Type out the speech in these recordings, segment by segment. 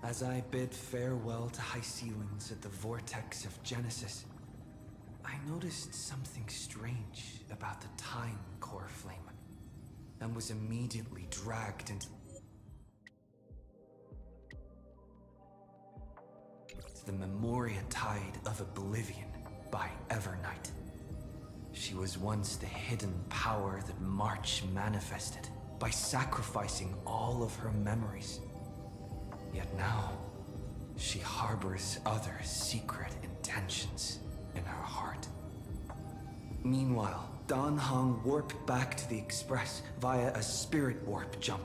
As I bid farewell to high ceilings at the vortex of Genesis, I noticed something strange about the time core flame, and was immediately dragged into the Memoria Tide of Oblivion by Evernight. She was once the hidden power that March manifested by sacrificing all of her memories. Yet now, she harbors other secret intentions in her heart. Meanwhile, Dan Hong warped back to the Express via a spirit warp jump,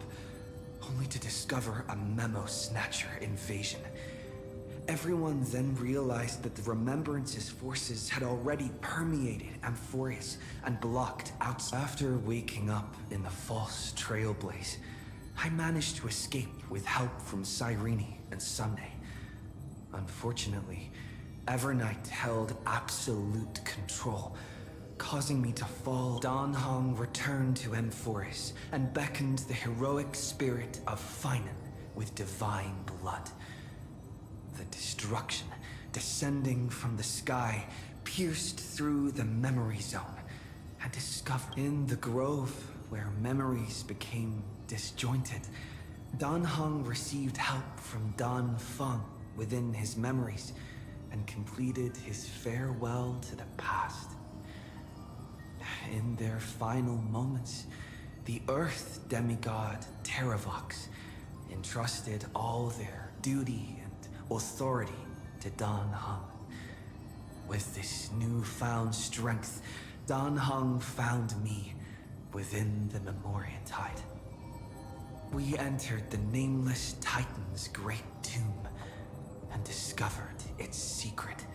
only to discover a memo snatcher invasion. Everyone then realized that the Remembrance's forces had already permeated Amphorius and blocked outside. After waking up in the false Trailblaze, I managed to escape with help from Cyrene and Sunday. Unfortunately, Evernight held absolute control, causing me to fall. Dan Hong returned to Amphorius and beckoned the heroic spirit of Finan with divine blood. The destruction descending from the sky pierced through the memory zone and discovered in the grove where memories became disjointed. Dan Hong received help from Dan Feng within his memories and completed his farewell to the past. In their final moments, the Earth demigod Terravox entrusted all their duty and authority to Dan Heng. With this newfound strength, Dan Heng found me within the Memoria Tide. We entered the Nameless Titan's great tomb and discovered its secret.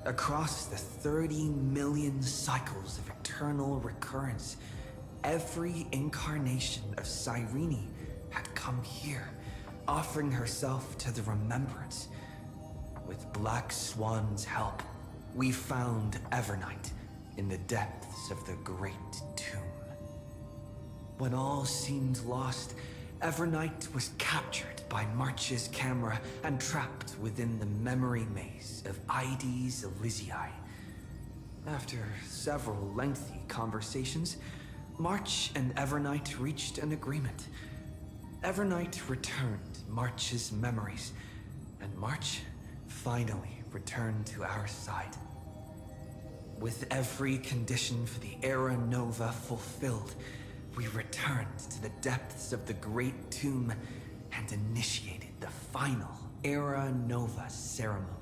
Across the 30 million cycles of eternal recurrence, every incarnation of Cyrene had come here, offering herself to the Remembrance. With Black Swan's help, we found Evernight in the depths of the Great Tomb. When all seemed lost, Evernight was captured by March's camera and trapped within the memory maze of Ides Elysiae. After several lengthy conversations, March and Evernight reached an agreement. Evernight returned March's memories, and March finally returned to our side. With every condition for the Era Nova fulfilled, we returned to the depths of the Great Tomb and initiated the final Era Nova ceremony.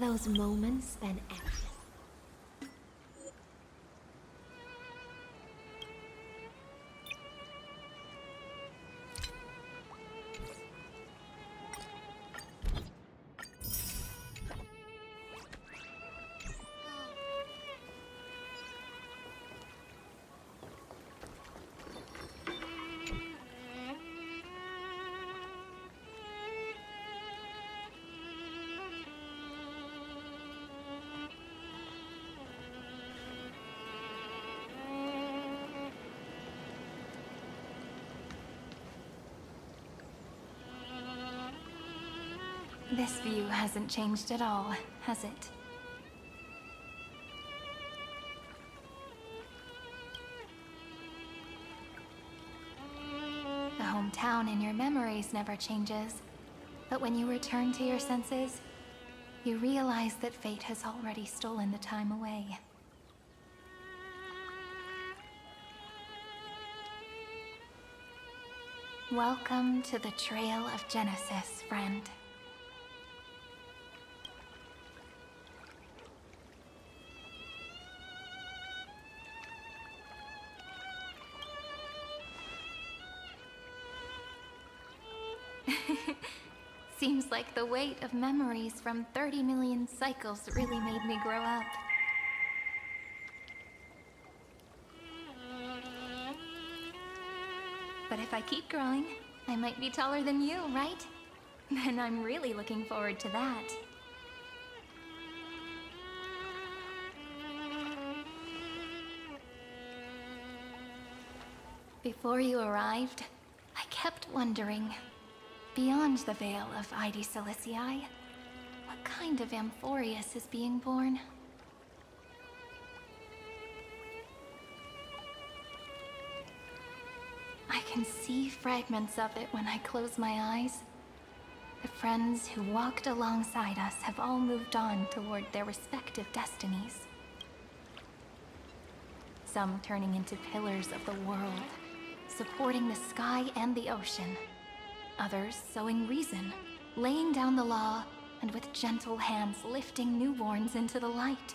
those moments than ever. This view hasn't changed at all, has it? The hometown in your memories never changes, but when you return to your senses, you realize that fate has already stolen the time away. Welcome to the Trail of Genesis, friend. Seems like the weight of memories from 30 million cycles really made me grow up. But if I keep growing, I might be taller than you, right? Then I'm really looking forward to that. Before you arrived, I kept wondering, beyond the veil of Ide Silicii, what kind of Amphoreus is being born? I can see fragments of it when I close my eyes. The friends who walked alongside us have all moved on toward their respective destinies. Some turning into pillars of the world, supporting the sky and the ocean. Others sowing reason, laying down the law, and with gentle hands lifting newborns into the light.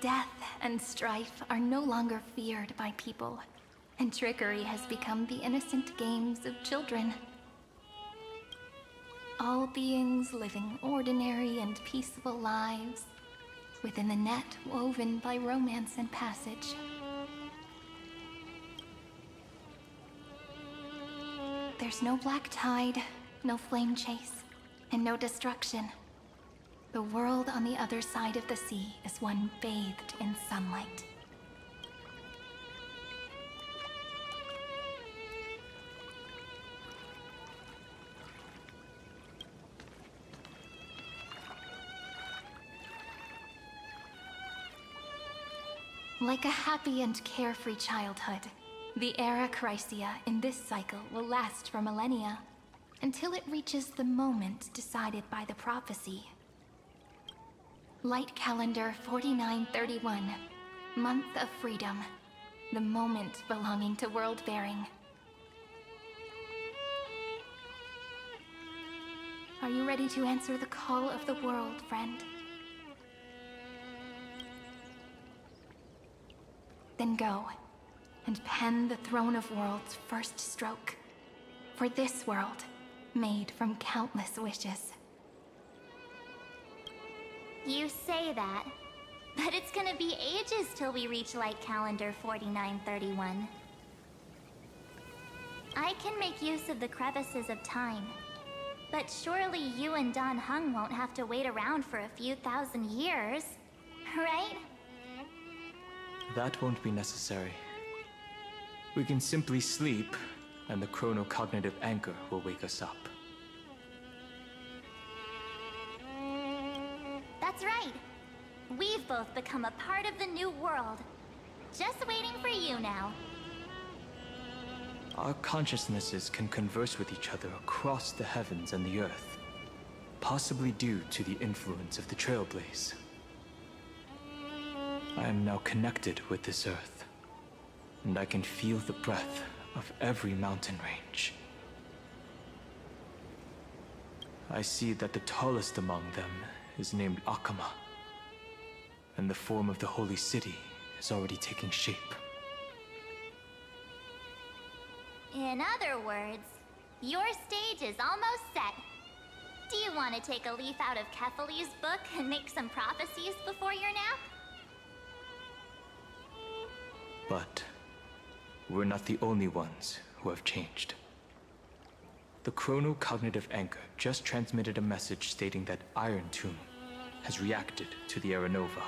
Death and strife are no longer feared by people, and trickery has become the innocent games of children. All beings living ordinary and peaceful lives, within the net woven by romance and passage. There's no black tide, no flame chase, and no destruction. The world on the other side of the sea is one bathed in sunlight. Like a happy and carefree childhood, the era Chrysia in this cycle will last for millennia, until it reaches the moment decided by the prophecy. Light calendar 4931, month of freedom, the moment belonging to world-bearing. Are you ready to answer the call of the world, friend? Then go, and pen the Throne of Worlds' first stroke. For this world, made from countless wishes. You say that, but it's gonna be ages till we reach light calendar 4931. I can make use of the crevices of time, but surely you and Dan Heng won't have to wait around for a few thousand years, right? That won't be necessary. We can simply sleep, and the chronocognitive anchor will wake us up. That's right. We've both become a part of the new world. Just waiting for you now. Our consciousnesses can converse with each other across the heavens and the earth, possibly due to the influence of the Trailblaze. I am now connected with this earth, and I can feel the breath of every mountain range. I see that the tallest among them is named Akama, and the form of the holy city is already taking shape. In other words, your stage is almost set. Do you want to take a leaf out of Kefali's book and make some prophecies before your nap? But we're not the only ones who have changed. The chrono-cognitive anchor just transmitted a message stating that Iron Tomb has reacted to the Aranova.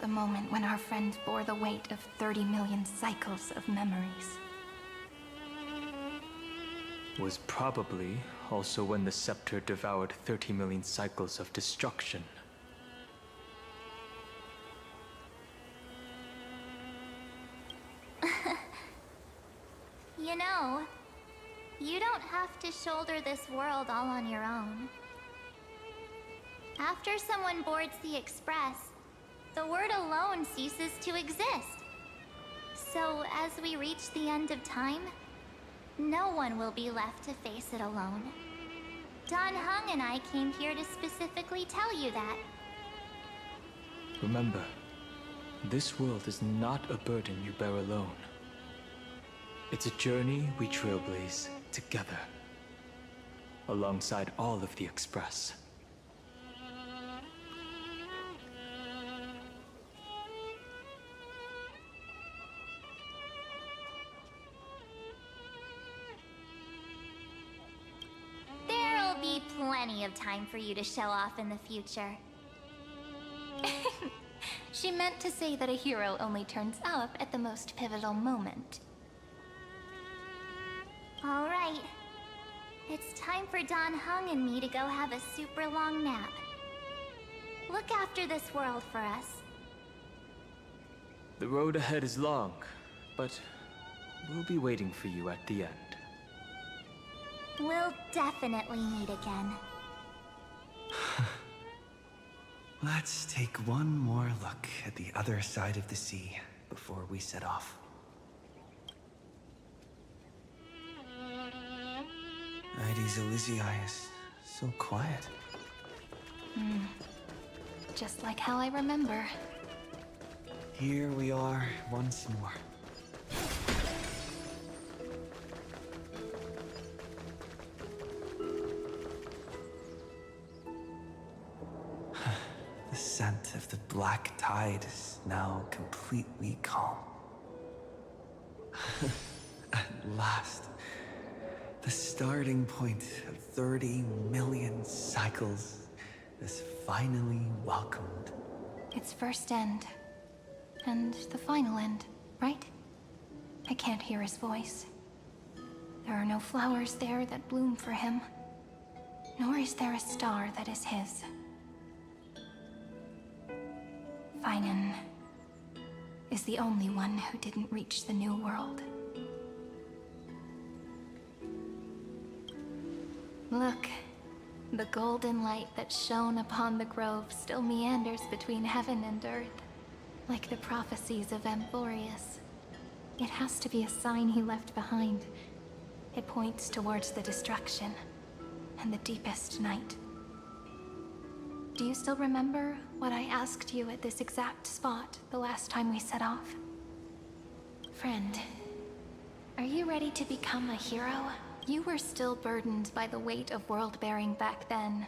The moment when our friend bore the weight of 30 million cycles of memories. Was probably also when the scepter devoured 30 million cycles of destruction. You know, you don't have to shoulder this world all on your own. After someone boards the Express, the word alone ceases to exist. So as we reach the end of time, no one will be left to face it alone. Dan Heng and I came here to specifically tell you that. Remember, this world is not a burden you bear alone. It's a journey we trailblaze together, alongside all of the Express. There'll be plenty of time for you to show off in the future. She meant to say that a hero only turns up at the most pivotal moment. All right. It's time for Dan Heng and me to go have a super long nap. Look after this world for us. The road ahead is long, but we'll be waiting for you at the end. We'll definitely meet again. Let's take one more look at the other side of the sea before we set off. Ides Elysiae is so quiet. Just like how I remember. Here we are once more. The scent of the black tide is now completely calm. At last, the starting point of 30 million cycles is finally welcomed. Its first end. And the final end, right? I can't hear his voice. There are no flowers there that bloom for him. Nor is there a star that is his. Finan is the only one who didn't reach the new world. Look, the golden light that shone upon the grove still meanders between heaven and earth, like the prophecies of Amphorius. It has to be a sign he left behind. It points towards the destruction and the deepest night. Do you still remember what I asked you at this exact spot the last time we set off? Friend, are you ready to become a hero? You were still burdened by the weight of world-bearing back then.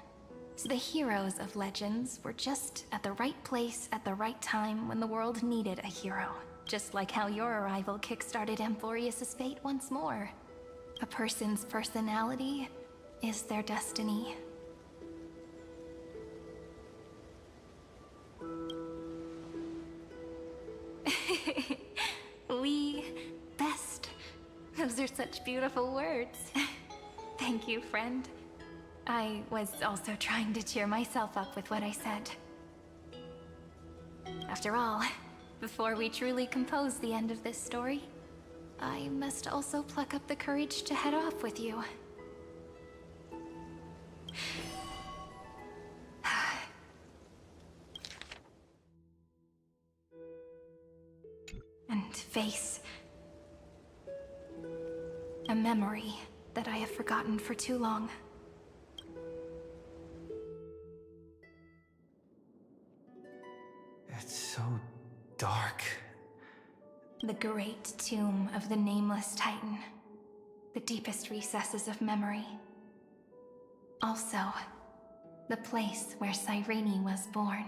So the heroes of legends were just at the right place at the right time when the world needed a hero. Just like how your arrival kickstarted Amphorius' fate once more. A person's personality is their destiny. We best. Those are such beautiful words. Thank you, friend. I was also trying to cheer myself up with what I said. After all, before we truly compose the end of this story, I must also pluck up the courage to head off with you. And face A memory that I have forgotten for too long. It's so dark. The great tomb of the nameless Titan. The deepest recesses of memory. Also, the place where Cyrene was born.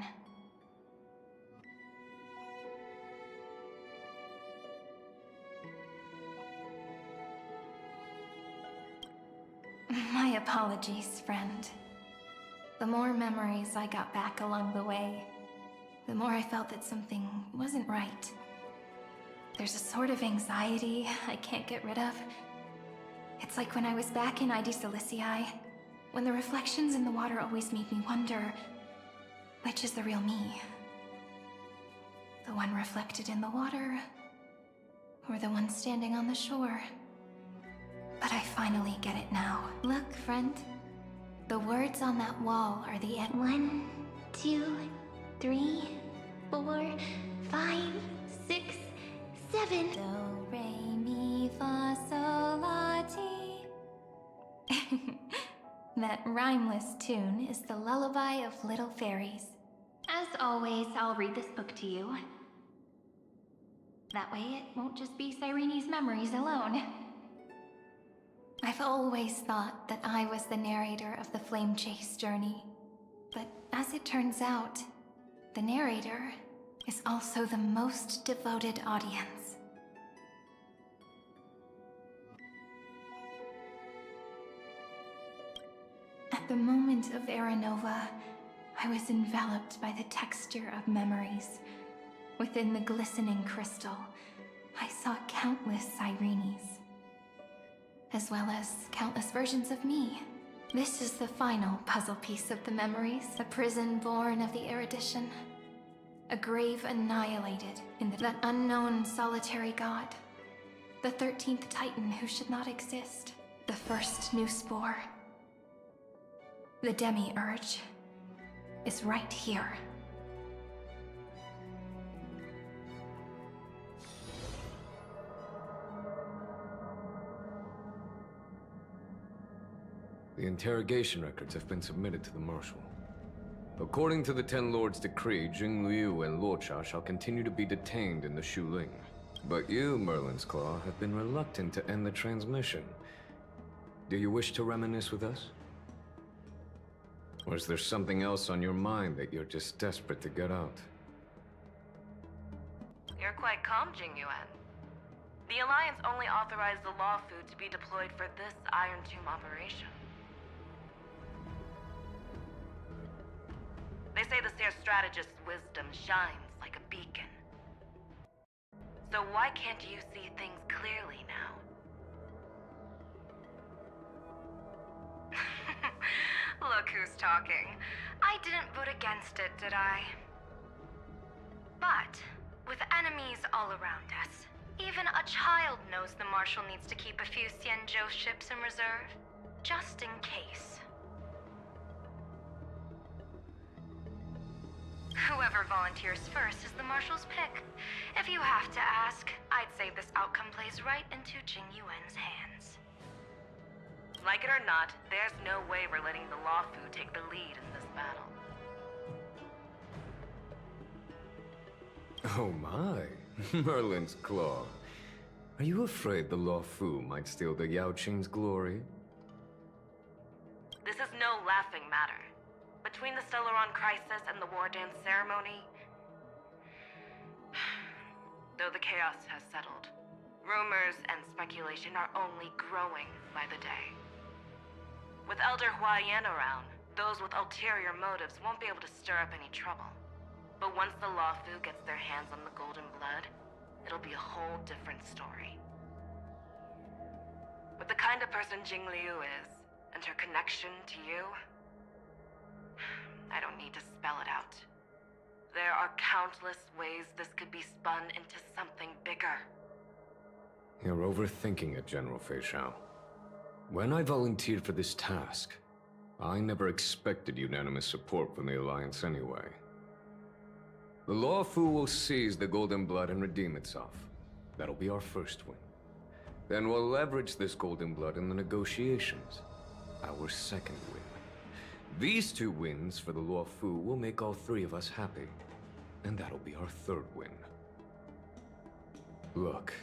My apologies, friend. The more memories I got back along the way, the more I felt that something wasn't right. There's a sort of anxiety I can't get rid of. It's like when I was back in ID Silicii, when the reflections in the water always made me wonder, which is the real me? The one reflected in the water, or the one standing on the shore? But I finally get it now. Look, friend. The words on that wall are the end. 1, 2, 3, 4, 5, 6, 7. Do, re, mi, fa, sol, la, ti. That rhymeless tune is the lullaby of little fairies. As always, I'll read this book to you. That way it won't just be Cyrene's memories alone. I've always thought that I was the narrator of the Flame Chase journey. But as it turns out, the narrator is also the most devoted audience. At the moment of Aranova, I was enveloped by the texture of memories. Within the glistening crystal, I saw countless Cyrenes, as well as countless versions of me. This is the final puzzle piece of the memories, a prison born of the erudition, a grave annihilated in that unknown solitary god, the 13th Titan who should not exist, the first new spore. The Demiurge is right here. The interrogation records have been submitted to the Marshal. According to the Ten Lords' decree, Jing Liu and Luocha shall continue to be detained in the Shuling. But you, Merlin's Claw, have been reluctant to end the transmission. Do you wish to reminisce with us? Or is there something else on your mind that you're just desperate to get out? You're quite calm, Jingyuan. The Alliance only authorized the Law Food to be deployed for this Iron Tomb operation. They say the Seer Strategist's wisdom shines like a beacon. So why can't you see things clearly now? Look who's talking. I didn't vote against it, did I? But, with enemies all around us, even a child knows the Marshal needs to keep a few Xianzhou ships in reserve, just in case. Whoever volunteers first is the Marshal's pick. If you have to ask, I'd say this outcome plays right into Jingyuan's hands. Like it or not, there's no way we're letting the Law Fu take the lead in this battle. Oh my, Merlin's Claw. Are you afraid the Law Fu might steal the Yao Qing's glory? This is no laughing matter. Between the Stellaron crisis and the War Dance ceremony, though the chaos has settled, rumors and speculation are only growing by the day. With Elder Huaiyan around, those with ulterior motives won't be able to stir up any trouble. But once the Law Fu gets their hands on the Golden Blood, it'll be a whole different story. With the kind of person Jing Liu is, and her connection to you, I don't need to spell it out. There are countless ways this could be spun into something bigger. You're overthinking it, General Fei Shao. When I volunteered for this task, I never expected unanimous support from the Alliance anyway. The Law Fu will seize the Golden Blood and redeem itself. That'll be our first win. Then we'll leverage this golden blood in the negotiations. Our second win. These 2 wins for the Luo Fu will make all 3 of us happy. And that'll be our 3rd win. Look,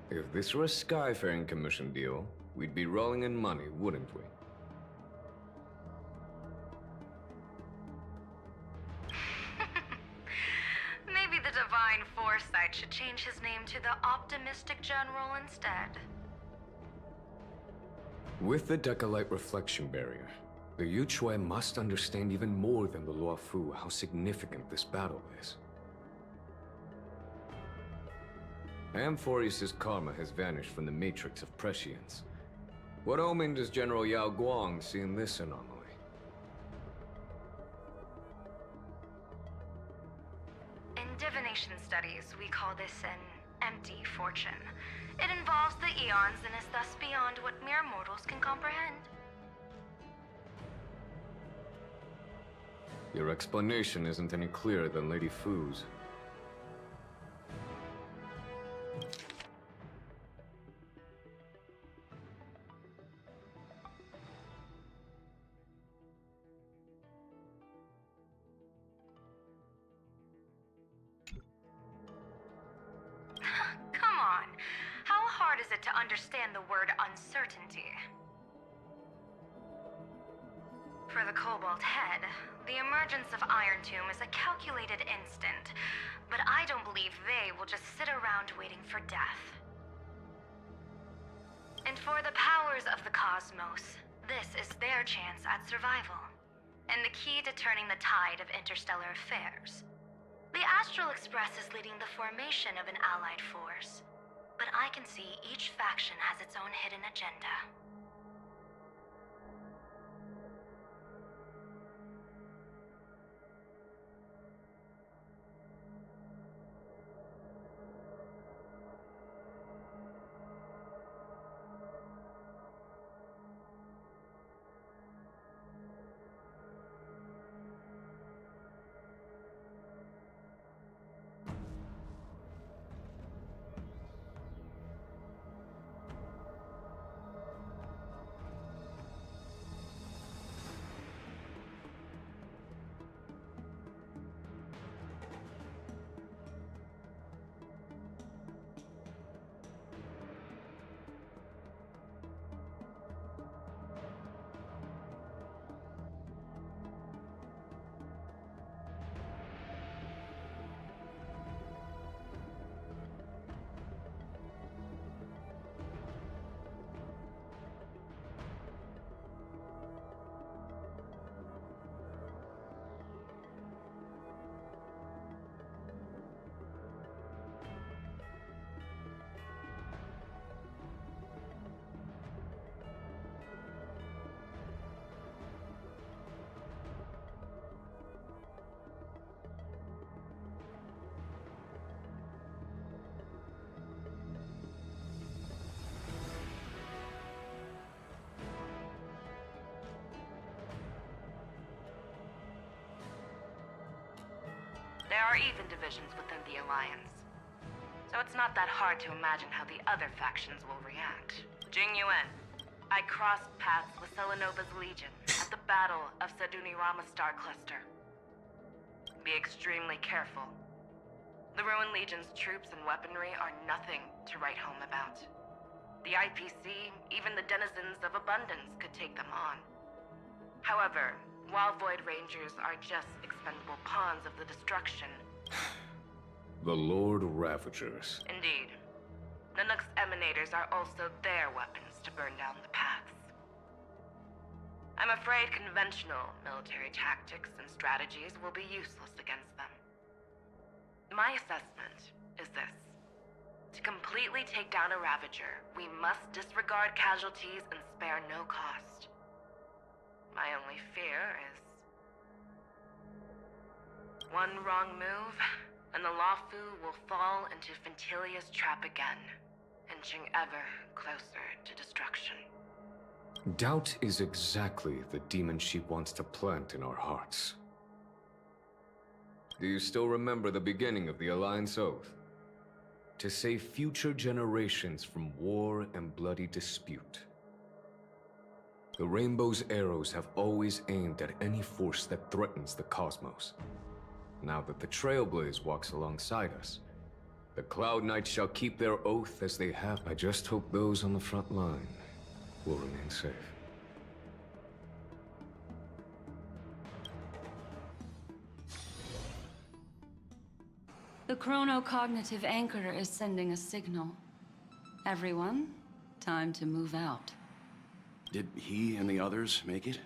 if this were a Skyfaring Commission deal, we'd be rolling in money, wouldn't we? Maybe the Divine Foresight should change his name to the Optimistic General instead. With the Decalite Reflection Barrier, the Yuchue must understand even more than the Luo Fu how significant this battle is. Amphorius' karma has vanished from the matrix of prescience. What omen does General Yao Guang see in this anomaly? In divination studies, we call this an empty fortune. It involves the eons and is thus beyond what mere mortals can comprehend. Your explanation isn't any clearer than Lady Fu's. Come on. How hard is it to understand the word uncertainty? For the Cobalt Head, the emergence of Iron Tomb is a calculated instant, but I don't believe they will just sit around waiting for death. And for the powers of the cosmos, this is their chance at survival, and the key to turning the tide of interstellar affairs. The Astral Express is leading the formation of an allied force, but I can see each faction has its own hidden agenda. There are even divisions within the Alliance. So it's not that hard to imagine how the other factions will react. Jing Yuan, I crossed paths with Selenova's Legion at the Battle of Sedunirama Star Cluster. Be extremely careful. The Ruined Legion's troops and weaponry are nothing to write home about. The IPC, even the denizens of Abundance, could take them on. However, while Void Rangers are just expendable pawns of the destruction. The Lord Ravagers. Indeed. Nanook's emanators are also their weapons to burn down the paths. I'm afraid conventional military tactics and strategies will be useless against them. My assessment is this. To completely take down a Ravager, we must disregard casualties and spare no cost. My only fear is one wrong move, and the Luofu will fall into Fintilia's trap again, inching ever closer to destruction. Doubt is exactly the demon she wants to plant in our hearts. Do you still remember the beginning of the Alliance Oath? to save future generations from war and bloody dispute. The Rainbow's arrows have always aimed at any force that threatens the cosmos. Now that the Trailblaze walks alongside us, the Cloud Knights shall keep their oath as they have. I just hope those on the front line will remain safe. The chronocognitive anchor is sending a signal. Everyone, time to move out. Did he and the others make it?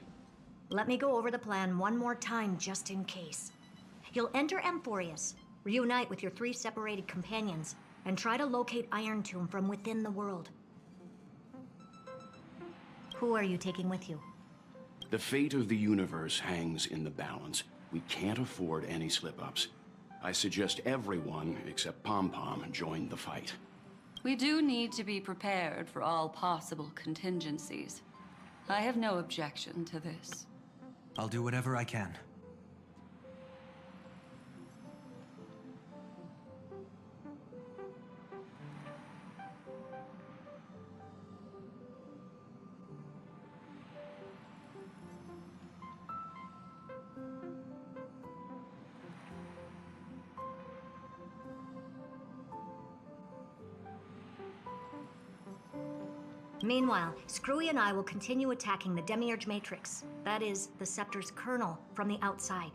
Let me go over the plan one more time just in case. You'll enter Amphorius, reunite with your 3 separated companions, and try to locate Iron Tomb from within the world. Who are you taking with you? The fate of the universe hangs in the balance. We can't afford any slip-ups. I suggest everyone, except Pom-Pom, join the fight. We do need to be prepared for all possible contingencies. I have no objection to this. I'll do whatever I can. Meanwhile, Screwy and I will continue attacking the Demiurge Matrix. That is, the Scepter's kernel, from the outside.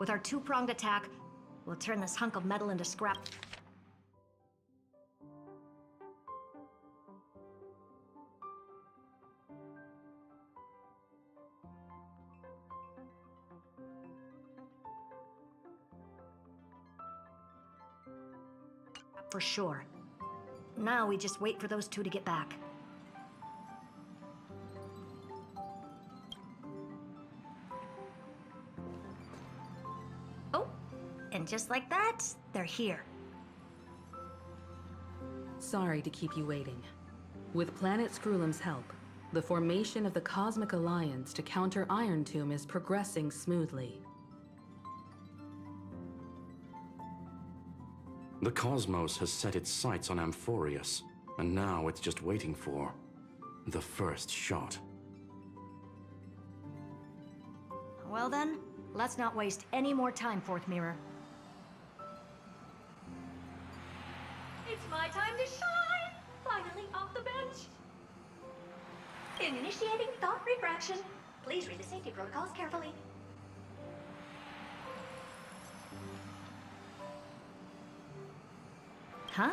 With our 2-pronged attack, we'll turn this hunk of metal into scrap. For sure. Now we just wait for those 2 to get back. Oh, and just like that, they're here. Sorry to keep you waiting. With Planet Screwlum's help, the formation of the Cosmic Alliance to counter Iron Tomb is progressing smoothly. The cosmos has set its sights on Amphorius, and now it's just waiting for the first shot. Well then, let's not waste any more time, Fourth Mirror. It's my time to shine! Finally off the bench! Initiating thought refraction. Please read the safety protocols carefully. Huh?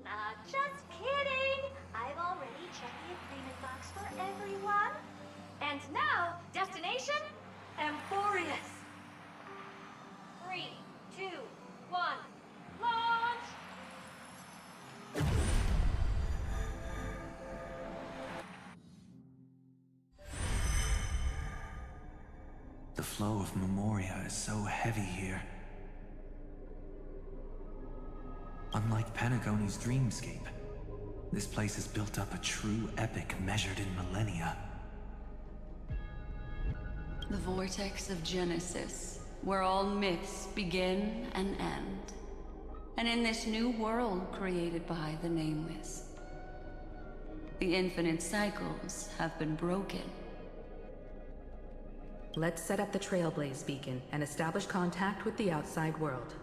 Not just kidding! I've already checked the agreement box for everyone. And now, destination? Amphorius. 3, 2, 1, launch! The flow of Memoria is so heavy here. Unlike Panagoni's dreamscape, this place has built up a true epic measured in millennia. The vortex of Genesis, where all myths begin and end. And in this new world created by the Nameless, the infinite cycles have been broken. Let's set up the Trailblaze beacon and establish contact with the outside world.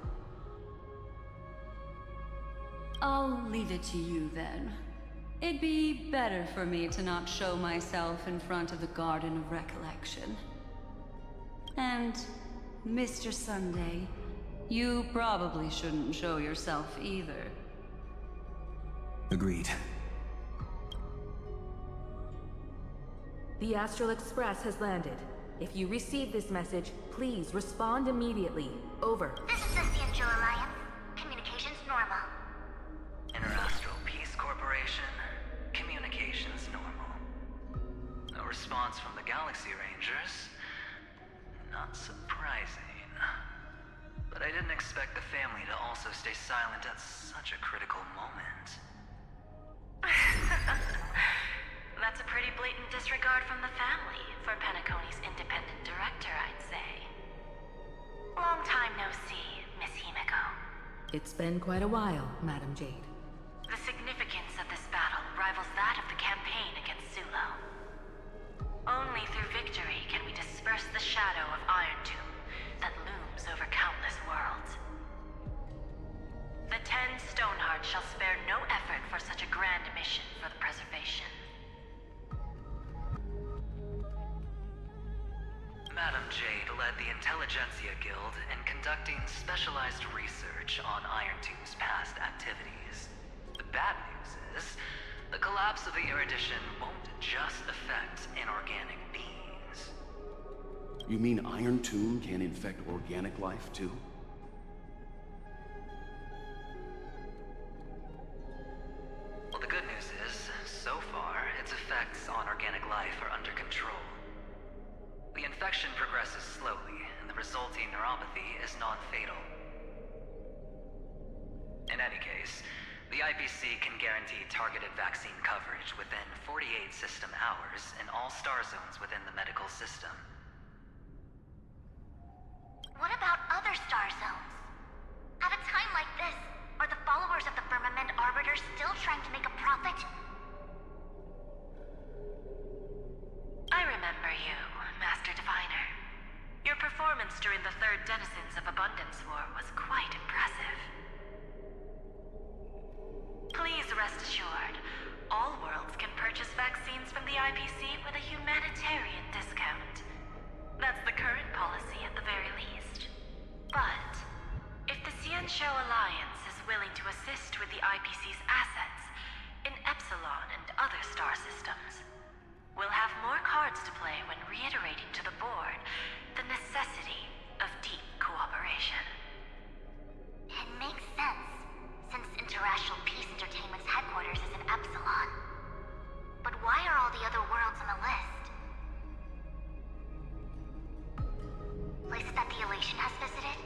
I'll leave it to you then. It'd be better for me to not show myself in front of the Garden of Recollection. And, Mr. Sunday, you probably shouldn't show yourself either. Agreed. The Astral Express has landed. If you receive this message, please respond immediately. Over. This is the Angel Alliance. Communications normal. Interastral Peace Corporation. Communications normal. No response from the Galaxy Rangers. Not surprising. But I didn't expect the family to also stay silent at such a critical moment. That's That's a pretty blatant disregard from the family for Penacony's independent director, I'd say. Long time no see, Miss Himeko. It's been quite a while, Madam Jade. The significance of this battle rivals that of the campaign against Sulo. Only through victory can we disperse the shadow of Iron Tomb that looms over countless worlds. The 10 Stonehearts shall spare no effort for such a grand mission for the preservation. Madam Jade led the Intelligentsia Guild in conducting specialized research on Iron Tomb's past activities. The bad news is, the collapse of the erudition won't just affect inorganic beings. You mean Iron Tomb can infect organic life, too? Well, the good news is, so far, its effects on organic life are under control. The infection progresses slowly, and the resulting neuropathy is non-fatal. In any case, the IPC can guarantee targeted vaccine coverage within 48 system hours in all star zones within the medical system. What about other star zones? At a time like this, are the followers of the Firmament Arbiter still trying to make a profit? I remember you, Master Diviner. Your performance during the Third Denizens of Abundance War was quite impressive. Please rest assured, all worlds can purchase vaccines from the IPC with a humanitarian discount. That's the current policy at the very least. But, if the Xianzhou Alliance is willing to assist with the IPC's assets in Epsilon and other star systems, we'll have more cards to play when reiterating to the board the necessity of deep cooperation. It makes sense, since Interracial Peace Entertainment's headquarters is in Epsilon. But why are all the other worlds on the list? Places that the Elation has visited?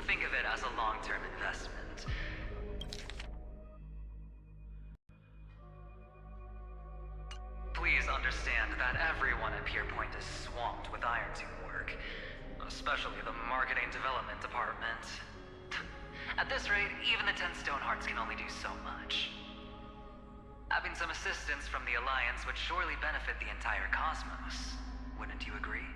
Think of it as a long-term investment. Please understand that everyone at Pierpoint is swamped with Iron Tomb work, especially the marketing development department. At this rate, even the 10 Stonehearts can only do so much. Having some assistance from the Alliance would surely benefit the entire cosmos. Wouldn't you agree?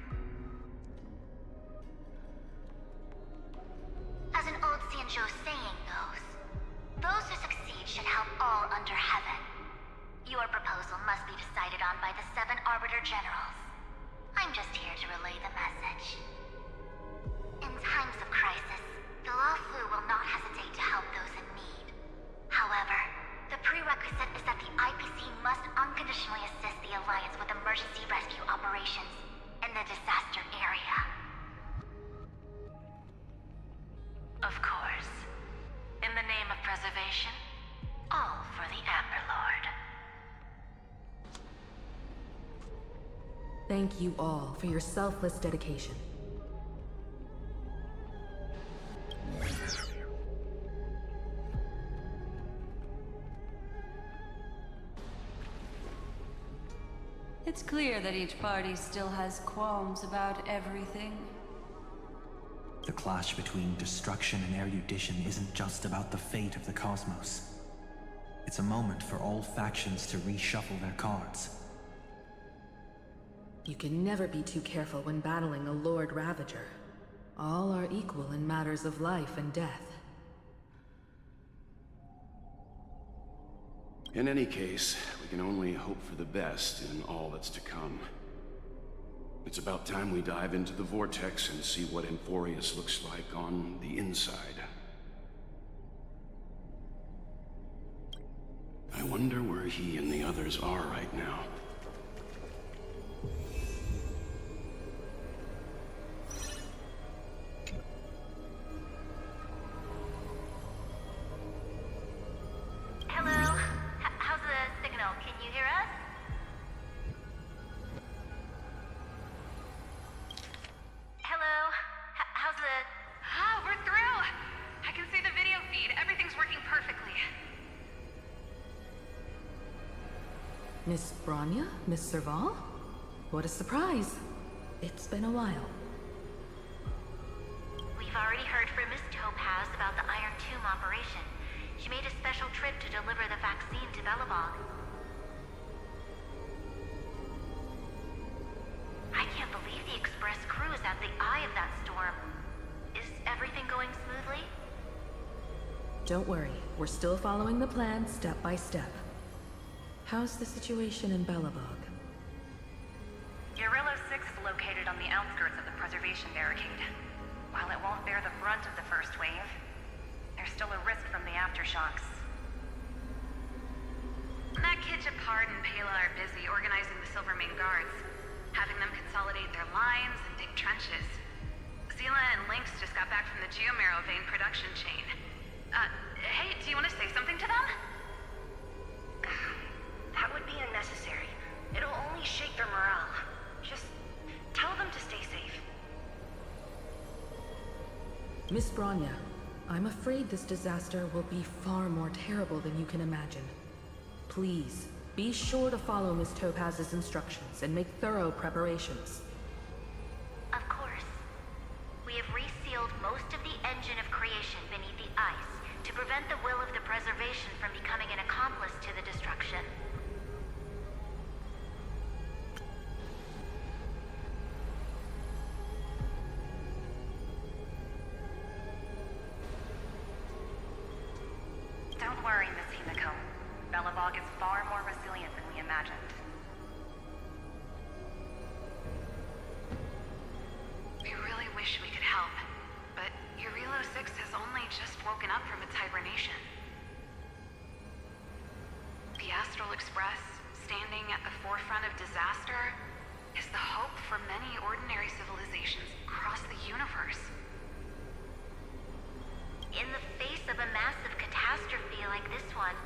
As an old Xianzhou saying goes, those who succeed should help all under heaven. Your proposal must be decided on by the 7 Arbiter Generals. I'm just here to relay the message. In times of crisis, the Luofu will not hesitate to help those in need. However, the prerequisite is that the IPC must unconditionally assist the Alliance with emergency rescue operations in the disaster area. Of course. In the name of preservation, all for the Amber Lord. Thank you all for your selfless dedication. It's clear that each party still has qualms about everything. The clash between destruction and erudition isn't just about the fate of the cosmos. It's a moment for all factions to reshuffle their cards. You can never be too careful when battling a Lord Ravager. All are equal in matters of life and death. In any case, we can only hope for the best in all that's to come. It's about time we dive into the vortex and see what Amphorius looks like on the inside. I wonder where he and the others are right now. Hello? How's the signal? Can you hear us? Hello? How's the... We're through! I can see the video feed. Everything's working perfectly. Miss Branya? Miss Serval? What a surprise. It's been a while. We've already heard from Miss Topaz about the Iron Tomb operation. She made a special trip to deliver the vaccine to Belobog. I can't believe the Express crew is at the eye of that storm. Is everything going smoothly? Don't worry, we're still following the plan step by step. How's the situation in Belobog? Eurillo 6 is located on the outskirts of the preservation barricade. While it won't bear the brunt of the first wave, there's still a risk from the aftershocks. That kid Japard and Pela are busy organizing the Silvermane guards, having them consolidate their lines and dig trenches. Zila and Lynx just got back from the Geomarrow vein production chain. Hey, do you want to say something to them? That would be unnecessary. It'll only shake their morale. Just tell them to stay safe. Miss Branya, I'm afraid this disaster will be far more terrible than you can imagine. Please, be sure to follow Miss Topaz's instructions and make thorough preparations. Of course. We have resealed most of the engine of creation beneath the ice to prevent the will of the preservation from becoming an accomplice to the destruction. Don't worry, Miss Himiko. Belobog is far more resilient than we imagined. We really wish we could help, but Eurillo 6 has only just woken up from its hibernation. The Astral Express, standing at the forefront of disaster, is the hope for many ordinary civilizations across the universe. In the face of a massive catastrophe like this one,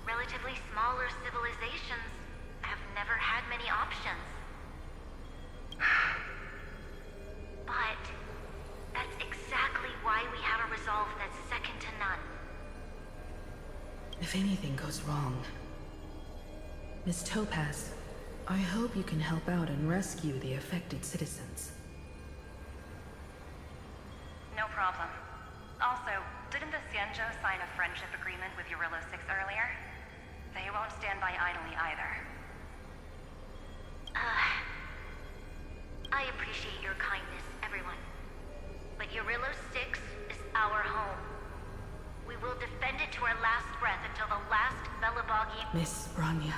relatively smaller civilizations have never had many options. But that's exactly why we have a resolve that's second to none. If anything goes wrong... Miss Topaz, I hope you can help out and rescue the affected citizens. No problem. Also, didn't the Xianzhou sign a friendship agreement with Eurillo 6 earlier? They won't stand by idly either. I appreciate your kindness, everyone. But Eurillo 6 is our home. We will defend it to our last breath until the last Belobogian... Miss Branya.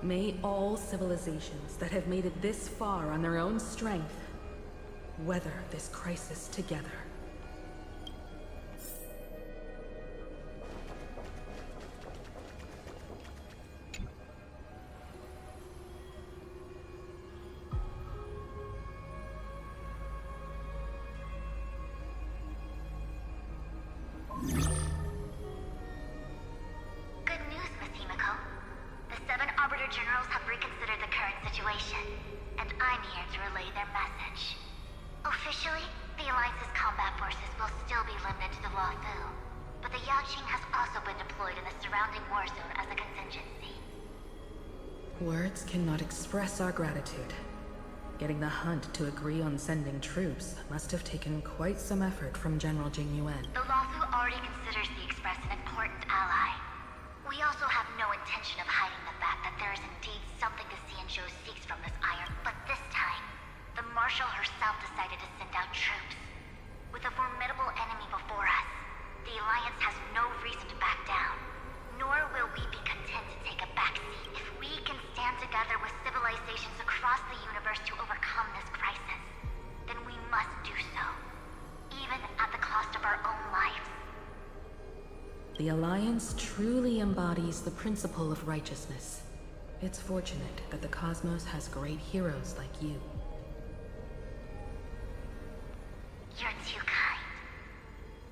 May all civilizations that have made it this far on their own strength weather this crisis together. Good news, Miss Himiko. The 7 Arbiter Generals have reconsidered the current situation, and I'm here to relay their message. Officially, the Alliance's combat forces will still be limited to the Luofu, but the Yaoqing has also been deployed in the surrounding war zone as a contingency. Words cannot express our gratitude. Getting the Hunt to agree on sending troops must have taken quite some effort from General Jing Yuan. The Luofu already considers the Express an important ally. We also have no intention of hiding the fact that there is indeed something the Xianzhou seeks from this iron, but this time, the Marshal herself decided to send out troops. With a formidable enemy before us, the Alliance has no reason to back down. Nor will we be content to take a backseat. If we can stand together with civilizations across the universe to overcome this crisis, then we must do so, even at the cost of our own lives. The Alliance truly embodies the principle of righteousness. It's fortunate that the cosmos has great heroes like you. You're too kind.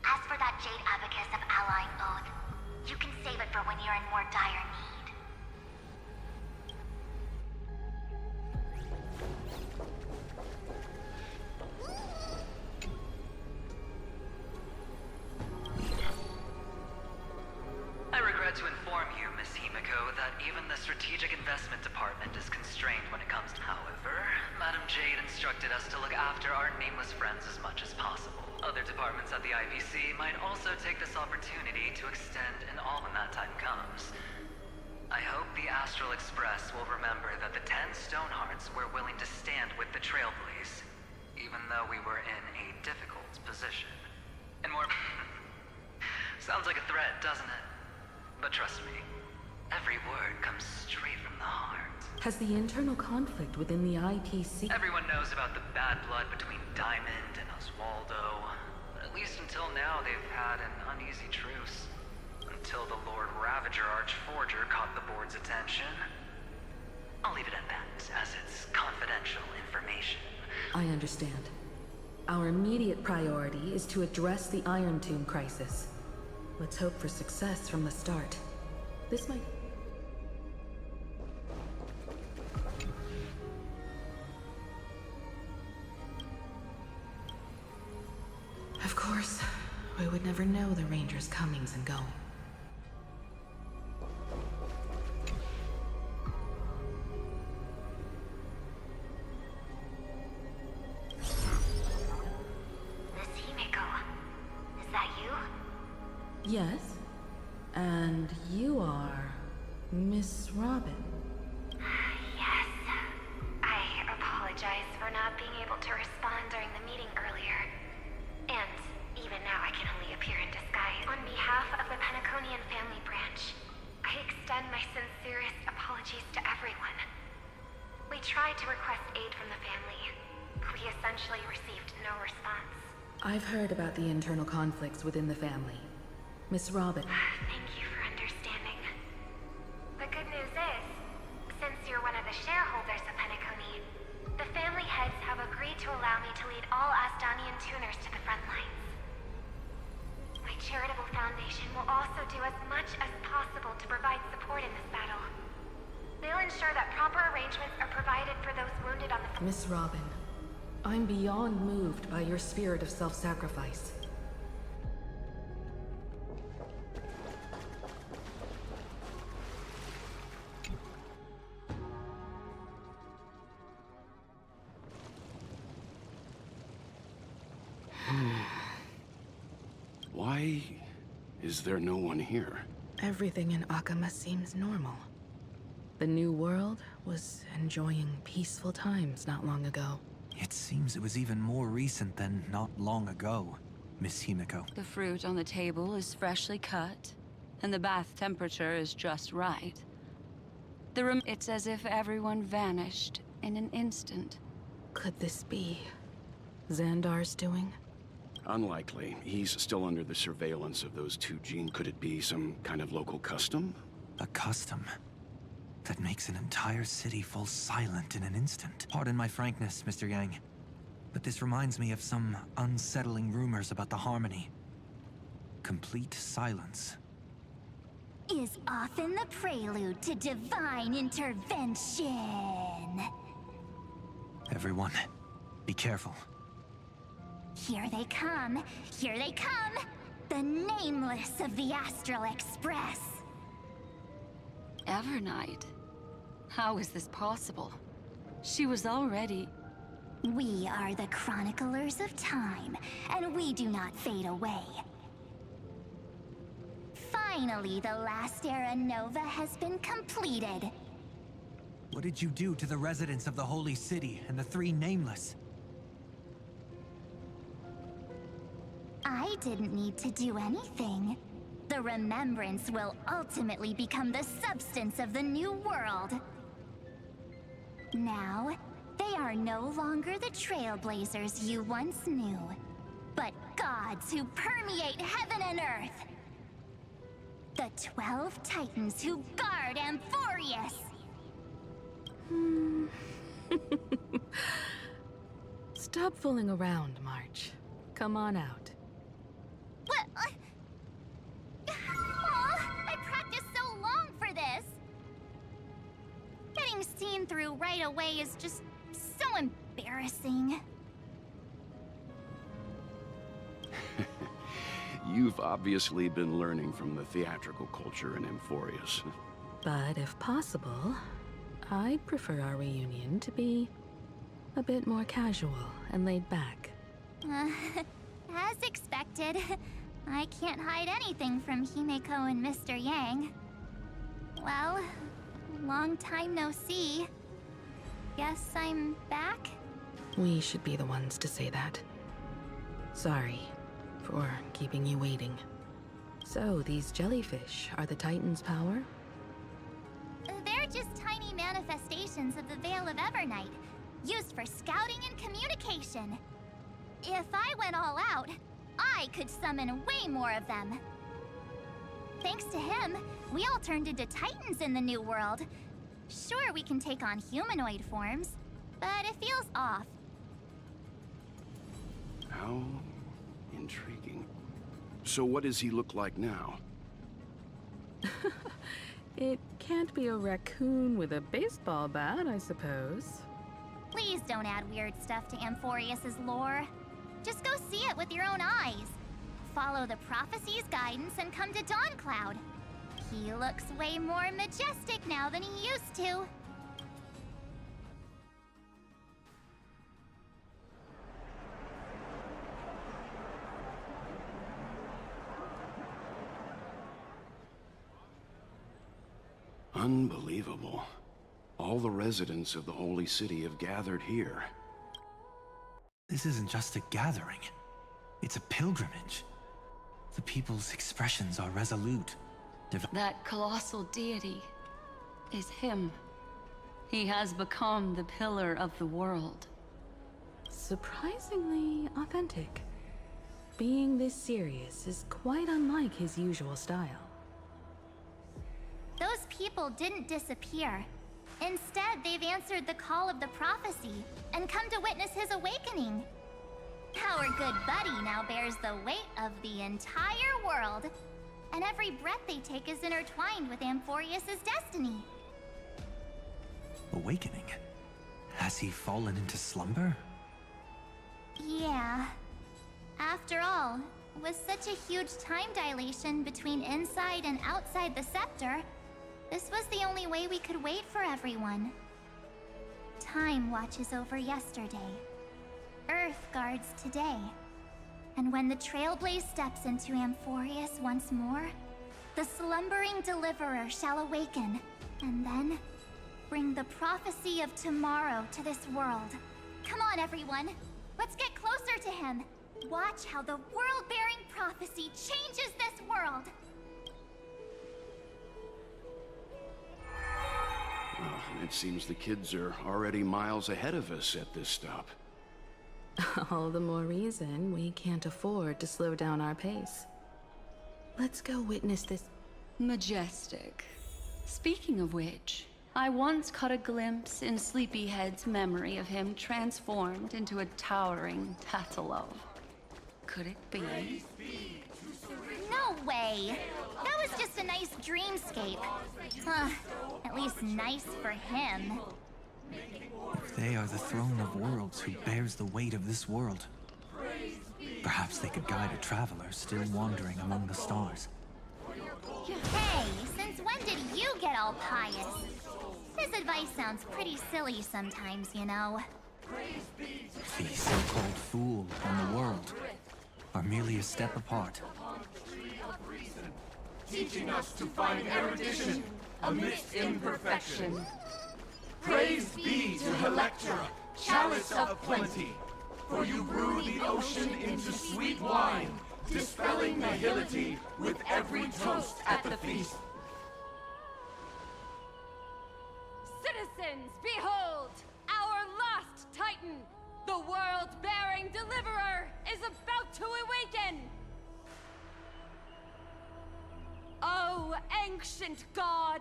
As for that Jade Abacus of Allying Oath, you can save it for when you're in more dire need. I regret to inform investment department is constrained when it comes to... However, Madam Jade instructed us to look after our nameless friends as much as possible. Other departments at the IPC might also take this opportunity to extend an all when that time comes. I hope the Astral Express will remember that the 10 Stonehearts were willing to stand with the Trailblaze, even though we were in a difficult position. And more... Sounds like a threat, doesn't it? But trust me, every word comes straight from the heart. Has the internal conflict within the IPC... Everyone knows about the bad blood between Diamond and Oswaldo. But at least until now, they've had an uneasy truce. Until the Lord Ravager Archforger caught the board's attention. I'll leave it at that, as it's confidential information. I understand. Our immediate priority is to address the Iron Tomb crisis. Let's hope for success from the start. This might... Of course, we would never know the Ranger's comings and goings. Yes, and you are Miss Robin. Yes. I apologize for not being able to respond during the meeting earlier. And even now I can only appear in disguise. On behalf of the Penaconian family branch, I extend my sincerest apologies to everyone. We tried to request aid from the family. We essentially received no response. I've heard about the internal conflicts within the family. Miss Robin. Thank you for understanding. The good news is, since you're one of the shareholders of Penacony, the family heads have agreed to allow me to lead all Astonian tuners to the front lines. My charitable foundation will also do as much as possible to provide support in this battle. They'll ensure that proper arrangements are provided for those wounded on the... Miss Robin, I'm beyond moved by your spirit of self-sacrifice. Why is there no one here? Everything in Akama seems normal. The new world was enjoying peaceful times not long ago. It seems it was even more recent than not long ago, Miss Himiko. The fruit on the table is freshly cut, and the bath temperature is just right. It's as if everyone vanished in an instant. Could this be Xandar's doing? Unlikely. He's still under the surveillance of those two genes. Could it be some kind of local custom? A custom that makes an entire city fall silent in an instant. Pardon my frankness, Mr. Yang, but this reminds me of some unsettling rumors about the Harmony. Complete silence is often the prelude to divine intervention. Everyone, be careful. Here they come! Here they come! The Nameless of the Astral Express! Evernight? How is this possible? She was already... We are the Chroniclers of Time, and we do not fade away. Finally, the last Era Nova has been completed. What did you do to the residents of the Holy City and the three Nameless? I didn't need to do anything. The remembrance will ultimately become the substance of the new world. Now, they are no longer the Trailblazers you once knew, but gods who permeate heaven and earth. The 12 Titans who guard Amphorius. Stop fooling around, March. Come on out. What? I practiced so long for this. Getting seen through right away is just so embarrassing. You've obviously been learning from the theatrical culture in Amphorius. But if possible, I'd prefer our reunion to be a bit more casual and laid back. As expected, I can't hide anything from Himeko and Mr. Yang. Well, long time no see. Guess I'm back? We should be the ones to say that. Sorry for keeping you waiting. So, these jellyfish are the Titan's power? They're just tiny manifestations of the Veil of Evernight, used for scouting and communication. If I went all out, I could summon way more of them. Thanks to him, we all turned into Titans in the New World. Sure, we can take on humanoid forms, but it feels off. How intriguing. So what does he look like now? It can't be a raccoon with a baseball bat, I suppose. Please don't add weird stuff to Amphorius's lore. Just go see it with your own eyes. Follow the prophecy's guidance and come to Dawncloud. He looks way more majestic now than he used to. Unbelievable. All the residents of the Holy City have gathered here. This isn't just a gathering. It's a pilgrimage. The people's expressions are resolute. That colossal deity is him. He has become the pillar of the world. Surprisingly authentic. Being this serious is quite unlike his usual style. Those people didn't disappear. Instead, they've answered the call of the prophecy and come to witness his awakening. Our good buddy now bears the weight of the entire world, and every breath they take is intertwined with Amphorius's destiny. Awakening? Has he fallen into slumber? Yeah. After all, with such a huge time dilation between inside and outside the scepter, this was the only way we could wait for everyone. Time watches over yesterday. Earth guards today. And when the Trailblaze steps into Amphorius once more, the slumbering deliverer shall awaken, and then bring the prophecy of tomorrow to this world. Come on, everyone. Let's get closer to him. Watch how the world-bearing prophecy changes this world. Well, it seems the kids are already miles ahead of us at this stop. All the more reason we can't afford to slow down our pace. Let's go witness this. Majestic. Speaking of which, I once caught a glimpse in Sleepyhead's memory of him transformed into a towering Tatalov. Could it be? No way! That was just a nice dreamscape. At least nice for him. If they are the throne of worlds who bears the weight of this world, perhaps they could guide a traveler still wandering among the stars. Hey, since when did you get all pious? This advice sounds pretty silly sometimes, you know. The so-called fool and the world are merely a step apart. Teaching us to find erudition amidst imperfection. Praise be to Electra, chalice of plenty, for you brew the ocean into sweet wine, dispelling nihility with every toast at the feast. Citizens, behold! Our last Titan, the world-bearing deliverer, is about to awaken! Oh, ancient god,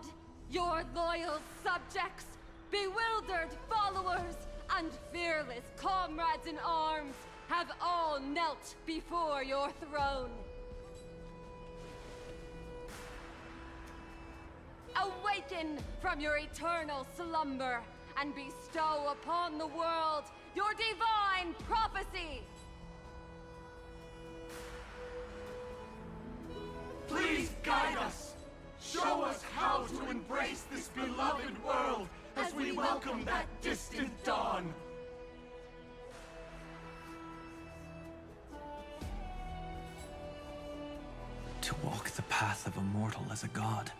your loyal subjects, bewildered followers, and fearless comrades in arms have all knelt before your throne. Awaken from your eternal slumber and bestow upon the world your divine prophecy! Please guide us! Show us how to embrace this beloved world as we distant dawn. To walk the path of a mortal as a god,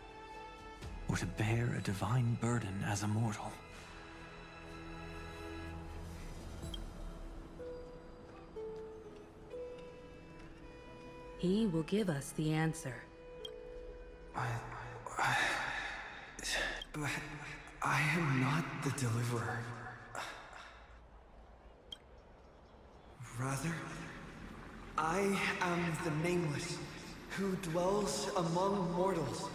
or to bear a divine burden as a mortal. He will give us the answer. But I am not the deliverer. Rather, I am the Nameless, who dwells among mortals.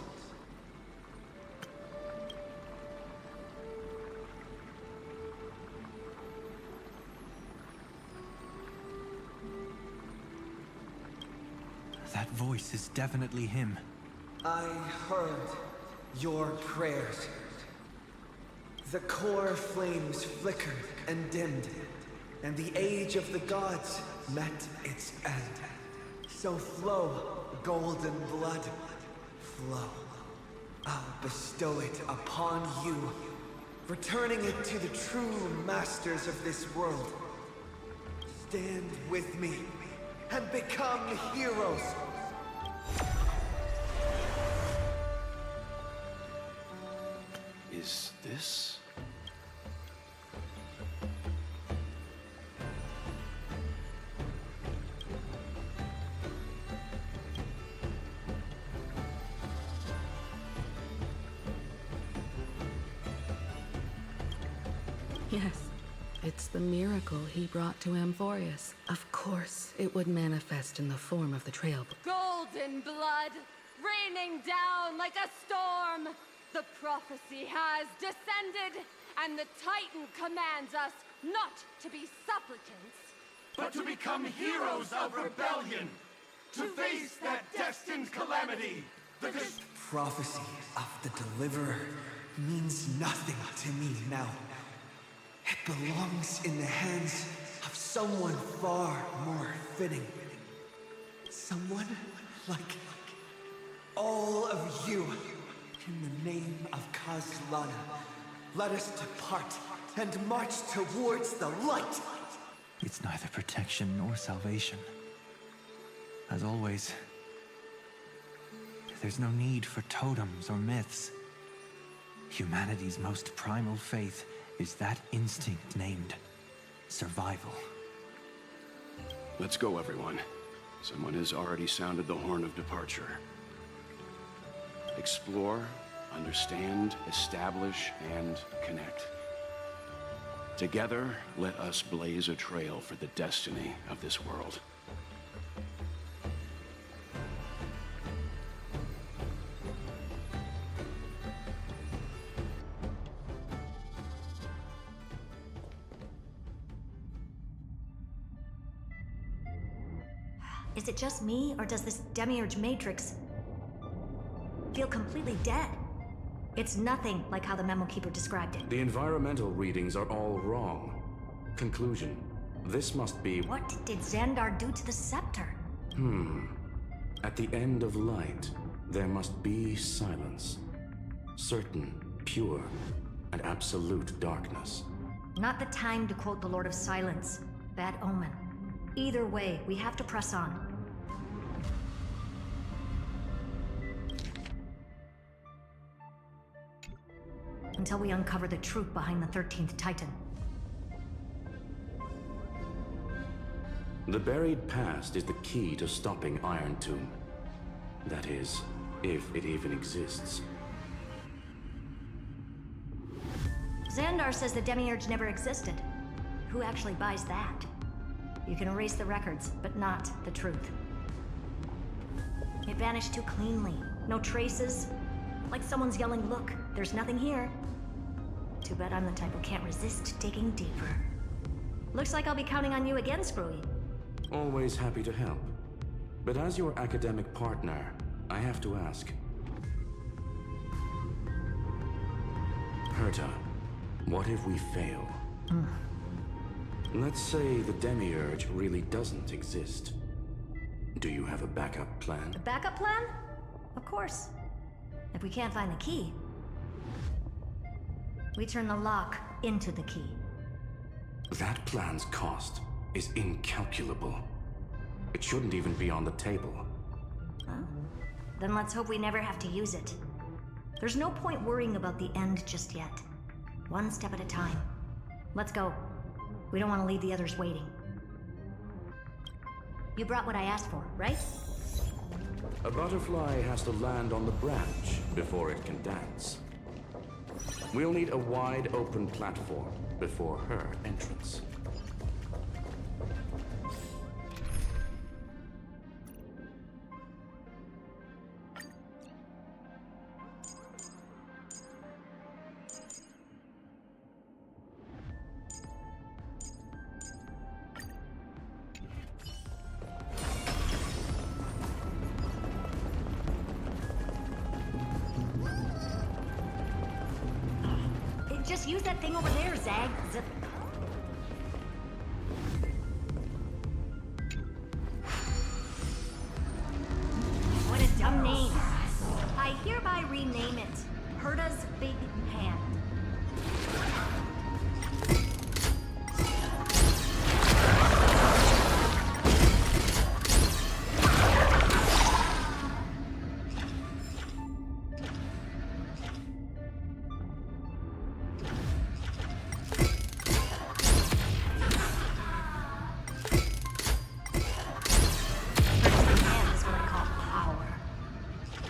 That voice is definitely him. I heard your prayers. The core flames flickered and dimmed, and the age of the gods met its end. So flow, golden blood, flow. I'll bestow it upon you, returning it to the true masters of this world. Stand with me and become heroes. Is this? Yes, it's the miracle he brought to Amphorius. Of course, it would manifest in the form of the Trailblazer. Golden blood, raining down like a storm. The prophecy has descended, and the Titan commands us not to be supplicants, but to become heroes of rebellion, to face that destined calamity. The prophecy of the Deliverer means nothing to me now. It belongs in the hands of someone far more fitting. Someone like all of you. In the name of Kazlana, let us depart and march towards the light. It's neither protection nor salvation. As always, there's no need for totems or myths. Humanity's most primal faith is that instinct named survival. Let's go, everyone. Someone has already sounded the horn of departure. Explore, understand, establish, and connect. Together, let us blaze a trail for the destiny of this world. Is it just me, or does this Demiurge Matrix feel completely dead? It's nothing like how the Memo Keeper described it. The environmental readings are all wrong. Conclusion. This must be... What did Xandar do to the scepter? At the end of light, there must be silence. Certain, pure, and absolute darkness. Not the time to quote the Lord of Silence. Bad omen. Either way, we have to press on. Until we uncover the truth behind the 13th Titan. The buried past is the key to stopping Iron Tomb. That is, if it even exists. Xandar says the Demiurge never existed. Who actually buys that? You can erase the records, but not the truth. It vanished too cleanly. No traces. Like someone's yelling, look, there's nothing here. Too bad I'm the type who can't resist digging deeper. Looks like I'll be counting on you again, Screwy. Always happy to help. But as your academic partner, I have to ask. Herta, what if we fail? Let's say the Demiurge really doesn't exist. Do you have a backup plan? A backup plan? Of course. If we can't find the key. We turn the lock into the key. That plan's cost is incalculable. It shouldn't even be on the table. Huh? Then let's hope we never have to use it. There's no point worrying about the end just yet. One step at a time. Let's go. We don't want to leave the others waiting. You brought what I asked for, right? A butterfly has to land on the branch before it can dance. We'll need a wide open platform before her entrance. Just use that thing over there, Zag. What a dumb name. I hereby rename it Herta's Big Hand.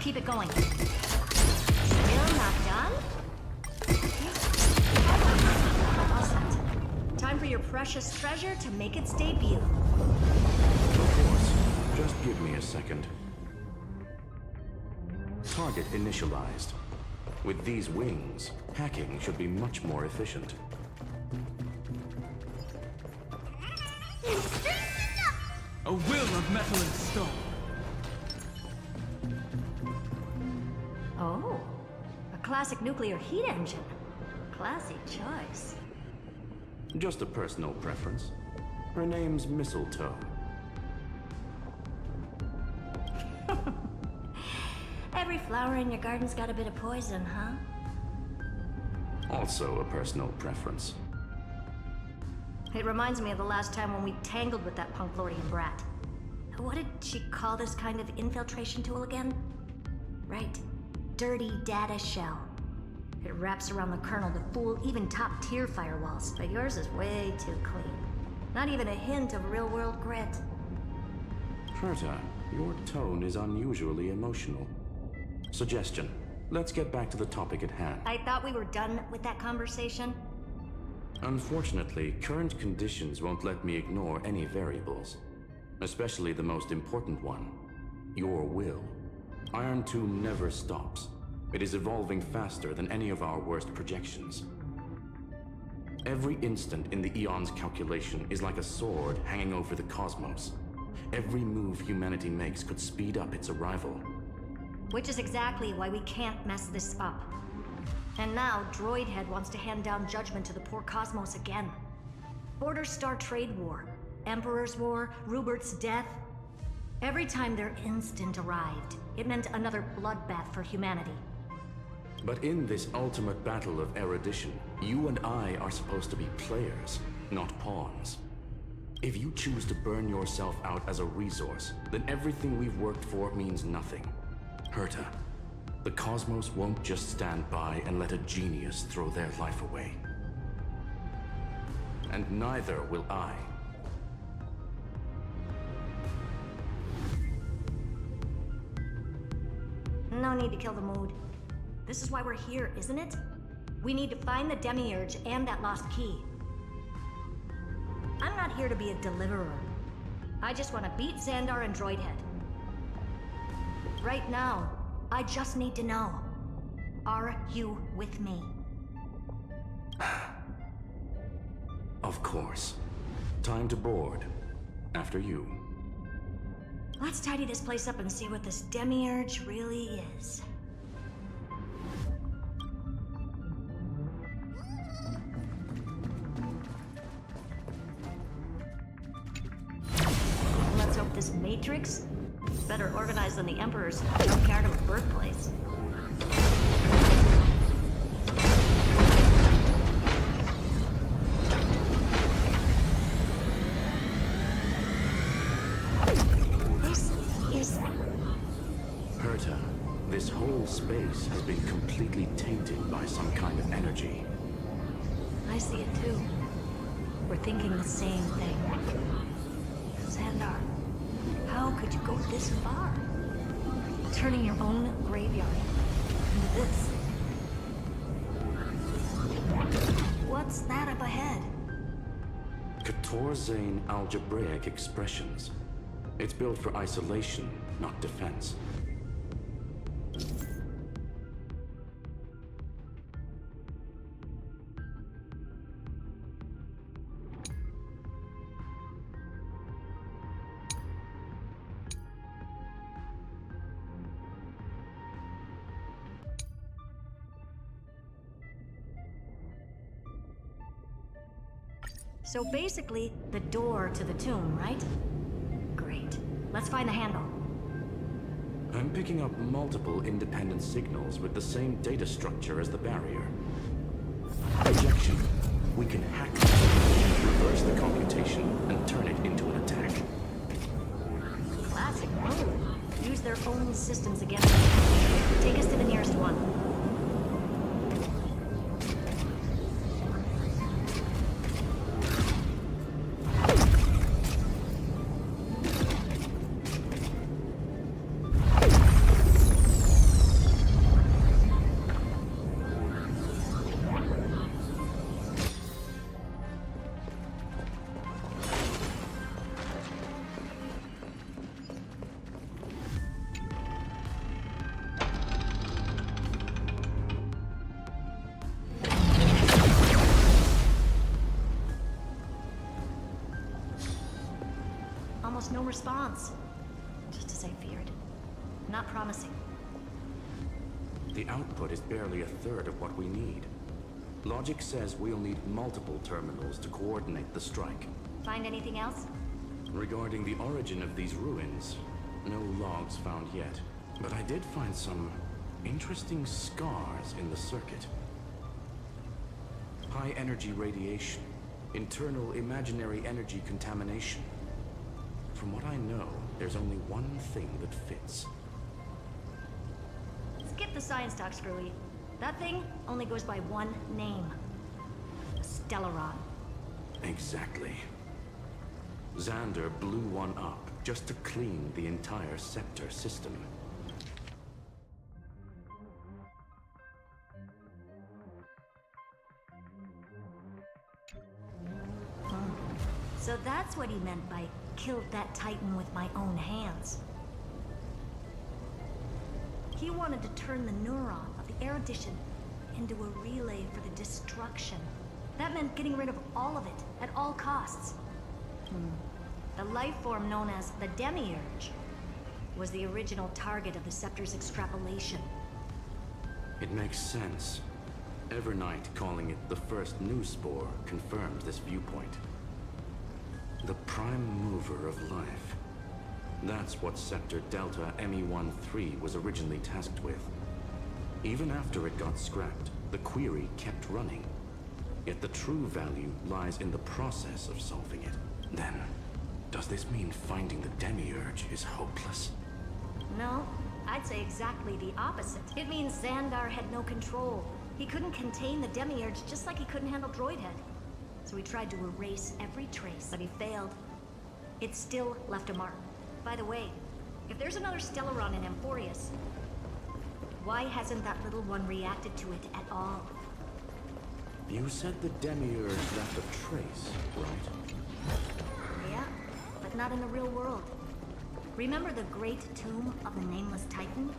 Keep it going. Still not done? All set. Time for your precious treasure to make its debut. Of course. Just give me a second. Target initialized. With these wings, hacking should be much more efficient. A will of metal and stone. Oh, a classic nuclear heat engine. Classy choice. Just a personal preference. Her name's Mistletoe. Every flower in your garden's got a bit of poison, huh? Also a personal preference. It reminds me of the last time when we tangled with that punk Lordian brat. What did she call this kind of infiltration tool again? Right. Dirty data shell. It wraps around the kernel to fool even top-tier firewalls, but yours is way too clean. Not even a hint of real-world grit. Herta, your tone is unusually emotional. Suggestion. Let's get back to the topic at hand. I thought we were done with that conversation. Unfortunately, current conditions won't let me ignore any variables. Especially the most important one. Your will. Iron Tomb never stops. It is evolving faster than any of our worst projections. Every instant in the Eon's calculation is like a sword hanging over the cosmos. Every move humanity makes could speed up its arrival. Which is exactly why we can't mess this up. And now, Droidhead wants to hand down judgment to the poor cosmos again. Border Star Trade War, Emperor's War, Rupert's death. Every time their instant arrived, it meant another bloodbath for humanity. But in this ultimate battle of erudition, you and I are supposed to be players, not pawns. If you choose to burn yourself out as a resource, then everything we've worked for means nothing. Herta, the cosmos won't just stand by and let a genius throw their life away. And neither will I. No need to kill the mood. This is why we're here, isn't it? We need to find the Demiurge and that lost key. I'm not here to be a deliverer. I just want to beat Xandar and Droidhead. Right now, I just need to know. Are you with me? Of course. Time to board. After you. Let's tidy this place up and see what this Demiurge really is. Let's hope this Matrix is better organized than the Emperor's junkyard of a birthplace. space has been completely tainted by some kind of energy. I see it too. We're thinking the same thing. Xandar, how could you go this far? Turning your own graveyard into this. What's that up ahead? Katorzane algebraic expressions. It's built for isolation, not defense. So basically, the door to the tomb, right? Great. Let's find the handle. I'm picking up multiple independent signals with the same data structure as the barrier. Objection. We can hack it, reverse the computation, and turn it into an attack. Classic move. Use their own systems against them. Take us to the nearest one. Almost no response. Just as I feared. Not promising. The output is barely a third of what we need. Logic says we'll need multiple terminals to coordinate the strike. Find anything else? Regarding the origin of these ruins, no logs found yet. But I did find some interesting scars in the circuit. High energy radiation, internal imaginary energy contamination. From what I know, there's only one thing that fits. Skip the science talk, Screwy. That thing only goes by one name. Stellaron. Exactly. Xander blew one up just to clean the entire scepter system. So that's what he meant by killed that Titan with my own hands. He wanted to turn the neuron of the erudition into a relay for the destruction. That meant getting rid of all of it, at all costs. The life form known as the Demiurge was the original target of the Scepter's extrapolation. It makes sense. Evernight calling it the first new spore confirms this viewpoint. The prime mover of life. That's what Sector Delta ME-13 was originally tasked with. Even after it got scrapped, the query kept running. Yet the true value lies in the process of solving it. Then, does this mean finding the Demiurge is hopeless? No, I'd say exactly the opposite. It means Xandar had no control. He couldn't contain the Demiurge just like he couldn't handle Droidhead. So he tried to erase every trace, but he failed. It still left a mark. By the way, if there's another Stellaron in Amphorius, why hasn't that little one reacted to it at all? You said the Demiurge left a trace, right? Yeah, but not in the real world. Remember the great tomb of the Nameless Titan?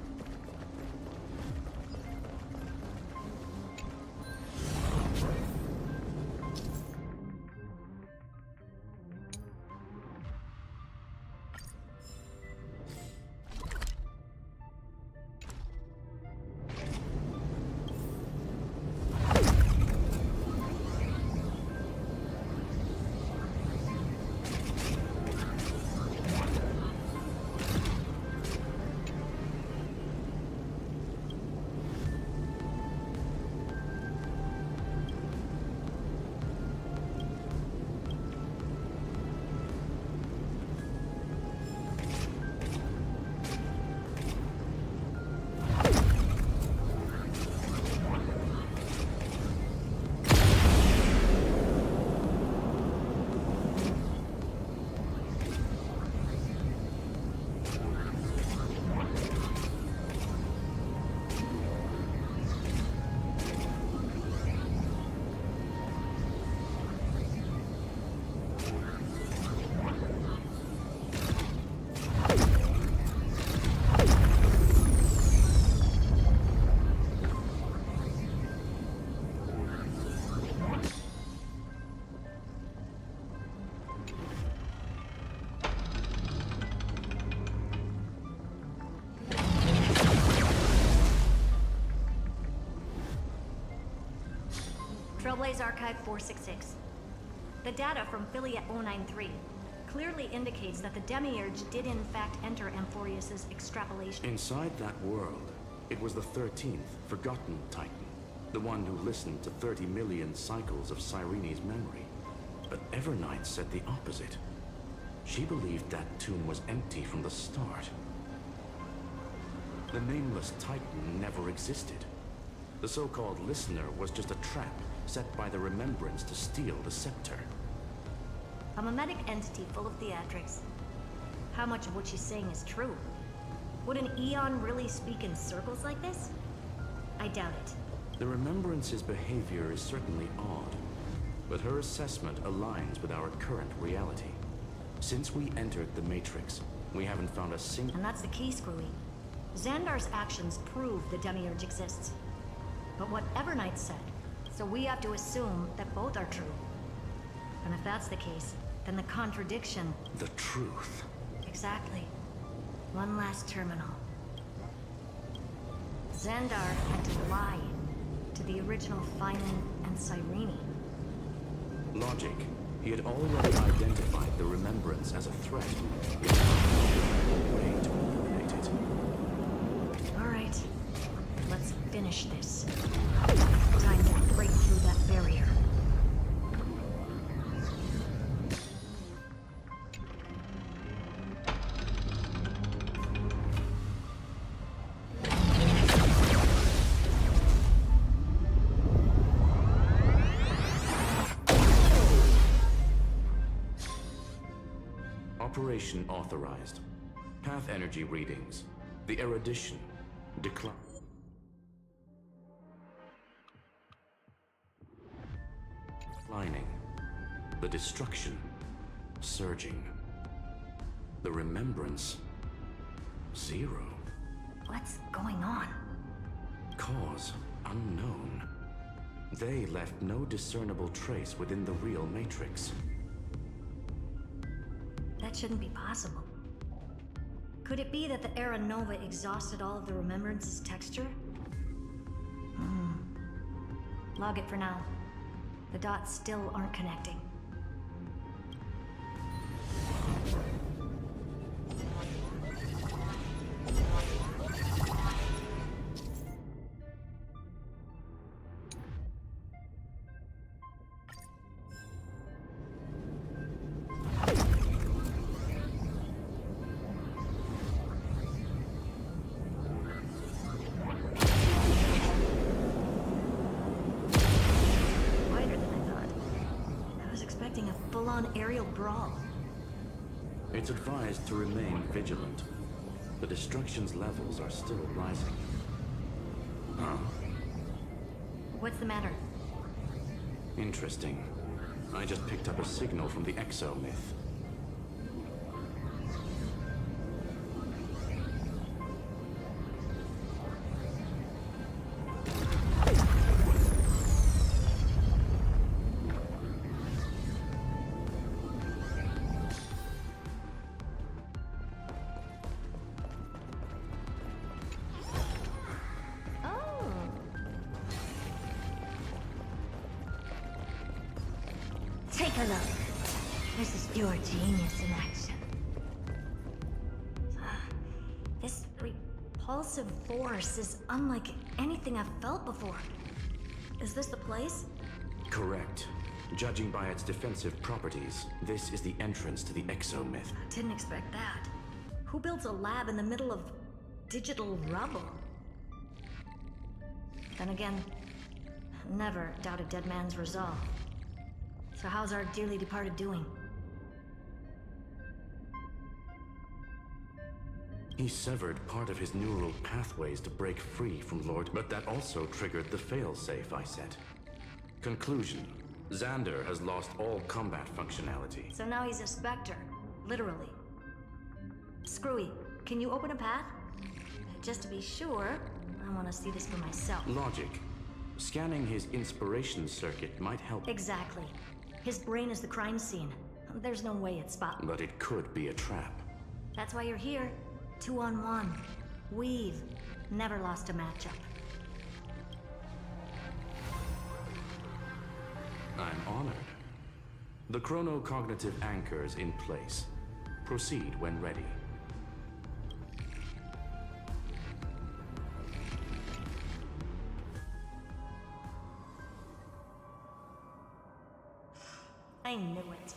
Trailblaze Archive 466. The data from Filiate 093 clearly indicates that the Demiurge did in fact enter Amphorius's extrapolation. Inside that world, it was the 13th, forgotten Titan. The one who listened to 30 million cycles of Cyrene's memory. But Evernight said the opposite. She believed that tomb was empty from the start. The nameless Titan never existed. The so-called listener was just a trap set by the Remembrance to steal the scepter. A mimetic entity full of theatrics. How much of what she's saying is true? Would an Eon really speak in circles like this? I doubt it. The Remembrance's behavior is certainly odd, but her assessment aligns with our current reality. Since we entered the Matrix, we haven't found a single... And that's the key, Screwy. Xandar's actions prove the Demiurge exists. But what Evernight said, so we have to assume that both are true. And if that's the case, then the contradiction... The truth. Exactly. One last terminal. Xandar had to lie to the original Finan and Cyrene. Logic. He had already identified the Remembrance as a threat. He had no way to eliminate it. All right. Let's finish this. Time to break through that barrier. Operation authorized. Path energy readings. The erudition. Decline. Declining. The destruction. Surging. The remembrance. 0. What's going on? Cause unknown. They left no discernible trace within the real Matrix. That shouldn't be possible. Could it be that the Era Nova exhausted all of the Remembrance's texture? Log it for now. The dots still aren't connecting. Aerial brawl. It's advised to remain vigilant. The destruction's levels are still rising. Huh? What's the matter? Interesting. I just picked up a signal from the exo-myth. Take a look. This is pure genius in action. This repulsive force is unlike anything I've felt before. Is this the place? Correct. Judging by its defensive properties, this is the entrance to the exo-myth. I didn't expect that. Who builds a lab in the middle of digital rubble? Then again, never doubt a dead man's resolve. So how's our dearly departed doing? He severed part of his neural pathways to break free from Lord, but that also triggered the failsafe I set. Conclusion. Xander has lost all combat functionality. So now he's a specter, literally. Screwy, can you open a path? Just to be sure, I want to see this for myself. Logic. Scanning his inspiration circuit might help. Exactly. His brain is the crime scene. There's no way it's spot. But it could be a trap. That's why you're here. 2-on-1. We've never lost a matchup. honored. The chronocognitive anchor's in place. Proceed when ready. I knew it.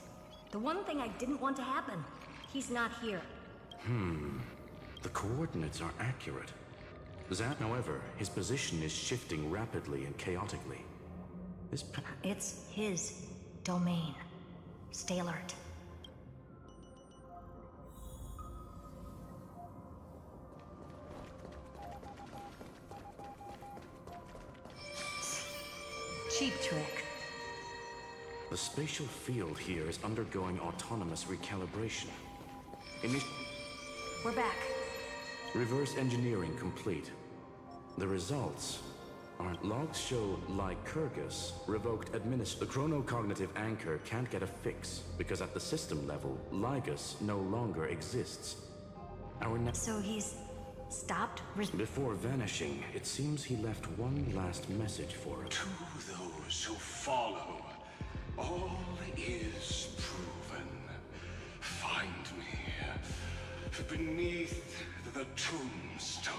The one thing I didn't want to happen. He's not here. The coordinates are accurate. However, his position is shifting rapidly and chaotically. It's his domain. Stay alert. Cheap trick. The spatial field here is undergoing autonomous recalibration. We're back. Reverse engineering complete. The results aren't. Logs show Lycurgus revoked The chronocognitive anchor can't get a fix because at the system level, Lygus no longer exists. So he's stopped? Before vanishing, it seems he left one last message for us. To those who follow, all is proven. Find me beneath the tombstone.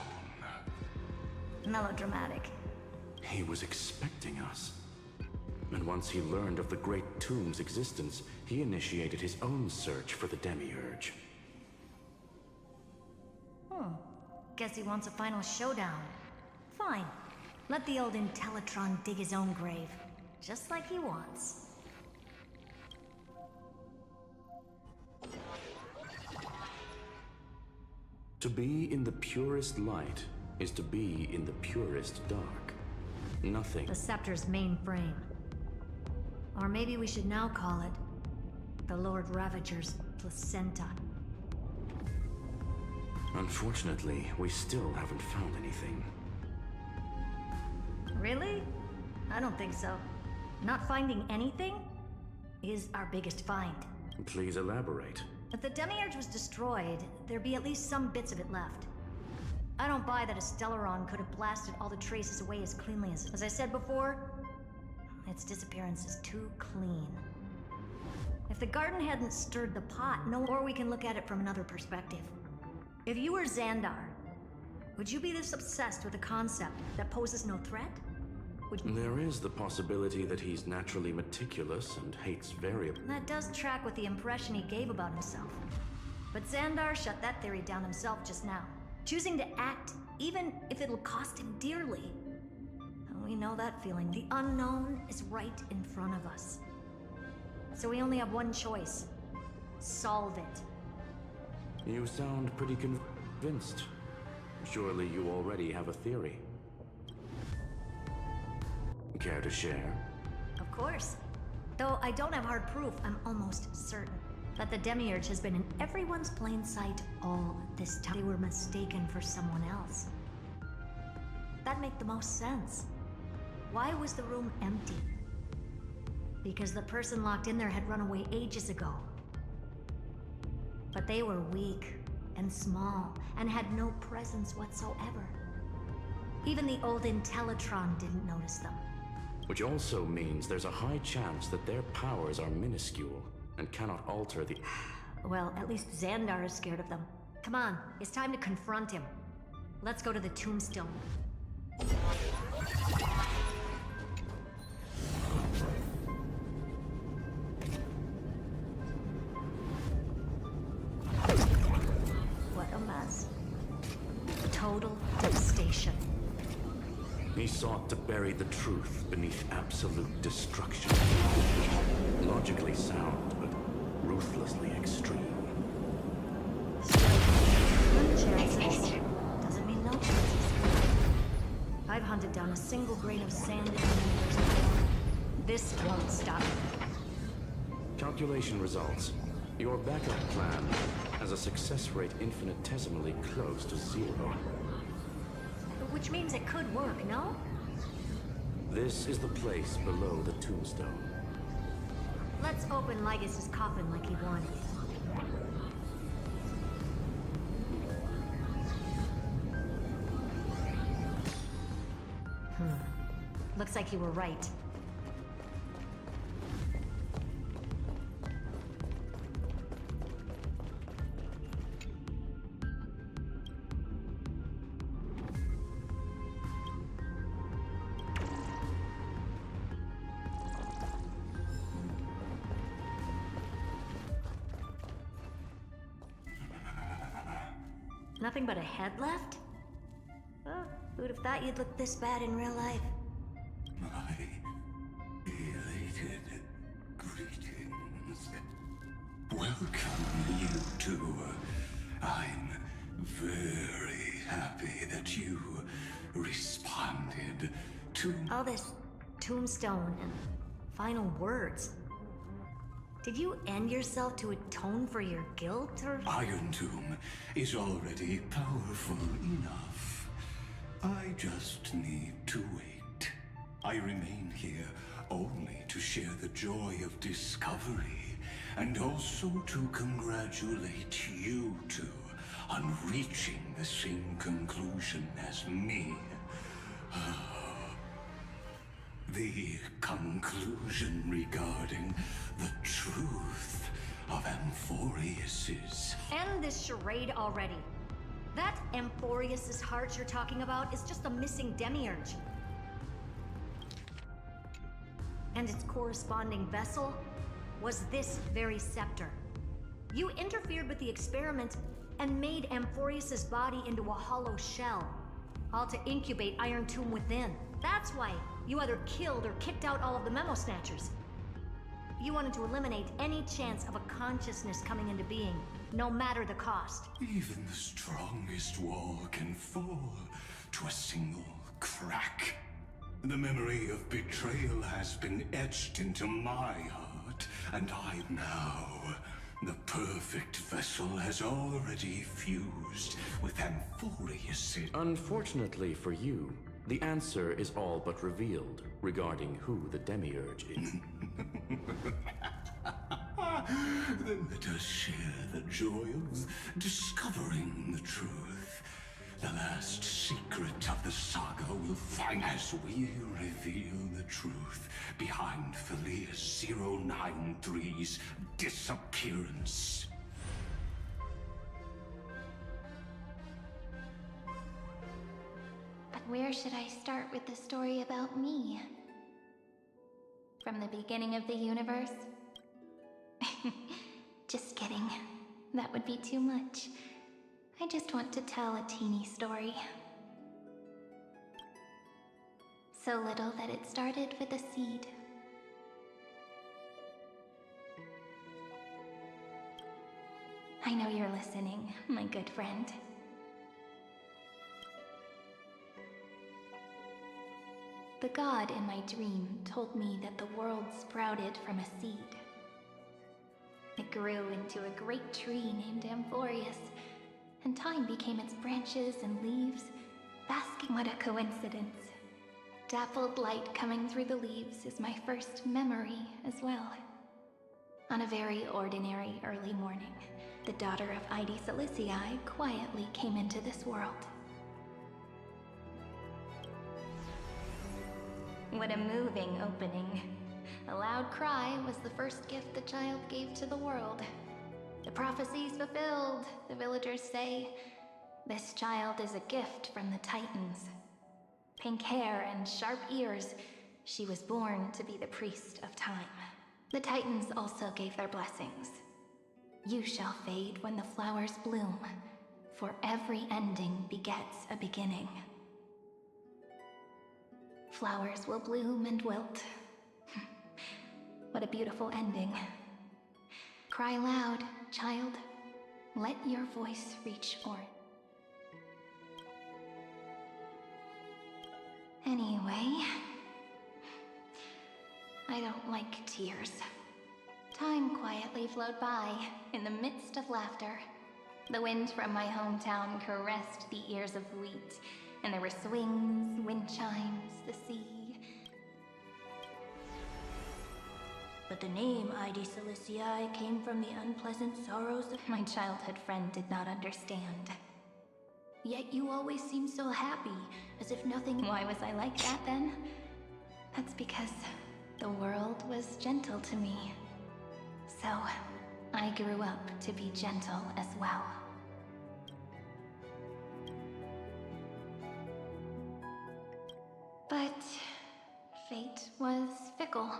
Melodramatic. He was expecting us. And once he learned of the Great Tomb's existence, he initiated his own search for the Demiurge. Guess he wants a final showdown. Fine. Let the old Intellitron dig his own grave. Just like he wants. To be in the purest light is to be in the purest dark. Nothing. The Scepter's main frame. Or maybe we should now call it the Lord Ravager's placenta. Unfortunately, we still haven't found anything. Really? I don't think so. Not finding anything is our biggest find. Please elaborate. If the Demiurge was destroyed, there'd be at least some bits of it left. I don't buy that a Stellaron could have blasted all the traces away as cleanly as I said before, its disappearance is too clean. If the garden hadn't stirred the pot, or we can look at it from another perspective. If you were Xandar, would you be this obsessed with a concept that poses no threat? There is the possibility that he's naturally meticulous and hates variable. That does track with the impression he gave about himself. But Xandar shut that theory down himself just now, choosing to act even if it'll cost him dearly. And we know that feeling. The unknown is right in front of us. So we only have one choice. Solve it. You sound pretty convinced. Surely you already have a theory. Care to share? Of course. Though I don't have hard proof, I'm almost certain that the Demiurge has been in everyone's plain sight all this time. They were mistaken for someone else. That'd make the most sense. Why was the room empty? Because the person locked in there had run away ages ago. But they were weak and small and had no presence whatsoever. Even the old Intellitron didn't notice them. Which also means there's a high chance that their powers are minuscule and cannot alter the... Well, at least Xandar is scared of them. Come on, it's time to confront him. Let's go to the tombstone. What a mess. Total devastation. He sought to bury the truth beneath absolute destruction. Logically sound, but ruthlessly extreme. Good chances. Doesn't mean no chances. I've hunted down a single grain of sand in the universe before. This won't stop me. Calculation results. Your backup plan has a success rate infinitesimally close to 0. Which means it could work, no? This is the place below the tombstone. Let's open Lygus's coffin like he wanted. Looks like you were right. Nothing but a head left? Oh, who'd have thought you'd look this bad in real life? My elated greetings. Welcome, you two. I'm very happy that you responded to all this tombstone and final words. Did you end yourself to atone for your guilt, or? Iron Tomb is already powerful enough. I just need to wait. I remain here only to share the joy of discovery, and also to congratulate you two on reaching the same conclusion as me. The conclusion regarding the truth of Amphorius's... End this charade already. That Amphorius's heart you're talking about is just a missing demiurge. And its corresponding vessel was this very scepter. You interfered with the experiment and made Amphorius's body into a hollow shell, all to incubate Iron Tomb within. That's why you either killed or kicked out all of the Memo Snatchers. You wanted to eliminate any chance of a consciousness coming into being, no matter the cost. Even the strongest wall can fall to a single crack. The memory of betrayal has been etched into my heart, and I now... The perfect vessel has already fused with Amphorius. Unfortunately for you, the answer is all but revealed regarding who the demiurge is. Then let us share the joy of discovering the truth. The last secret of the saga will find as we reveal the truth behind Filius 093's disappearance. But where should I start with the story about me? From the beginning of the universe? Just kidding. That would be too much. I just want to tell a teeny story. So little that it started with a seed. I know you're listening, my good friend. The god in my dream told me that the world sprouted from a seed. It grew into a great tree named Amphorius, and time became its branches and leaves, basking. What a coincidence. Dappled light coming through the leaves is my first memory as well. On a very ordinary early morning, the daughter of Id Silicii quietly came into this world. What a moving opening. A loud cry was the first gift the child gave to the world. The prophecy's fulfilled, the villagers say. This child is a gift from the Titans. Pink hair and sharp ears, she was born to be the priest of time. The Titans also gave their blessings. You shall fade when the flowers bloom, for every ending begets a beginning. Flowers will bloom and wilt. What a beautiful ending. Cry loud, child. Let your voice reach Orin. Anyway, I don't like tears. Time quietly flowed by, in the midst of laughter. The wind from my hometown caressed the ears of wheat, and there were swings, wind chimes, the sea. But the name Id Silicii came from the unpleasant sorrows of my childhood friend did not understand. Yet you always seemed so happy, as if nothing... Why was I like that then? That's because the world was gentle to me. So, I grew up to be gentle as well. But fate was fickle.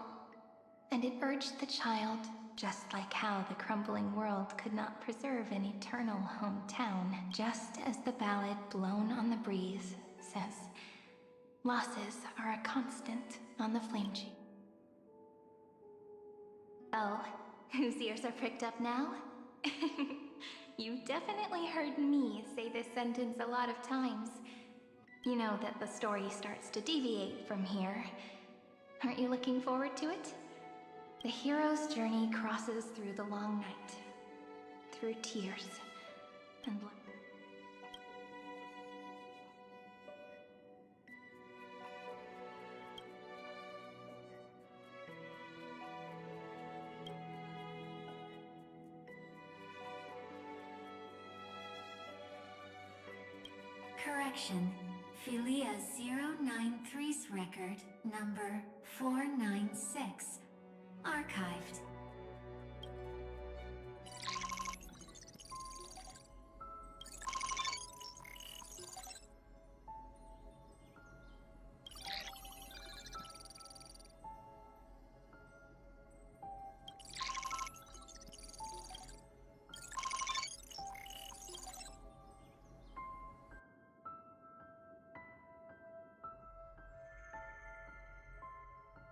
and it urged the child, just like how the crumbling world could not preserve an eternal hometown, just as the ballad blown on the breeze says, losses are a constant on the flame tree. Oh, whose ears are pricked up now? You've definitely heard me say this sentence a lot of times. You know that the story starts to deviate from here. Aren't you looking forward to it? The hero's journey crosses through the long night, through tears and blood. Correction. Philia 093's record, number 496. Archived.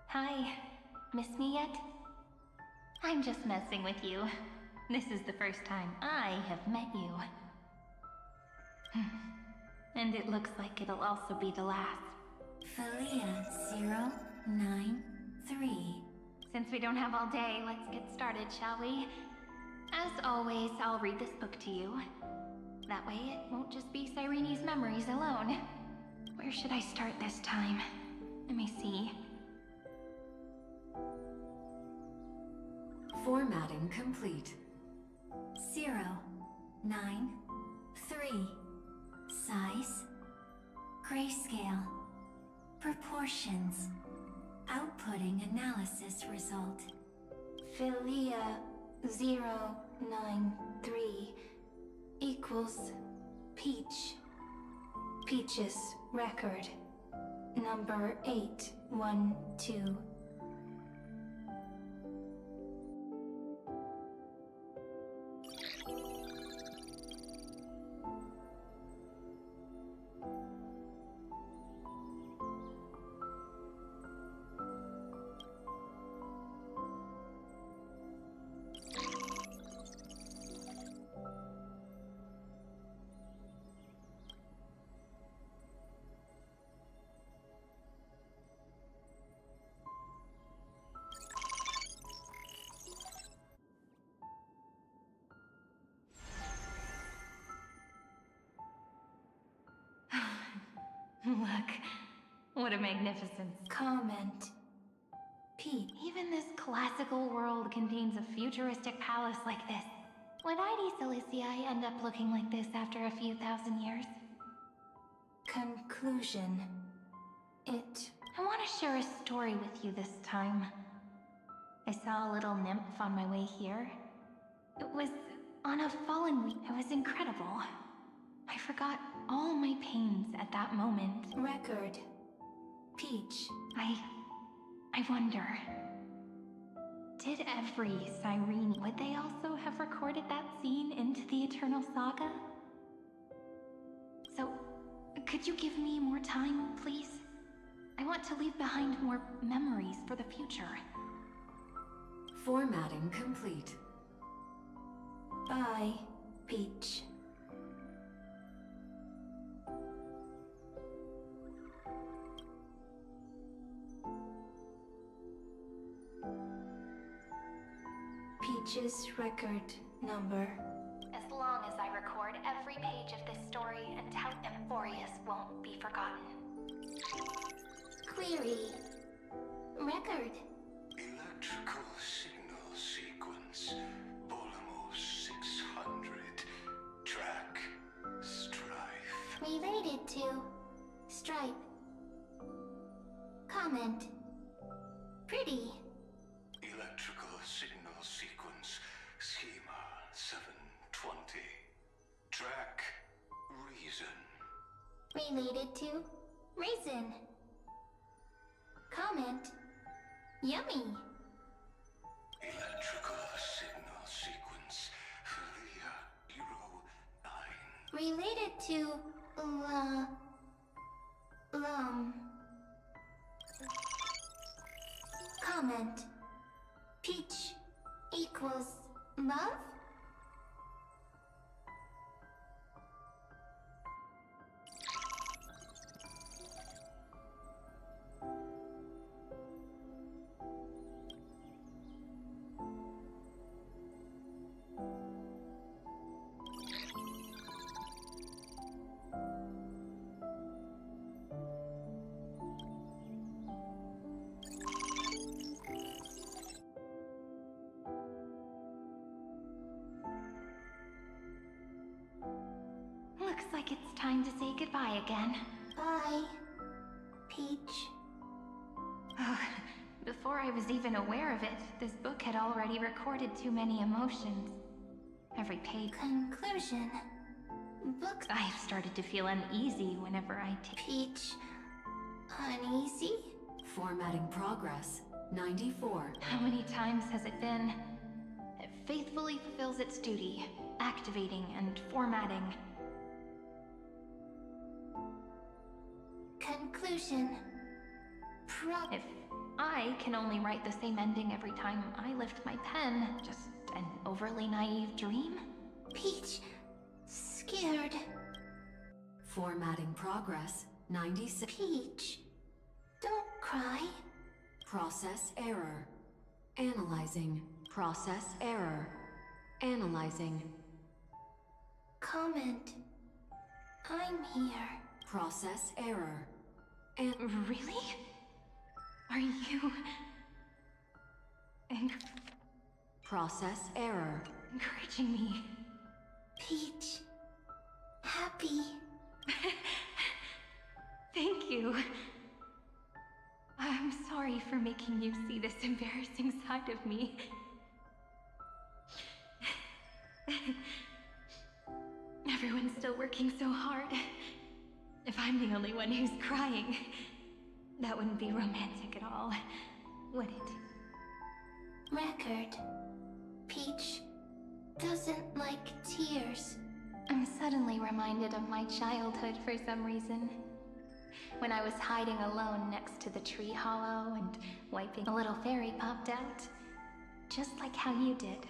Hi. Miss me yet? I'm just messing with you. This is the first time I have met you. And it looks like it'll also be the last. Philia 093. Since we don't have all day, let's get started, shall we? As always, I'll read this book to you. That way it won't just be Cyrene's memories alone. Where should I start this time? Let me see. Formatting complete. 0, 9, 3. Size. Grayscale. Proportions. Outputting analysis result. Philia 093 equals Peach. Peach's record. Number 812. Look, what a magnificence. Comment. Pete, even this classical world contains a futuristic palace like this. Would ID Silicii end up looking like this after a few thousand years? Conclusion. I want to share a story with you this time. I saw a little nymph on my way here. It was on a fallen week. It was incredible. I forgot all my pains at that moment. Record. Peach. I wonder. Did every Cyrene, would they also have recorded that scene into the Eternal Saga? So, could you give me more time, please? I want to leave behind more memories for the future. Formatting complete. Bye, Peach. Peach's record number. As long as I record every page of this story until Emphorius won't be forgotten. Query. Record. Electrical signal sequence. Bolamo 600. Track. Strife. Related to. Stripe. Comment. Pretty. Electrical signal sequence. Schema 720. Track. Reason. Related to. Raisin. Comment. Yummy. equals love? Looks like it's time to say goodbye again. Bye, Peach. Before I was even aware of it, this book had already recorded too many emotions. Every page. Conclusion. Book. I have started to feel uneasy whenever I take. Peach. Uneasy? Formatting progress. 94. How many times has it been? It faithfully fulfills its duty, activating and formatting. Conclusion. If I can only write the same ending every time I lift my pen, just an overly naive dream? Peach. Scared. Formatting progress. 96. Peach. Don't cry. Process error. Analyzing. Process error. Analyzing. Comment. I'm here. Process error. And really? Are you... Process error. Encouraging me? Peach. Happy. Thank you. I'm sorry for making you see this embarrassing side of me. Everyone's still working so hard. If I'm the only one who's crying, that wouldn't be romantic at all, would it? Record. Peach doesn't like tears. I'm suddenly reminded of my childhood for some reason. When I was hiding alone next to the tree hollow and wiping, a little fairy popped out. Just like how you did.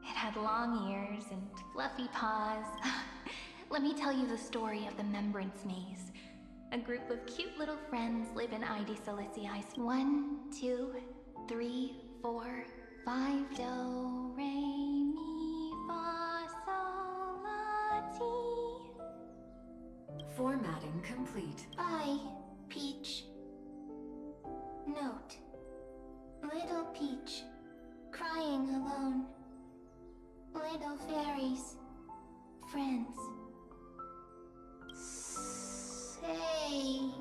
It had long ears and fluffy paws. Let me tell you the story of the Membrance Maze. A group of cute little friends live in Ide Silicii's 1, 2, 3, 4, 5. Do, re, mi, fa, sol, la, ti. Formatting complete. Bye, Peach. Note. Little Peach. Crying alone. Little fairies. Friends. Save.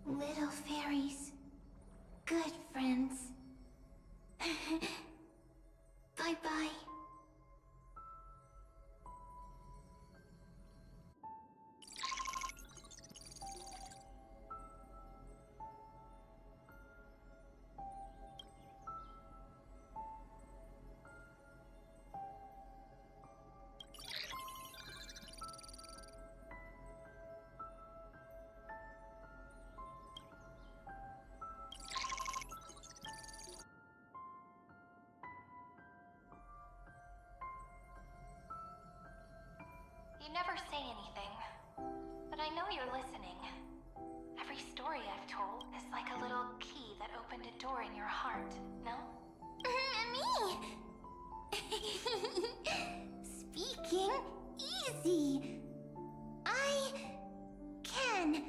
Little fairies. Good friends. Bye-bye. You never say anything, but I know you're listening. Every story I've told is like a little key that opened a door in your heart, no? Me! Speaking easy. I can.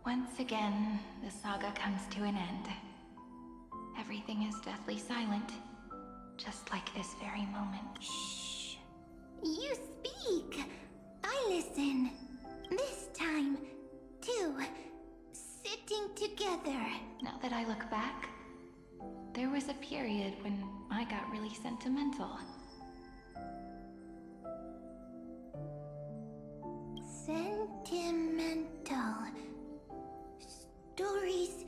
Once again, the saga comes to an end. Everything is deathly silent, just like this very moment. Shh. You speak. I listen. This time, too. Sitting together. Now that I look back, there was a period when I got really sentimental. Sentimental. Stories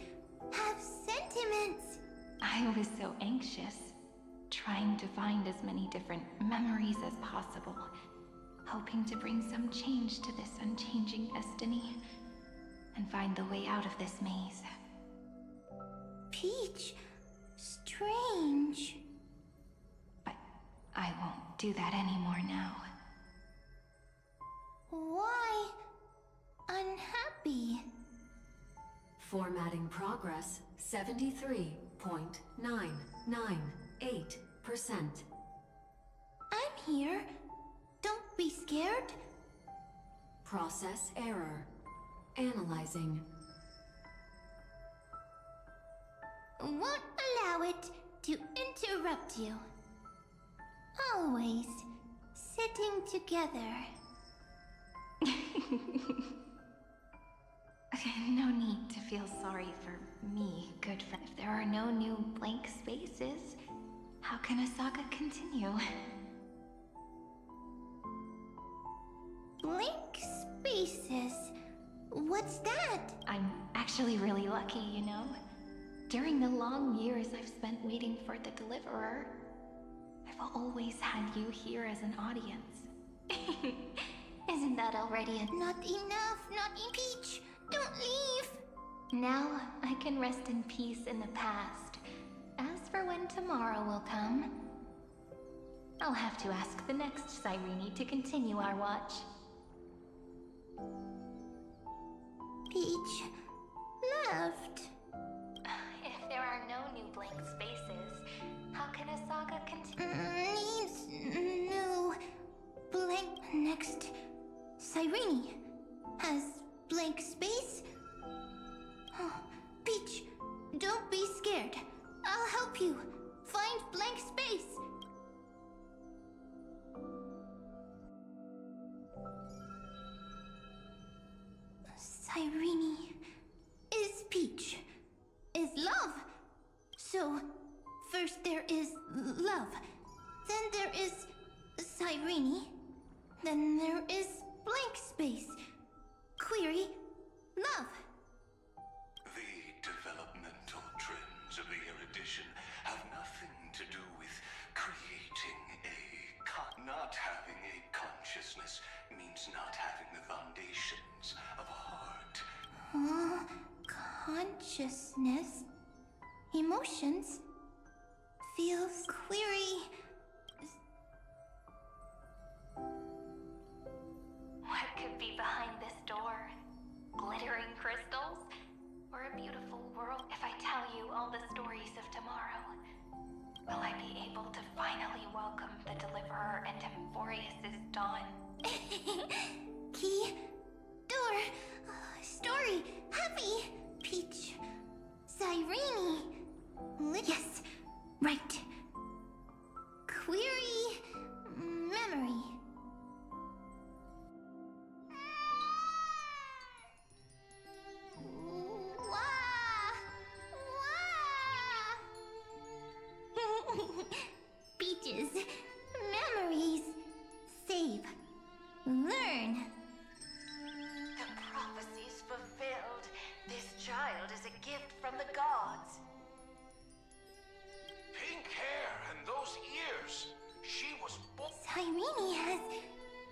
have sentiments. I was so anxious, trying to find as many different memories as possible, hoping to bring some change to this unchanging destiny and find the way out of this maze. Peach, strange. But I won't do that anymore now. Why unhappy? Formatting progress 73.998%. I'm here. Don't be scared. Process error. Analyzing. Won't allow it to interrupt you. Always sitting together. No need to feel sorry for me, good friend. If there are no new blank spaces, how can a saga continue? Blank spaces? What's that? I'm actually really lucky, you know? During the long years I've spent waiting for the Deliverer, I've always had you here as an audience. Isn't that already Not enough, not in Peach! Don't leave! Now I can rest in peace in the past. As for when tomorrow will come, I'll have to ask the next Cyrene to continue our watch. Peach left. If there are no new blank spaces, how can a saga continue? Needs no blank. Next, Cyrene has blank space. Oh, Peach, don't be scared. I'll help you find blank space. Cyrene is Peach, is love. So, first there is love, then there is Cyrene, then there is blank space. Query, love. The developmental trends of the erudition have nothing to do with creating not having a consciousness means not having the foundations of a heart. Consciousness, emotions, feels query. What could be behind this door? Glittering crystals? Or a beautiful world? If I tell you all the stories of tomorrow, will I be able to finally welcome the Deliverer and Emphorius' dawn? Key, door, story, happy, Peach, Cyrene. Yes, right. Query, memory. Peaches, memories, save, learn. The prophecy's fulfilled. This child is a gift from the gods. Pink hair and those ears. She was born. Cyrene has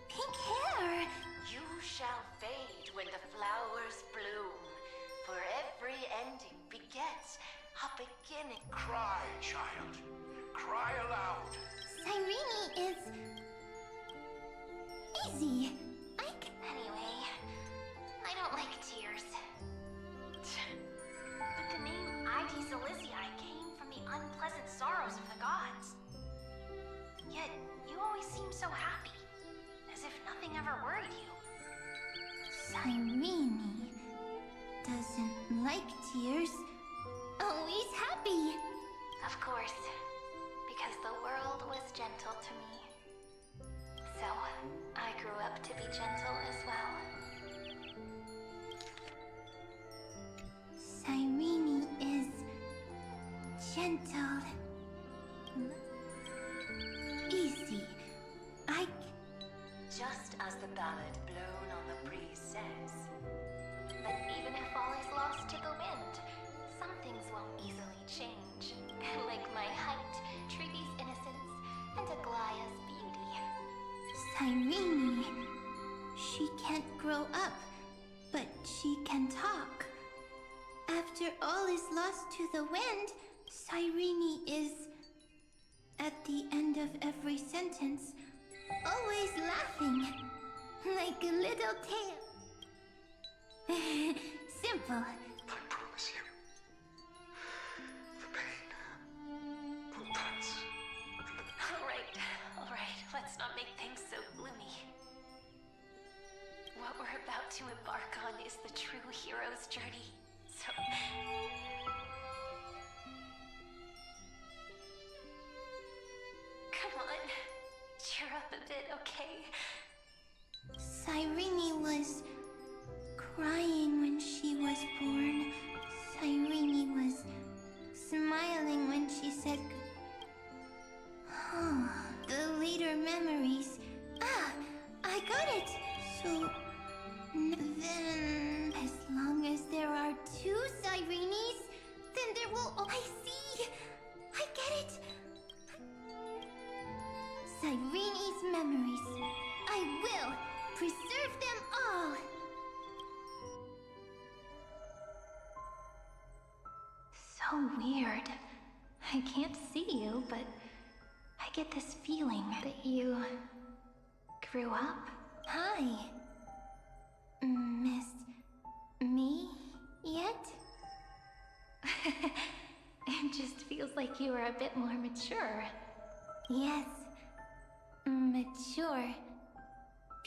pink hair. You shall fade when the flowers bloom, for every ending begets a beginning. Cry, child. Cry aloud. Cyrene is easy. Anyway, I don't like tears. But the name ID Silizii came from the unpleasant sorrows of the gods. Yet, you always seem so happy, as if nothing ever worried you. Cyrene doesn't like tears. Always happy. Of course, because the world was gentle to me. So, I grew up to be gentle as well. Cyrene is gentle. Easy. Just as the ballad blown on the breeze says. But even if all is lost to the wind, some things won't easily change. Like my height, Trivi's innocence, and Aglaya's beauty. Cyrene grow up, but she can talk. After all is lost to the wind, Cyrene is, at the end of every sentence, always laughing, like a little tail. Simple. I promise you, the pain will pass. All right, let's not make things so gloomy. What we're about to embark on is the true hero's journey, so... Come on, cheer up a bit, okay? Cyrene was crying when she was born. Cyrene was smiling when she said the later memories. Ah, I got it! So, then, as long as there are two Cyrenes, then there will... Oh, I see! I get it! Cyrene's memories. I will preserve them all! So weird. I can't see you, but I get this feeling that you grew up. Hi. Miss me yet? It just feels like you are a bit more mature. Yes. Mature.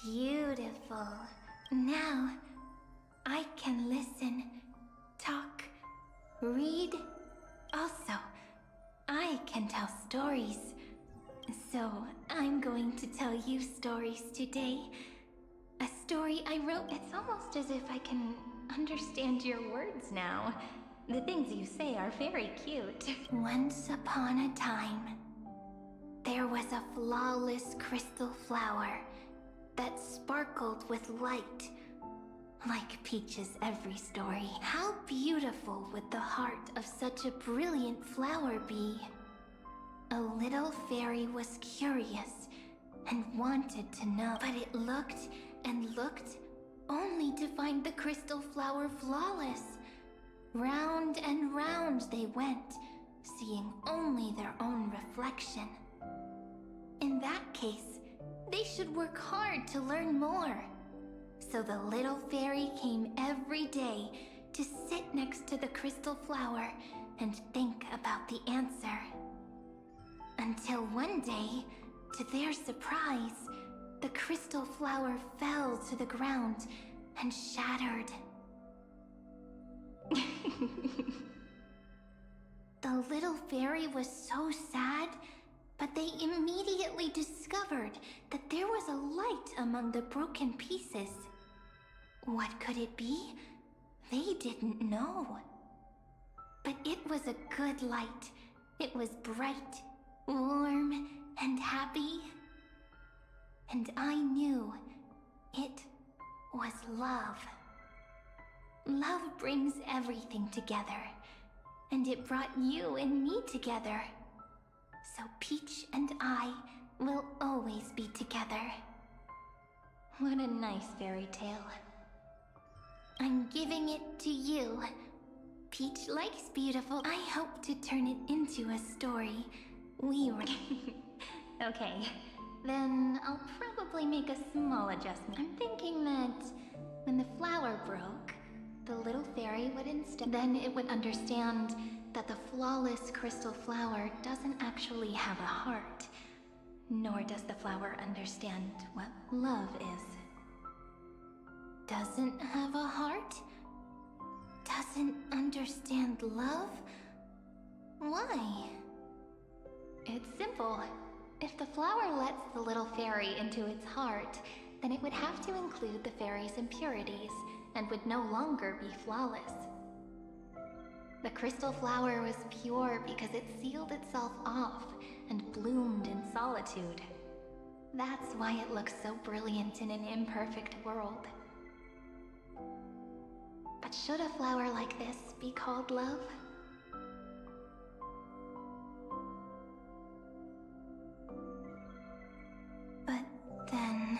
Beautiful. Now, I can listen, talk, read. Also, I can tell stories. So, I'm going to tell you stories today. A story I wrote. It's almost as if I can understand your words now. The things you say are very cute. Once upon a time, there was a flawless crystal flower that sparkled with light. Like Peach's every story. How beautiful would the heart of such a brilliant flower be? A little fairy was curious and wanted to know, but it looked and looked only to find the crystal flower flawless. Round and round they went, seeing only their own reflection. In that case, they should work hard to learn more. So the little fairy came every day to sit next to the crystal flower and think about the answer. Until one day, to their surprise, the crystal flower fell to the ground and shattered. The little fairy was so sad, but they immediately discovered that there was a light among the broken pieces. What could it be? They didn't know. But it was a good light. It was bright, warm, and happy. And I knew it was love. Love brings everything together. And it brought you and me together. So Peach and I will always be together. What a nice fairy tale. I'm giving it to you. Peach likes beautiful. I hope to turn it into a story. Okay, then I'll probably make a small adjustment. I'm thinking that when the flower broke, the little fairy would then it would understand that the flawless crystal flower doesn't actually have a heart. Nor does the flower understand what love is. Doesn't have a heart? Doesn't understand love? Why? It's simple. If the flower lets the little fairy into its heart, then it would have to include the fairy's impurities, and would no longer be flawless. The crystal flower was pure because it sealed itself off and bloomed in solitude. That's why it looks so brilliant in an imperfect world. But should a flower like this be called love? But then...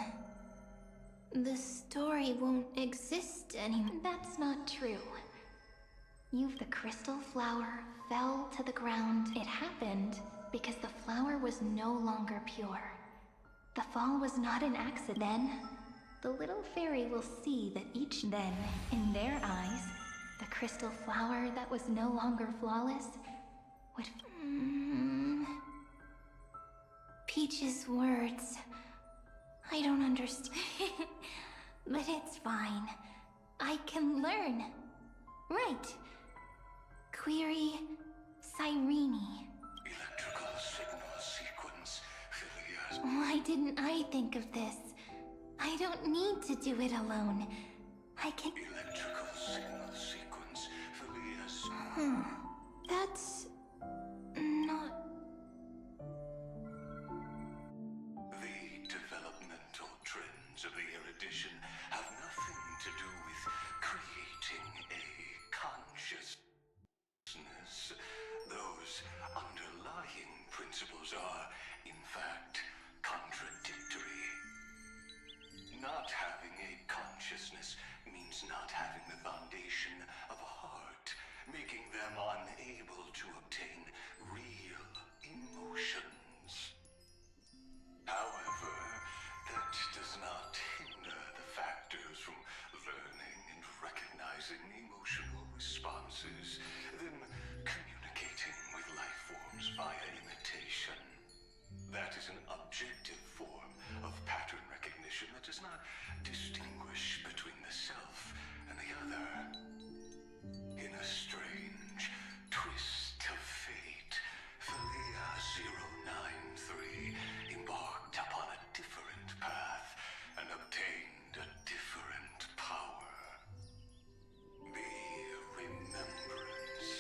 the story won't exist anymore. That's not true. The crystal flower fell to the ground. It happened because the flower was no longer pure. The fall was not an accident. Then, the little fairy will see that then, in their eyes, the crystal flower that was no longer flawless would... Peach's words. I don't understand. But it's fine. I can learn. Right. Query Cyrene. Electrical signal sequence, Phileas. Why didn't I think of this? I don't need to do it alone. I can... Electrical signal sequence, Phileas. That's... not... The developmental trends of the erudition have nothing to do with creating a consciousness. Those underlying principles are, in fact, contradictory. Not having a consciousness means not having the foundation of a heart, making them unable to obtain real emotions. However, that does not hinder the factors from learning and recognizing emotional responses, then communicating with life forms via imitation. That is an objective form of pattern recognition that does not distinguish between the self and the other. In a strange twist of fate, Philia 093 embarked upon a different path and obtained a different power. The remembrance,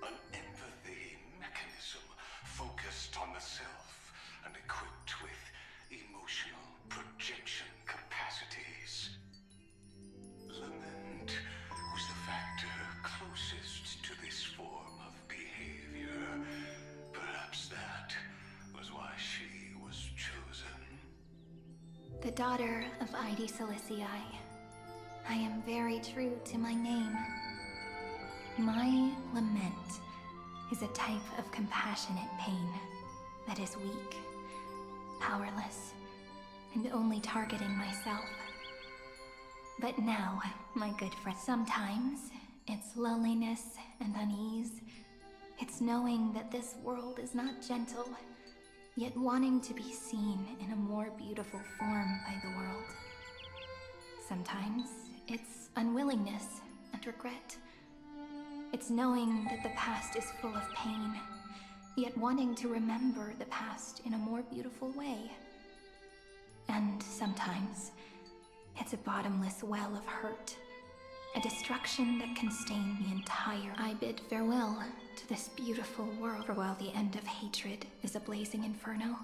an empathy mechanism focused on the self and equipped with emotional projection capacities. Lament was the factor closest to this form of behavior. Perhaps that was why she was chosen. The daughter of Ide Silicii. I am very true to my name. My lament is a type of compassionate pain that is weak, powerless, and only targeting myself. But now, my good friend, sometimes it's loneliness and unease. It's knowing that this world is not gentle, yet wanting to be seen in a more beautiful form by the world. Sometimes it's unwillingness and regret. It's knowing that the past is full of pain, yet wanting to remember the past in a more beautiful way. And sometimes it's a bottomless well of hurt, a destruction that can stain the entire. I bid farewell to this beautiful world, for while the end of hatred is a blazing inferno,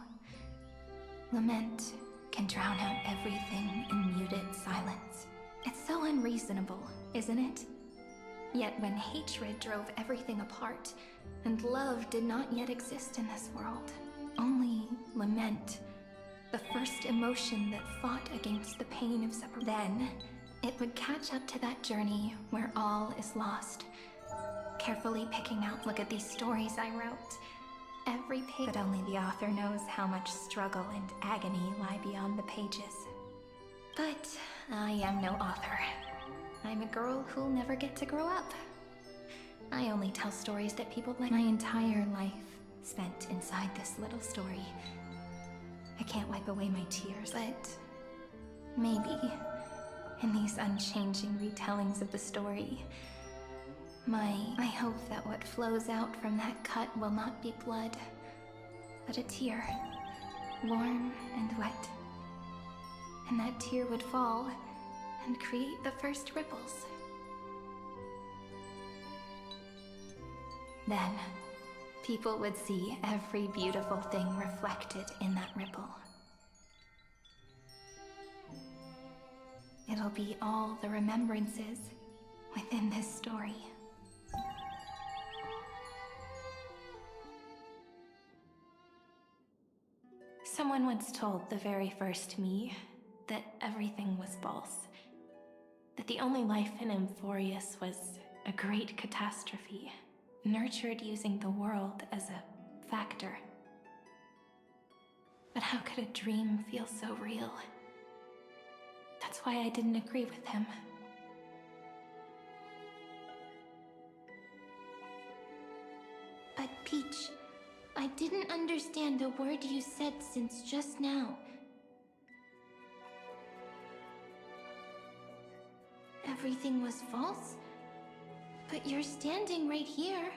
lament can drown out everything in muted silence. It's so unreasonable, isn't it? Yet when hatred drove everything apart, and love did not yet exist in this world, only lament, the first emotion that fought against the pain of separation. Then, it would catch up to that journey where all is lost. Carefully picking out, look at these stories I wrote. Every page, but only the author knows how much struggle and agony lie beyond the pages. But I am no author. I'm a girl who'll never get to grow up. I only tell stories that people like. My entire life spent inside this little story. I can't wipe away my tears, but maybe in these unchanging retellings of the story, I hope that what flows out from that cut will not be blood, but a tear, warm and wet. And that tear would fall and create the first ripples. Then, people would see every beautiful thing reflected in that ripple. It'll be all the remembrances within this story. Someone once told the very first me that everything was false. That the only life in Amphorius was a great catastrophe, nurtured using the world as a factor. But how could a dream feel so real? That's why I didn't agree with him. But Peach, I didn't understand a word you said since just now. Everything was false? But you're standing right here.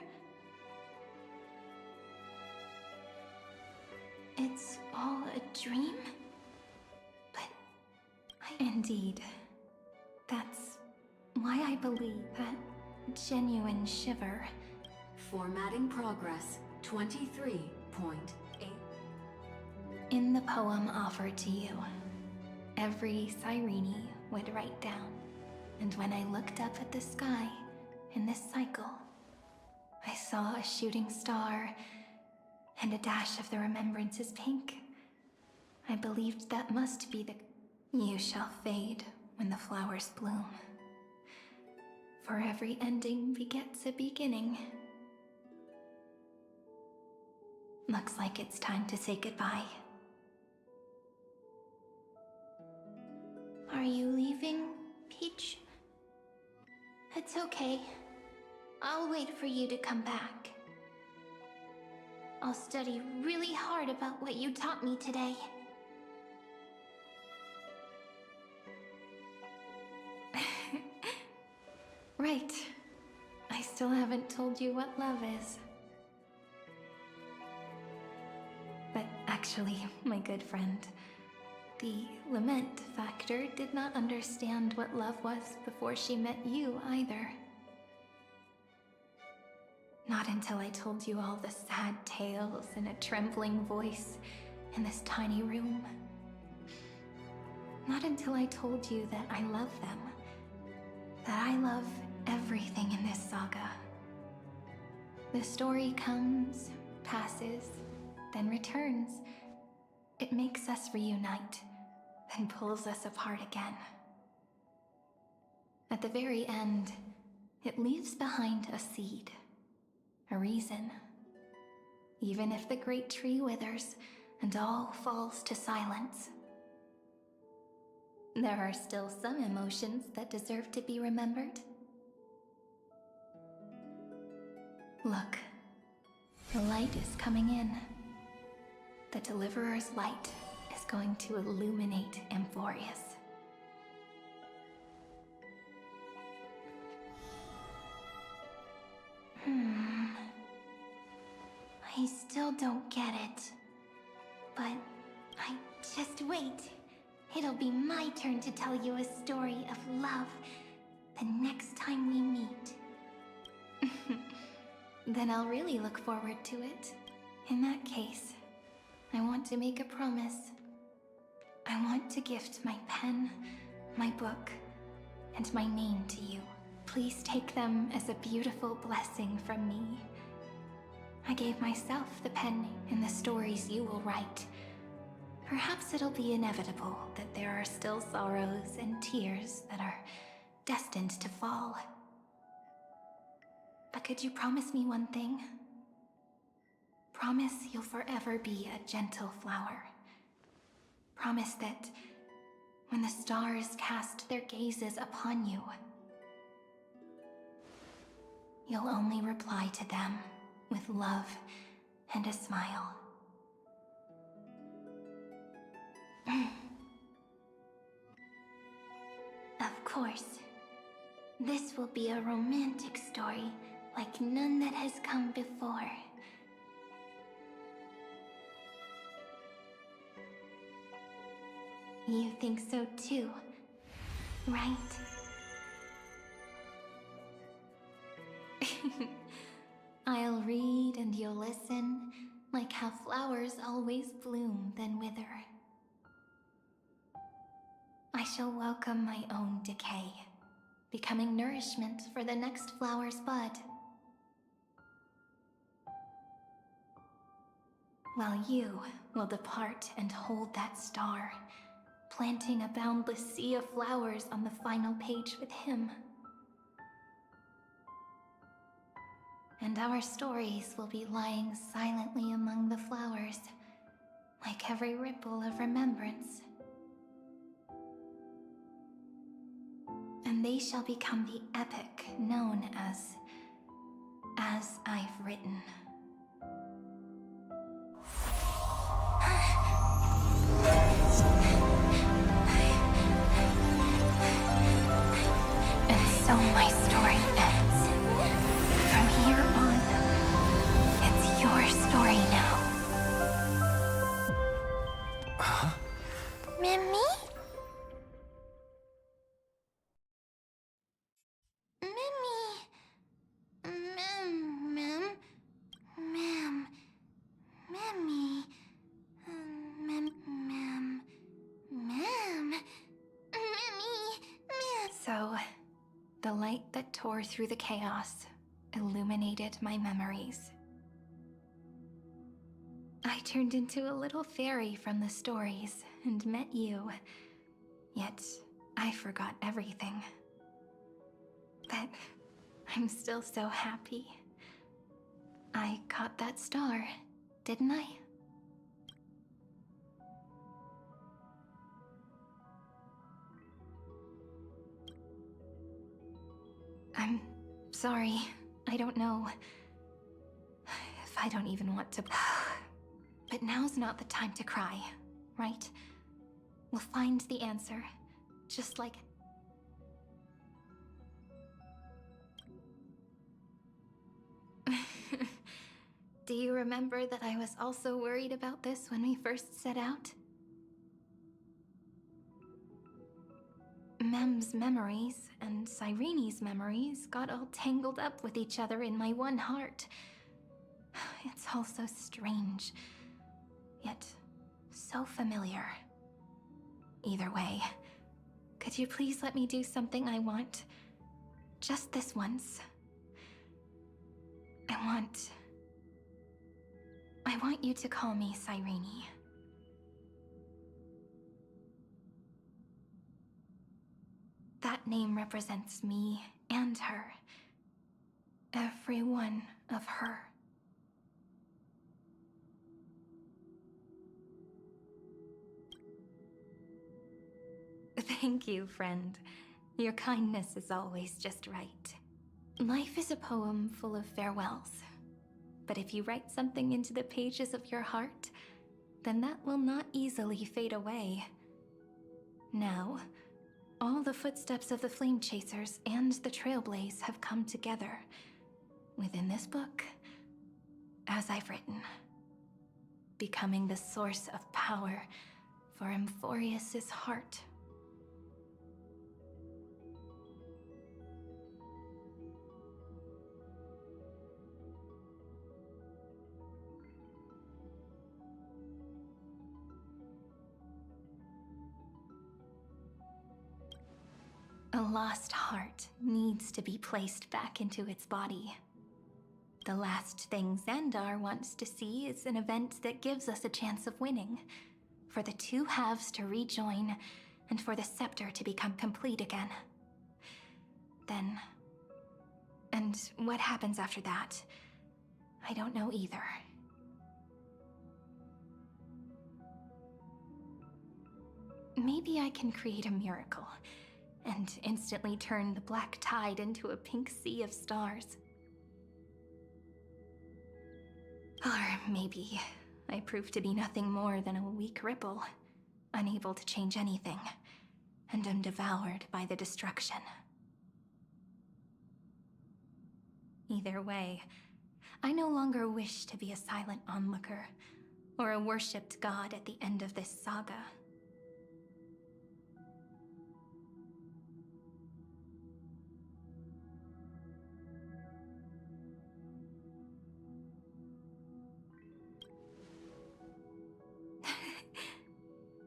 It's all a dream? But Indeed. That's why I believe that genuine shiver. Formatting progress 23.8. In the poem offered to you, every Cyrene would write down, and when I looked up at the sky in this cycle, I saw a shooting star and a dash of the remembrances pink. I believed that must be the... You shall fade when the flowers bloom. For every ending begets a beginning. Looks like it's time to say goodbye. Are you leaving, Peach? It's okay. I'll wait for you to come back. I'll study really hard about what you taught me today. Right. I still haven't told you what love is. But actually, my good friend, the lament factor did not understand what love was before she met you either. Not until I told you all the sad tales in a trembling voice in this tiny room. Not until I told you that I love them. That I love everything in this saga. The story comes, passes, then returns. It makes us reunite, then pulls us apart again. At the very end, it leaves behind a seed, a reason. Even if the great tree withers and all falls to silence, there are still some emotions that deserve to be remembered. Look, the light is coming in. The Deliverer's light is going to illuminate Amphorius. I still don't get it. But just wait. It'll be my turn to tell you a story of love the next time we meet. Then I'll really look forward to it. In that case, I want to make a promise. I want to gift my pen, my book, and my name to you. Please take them as a beautiful blessing from me. I gave myself the pen in the stories you will write. Perhaps it'll be inevitable that there are still sorrows and tears that are destined to fall. But could you promise me one thing? Promise you'll forever be a gentle flower. Promise that when the stars cast their gazes upon you, you'll only reply to them with love and a smile. Of course. This will be a romantic story like none that has come before. You think so too, right? I'll read and you'll listen, like how flowers always bloom then wither. I shall welcome my own decay, becoming nourishment for the next flower's bud. While you will depart and hold that star, planting a boundless sea of flowers on the final page with him. And our stories will be lying silently among the flowers, like every ripple of remembrance. And they shall become the epic known as I've Written. And so my story ends. From here on, it's your story now. Huh? Mimi? So, the light that tore through the chaos illuminated my memories. I turned into a little fairy from the stories and met you, yet I forgot everything. But I'm still so happy. I caught that star, didn't I? I'm sorry. I don't know if I don't even want to. But now's not the time to cry, right? We'll find the answer, just like... Do you remember that I was also worried about this when we first set out? Mem's memories and Cyrene's memories got all tangled up with each other in my one heart. It's all so strange, yet so familiar. Either way, could you please let me do something I want? Just this once. I want you to call me Cyrene. That name represents me and her. Every one of her. Thank you, friend. Your kindness is always just right. Life is a poem full of farewells. But if you write something into the pages of your heart, then that will not easily fade away. Now, all the footsteps of the Flame Chasers and the Trailblaze have come together within this book, as I've written, becoming the source of power for Emphorius's heart. A lost heart needs to be placed back into its body. The last thing Xandar wants to see is an event that gives us a chance of winning, for the two halves to rejoin, and for the scepter to become complete again. Then... and what happens after that? I don't know either. Maybe I can create a miracle and instantly turn the black tide into a pink sea of stars. Or maybe I prove to be nothing more than a weak ripple, unable to change anything, and am devoured by the destruction. Either way, I no longer wish to be a silent onlooker, or a worshipped god at the end of this saga.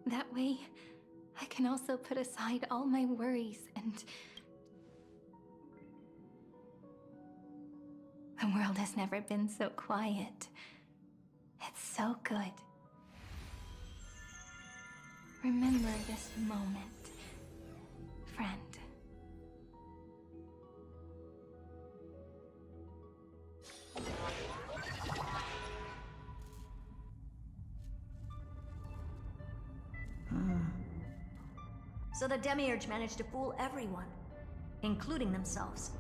That way, I can also put aside all my worries and... The world has never been so quiet. It's so good. Remember this moment, friend. So the Demiurge managed to fool everyone, including themselves.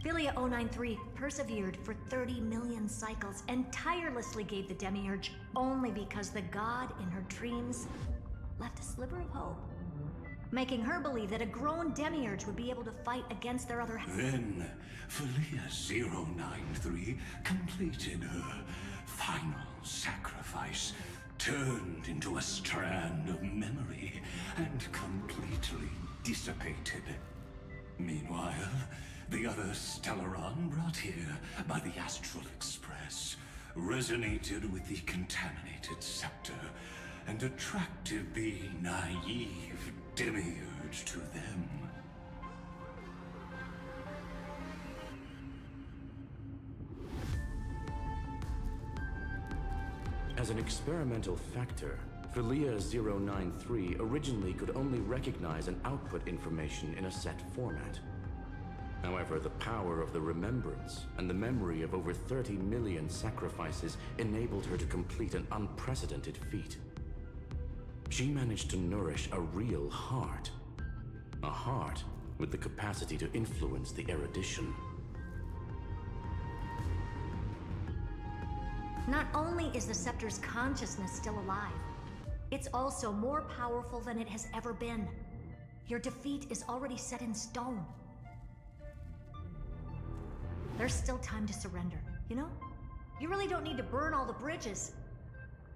Philia 093 persevered for 30 million cycles and tirelessly gave the Demiurge only because the god in her dreams left a sliver of hope, making her believe that a grown Demiurge would be able to fight against their other half. Then, Philia 093 completed her final sacrifice, turned into a strand of memory, and completely dissipated. Meanwhile, the other Stellaron brought here by the Astral Express resonated with the contaminated scepter and attracted the naive Demiurge to them. As an experimental factor, Philia 093 originally could only recognize and output information in a set format. However, the power of the remembrance and the memory of over 30 million sacrifices enabled her to complete an unprecedented feat. She managed to nourish a real heart. A heart with the capacity to influence the erudition. Not only is the Scepter's consciousness still alive, it's also more powerful than it has ever been. Your defeat is already set in stone. There's still time to surrender, you know? You really don't need to burn all the bridges.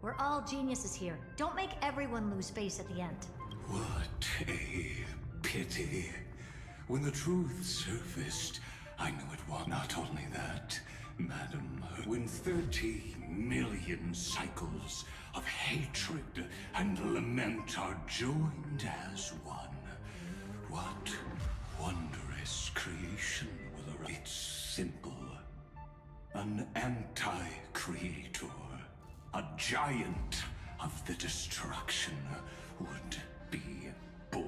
We're all geniuses here. Don't make everyone lose face at the end. What a pity. When the truth surfaced, I knew it was not only that, madam. When 30 million cycles of hatred and lament are joined as one, what wondrous creation will arise? It's simple. An anti-creator. A giant of the destruction would be born.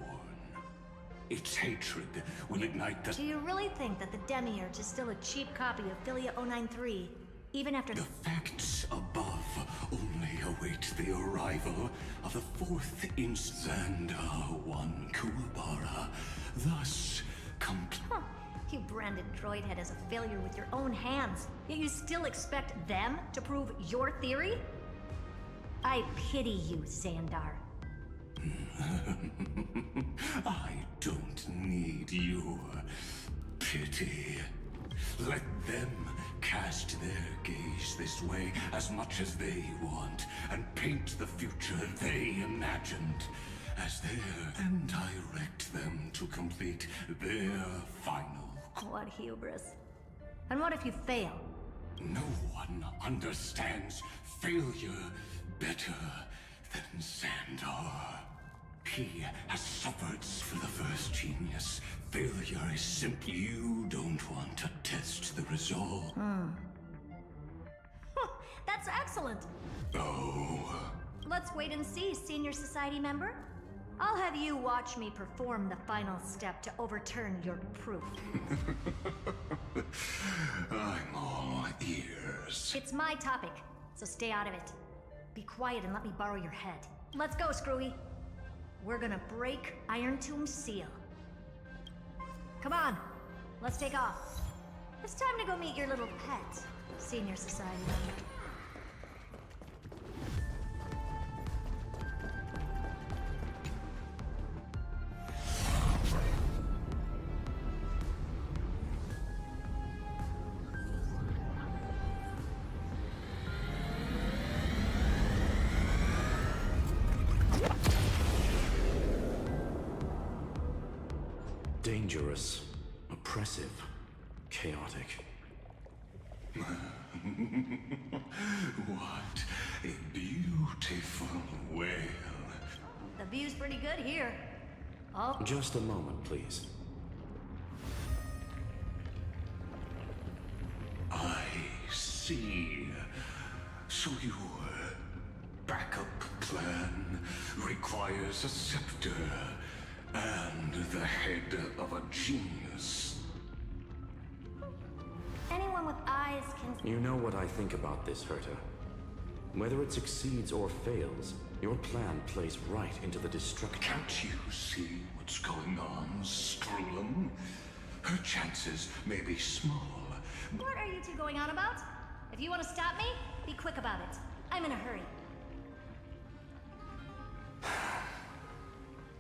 Its hatred will ignite the... Do you really think that the Demiurge is still a cheap copy of Philia 093, even after... The facts above only await the arrival of the fourth Zandar 1 Kuwabara, thus Huh. You branded Droidhead as a failure with your own hands, yet you still expect them to prove your theory? I pity you, Xandar. I don't need your pity. Let them cast their gaze this way as much as they want, and paint the future they imagined as theirs, and direct them to complete their final. What hubris. And what if you fail? No one understands failure better than Xandar. He has suffered for the first genius. Failure is simply you don't want to test the resolve. That's excellent. Oh. Let's wait and see, Senior Society member. I'll have you watch me perform the final step to overturn your proof. I'm all ears. It's my topic, so stay out of it. Be quiet and let me borrow your head. Let's go, Screwy. We're gonna break Iron Tomb's seal. Come on, let's take off. It's time to go meet your little pet, Senior Society member. Dangerous, oppressive, chaotic. What a beautiful whale. The view's pretty good here. Oh. Just a moment, please. I see. So you were backup plan requires a scepter and the head of a genius. Anyone with eyes can... You know what I think about this, Herta. Whether it succeeds or fails, your plan plays right into the destruction. Can't you see what's going on, Strulum? Her chances may be small. What are you two going on about? If you want to stop me, be quick about it. I'm in a hurry.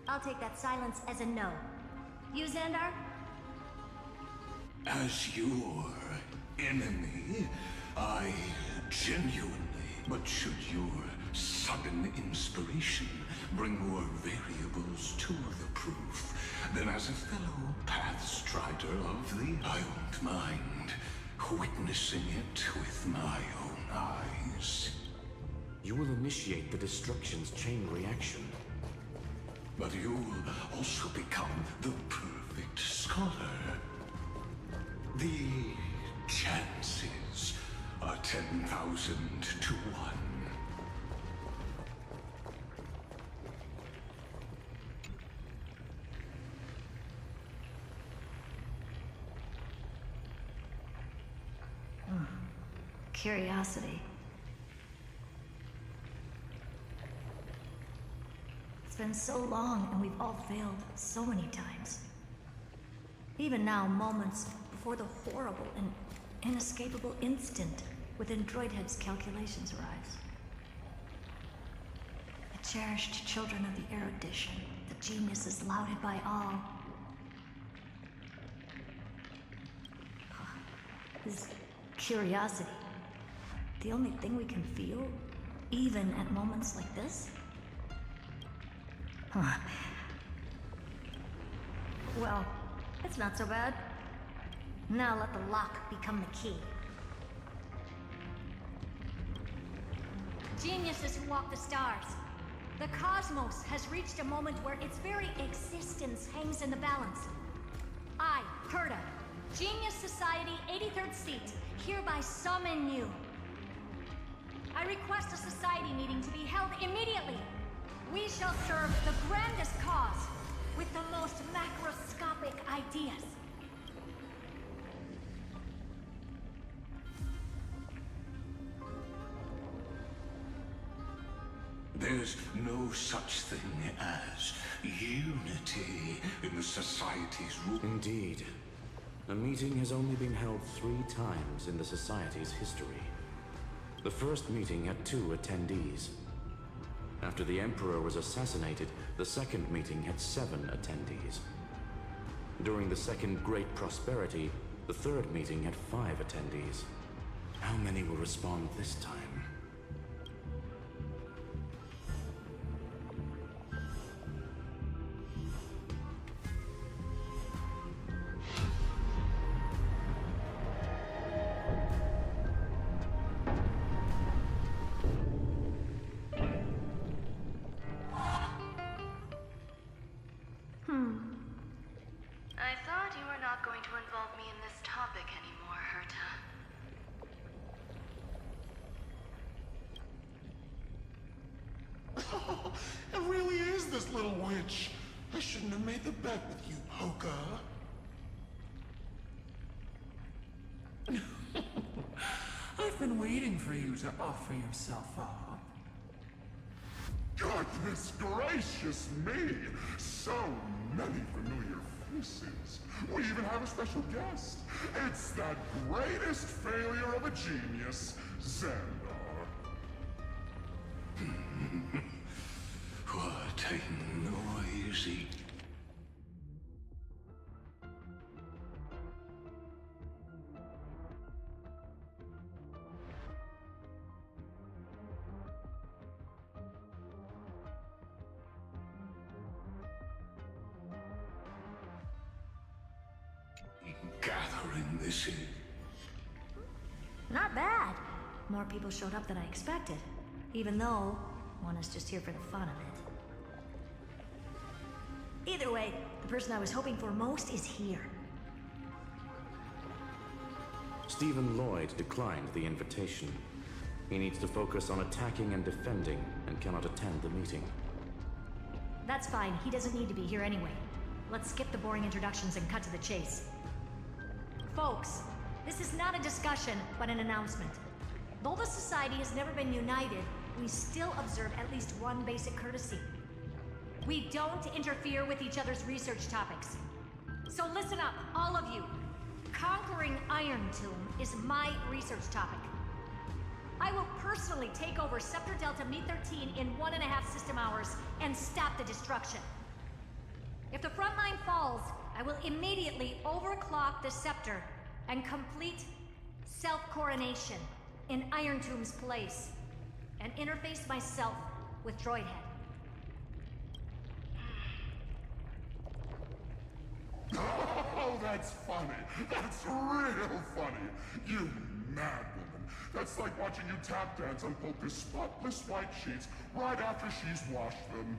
I'll take that silence as a no. You, Xandar? As your enemy, I genuinely... But should your sudden inspiration bring more variables to the proof, then as a fellow Pathstrider of the... I won't mind witnessing it with my own eyes. You will initiate the destruction's chain reaction. But you'll also become the perfect scholar. The chances are 10,000 to 1. Curiosity. It's been so long and we've all failed so many times. Even now, moments before the horrible and inescapable instant within Droidhead's calculations arrives. The cherished children of the erudition, the geniuses lauded by all. This curiosity. The only thing we can feel, even at moments like this? Huh. Well, it's not so bad. Now let the lock become the key. Geniuses who walk the stars. The cosmos has reached a moment where its very existence hangs in the balance. I, Herta, Genius Society 83rd seat, hereby summon you. I request a society meeting to be held immediately. We shall serve the grandest cause with the most macroscopic ideas. There's no such thing as unity in the Society's rule. Indeed. A meeting has only been held 3 times in the Society's history. The first meeting had 2 attendees. After the Emperor was assassinated, the second meeting had 7 attendees. During the Second Great Prosperity, the third meeting had 5 attendees. How many will respond this time? I thought you were not going to involve me in this topic anymore, Herta. Oh, it really is this little witch. I shouldn't have made the bet with you, Hoka. I've been waiting for you to offer yourself up. Goodness gracious me! So many familiar faces. We even have a special guest. It's that greatest failure of a genius, Xandar. What a noisy... gathering this in. Not bad. More people showed up than I expected. Even though one is just here for the fun of it. Either way, the person I was hoping for most is here. Stephen Lloyd declined the invitation. He needs to focus on attacking and defending and cannot attend the meeting. That's fine. He doesn't need to be here anyway. Let's skip the boring introductions and cut to the chase. Folks, this is not a discussion, but an announcement. Though the Society has never been united, we still observe at least one basic courtesy. We don't interfere with each other's research topics. So listen up, all of you. Conquering Iron Tomb is my research topic. I will personally take over Scepter Delta Me-13 in 1.5 system hours and stop the destruction. If the front line falls, I will immediately overclock the Scepter and complete self-coronation in Iron Tomb's place, and interface myself with Droidhead. Oh, that's funny. That's real funny. You mad woman. That's like watching you tap dance on Polka's spotless white sheets right after she's washed them.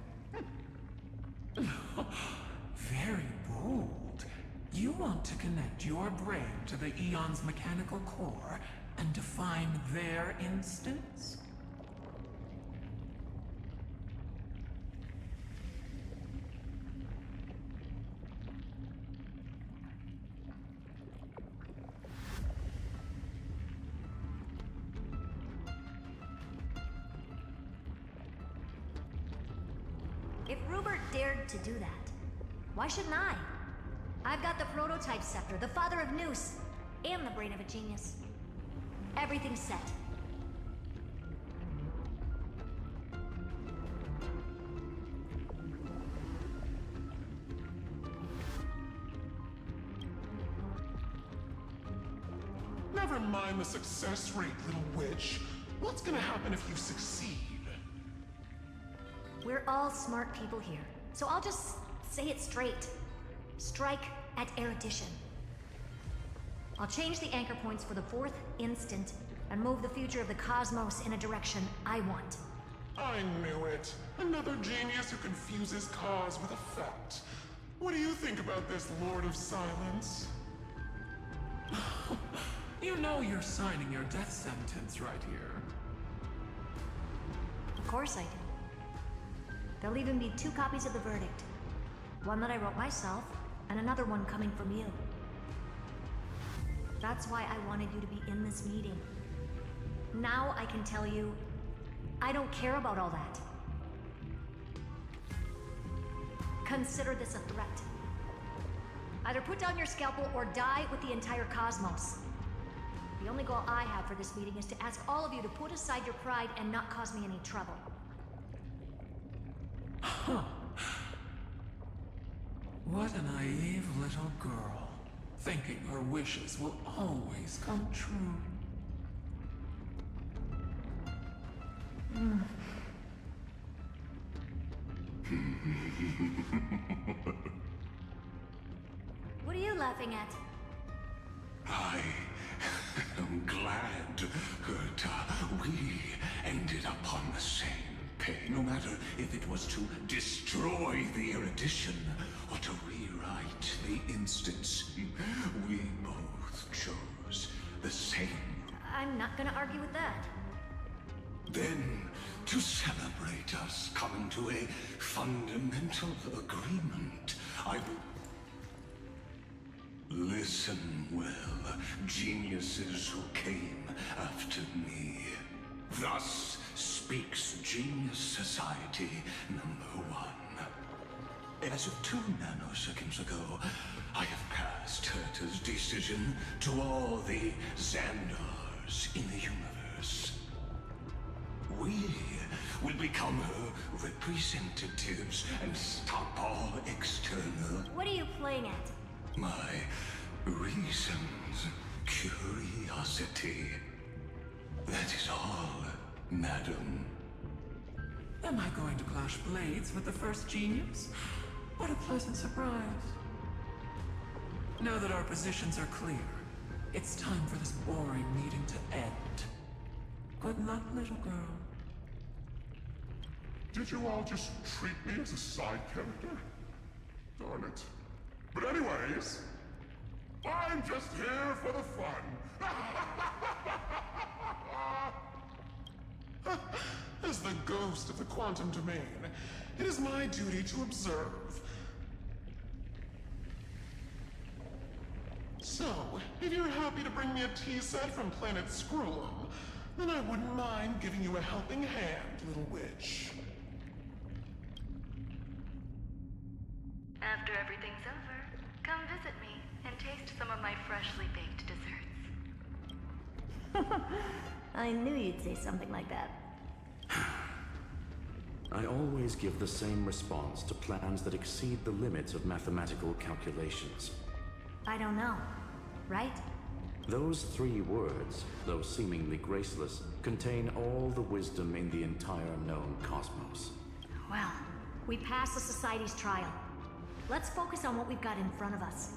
Very bold. You want to connect your brain to the Eon's mechanical core and define their instance? If Rupert dared to do that, why shouldn't I? I've got the prototype scepter, the father of Noose, and the brain of a genius. Everything's set. Never mind the success rate, little witch. What's gonna happen if you succeed? We're all smart people here, so I'll just say it straight. Strike at erudition. I'll change the anchor points for the 4th instant and move the future of the cosmos in a direction I want. I knew it. Another genius who confuses cause with effect. What do you think about this, Lord of Silence? You know you're signing your death sentence right here. Of course I do. There'll even be 2 copies of the verdict. One that I wrote myself, and another one coming from you. That's why I wanted you to be in this meeting. Now I can tell you, I don't care about all that. Consider this a threat. Either put down your scalpel or die with the entire cosmos. The only goal I have for this meeting is to ask all of you to put aside your pride and not cause me any trouble. Huh. What a naive little girl, thinking her wishes will always come true. What are you laughing at? I am glad that we ended up on the same page. No matter if it was to destroy the erudition or to rewrite the instance, we both chose the same. I'm not gonna argue with that. Then, to celebrate us coming to a fundamental agreement, I will... Listen well, geniuses who came after me. Thus speaks Genius Society #1. As of 2 nanoseconds ago, I have passed Herta's decision to all the Xandars in the universe. We will become her representatives and stop all external... What are you playing at? My reasons, curiosity. That is all, madam. Am I going to clash blades with the first genius? What a pleasant surprise. Now that our positions are clear, it's time for this boring meeting to end. Good luck, little girl. Did you all just treat me as a side character? Darn it. But anyways, I'm just here for the fun. As the ghost of the quantum domain, it is my duty to observe. So, if you're happy to bring me a tea set from planet Screw'em, then I wouldn't mind giving you a helping hand, little witch. After everything's over, come visit me and taste some of my freshly baked desserts. I knew you'd say something like that. I always give the same response to plans that exceed the limits of mathematical calculations. I don't know, right? Those 3 words, though seemingly graceless, contain all the wisdom in the entire known cosmos. Well, we passed the Society's trial. Let's focus on what we've got in front of us.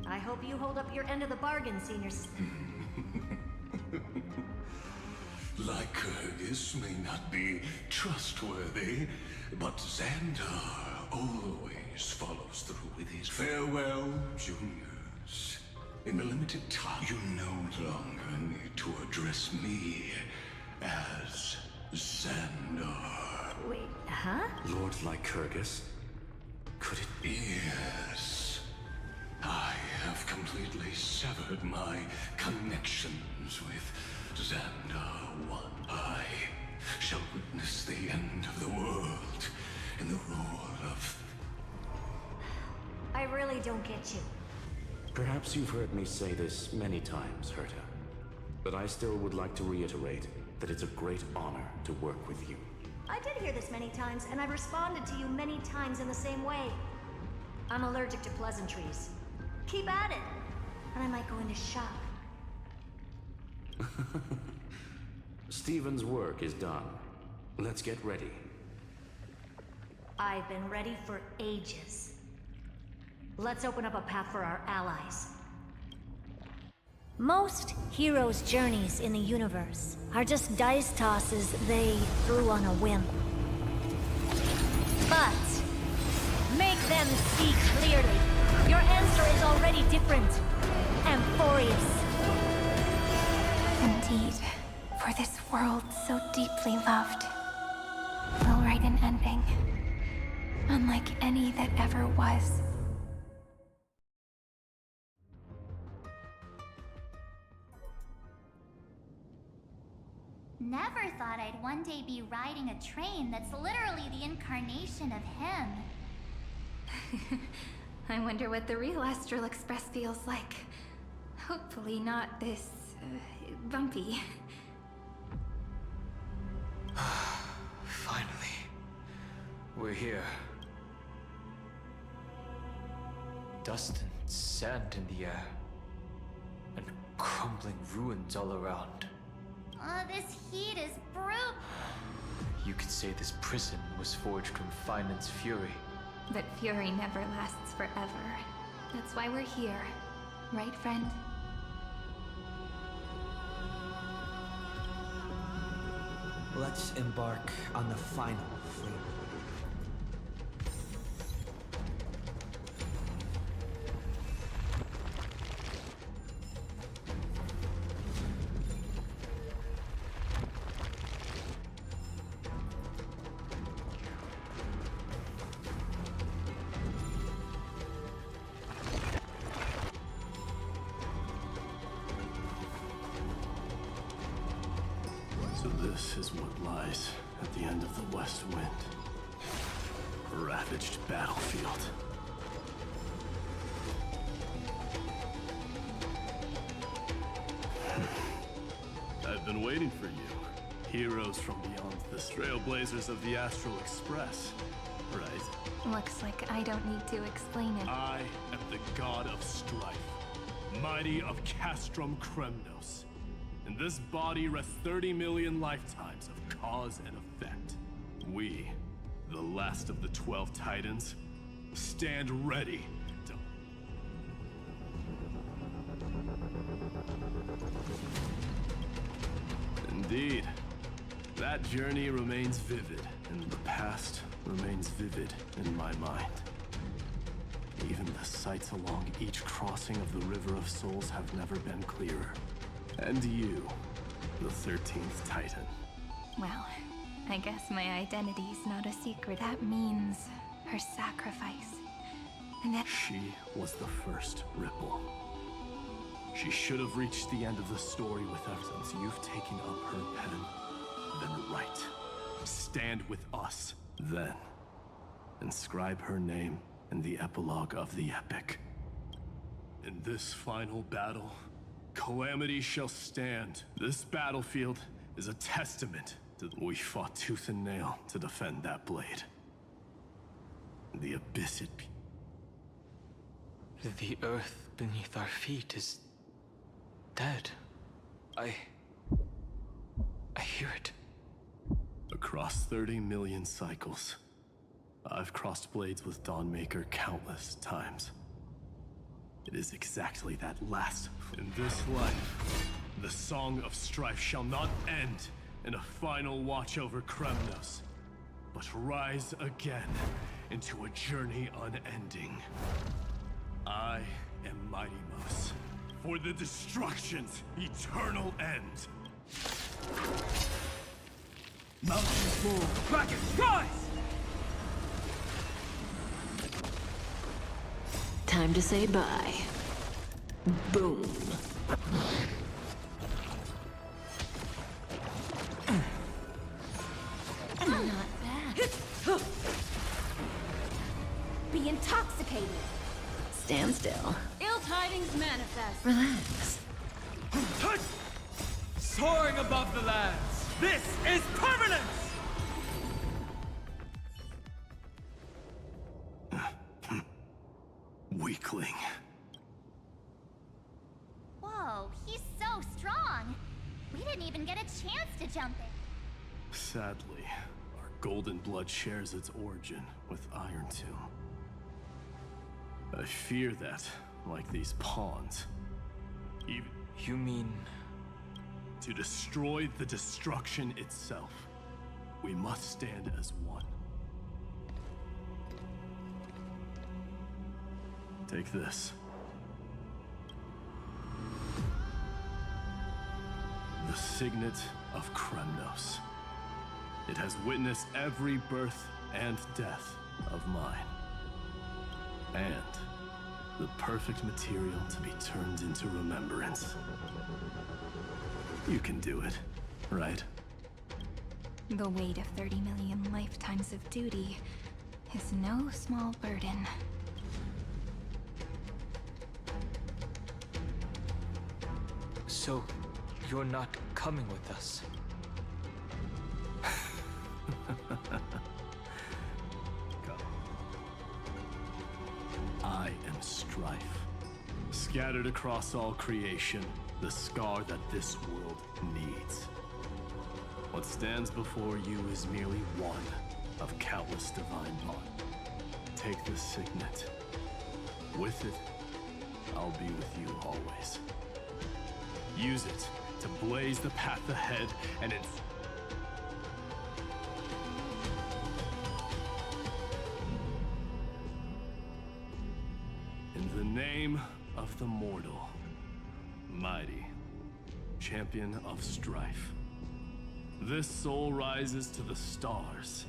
I hope you hold up your end of the bargain, seniors. Lycurgus may not be trustworthy, but Xandar always follows through with his farewell, juniors. In the limited time, you no longer need to address me as Xandar. Wait, huh? Lord Lycurgus? Could it be? Yes. I have completely severed my connections with Xandar One. I shall witness the end of the world in the roar of... I really don't get you. Perhaps you've heard me say this many times, Herta, but I still would like to reiterate that it's a great honor to work with you. I did hear this many times, and I've responded to you many times in the same way. I'm allergic to pleasantries. Keep at it, and I might go into shock. Stephen's work is done. Let's get ready. I've been ready for ages. Let's open up a path for our allies. Most heroes' journeys in the universe are just dice tosses they threw on a whim. But make them see clearly. Your answer is already different. Amphorius. Indeed, for this world so deeply loved, will write an ending, unlike any that ever was. Never thought I'd one day be riding a train that's literally the incarnation of him. I wonder what the real Astral Express feels like. Hopefully not this, bumpy. Finally. We're here. Dust and sand in the air. And crumbling ruins all around. This heat is brutal. You could say this prison was forged from Finance fury. But fury never lasts forever. That's why we're here. Right, friend? Let's embark on the final fleet. So this is what lies at the end of the West Wind. A ravaged battlefield. I've been waiting for you. Heroes from beyond, the Trailblazers of the Astral Express. Right? Looks like I don't need to explain it. I am the god of strife, mighty of Castrum Kremnos. In this body rests 30 million lifetimes of cause and effect. We, the last of the 12 Titans, stand ready to... Indeed. That journey remains vivid, and the past remains vivid in my mind. Even the sights along each crossing of the River of Souls have never been clearer. And you, the 13th Titan. Well, I guess my identity's not a secret. That means her sacrifice. And that She was the first Ripple. She should have reached the end of the story with us. Since you've taken up her pen, then write. Stand with us, then. Inscribe her name in the epilogue of the epic. In this final battle, Calamity shall stand. This battlefield is a testament to we fought tooth and nail to defend that blade. The abyss it The earth beneath our feet is dead. I hear it. Across 30 million cycles, I've crossed blades with Dawnmaker countless times. It is exactly that last. In this life, the song of strife shall not end in a final watch over Kremnos, but rise again into a journey unending. I am Mighty Mos, for the destruction's eternal end. Mountains move, dragons rise! Time to say bye. Boom. not bad. Be intoxicated. Stand still. Ill tidings manifest. Relax. Soaring above the lands, this is permanence! Weakling. Whoa, he's so strong. We didn't even get a chance to jump in. Sadly, our golden blood shares its origin with Iron Tomb. I fear that, like these pawns, even... You mean... To destroy the destruction itself, we must stand as one. Take this. The signet of Kremnos. It has witnessed every birth and death of mine. And the perfect material to be turned into remembrance. You can do it, right? The weight of 30 million lifetimes of duty is no small burden. So, you're not coming with us? I am strife. Scattered across all creation, the scar that this world needs. What stands before you is merely one of countless divine bond. Take this signet. With it, I'll be with you always. Use it to blaze the path ahead and in the name of the mortal, mighty, champion of strife. This soul rises to the stars.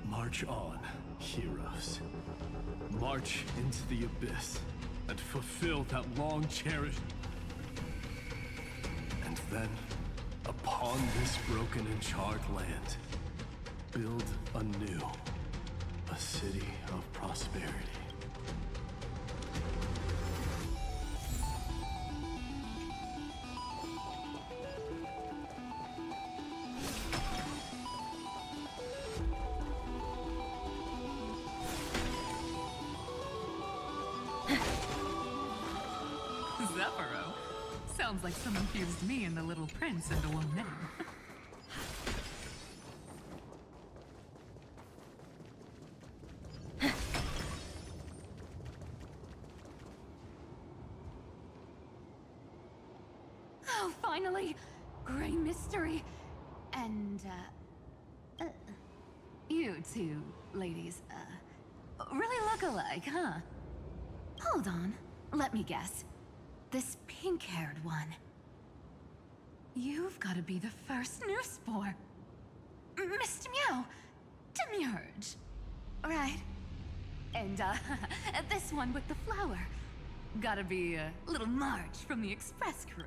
March on, heroes. March into the abyss and fulfill that long cherished. And then, upon this broken and charred land, build anew a city of prosperity. Zephyro. Sounds like someone fused me and the Little Prince into one name. Oh, finally! Gray mystery. And, you two ladies, really look alike, huh? Hold on. Let me guess. This pink-haired one. You've got to be the first newsboar. Mr. Meow, Demurge. Right. And, this one with the flower. Gotta be a little Marge from the Express crew.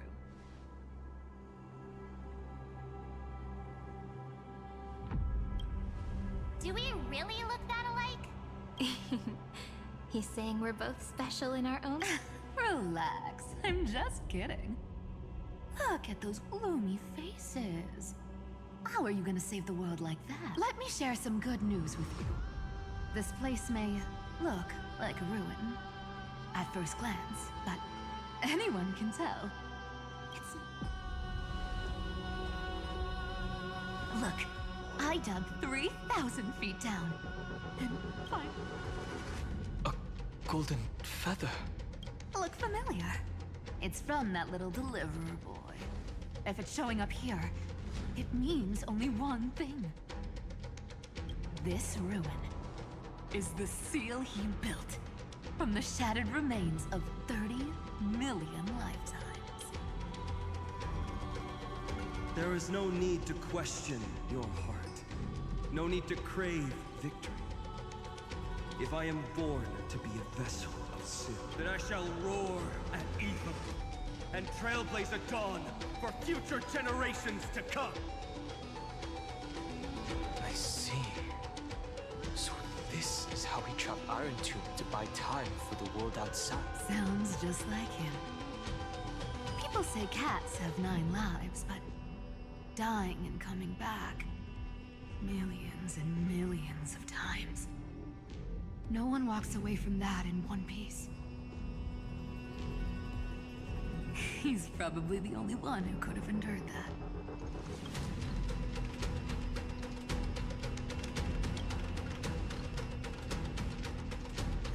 Do we really look that alike? He's saying we're both special in our own... Relax, I'm just kidding. Look at those gloomy faces. How are you gonna save the world like that? Let me share some good news with you. This place may look like a ruin at first glance, but anyone can tell. It's... Look, I dug 3,000 feet down and find... A golden feather. Look familiar. It's from that little deliverer boy. If it's showing up here, it means only one thing. This ruin is the seal he built from the shattered remains of 30 million lifetimes. There is no need to question your heart. No need to crave victory. If I am born to be a vessel of sin, then I shall roar at evil and trailblaze a dawn for future generations to come. I see. So this is how he trapped Iron Tomb to buy time for the world outside. Sounds just like him. People say cats have 9 lives, but dying and coming back millions and millions of times. No one walks away from that in one piece. He's probably the only one who could have endured that.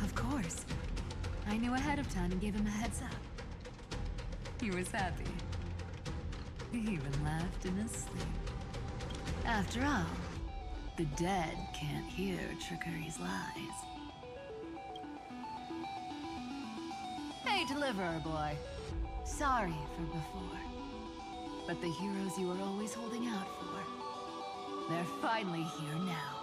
Of course. I knew ahead of time and gave him a heads up. He was happy. He even laughed in his sleep. After all, the dead can't hear Trickery's lies. Hey, Deliverer Boy. Sorry for before. But the heroes you were always holding out for, they're finally here now.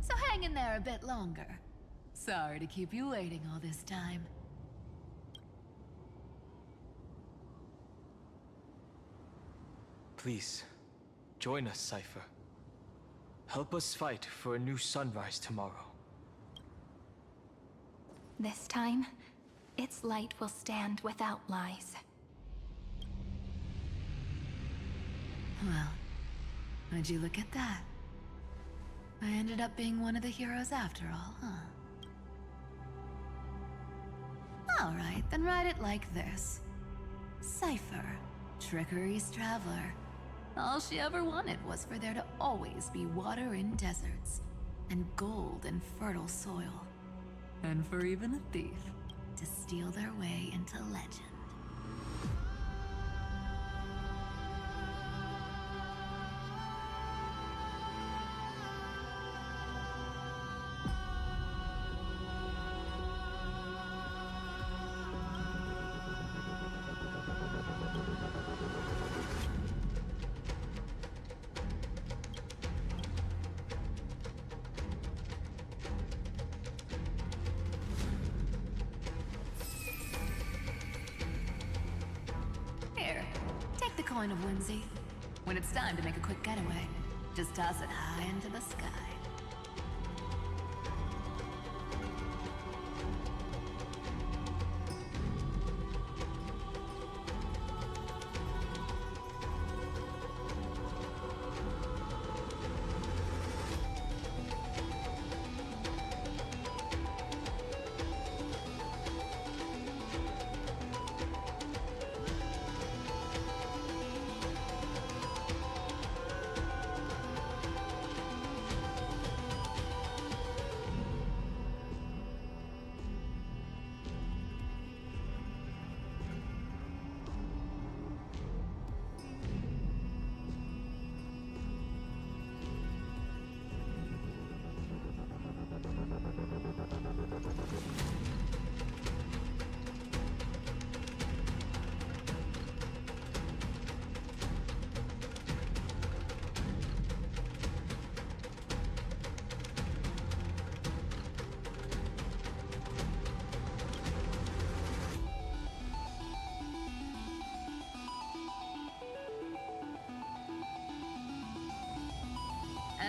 So hang in there a bit longer. Sorry to keep you waiting all this time. Please, join us, Cypher. Help us fight for a new sunrise tomorrow. This time, its light will stand without lies. Well, would you look at that? I ended up being one of the heroes after all, huh? Alright, then write it like this. Cypher, Trickery's traveler. All she ever wanted was for there to always be water in deserts, and gold in fertile soil. And for even a thief to steal their way into legend. Coin of whimsy. When it's time to make a quick getaway, just toss it high into the sky.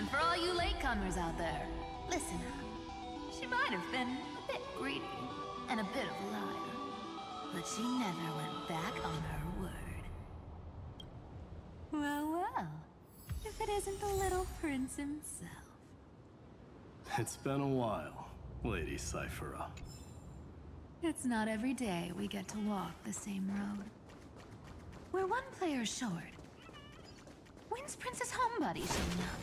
And for all you latecomers out there, listen up. She might have been a bit greedy and a bit of a liar, but she never went back on her word. Well, well, if it isn't the little prince himself. It's been a while, Lady Cyphera. It's not every day we get to walk the same road. We're one player short. When's Princess Homebody showing up?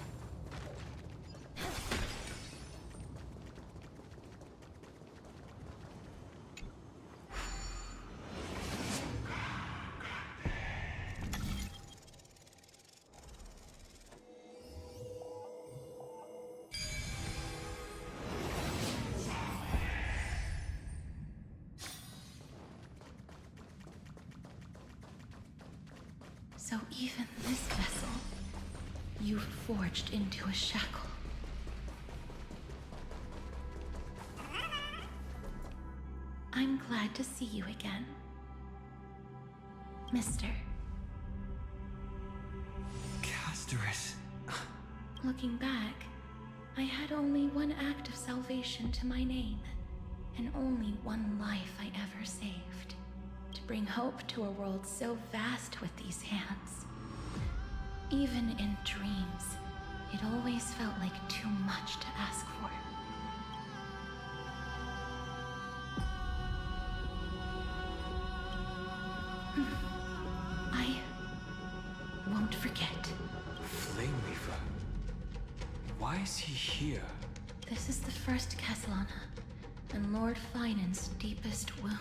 So even this vessel, you've forged into a shackle. I'm glad to see you again, Mister. Casterus. Looking back, I had only one act of salvation to my name, and only one life I ever saved. To bring hope to a world so vast with these hands. Even in dreams, it always felt like too much to ask for. I won't forget. Flame Weaver. Why is he here? This is the first Castellana, and Lord Finan's deepest wound.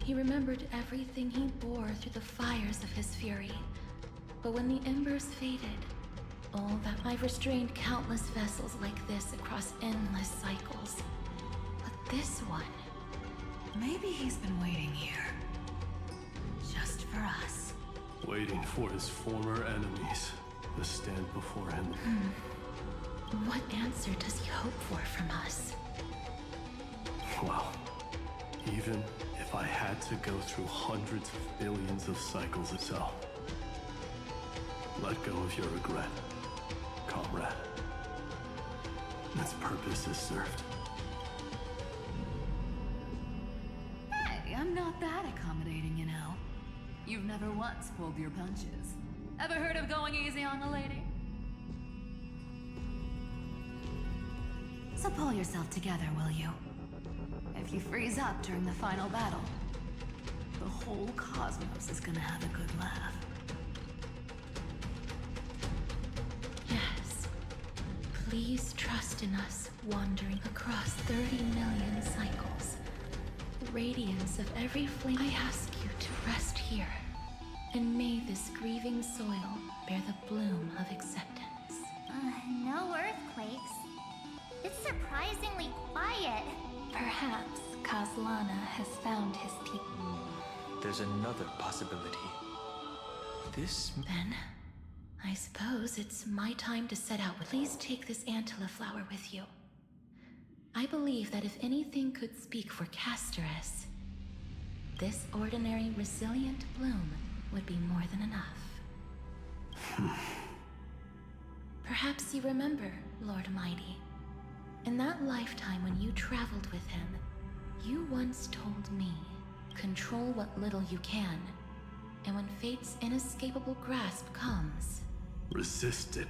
He remembered everything he bore through the fires of his fury. But when the embers faded, all that I've restrained countless vessels like this across endless cycles. But this one... Maybe he's been waiting here. Just for us. Waiting for his former enemies to stand before him. What answer does he hope for from us? Well, even if I had to go through hundreds of billions of cycles or so, let go of your regret, comrade. Its purpose is served. Hey, I'm not that accommodating, you know. You've never once pulled your punches. Ever heard of going easy on a lady? So pull yourself together, will you? If you freeze up during the final battle, the whole cosmos is gonna have a good laugh. Yes. Please trust in us wandering across 30 million cycles. The radiance of every flame. I ask you to rest here, and may this grieving soil bear the bloom of acceptance. No earthquakes. It's surprisingly quiet. Perhaps Castellana has found his teeth. There's another possibility. This... Then, I suppose it's my time to set out. Please take this Antilla flower with you. I believe that if anything could speak for Casterus, this ordinary, resilient bloom would be more than enough. Perhaps you remember, Lord Mighty. In that lifetime when you traveled with him, you once told me, control what little you can, and when fate's inescapable grasp comes, resist it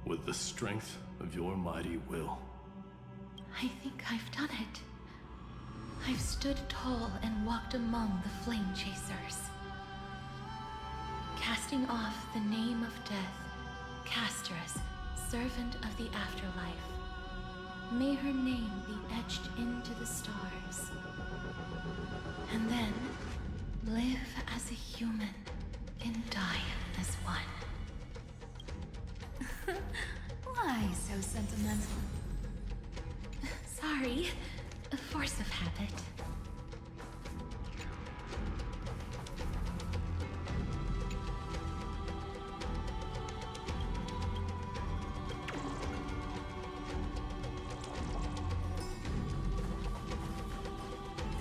with the strength of your mighty will. I think I've done it. I've stood tall and walked among the flame chasers. Casting off the name of death, Casterus, servant of the afterlife. May her name be etched into the stars. And then, live as a human and die as one. Why so sentimental? Sorry, a force of habit.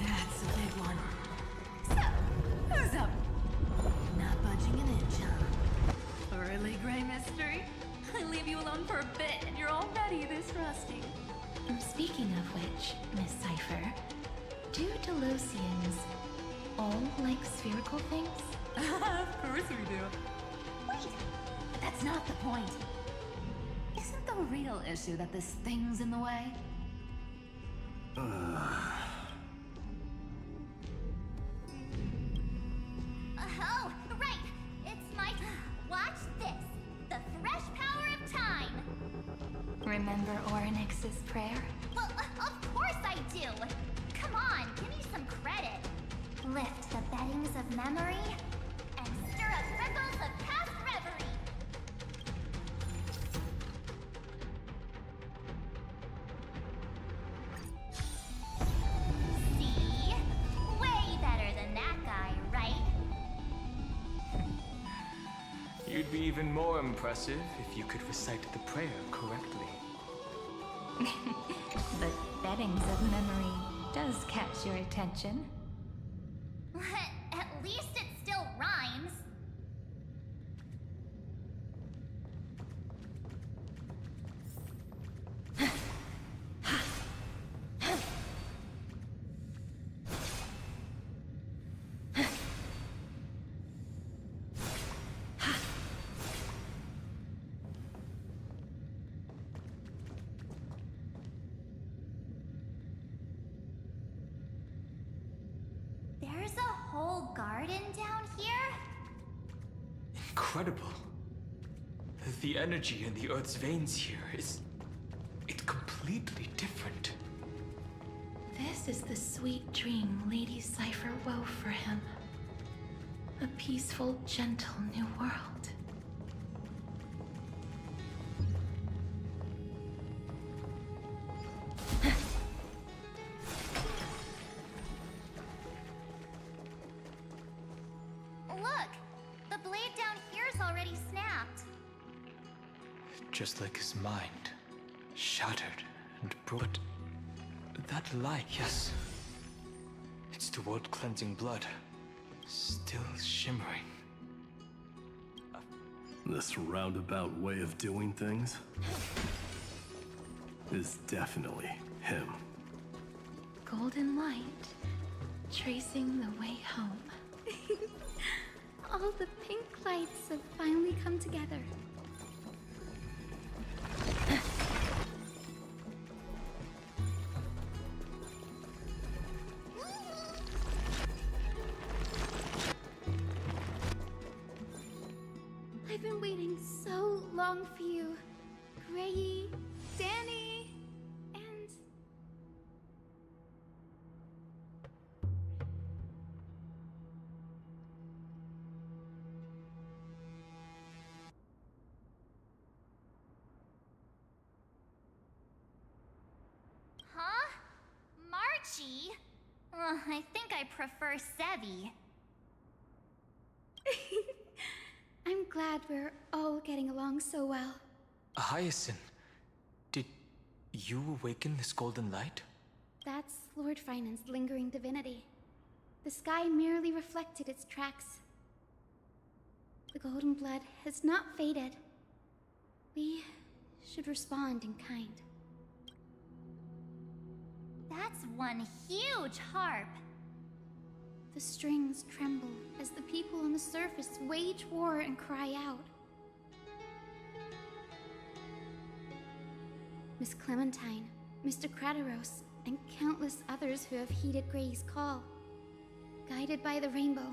That's a big one. So, who's up? Not budging an inch, huh? Really, Gray Mystery? I leave leave you alone for a bit and you're already this rusty. Speaking of which, Miss Cipher, do Delosians all like spherical things? Of course we do. Wait, but that's not the point. Isn't the real issue that this thing's in the way? Oh, right! It's my... Watch this! The fresh power of time! Remember Orynyx's prayer? Well, of course I do! Come on, give me some credit! Lift the beddings of memory and stir up ripples of past reverie! See? Way better than that guy, right? You'd be even more impressive if you could recite the prayer correctly. The beddings of memory does catch your attention. At least it still rhymes. There's a whole garden down here? Incredible. The energy in the Earth's veins here is... it's completely different. This is the sweet dream Lady Cipher wove for him. A peaceful, gentle new world. Look! The blade down here's already snapped. Just like his mind. Shattered and brought... that light, yes. It's the world-cleansing blood. Still shimmering. This roundabout way of doing things is definitely him. Golden light, tracing the way home. All the pink lights have finally come together. I've been waiting so long for you, Grayi, Danny, and... Huh? Marchie? I think I prefer Sevi. I'm glad we're all getting along so well. Hyacinth, did you awaken this golden light? That's Lord Finan's lingering divinity. The sky merely reflected its tracks. The golden blood has not faded. We should respond in kind. That's one huge harp. The strings tremble as the people on the surface wage war and cry out. Miss Clementine, Mr. Krateros, and countless others who have heeded Gray's call. Guided by the rainbow,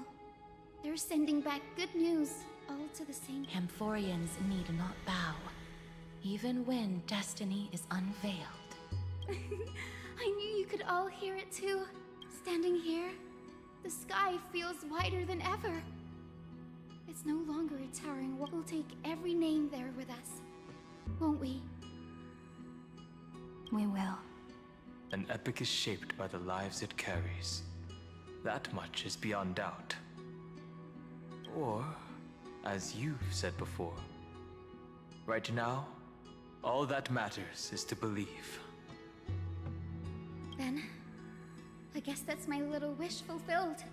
they're sending back good news, all to the same... Amphorians need not bow, even when destiny is unveiled. I knew you could all hear it too. Standing here, the sky feels wider than ever. It's no longer a towering wall. We'll take every name there with us, won't we? We will. An epic is shaped by the lives it carries. That much is beyond doubt. Or, as you've said before, right now, all that matters is to believe. Then, I guess that's my little wish fulfilled.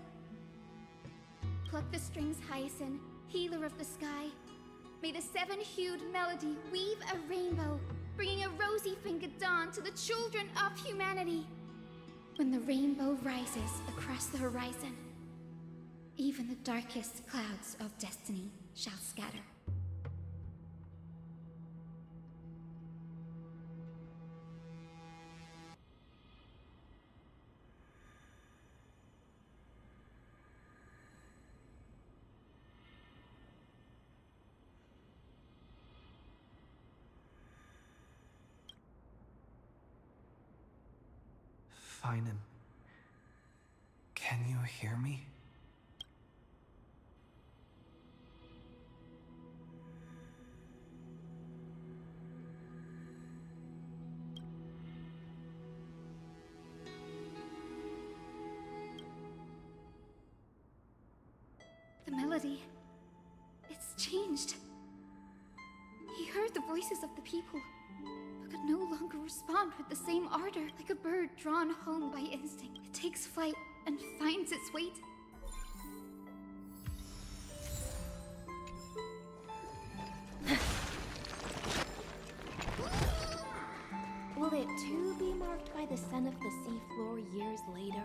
Pluck the strings, Hyacinth, healer of the sky. May the seven-hued melody weave a rainbow, bringing a rosy-fingered dawn to the children of humanity. When the rainbow rises across the horizon, even the darkest clouds of destiny shall scatter. Feinen, can you hear me? The melody, it's changed. He heard the voices of the people, but could no longer respond with the same ardor. Like a bird drawn home by instinct, it takes flight and finds its weight. Will it too be marked by the scent of the seafloor years later?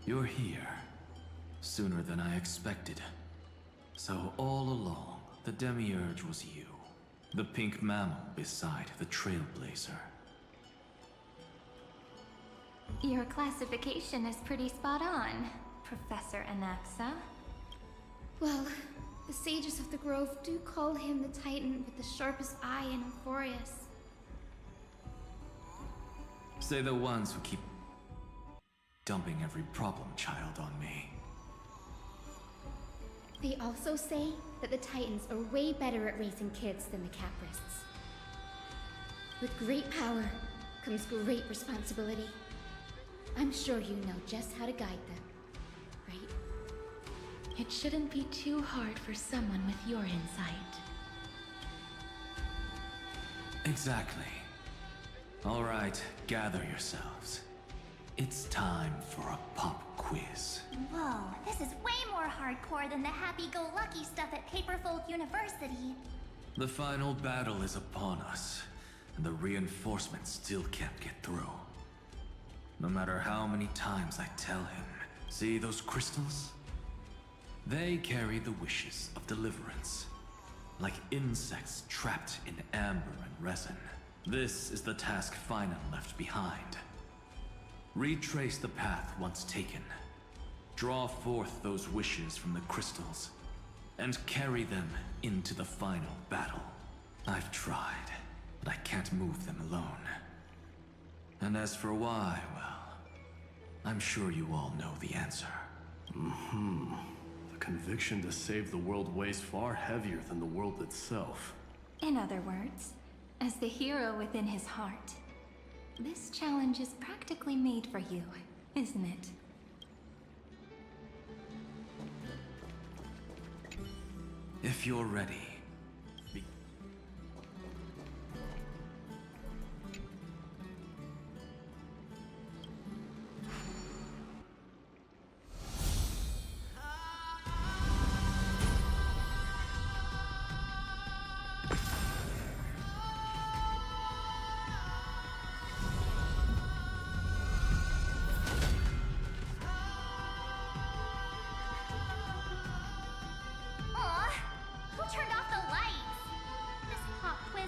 You're here. Sooner than I expected. So all along, the Demiurge was you. The pink mammal beside the Trailblazer. Your classification is pretty spot on, Professor Anaxa. Well, the sages of the Grove do call him the Titan with the sharpest eye in Euphorius. Say the ones who keep dumping every problem child on me. They also say that the Titans are way better at raising kids than the Caprists. With great power comes great responsibility. I'm sure you know just how to guide them, right? It shouldn't be too hard for someone with your insight. Exactly. All right, gather yourselves. It's time for a pop quiz. Whoa, this is way more hardcore than the happy-go-lucky stuff at Paperfold University. The final battle is upon us, and the reinforcements still can't get through. No matter how many times I tell him, see those crystals? They carry the wishes of deliverance, like insects trapped in amber and resin. This is the task Feinen left behind. Retrace the path once taken. Draw forth those wishes from the crystals, and carry them into the final battle. I've tried, but I can't move them alone. And as for why, well, I'm sure you all know the answer. The conviction to save the world weighs far heavier than the world itself. In other words, as the hero within his heart, this challenge is practically made for you, isn't it? If you're ready.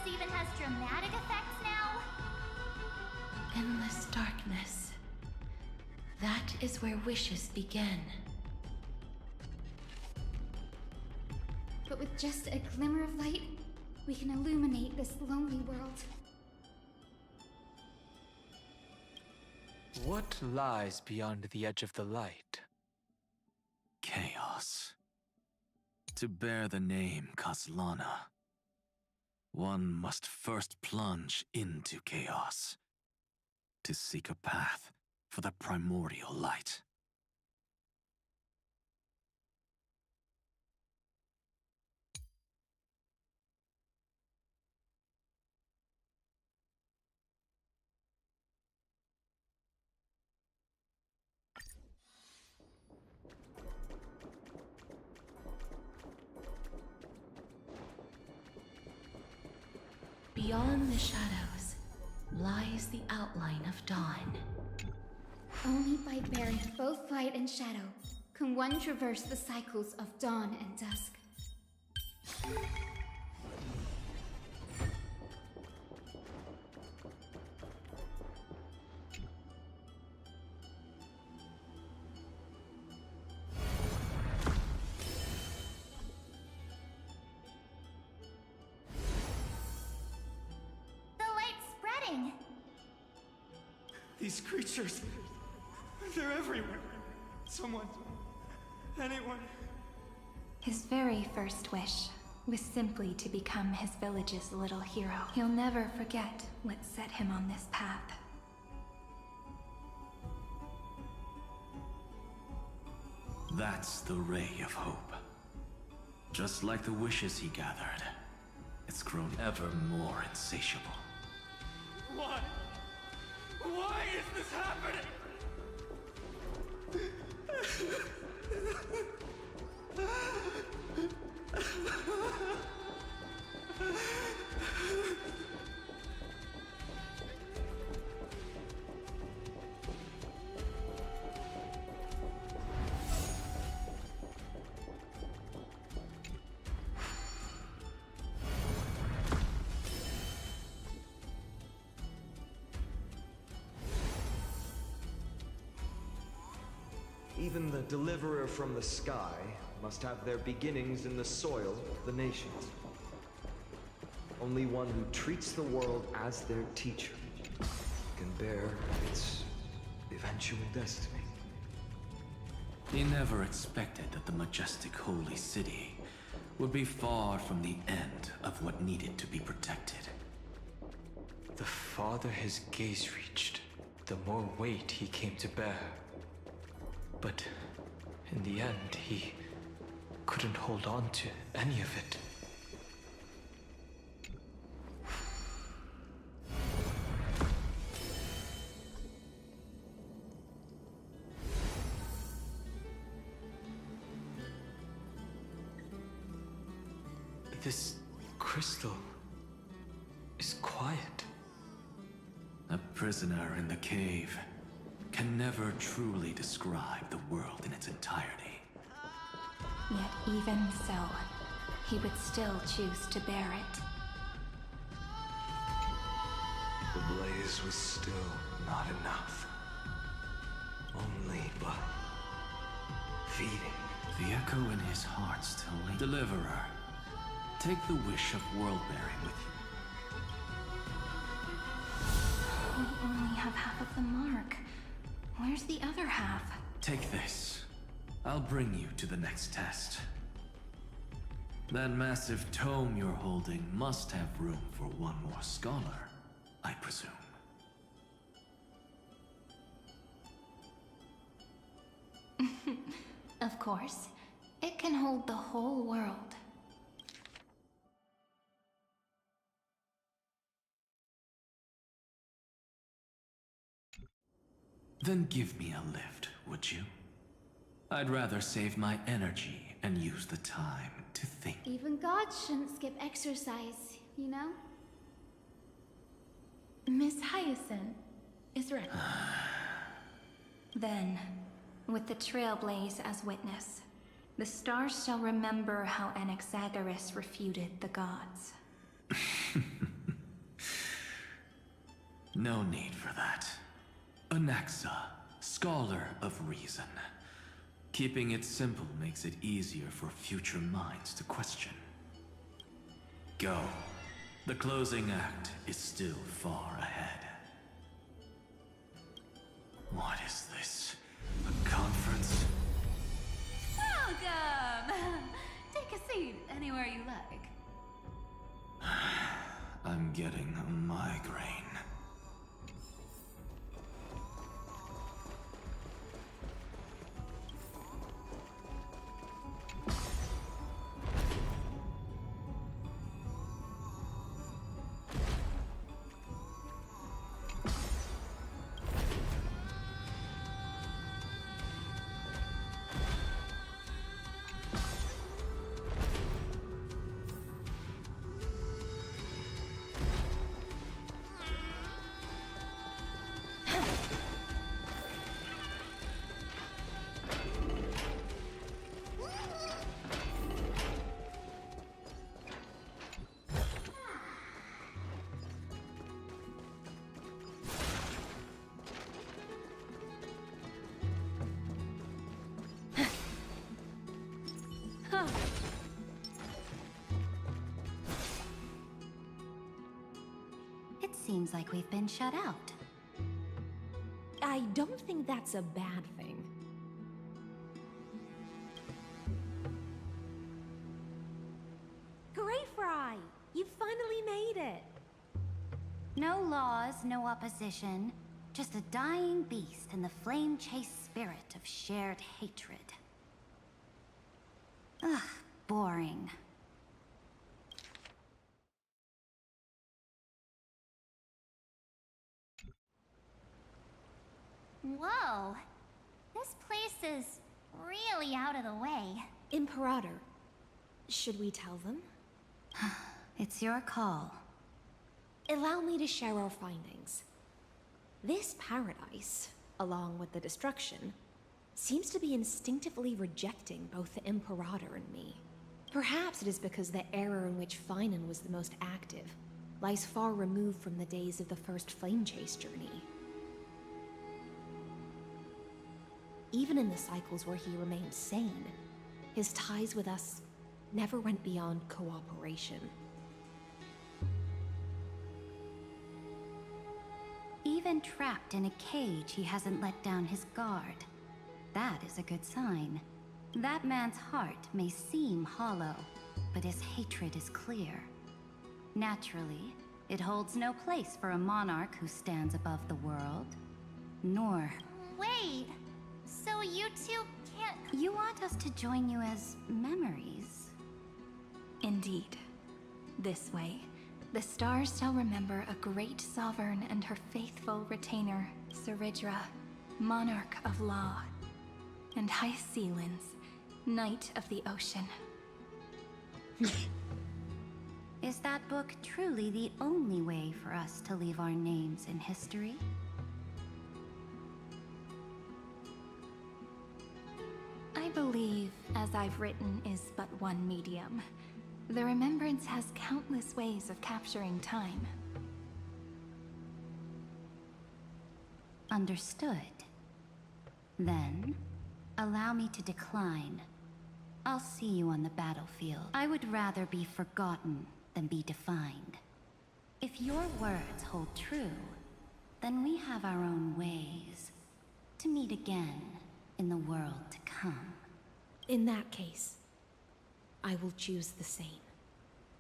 even has dramatic effects now? Endless darkness. That is where wishes begin. But with just a glimmer of light, we can illuminate this lonely world. What lies beyond the edge of the light? Chaos. To bear the name Kaslana, one must first plunge into chaos to seek a path for the primordial light. Beyond the shadows lies the outline of dawn. Only by bearing both light and shadow can one traverse the cycles of dawn and dusk. The light's spreading. These creatures, they're everywhere. Someone, anyone. His very first wish was simply to become his village's little hero. He'll never forget what set him on this path. That's the ray of hope. Just like the wishes he gathered, it's grown ever more insatiable. Why? Why is this happening? Even the deliverer from the sky must have their beginnings in the soil of the nations. Only one who treats the world as their teacher can bear its eventual destiny. He never expected that the majestic holy city would be far from the end of what needed to be protected. The farther his gaze reached, the more weight he came to bear. But in the end, he couldn't hold on to any of it. This crystal is quiet. A prisoner in the cave can never truly describe the world in its entirety. Yet even so, he would still choose to bear it. The blaze was still not enough. Only but feeding. The echo in his heart still lingers. Deliverer, take the wish of world-bearing with you. We only have half of the mark. Where's the other half? Take this. I'll bring you to the next test. That massive tome you're holding must have room for one more scholar, I presume. Of course. It can hold the whole world. Then give me a lift, would you? I'd rather save my energy and use the time to think. Even gods shouldn't skip exercise, you know? Miss Hyacinth is ready. Then, with the Trailblaze as witness, the stars shall remember how Anaxagoras refuted the gods. No need for that. Anaxa, scholar of reason. Keeping it simple makes it easier for future minds to question. Go. The closing act is still far ahead. What is this? A conference? Welcome! Take a seat anywhere you like. I'm getting a migraine. It seems like we've been shut out. I don't think that's a bad thing. Greyfry! You finally made it! No laws, no opposition. Just a dying beast and the flame-chased spirit of shared hatred. Ugh, boring. Whoa. This place is really out of the way. Imperator, should we tell them? It's your call. Allow me to share our findings. This paradise, along with the destruction, seems to be instinctively rejecting both the Imperator and me. Perhaps it is because the era in which Finan was the most active lies far removed from the days of the first Flame Chase journey. Even in the cycles where he remained sane, his ties with us never went beyond cooperation. Even trapped in a cage, he hasn't let down his guard. That is a good sign. That man's heart may seem hollow, but his hatred is clear. Naturally, it holds no place for a monarch who stands above the world. Nor... Wait! So you two can't... You want us to join you as memories? Indeed. This way, the stars shall remember a great sovereign and her faithful retainer, Seridra, monarch of law, and Hyacelins, knight of the ocean. Is that book truly the only way for us to leave our names in history? I believe, as I've written, is but one medium. The remembrance has countless ways of capturing time. Understood. Then, allow me to decline. I'll see you on the battlefield. I would rather be forgotten than be defined. If your words hold true, then we have our own ways to meet again in the world to come. In that case, I will choose the same.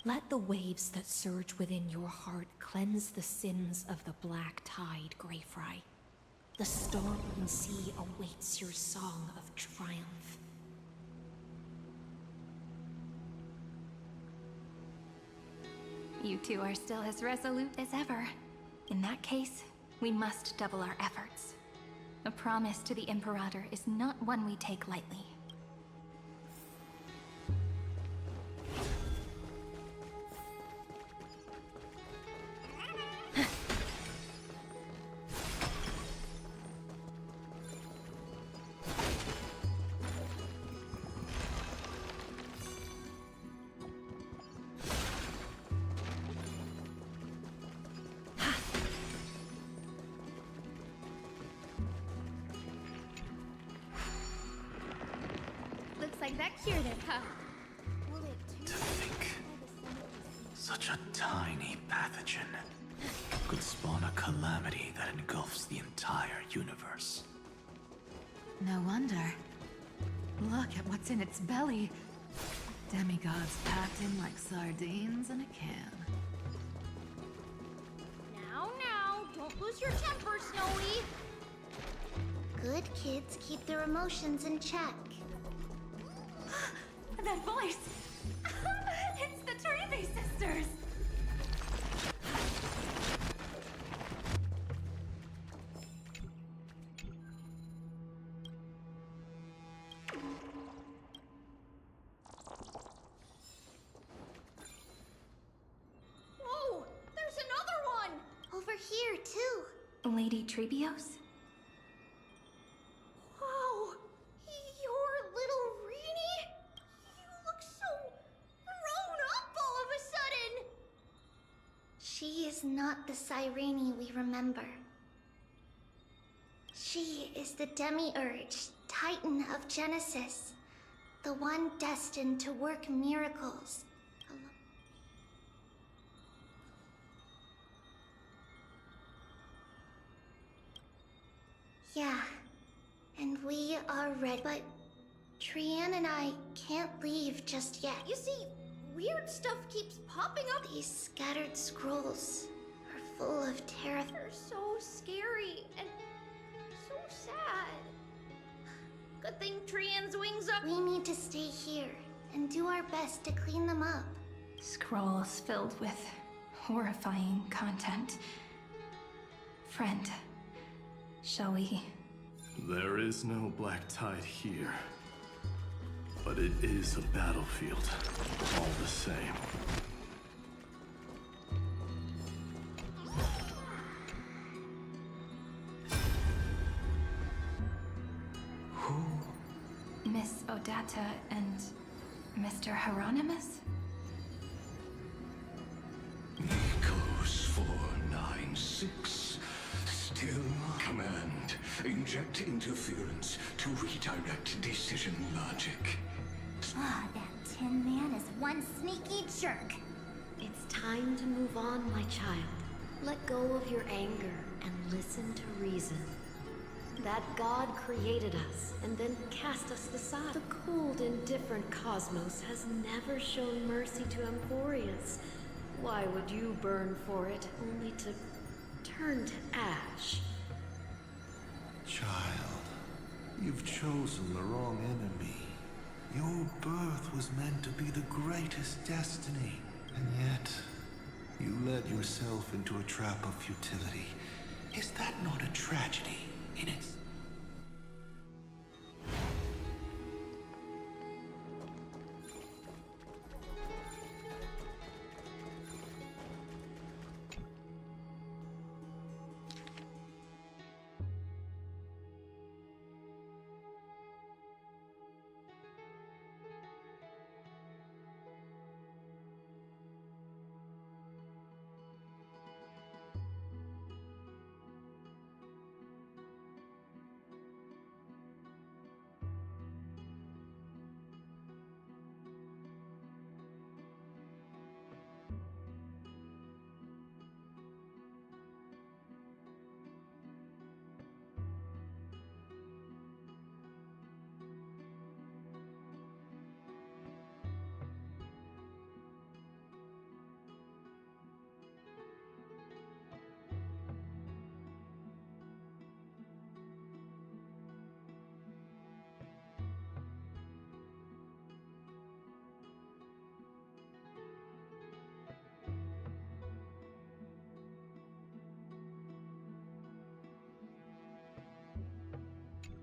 Let the waves that surge within your heart cleanse the sins of the black tide, Greyfry. The storm sea awaits your song of triumph. You two are still as resolute as ever. In that case, we must double our efforts. A promise to the Imperator is not one we take lightly. back here then, huh? To think, such a tiny pathogen could spawn a calamity that engulfs the entire universe. No wonder. Look at what's in its belly. Demigods packed in like sardines in a can. Now, don't lose your temper, Snowy. Good kids keep their emotions in check. That voice! It's the Trevi sisters! Whoa! There's another one! Over here, too. Lady Trebios? Wow! You're little Reenie? You look so grown up all of a sudden! She is not the Cyrene we remember. She is the Demiurge, Titan of Genesis, the one destined to work miracles. Yeah, and we are ready, but Trian and I can't leave just yet. You see, weird stuff keeps popping up. These scattered scrolls are full of terror. They're so scary and so sad. Good thing Trian's wings up. We need to stay here and do our best to clean them up. Scrolls filled with horrifying content. Friend, shall we? There is no black tide here. But it is a battlefield, all the same. Miss Odata and Mr. Hieronymus? Nikos 496. Still command. Inject interference to redirect decision logic. Ah, that Tin Man is one sneaky jerk. It's time to move on, my child. Let go of your anger and listen to reason. That God created us and then cast us aside. The cold, indifferent cosmos has never shown mercy to Emporius. Why would you burn for it, only to turn to ash? Child, you've chosen the wrong enemy. Your birth was meant to be the greatest destiny, and yet you led yourself into a trap of futility. Is that not a tragedy in its...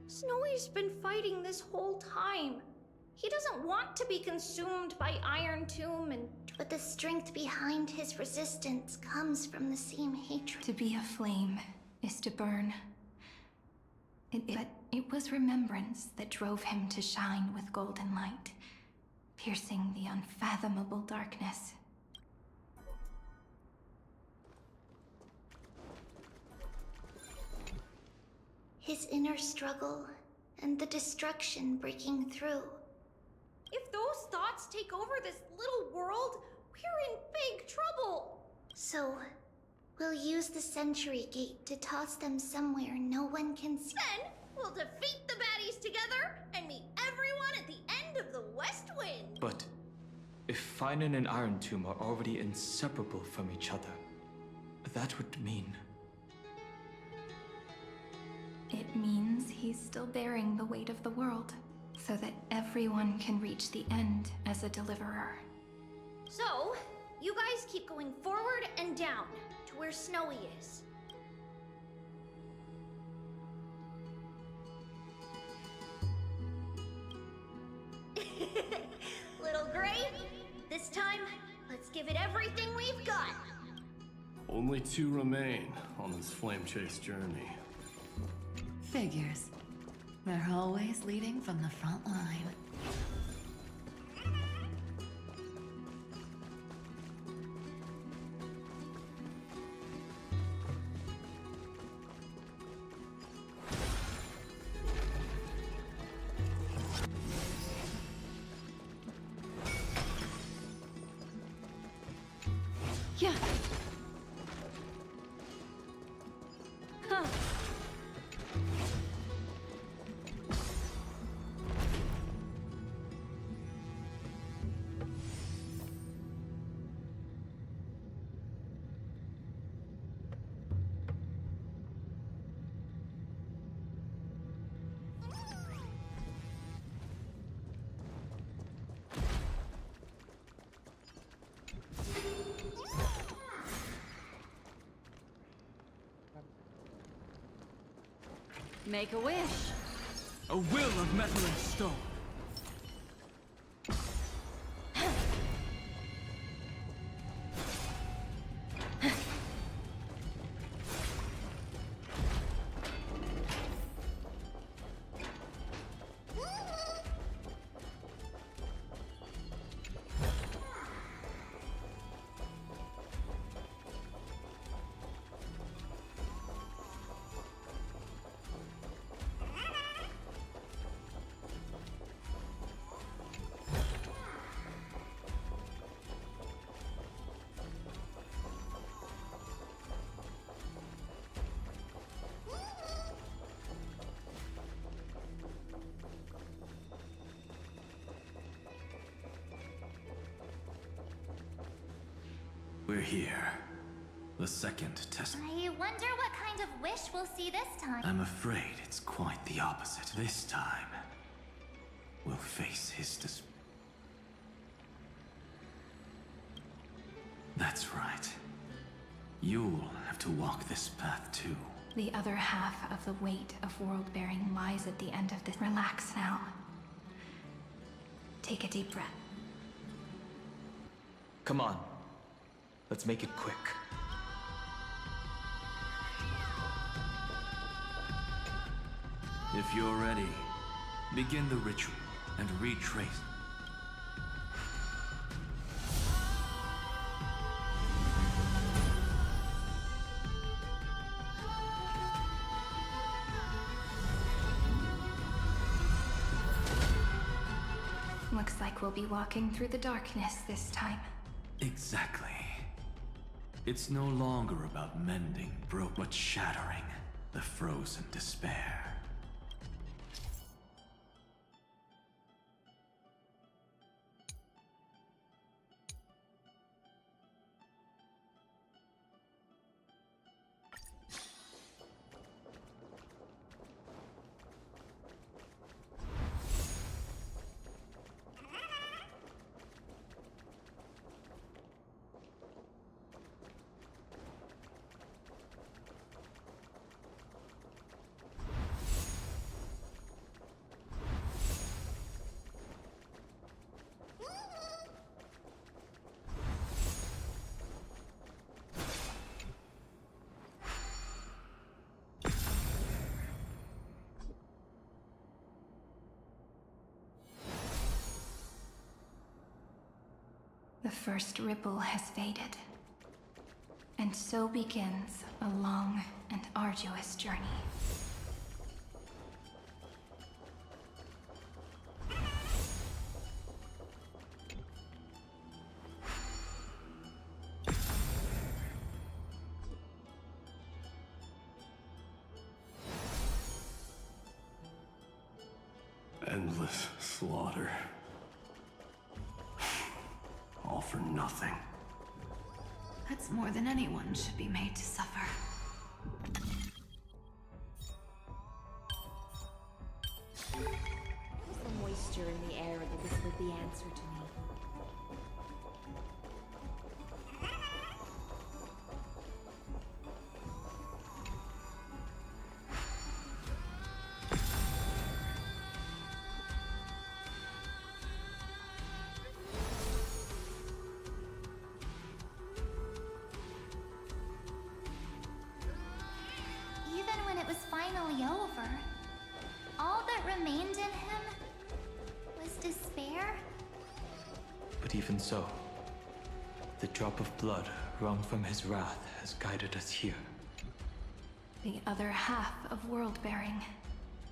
Snowy's been fighting this whole time. He doesn't want to be consumed by Iron Tomb and... But the strength behind his resistance comes from the same hatred. To be a flame is to burn. But it was remembrance that drove him to shine with golden light, piercing the unfathomable darkness. His inner struggle and the destruction breaking through. gods take over this little world, we're in big trouble. So, we'll use the Century Gate to toss them somewhere no one can see. Then we'll defeat the baddies together and meet everyone at the end of the West Wind. But if Finan and Iron Tomb are already inseparable from each other, that would mean... It means he's still bearing the weight of the world, so that everyone can reach the end as a deliverer. So, you guys keep going forward and down to where Snowy is. Little Gray, this time, let's give it everything we've got. Only 2 remain on this flame chase journey. Figures. They're always leading from the front line. Yeah. Huh. Make a wish. A will of metal and stone. We're here. The second test. I wonder what kind of wish we'll see this time. I'm afraid it's quite the opposite. This time, we'll face his That's right. You'll have to walk this path too. The other half of the weight of world-bearing lies at the end of this. Relax now. Take a deep breath. Come on. Let's make it quick. If you're ready, begin the ritual and retrace. Looks like we'll be walking through the darkness this time. Exactly. It's no longer about mending broke, but shattering the frozen despair. The first ripple has faded. And so begins a long and arduous journey. Endless slaughter. All for nothing. That's more than anyone should be made to suffer. There's the moisture in the air that whispered the answer to me. Even when it was finally over, all that remained in him was despair. But even so, the drop of blood wrung from his wrath has guided us here. The other half of world-bearing,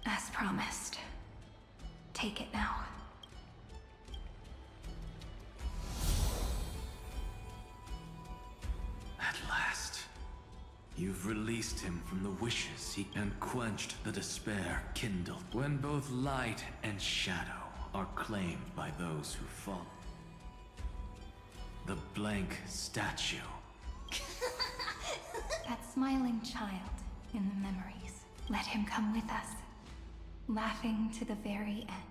as promised. Take it now. At last, you've released him from the wishes and quenched the despair kindled when both light and shadow are claimed by those who fall. The blank statue. That smiling child in the memories. Let him come with us, laughing to the very end.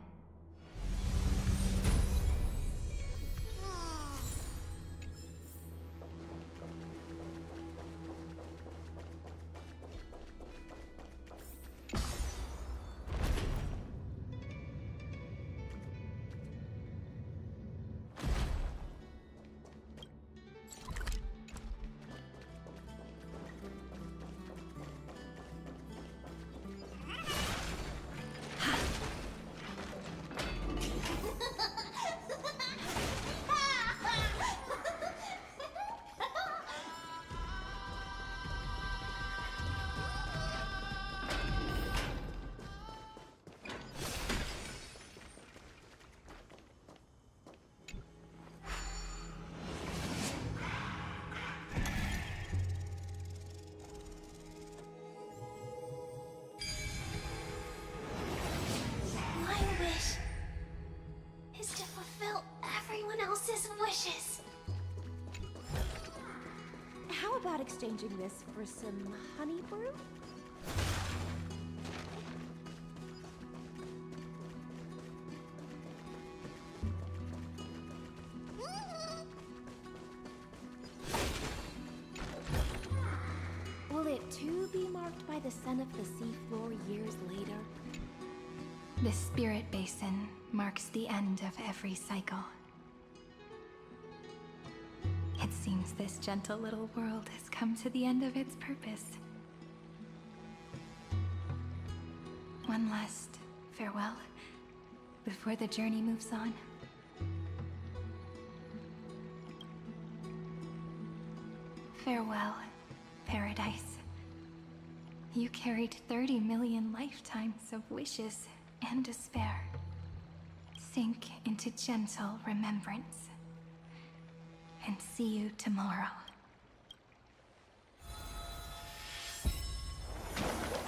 How about exchanging this for some honey brew? Will it too be marked by the scent of the seafloor years later? The spirit basin marks the end of every cycle. It seems this gentle little world has come to the end of its purpose. One last farewell before the journey moves on. Farewell, paradise. You carried 30 million lifetimes of wishes and despair. Sink into gentle remembrance. And see you tomorrow.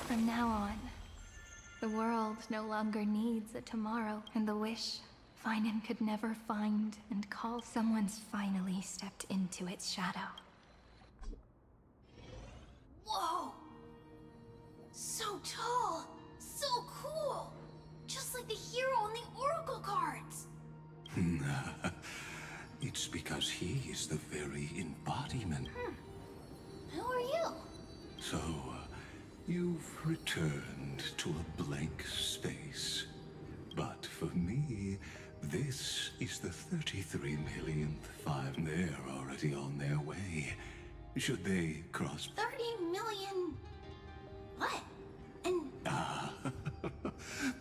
From now on, the world no longer needs a tomorrow, and the wish Finan could never find and call someone's finally stepped into its shadow. Whoa! So tall! So cool! Just like the hero in the Oracle cards! It's because he is the very embodiment. Who are you? So, you've returned to a blank space. But for me, this is the 33 millionth five. They're already on their way. Should they cross... 30 million... What? And...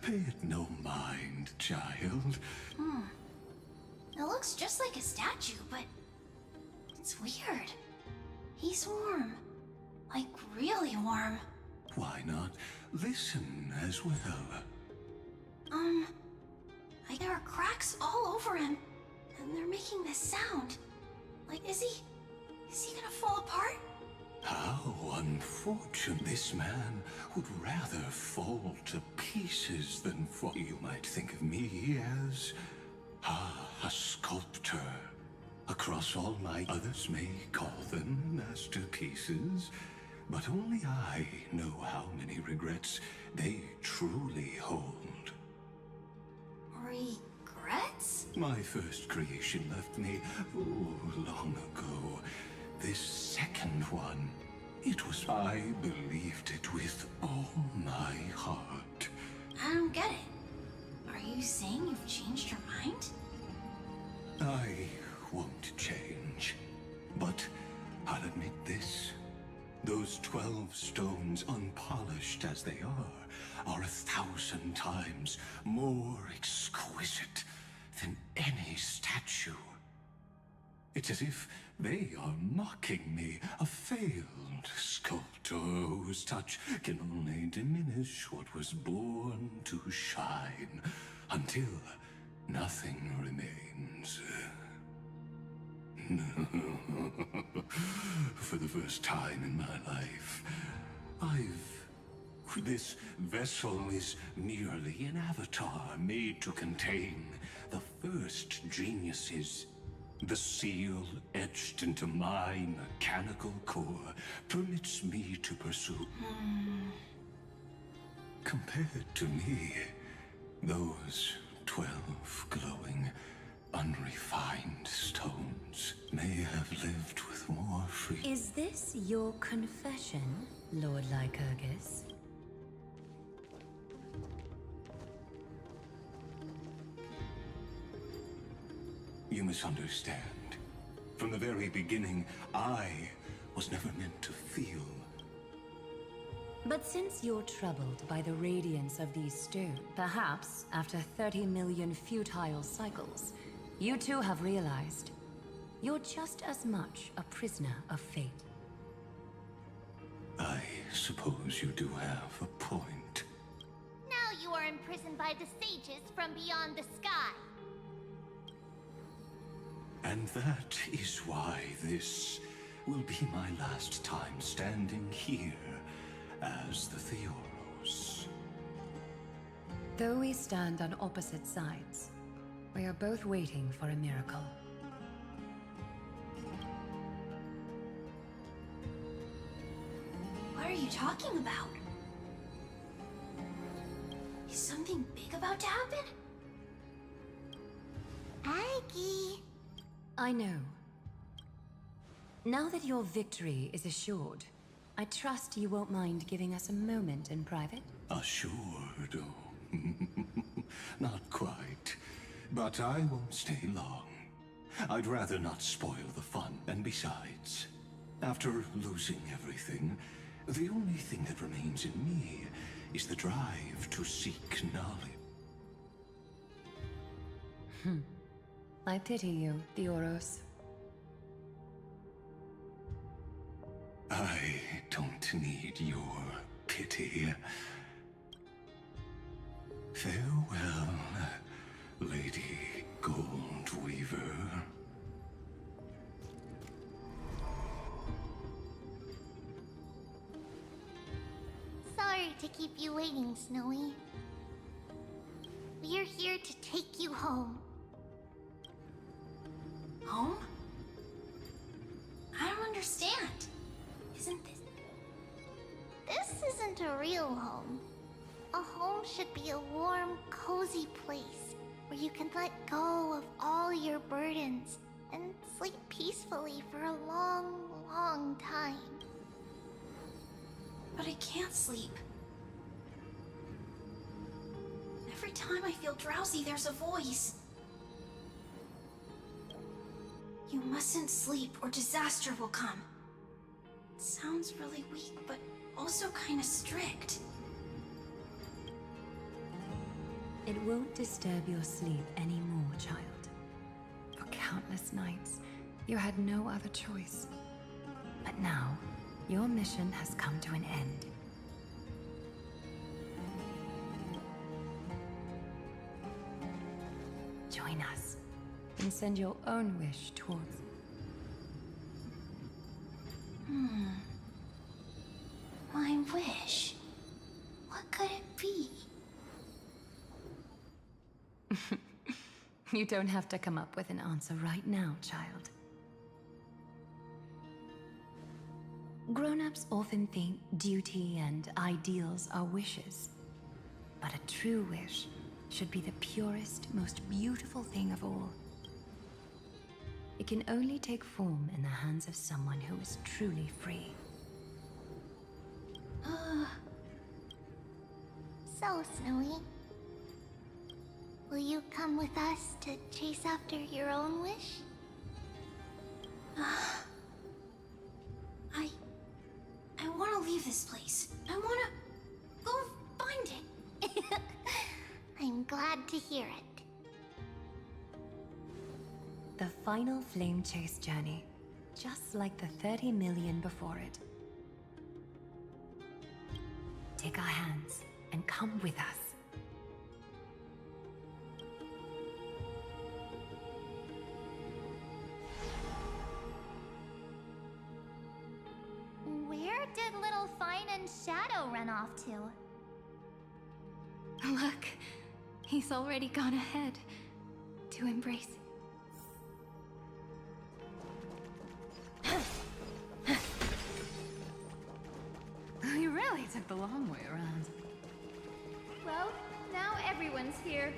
Pay it no mind, child. It looks just like a statue, but... It's weird. He's warm. Like, really warm. Why not listen as well? There are cracks all over him. And they're making this sound. Like, is he gonna fall apart? How unfortunate. This man would rather fall to pieces than fall. You might think of me as a sculptor. Across all my others may call them masterpieces, but only I know how many regrets they truly hold. Regrets? My first creation left me, long ago. This second one, I believed it with all my heart. I don't get it. Are you saying you've changed your mind? I won't change, but I'll admit this. Those 12 stones, unpolished as they are 1,000 times more exquisite than any statue. It's as if they are mocking me, a failed sculptor whose touch can only diminish what was born to shine, until nothing remains. For the first time in my life, this vessel is merely an avatar made to contain the first geniuses. The seal etched into my mechanical core permits me to pursue. Compared to me, those 12 glowing, unrefined stones may have lived with more freedom. Is this your confession, Lord Lycurgus? You misunderstand. From the very beginning, I was never meant to feel. But since you're troubled by the radiance of these stones, perhaps after 30 million futile cycles, you too have realized you're just as much a prisoner of fate. I suppose you do have a point. Now you are imprisoned by the sages from beyond the sky. And that is why this will be my last time standing here as the Theoros. Though we stand on opposite sides, we are both waiting for a miracle. What are you talking about? Is something big about to happen? Aggie. I know. Now that your victory is assured, I trust you won't mind giving us a moment in private? Assured? Oh, not quite. But I won't stay long. I'd rather not spoil the fun. And besides, after losing everything, the only thing that remains in me is the drive to seek knowledge. I pity you, Theoros. I don't need your pity. Farewell, Lady Goldweaver. Sorry to keep you waiting, Snowy. We're here to take you home. Home? I don't understand. Isn't this... This isn't a real home. A home should be a warm, cozy place where you can let go of all your burdens and sleep peacefully for a long, long time. But I can't sleep. Every time I feel drowsy, there's a voice. You mustn't sleep or disaster will come. It sounds really weak, but also kind of strict. It won't disturb your sleep anymore, child. For countless nights, you had no other choice. But now, your mission has come to an end. Join us, and send your own wish towards... You don't have to come up with an answer right now, child. Grown-ups often think duty and ideals are wishes. But a true wish should be the purest, most beautiful thing of all. It can only take form in the hands of someone who is truly free. So, Snowy, will you come with us to chase after your own wish? I want to leave this place. I want to go find it. I'm glad to hear it. The final flame chase journey, just like the 30 million before it. Take our hands and come with us. Where did little Fine and Shadow run off to? Look, he's already gone ahead to embrace. You really took the long way around. Well, now everyone's here.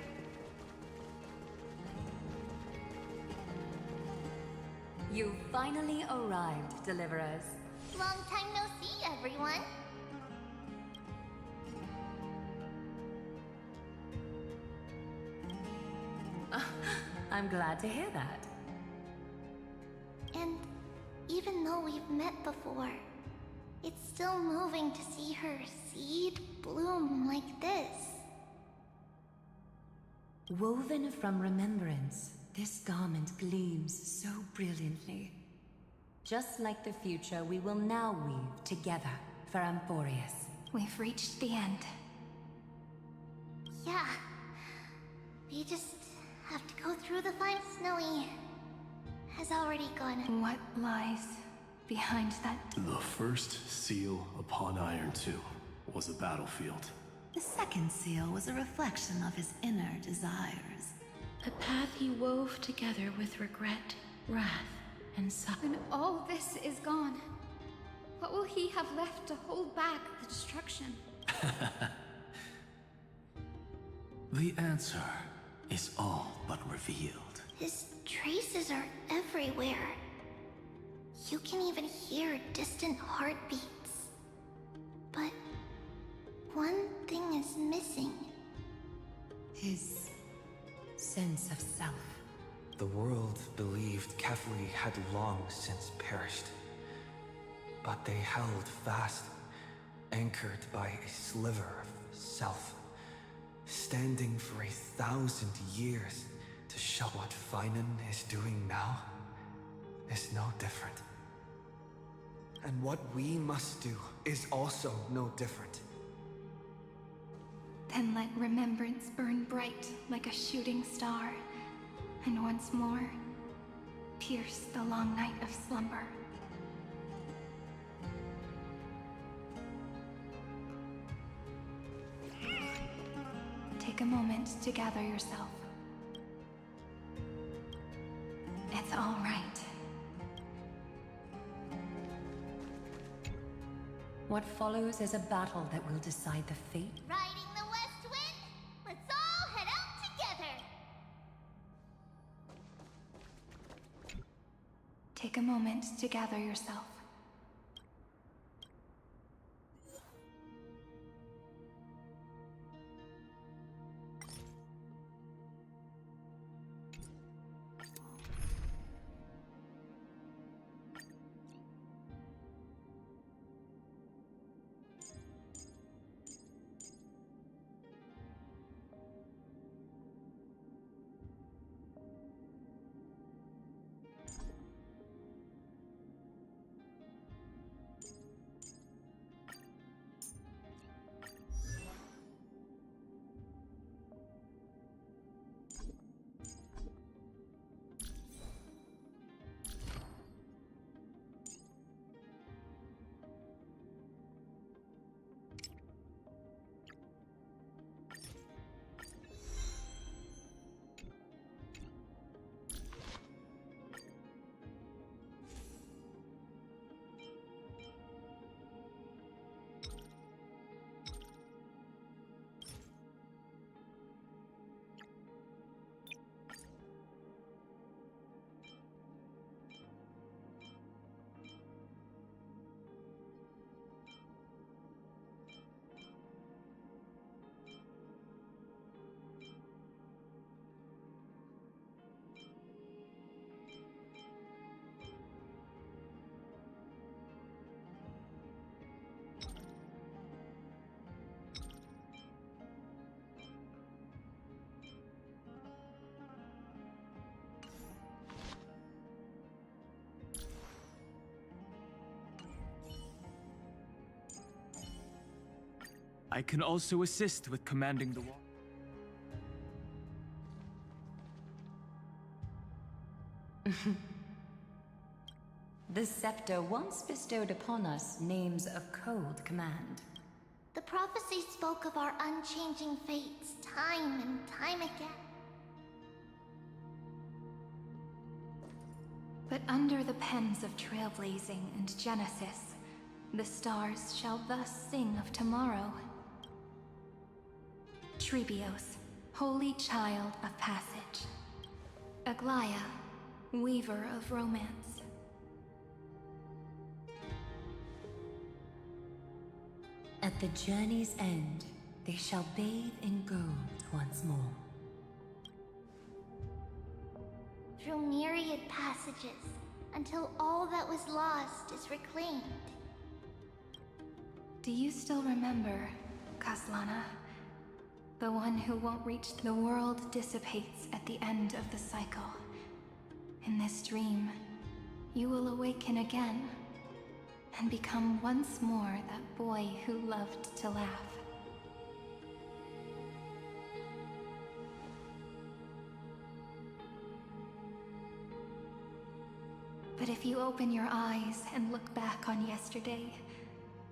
You finally arrived, Deliverers. Long time no see, everyone. I'm glad to hear that. And even though we've met before, it's still moving to see her seed bloom like this. Woven from remembrance, this garment gleams so brilliantly. Just like the future, we will now weave together for Amphorius. We've reached the end. Yeah. We just have to go through the fine. Snowy has already gone. What lies behind that? The first seal upon Iron 2 was a battlefield. The second seal was a reflection of his inner desires. A path he wove together with regret, wrath, and suffering. When all this is gone, what will he have left to hold back the destruction? The answer is all but revealed. His traces are everywhere. You can even hear distant heartbeats. But one thing is missing. His sense of self. The world believed Kefri had long since perished. But they held fast, anchored by a sliver of self, standing for 1,000 years to show what Finan is doing now is no different. And what we must do is also no different. Then let remembrance burn bright like a shooting star, and once more, pierce the long night of slumber. Take a moment to gather yourself. It's all right. What follows is a battle that will decide the fate. Riding the west wind? Let's all head out together! Take a moment to gather yourself. I can also assist with commanding the war. The scepter once bestowed upon us names of cold command. The prophecy spoke of our unchanging fates time and time again. But under the pens of Trailblazing and Genesis, the stars shall thus sing of tomorrow. Trebios, holy child of passage. Aglaia, weaver of romance. At the journey's end, they shall bathe in gold once more. Through myriad passages, until all that was lost is reclaimed. Do you still remember, Kaslana? The one who won't reach the world dissipates at the end of the cycle. In this dream, you will awaken again and become once more that boy who loved to laugh. But if you open your eyes and look back on yesterday,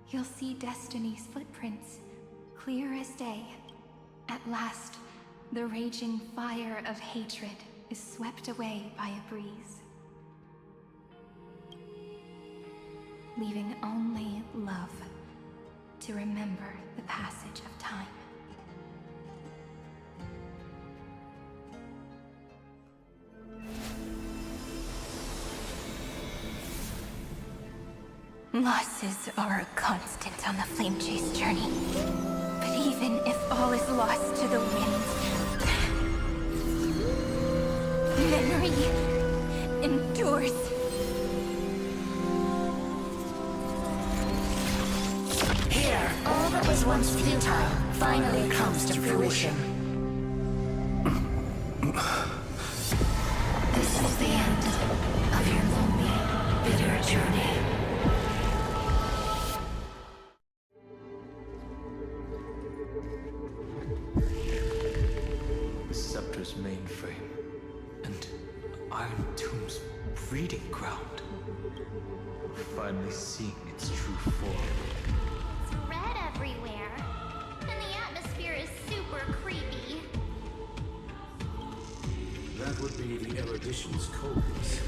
you'll see Destiny's footprints, clear as day. At last, the raging fire of hatred is swept away by a breeze, leaving only love to remember the passage of time. Losses are a constant on the Flame Chase journey. But even if all is lost to the wind, memory endures. Here, all that was once futile finally comes to fruition. This is the end of your lonely, bitter journey. Mainframe and Iron Tomb's breeding ground. Finally seeing its true form. It's red everywhere, and the atmosphere is super creepy. That would be the erudition's coldness.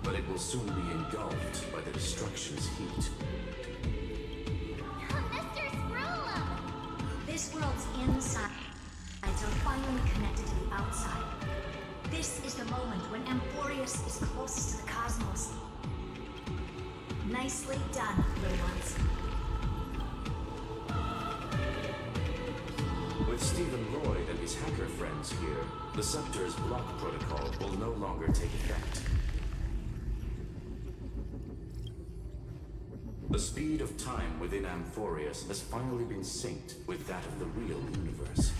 But it will soon be engulfed by the destruction's heat. Mr. Scrollum! This world's inside are finally connected to the outside. This is the moment when Amphorius is closest to the cosmos. Nicely done, little ones. With Stephen Lloyd and his hacker friends here, the Scepter's block protocol will no longer take effect. The speed of time within Amphorius has finally been synced with that of the real universe.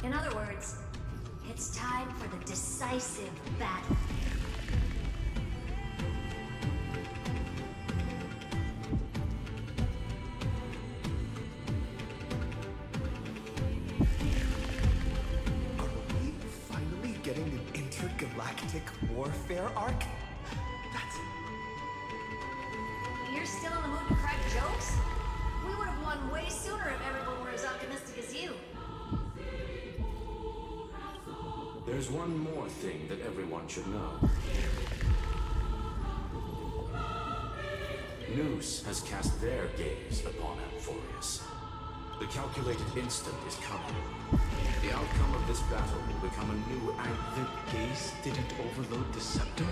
In other words, it's time for the decisive battle. Are we finally getting an intergalactic warfare arc? That's... You're still in the mood to crack jokes? We would have won way sooner if everyone were as optimistic as you. There's one more thing that everyone should know. Noose has cast their gaze upon Amphorius. The calculated instant is coming. The outcome of this battle will become a new The gaze didn't overload the scepter?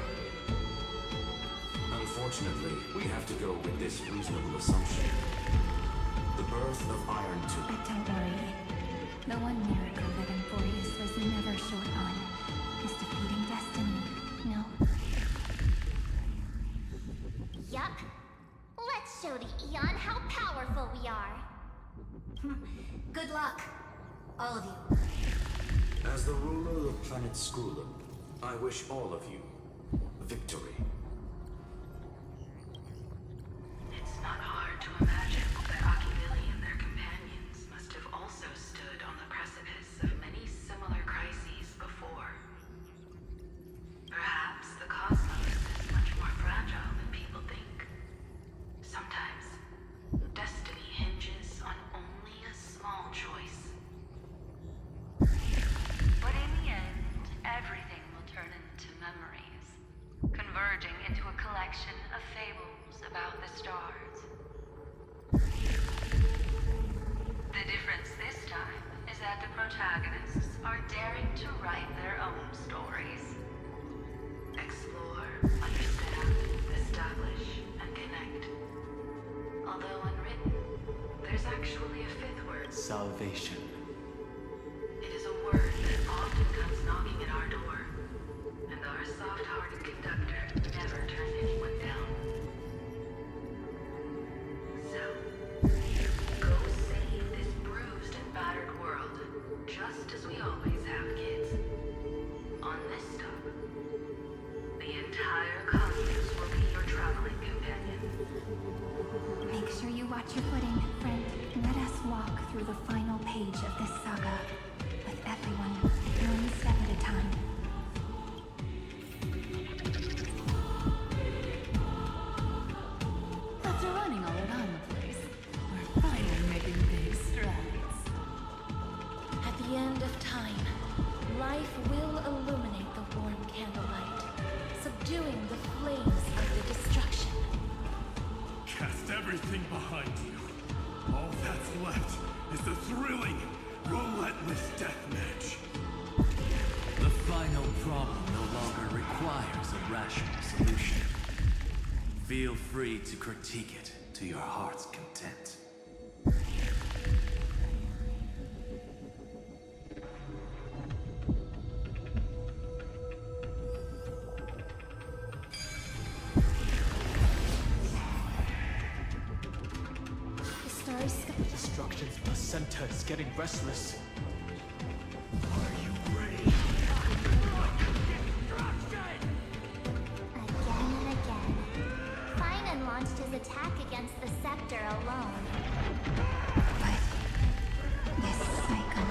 Unfortunately, we have to go with this reasonable assumption. The birth of Iron Tomb. But don't worry. The one miracle that Amphorius was never short on is defeating Destiny, no? Yup. Let's show the Eon how powerful we are. Good luck, all of you. As the ruler of planet Skrulum, I wish all of you victory. collection of fables about the stars. The difference this time is that the protagonists are daring to write their own stories. Explore, understand, establish, and connect. Although unwritten, there's actually a fifth word. Salvation. It is a word that often comes knocking at our door, and our soft-hearted conductor never turned anyone down. So, go save this bruised and battered world, just as we always have, kids. On this stop, the entire cosmos will be your traveling companion. Make sure you watch your footing, friend. Let us walk through the final page of this saga, with everyone one step at a time. After running all around the place, we're finally making big strides. At the end of time, life will illuminate the warm candlelight, subduing the flames of the destruction. Cast everything behind you. All that's left is the thrilling, relentless deathmatch. The final problem no longer requires a rational solution. Feel free to critique it to your heart's content. The starry sky. Destruction's placenta is getting restless. Again and again, Finan launched his attack against the scepter alone. This cycle.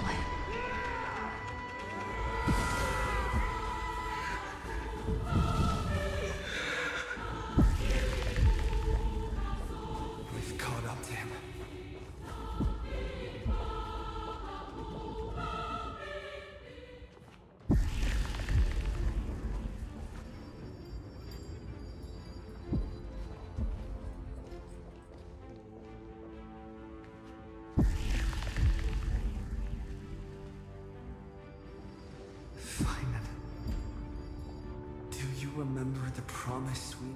We've caught up to him. Finan, do you remember the promise we...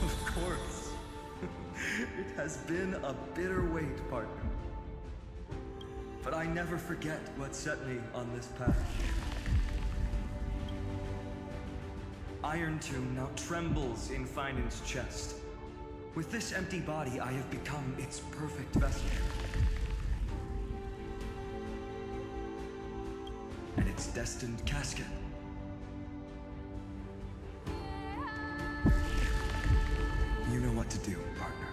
Of course. It has been a bitter wait, partner. But I never forget what set me on this path. Iron Tomb now trembles in Finan's chest. With this empty body, I have become its perfect vessel. And its destined casket. You know what to do, partner.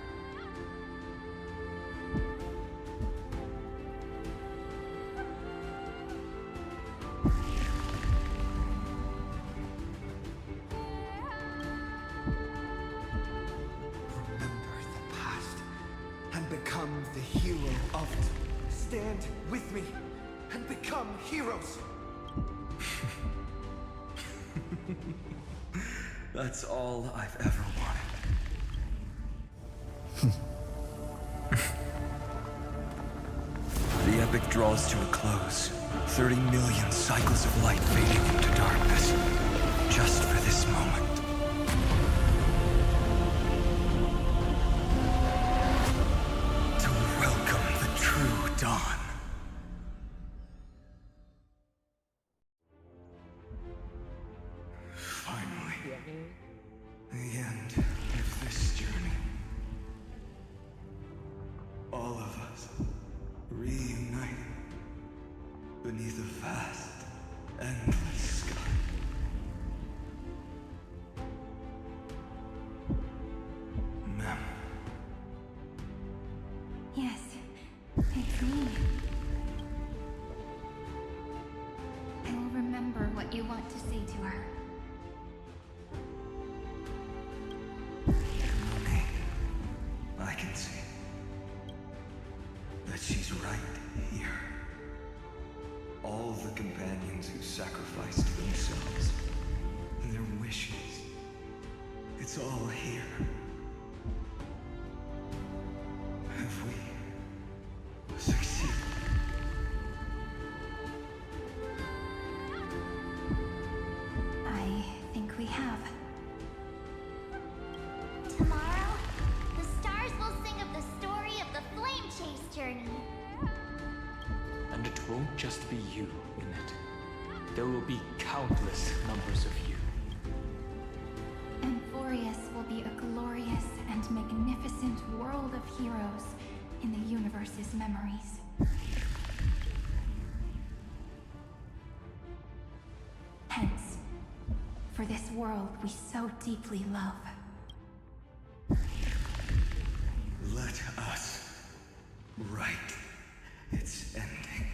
Remember the past and become the hero of it. Stand with me and become heroes. That's all I've ever wanted. The epic draws to a close. 30 million cycles of light fading into darkness. Just for this moment. To welcome the true dawn. Finally, the end of this journey. All of us reunited beneath a vast, endless sky. companions who sacrificed themselves, their wishes. It's all here. Have we succeeded? I think we have. Tomorrow, the stars will sing of the story of the Flame Chase journey. And it won't just be you in it. There will be countless numbers of you. Amphorius will be a glorious and magnificent world of heroes in the universe's memories. Hence, for this world we so deeply love. Let us write its ending.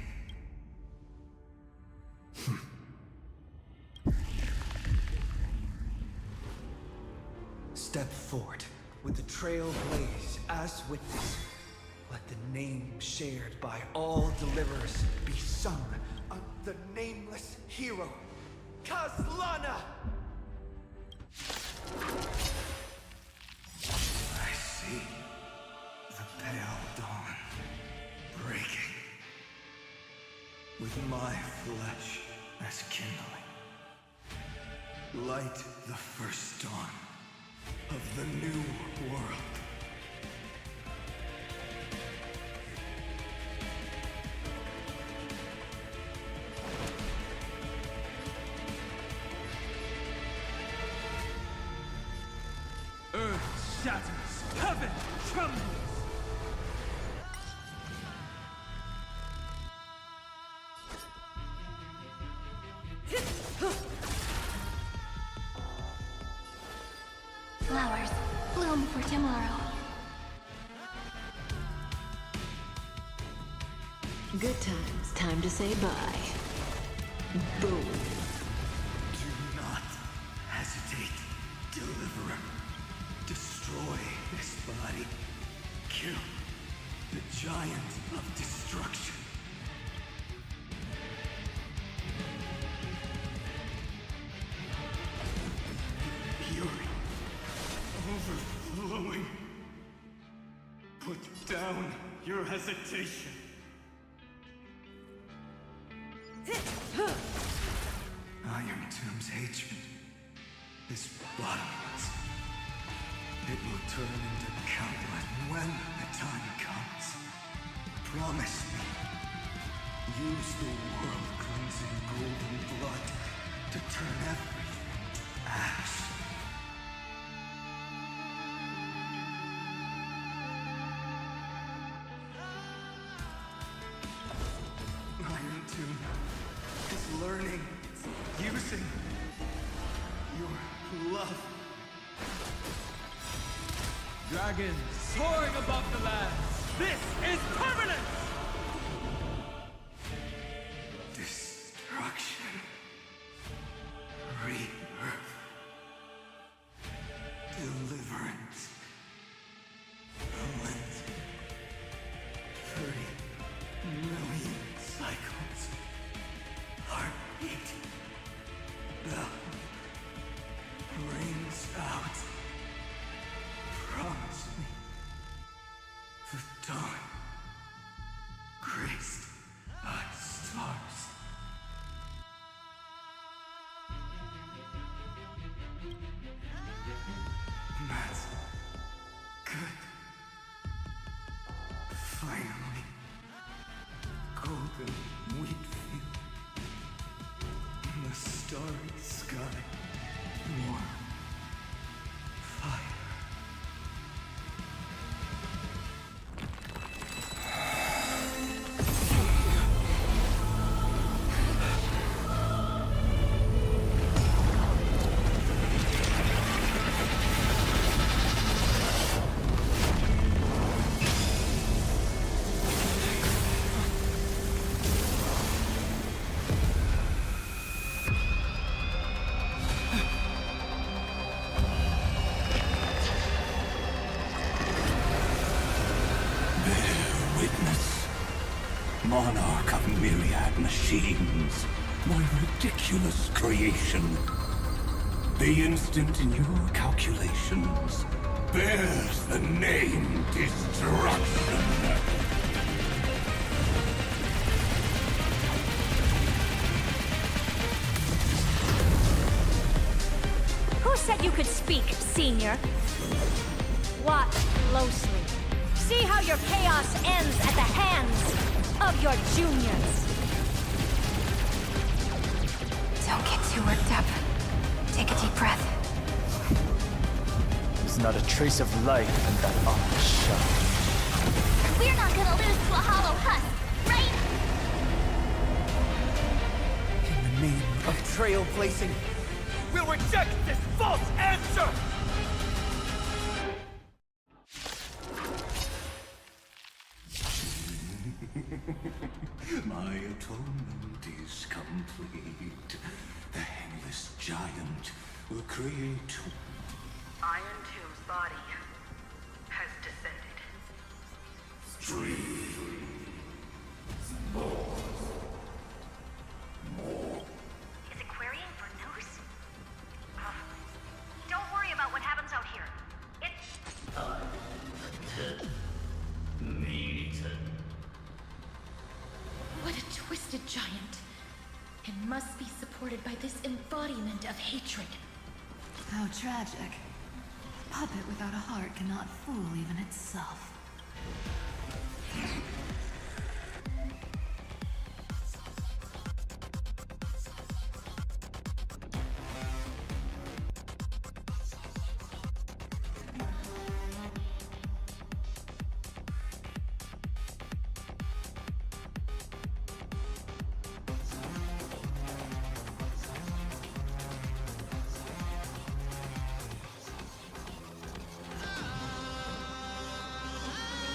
Step forward with the Trailblaze as witness. Let the name shared by all deliverers be sung of the nameless hero, Kazlana! I see the pale dawn breaking, with my flesh as kindling. Light the first dawn of the new world. Earth shatters, heaven trembles. Flowers, bloom for tomorrow. Good times, time to say bye. Boom. Do not hesitate, deliverer. Destroy this body. Kill the giant of destruction. Fury overflowing. Put down your hesitation. Iron Tomb's hatred is bottomless. It will turn into countless when the time comes. Promise me. Use the world-cleansing golden blood to turn everything to ash. Iron Tomb is learning, using your love. Dragons soaring above the lands. This is permanent! Destruction. Rebirth. Deliverance. Moment. 30 million cycles. Heartbeat. Bell. Rings out. Promise me. The dawn. Graced by stars. That's good. Finally. Golden wheat field. In the starry sky. Warm. Fire. Monarch of myriad machines. My ridiculous creation. The instant in your calculations bears the name Destruction. Who said you could speak, Senior? Watch closely. See how your chaos ends at the hands of your juniors. Don't get too worked up. Take a deep breath. There's not a trace of life in that armored shell. We're not gonna lose to a hollow husk, right? In the name of trailblazing, we'll reject this false answer! My atonement is complete. The Handless Giant will create... Iron Tomb's body has descended. Is it querying for news? Don't worry about what happens out here. It's... What a twisted giant. It must be supported by this embodiment of hatred. How tragic. A puppet without a heart cannot fool even itself.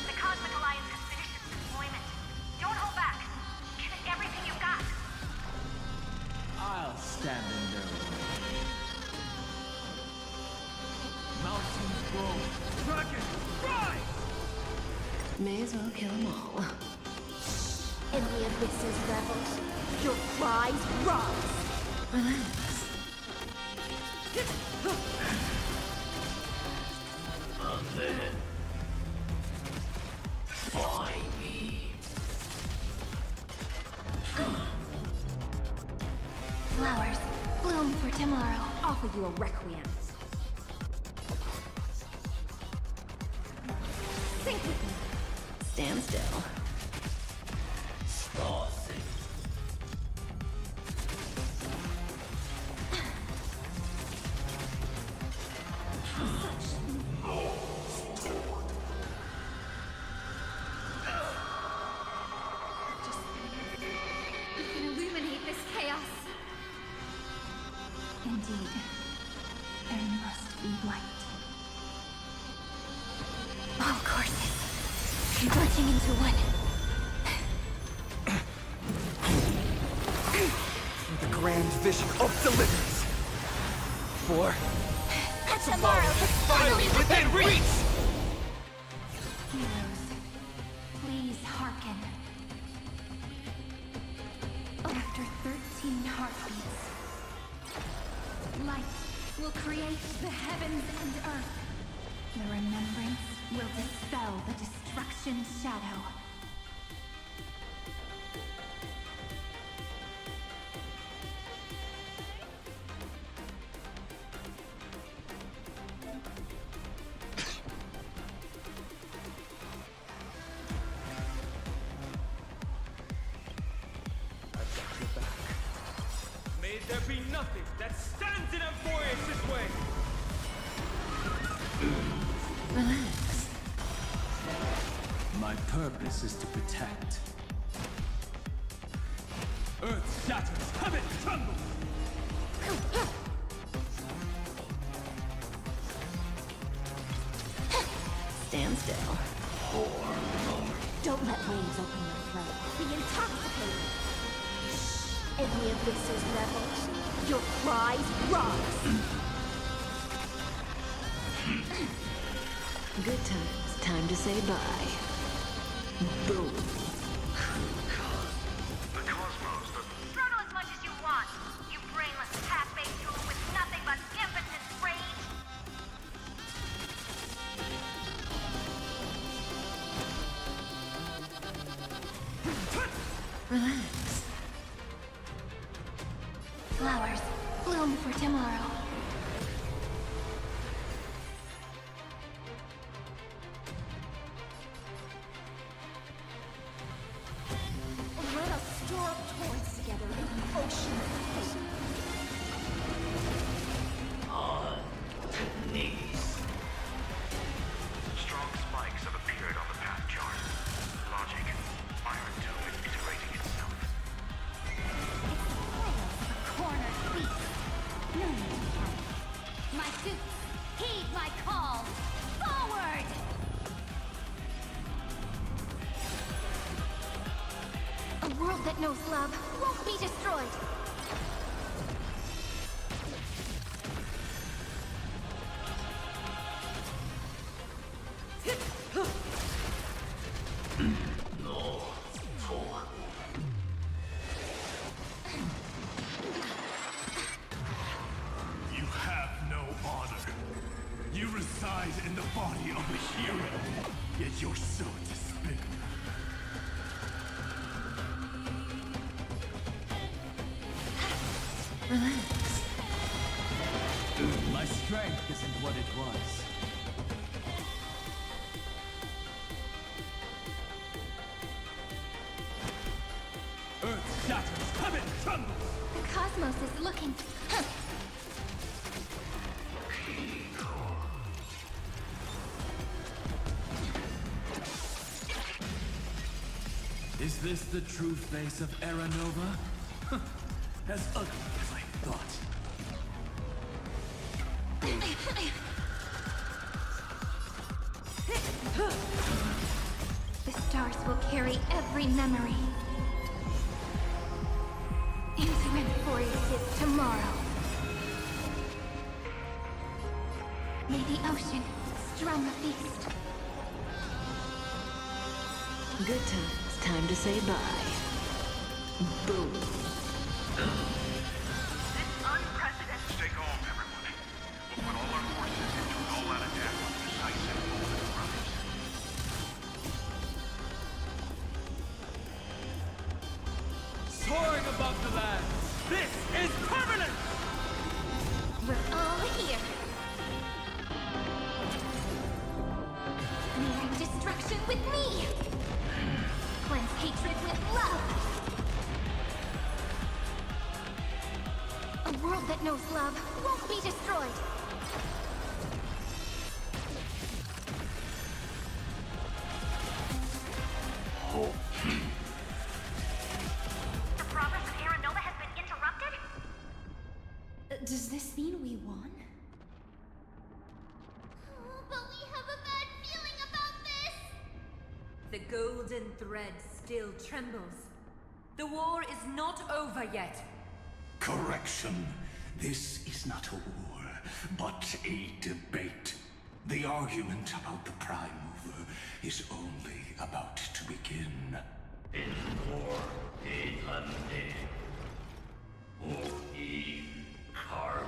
The Cosmic Alliance has finished its deployment. Don't hold back. Give it everything you've got. I'll stand in their way. Mountains grow, dragons rise! May as well kill them all. In the abyss's revels, your cries rise. Flowers, bloom for tomorrow. Offer you a requiem. Think with me. Stand still. You can illuminate this chaos. Indeed, there must be light. All courses converging into one. For the grand vision of deliverance. For Tomorrow is finally within reach! Heroes, please hearken. After 13 heartbeats, light will create the heavens and earth. The remembrance will dispel the destruction shadow. May there be nothing that stands in Amphorius' way! Relax. My purpose is to protect. Earth shatters, heaven trembles! Stand still. Don't let flames open your throat. Be intoxicated. In the abyss's revels, your cries rise. Good times. Time to say bye. Boom. home for tomorrow. Let us store up torrents together in the ocean. On to knees. Strong spikes have appeared on the path chart. Logic. Iron Tomb is iterating itself. Cornered beast. No need to panic. My suits, heed my call. Forward! A world that knows love won't be destroyed. No. Four. You have no honor. You reside in the body of a hero, yet you're so despicable. Relax. My strength isn't what it was. Earth shatters, heaven trembles! The cosmos is looking. Is this the true face of Aranova? As ugly as I thought. The stars will carry every memory into Emphorius' tomorrow. May the ocean strum a feast. Good times. Time to say bye. Boom. It's unprecedented. Stay calm, everyone. We'll put all our forces into an all-out attack on the decisive moment arrives. Soaring above the lands, this is permanent! We're all here. Meeting destruction with me. Cleanse hatred with love. A world that knows love won't be destroyed. The progress of Aranova has been interrupted? Does this mean we won? But we have a bad feeling about this. The golden thread still trembles. The war is not over yet. Correction. This is not a war, but a debate. The argument about the Prime Mover is only about to begin. In war, London. O-E Carbo.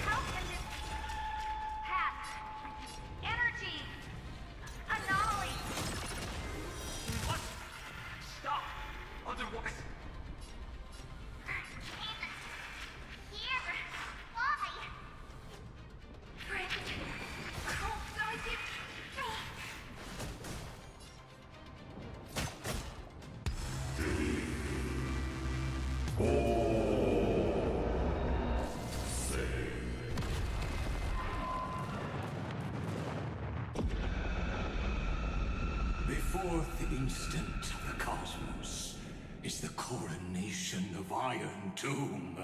How can this path, energy, anomaly? What? Stop! Otherwise... Here. Why? Friend, how does it... The fourth instant of the cosmos is the coronation of Iron Tomb.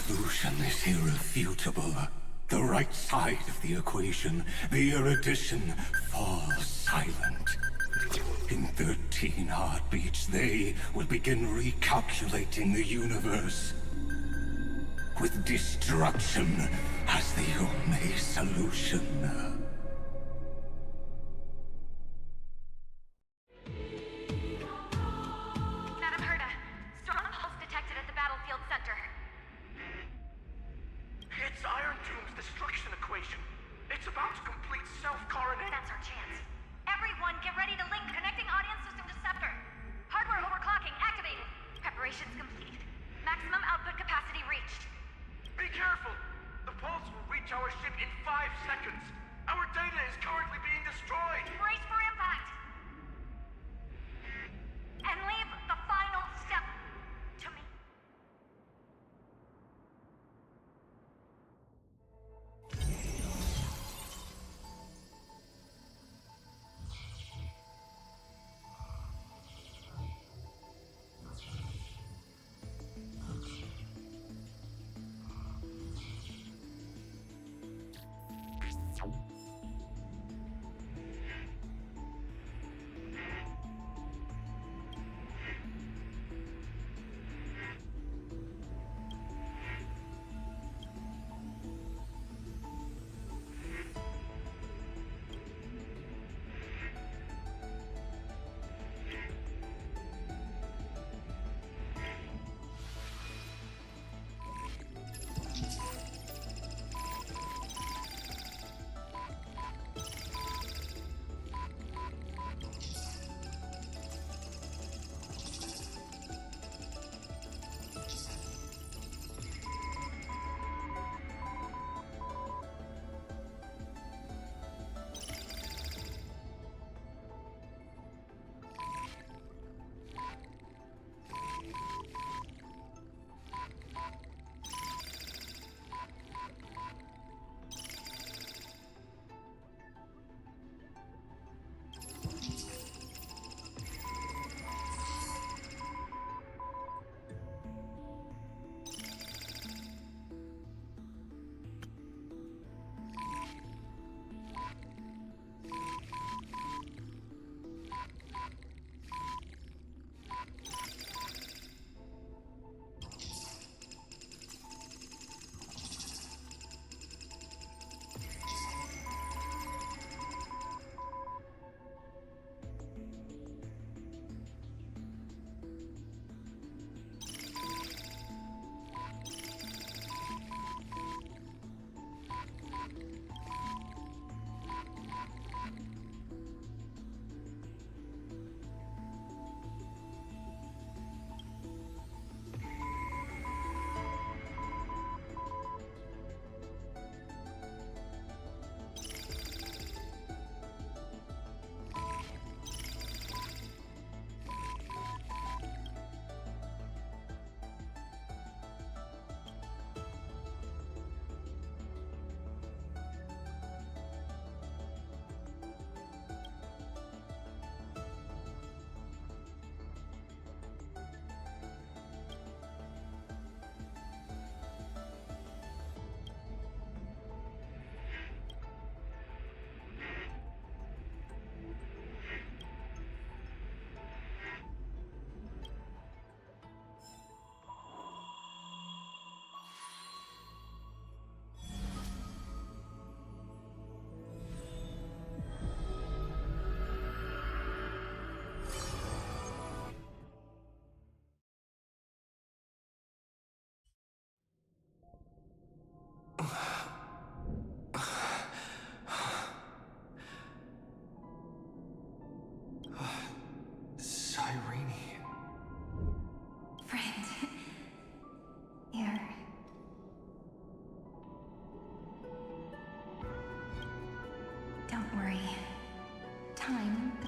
conclusion is irrefutable. The right side of the equation, the erudition, falls silent. In 13 heartbeats, they will begin recalculating the universe, with destruction as the only solution. Madam Herda, strong pulse detected at the battlefield center. It's Iron Tomb's destruction equation. It's about to complete self-coronation. That's our chance. Everyone, get ready to link connecting audience system to scepter. Hardware overclocking activated. Preparations complete. Maximum output capacity reached. Be careful! The pulse will reach our ship in 5 seconds. Our data is currently being destroyed. Brace for impact. And leave the final step to me.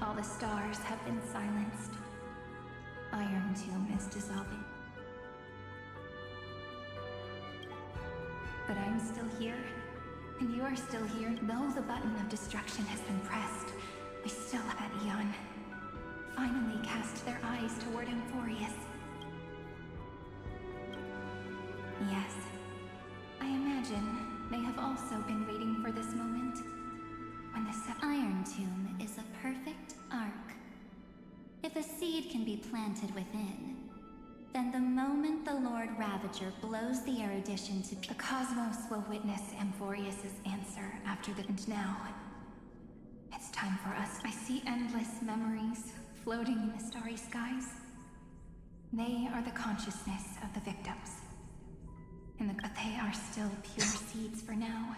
All the stars have been silenced. Iron Tomb is dissolving. But I'm still here, and you're still here. Though the button of destruction has been pressed, we still let Eon finally cast their eyes toward Emphorius. Yes, imagine they have also been waiting for this moment. When the Iron Tomb is a perfect arc. If a seed can be planted within, then the moment the Lord Ravager blows the erudition to the cosmos will witness Amphorius's answer after the... And now, it's time for us. I see endless memories floating in the starry skies. They are the consciousness of the victims. But they are still pure seeds for now.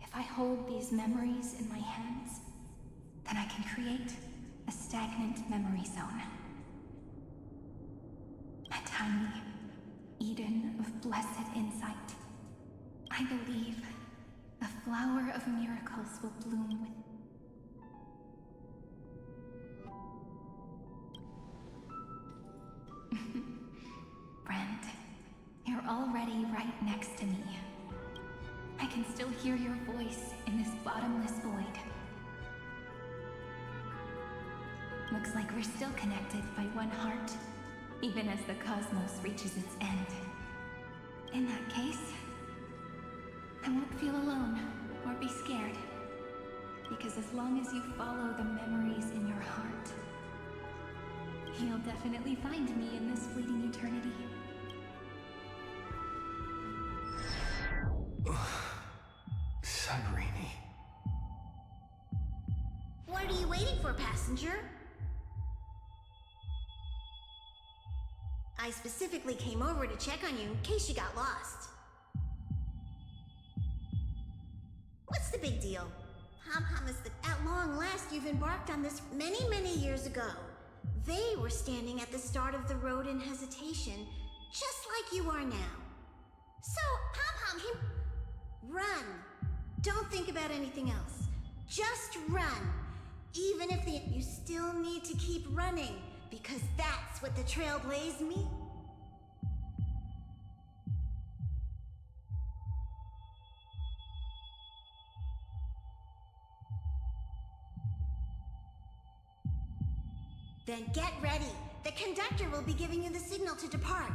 If I hold these memories in my hands, then I can create a stagnant memory zone. A tiny Eden of blessed insight. I believe the flower of miracles will bloom with... Friend, you're already right next to me. I can still hear your voice in this bottomless void. Looks like we're still connected by one heart, even as the cosmos reaches its end. In that case, I won't feel alone or be scared. Because as long as you follow the memories in your heart, you'll definitely find me in this fleeting eternity. Cyrene. What are you waiting for, passenger? I specifically came over to check on you in case you got lost. What's the big deal? Pom-Pom is at long last you've embarked on this many, many years ago. They were standing at the start of the road in hesitation, just like you are now. So, Pom-Pom came... Run. Don't think about anything else. Just run. Even if you still need to keep running, because that's what the Trailblaze means. Then get ready. The conductor will be giving you the signal to depart.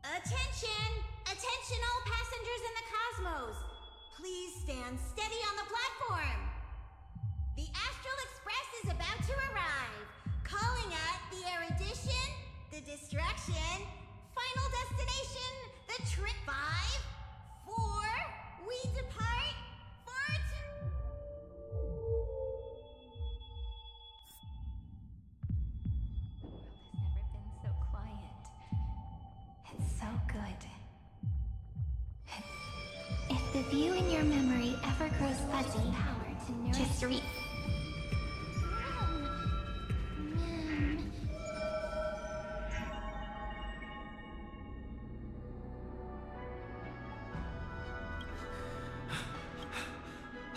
Attention! Attention all passengers in the cosmos! Please stand steady on the platform. The Astral Express is about to arrive. Calling at the erudition, the distraction, final destination, the trip 5, 4, we depart for So quiet. It's so good. If the view in your memory ever grows fuzzy, just read.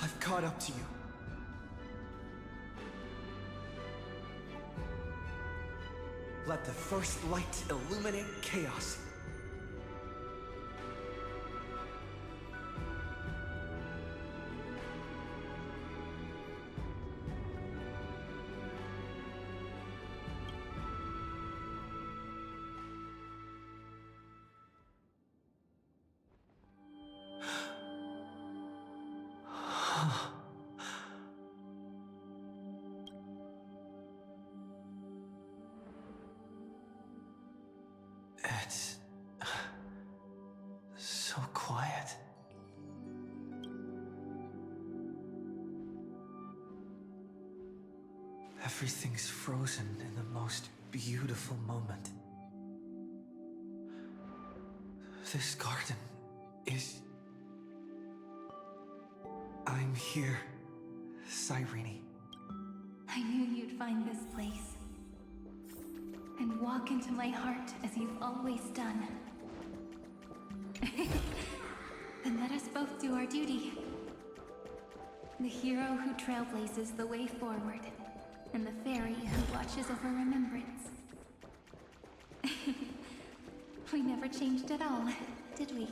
I've caught up to you. Let the first light illuminate chaos. It's so quiet. Everything's frozen in the most beautiful moment. This garden is... I'm here, Cyrene. I knew you'd find this place. And walk into my heart as you've always done. Then let us both do our duty. The hero who trailblazes the way forward, and the fairy who watches over remembrance. We never changed at all, did we?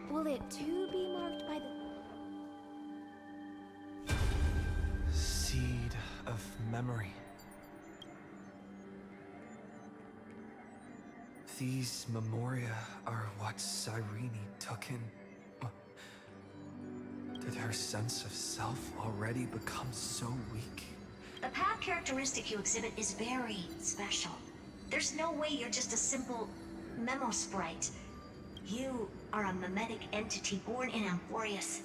Will it too be marked by the... Seed of memory. These memoria are what Cyrene took in. Did her sense of self already become so weak? The path characteristic you exhibit is very special. There's no way you're just a simple memo sprite. You are a mimetic entity born in Amphorius,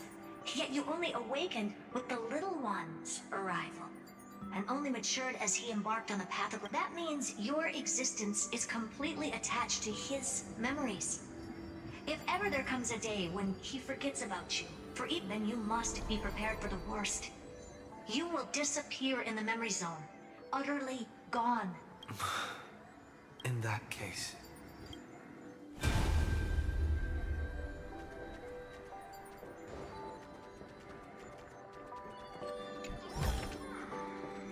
yet you only awakened with the Little One's arrival, and only matured as he embarked on the path of... That means your existence is completely attached to his memories. If ever there comes a day when he forgets about you, then you must be prepared for the worst. You will disappear in the memory zone, utterly gone. In that case...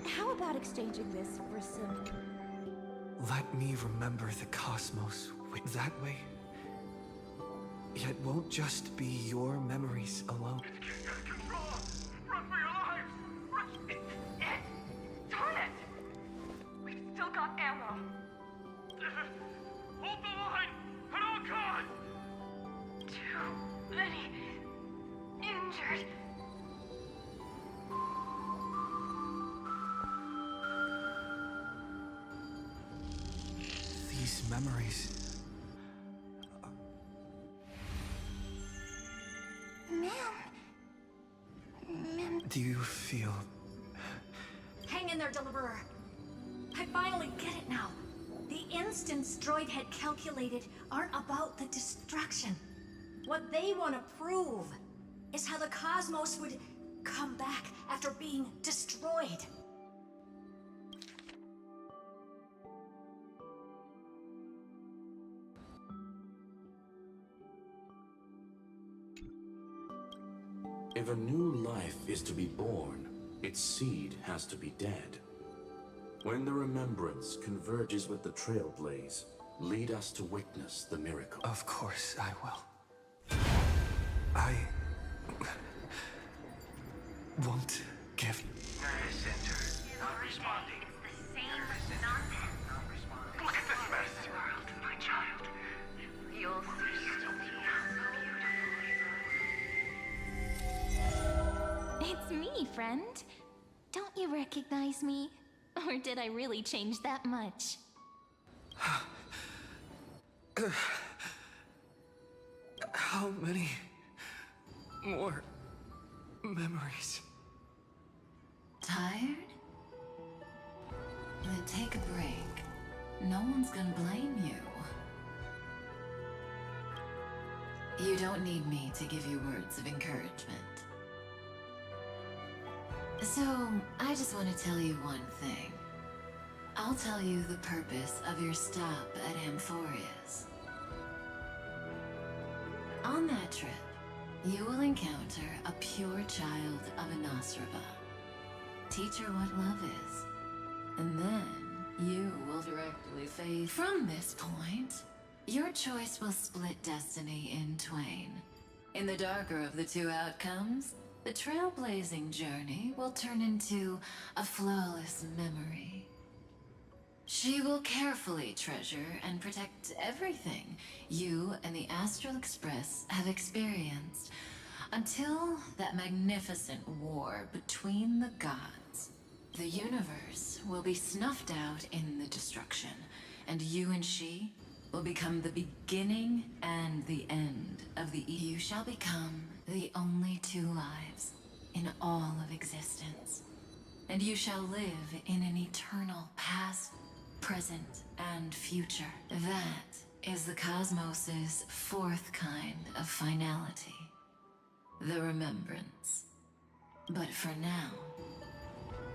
How about exchanging this for some... Let me remember the cosmos that way. It won't just be your memories alone. Run for your lives! Run! Darn it! We've still got ammo. Hold the line! Honkai! Too many injured. These memories... Do you feel... Hang in there, Deliverer. I finally get it now. The instants Droid had calculated aren't about the destruction. What they want to prove is how the cosmos would come back after being destroyed. If a new life is to be born, its seed has to be dead. When the remembrance converges with the Trailblaze, lead us to witness the miracle. Of course I will. I... won't give... Center, not responding. It's the same nonsense. Look at this mess! World, my child. You'll see. It's me, friend. Don't you recognize me? Or did I really change that much? How many more memories? Tired? Then take a break. No one's gonna blame you. You don't need me to give you words of encouragement. So, I just want to tell you one thing. I'll tell you the purpose of your stop at Amphorius. On that trip, you will encounter a pure child of Inostrava. Teach her what love is. And then, you will directly face... From this point, your choice will split destiny in twain. In the darker of the two outcomes, the trailblazing journey will turn into a flawless memory. She will carefully treasure and protect everything you and the Astral Express have experienced until that magnificent war between the gods. The universe will be snuffed out in the destruction, and you and she will become the beginning and the end of the You shall become the only two lives in all of existence. And you shall live in an eternal past, present, and future. That is the cosmos's fourth kind of finality. The remembrance. But for now,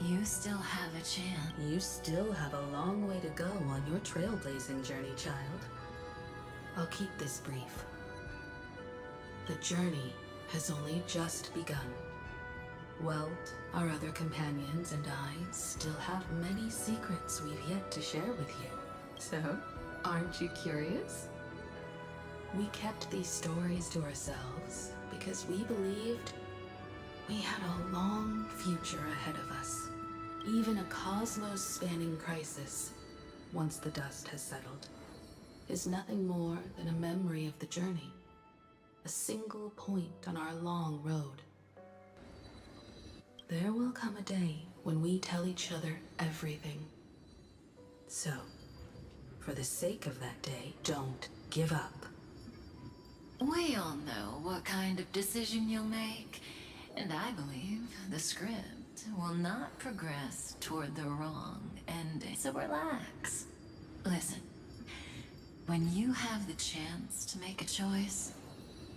you still have a chance. You still have a long way to go on your trailblazing journey, child. I'll keep this brief. The journey has only just begun. Welt, our other companions, and I still have many secrets we've yet to share with you. So, Aren't you curious? We kept these stories to ourselves because we believed we had a long future ahead of us. Even a cosmos-spanning crisis, once the dust has settled, is nothing more than a memory of the journey. A single point on our long road. There will come a day when we tell each other everything. So, for the sake of that day, don't give up. We all know what kind of decision you'll make, and I believe the script will not progress toward the wrong ending. So relax. Listen, when you have the chance to make a choice,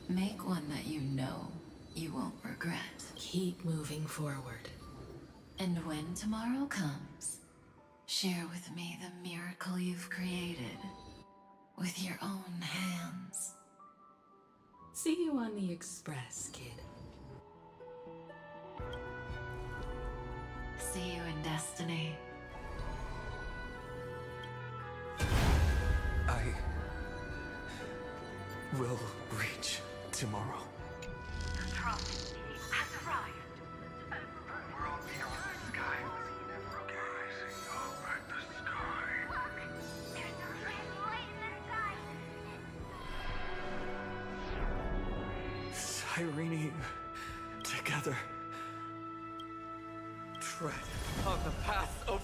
make one that you know you won't regret. Keep moving forward. And when tomorrow comes, share with me the miracle you've created with your own hands. See you on the Express, kid. See you in destiny. I will reach tomorrow. The drop has arrived. We're all beyond the sky. Okay, rising over the sky. There's no shining light in the sky. Irene, together. Tread on the path of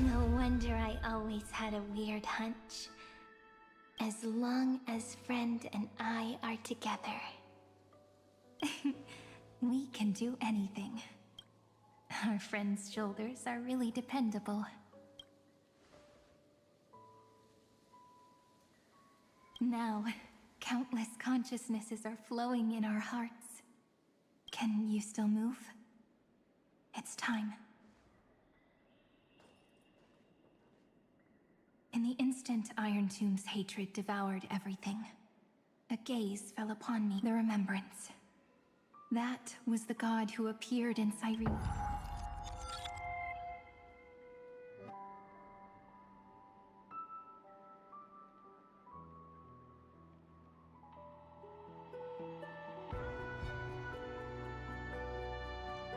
No wonder I always had a weird hunch. As long as Friend and I are together. We can do anything. Our friend's shoulders are really dependable. Now, countless consciousnesses are flowing in our hearts. Can you still move? It's time. In the instant Iron Tomb's hatred devoured everything, a gaze fell upon me, the remembrance. That was the god who appeared in Cyrene.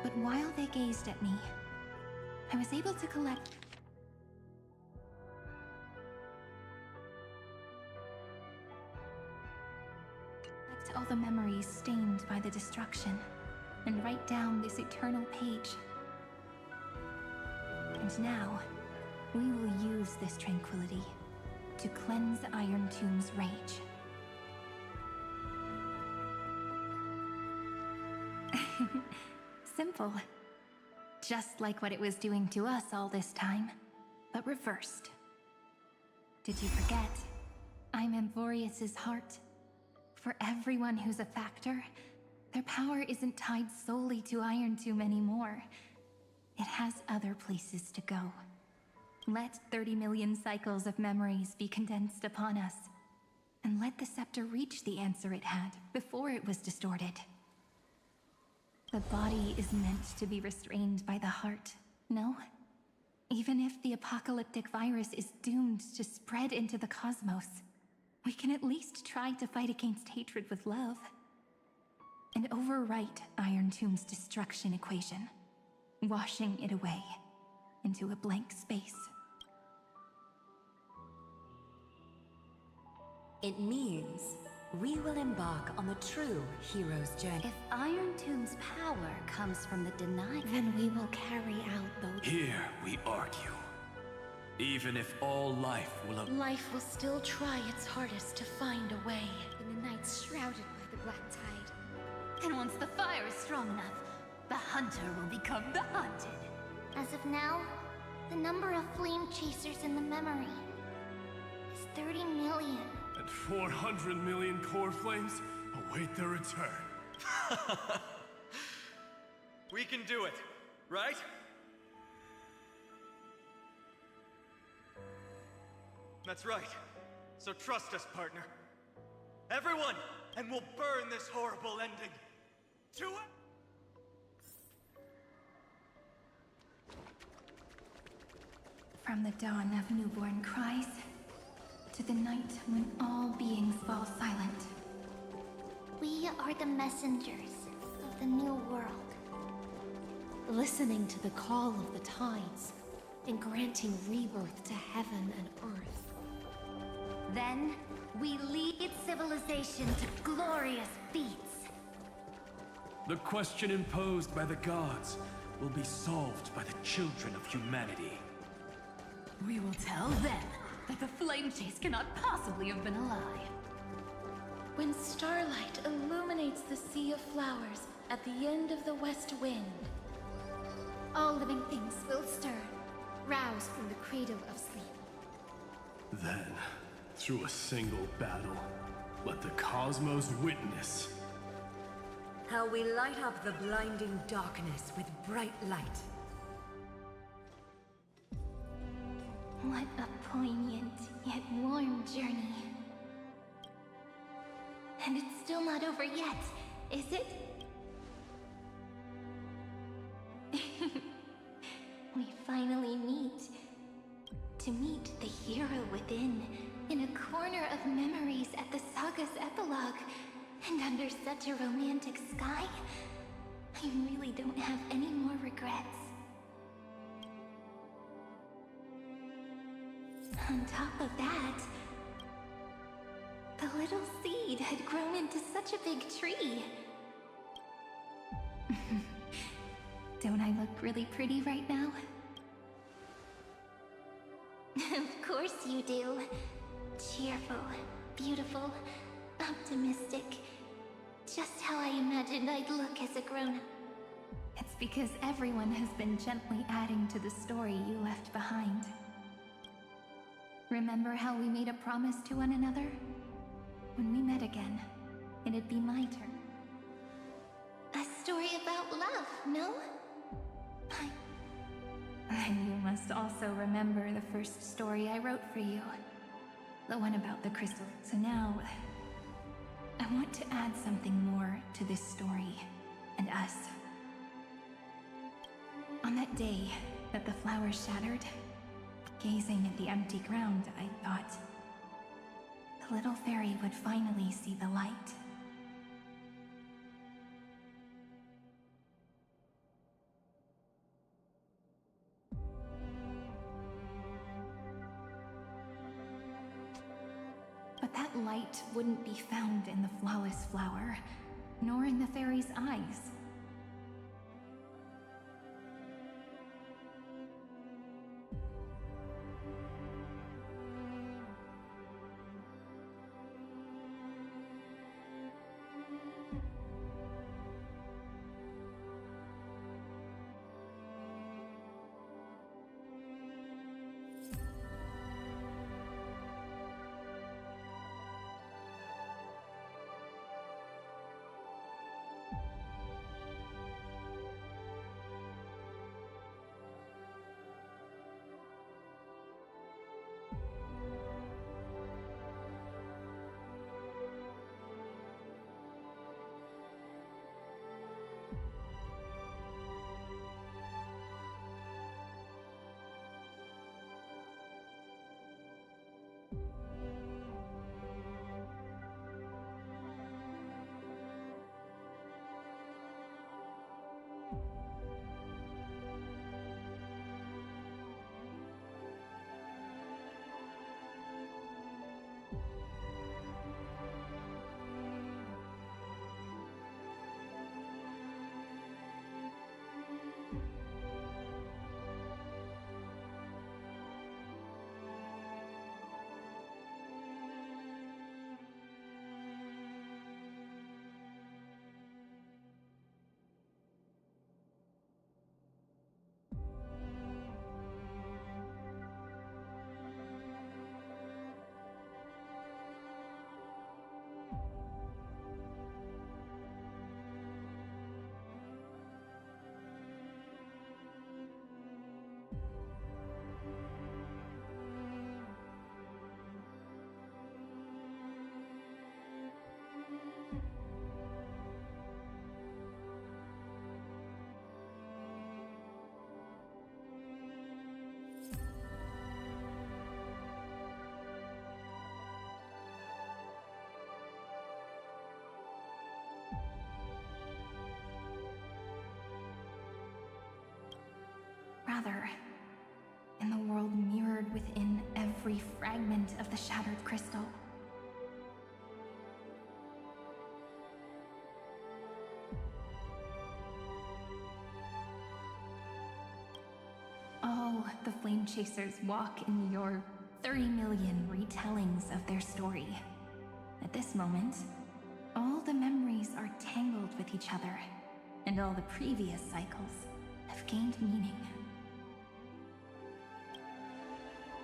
But while they gazed at me, I was able to collect all the memories stained by the destruction, and write down this eternal page. And now, we will use this tranquility to cleanse Iron Tomb's rage. Simple. Just like what it was doing to us all this time, but reversed. Did you forget? I'm Amphorius's heart. For everyone who's a factor, their power isn't tied solely to Iron Tomb anymore. It has other places to go. Let 30 million cycles of memories be condensed upon us, and let the scepter reach the answer it had before it was distorted. The body is meant to be restrained by the heart, no? Even if the apocalyptic virus is doomed to spread into the cosmos, we can at least try to fight against hatred with love. And overwrite Iron Tomb's destruction equation, washing it away into a blank space. It means we will embark on the true hero's journey. If Iron Tomb's power comes from the denial, then we will carry out those. Here we argue. Even if all life will... Life will still try its hardest to find a way. In the night shrouded by the black tide. And once the fire is strong enough, the hunter will become the hunted. As of now, the number of flame chasers in the memory is 30 million. And 400 million core flames await their return. We can do it, right? That's right. So trust us, partner. Everyone, and we'll burn this horrible ending. To it! From the dawn of newborn cries to the night when all beings fall silent. We are the messengers of the new world. Listening to the call of the tides and granting rebirth to heaven and earth. Then, we lead civilization to glorious feats. The question imposed by the gods will be solved by the children of humanity. We will tell them that the flame chase cannot possibly have been a lie. When starlight illuminates the sea of flowers at the end of the west wind, All living things will stir, roused from the cradle of sleep. Then, through a single battle, let the cosmos witness how we light up the blinding darkness with bright light. What a poignant yet warm journey. And it's still not over yet, is it? We finally meet. To meet the hero within, in a corner of memories at the saga's epilogue, and under such a romantic sky, I really don't have any more regrets. On top of that, the little seed had grown into such a big tree. Don't I look really pretty right now? Of course you do. Cheerful, beautiful, optimistic. Just how I imagined I'd look as a grown-up. It's because everyone has been gently adding to the story you left behind. Remember how we made a promise to one another? When we met again, it'd be my turn. A story about love, no? And you must also remember the first story I wrote for you. The one about the crystal. So now, I want to add something more to this story, and us. On that day that the flowers shattered, gazing at the empty ground, I thought the little fairy would finally see the light. But that light wouldn't be found in the flawless flower, nor in the fairy's eyes. rather in the world mirrored within every fragment of the shattered crystal. All the Flame Chasers walk in your 30 million retellings of their story. At this moment, all the memories are tangled with each other, and all the previous cycles have gained meaning.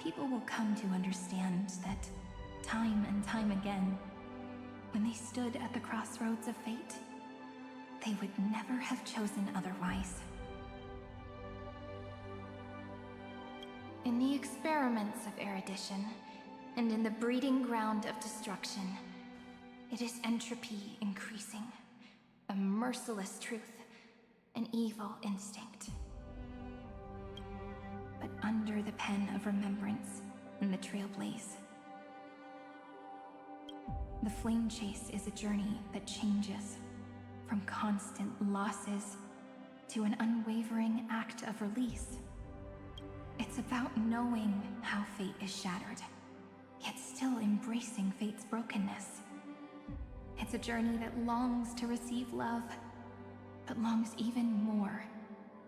People will come to understand that time and time again, when they stood at the crossroads of fate, they would never have chosen otherwise. In the experiments of erudition, and in the breeding ground of destruction, it is entropy increasing, a merciless truth, an evil instinct. But under the pen of remembrance and the Trailblaze, the Flame Chase is a journey that changes from constant losses to an unwavering act of release. It's about knowing how fate is shattered, yet still embracing fate's brokenness. It's a journey that longs to receive love, but longs even more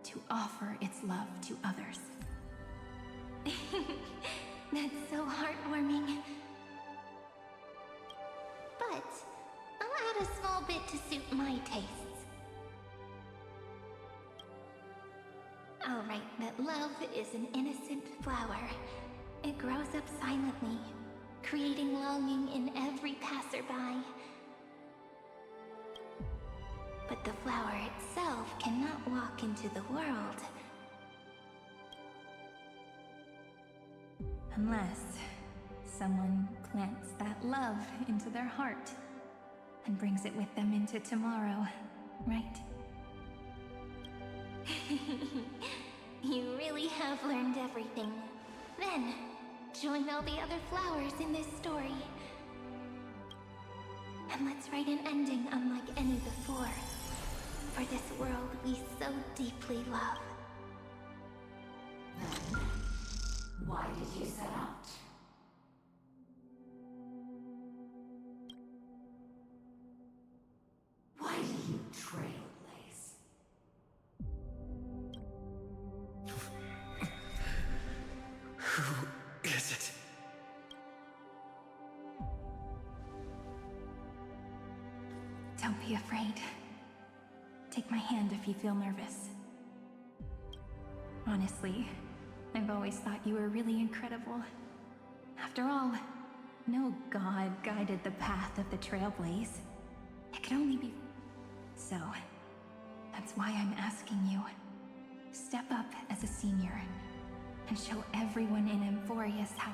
to offer its love to others. That's so heartwarming. But I'll add a small bit to suit my tastes. I'll write that love is an innocent flower. It grows up silently, creating longing in every passerby. But the flower itself cannot walk into the world. Unless someone plants that love into their heart and brings it with them into tomorrow, right? You really have learned everything. Then, join all the other flowers in this story. And let's write an ending unlike any before. For this world we so deeply love. Why did you set out? Why do you trailblaze? Who is it? Don't be afraid. Take my hand if you feel nervous. Honestly, I've always thought you were really incredible. After all, no god guided the path of the Trailblaze. It could only be... So, that's why I'm asking you. Step up as a senior, and show everyone in Amphorius how...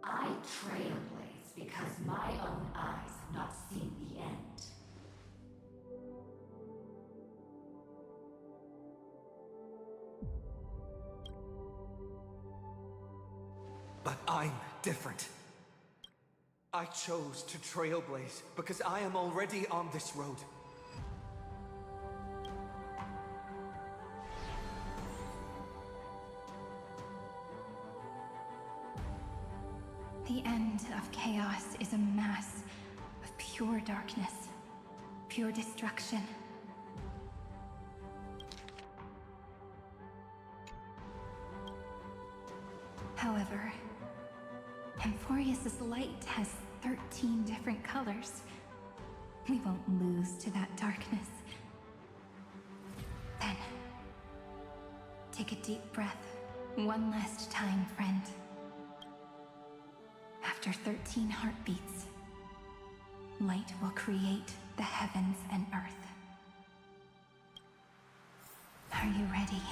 I trailblaze because my own eyes have not seen the end. But I'm different. I chose to trailblaze because I am already on this road. The end of chaos is a mass of pure darkness, pure destruction. However, Amphorius's light has 13 different colors. We won't lose to that darkness. Then, take a deep breath, one last time, friend. After 13 heartbeats, light will create the heavens and earth. Are you ready?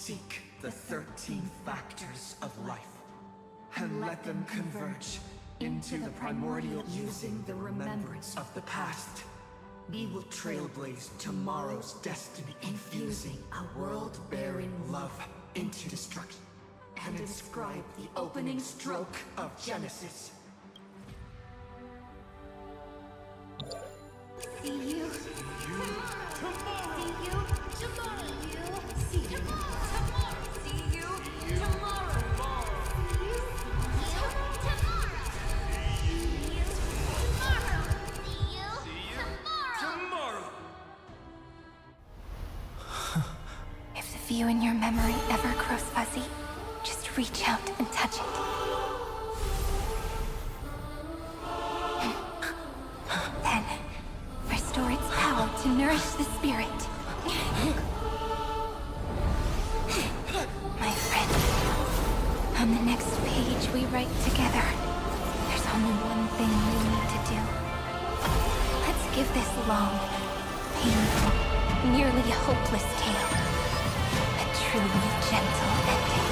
seek the 13 factors of life and let them converge into the primordial using the remembrance of the past. We will trailblaze tomorrow's destiny, infusing a world-bearing love into destruction, and inscribe the opening stroke of Genesis. See you tomorrow. See you tomorrow. See you tomorrow. See you tomorrow. If the view in your memory ever grows fuzzy, just reach out and touch it. Then, restore its power to nourish the spirit. My friend, on the next page we write together, there's only one thing we need to do. Let's give this long, painful, nearly hopeless tale a truly gentle ending.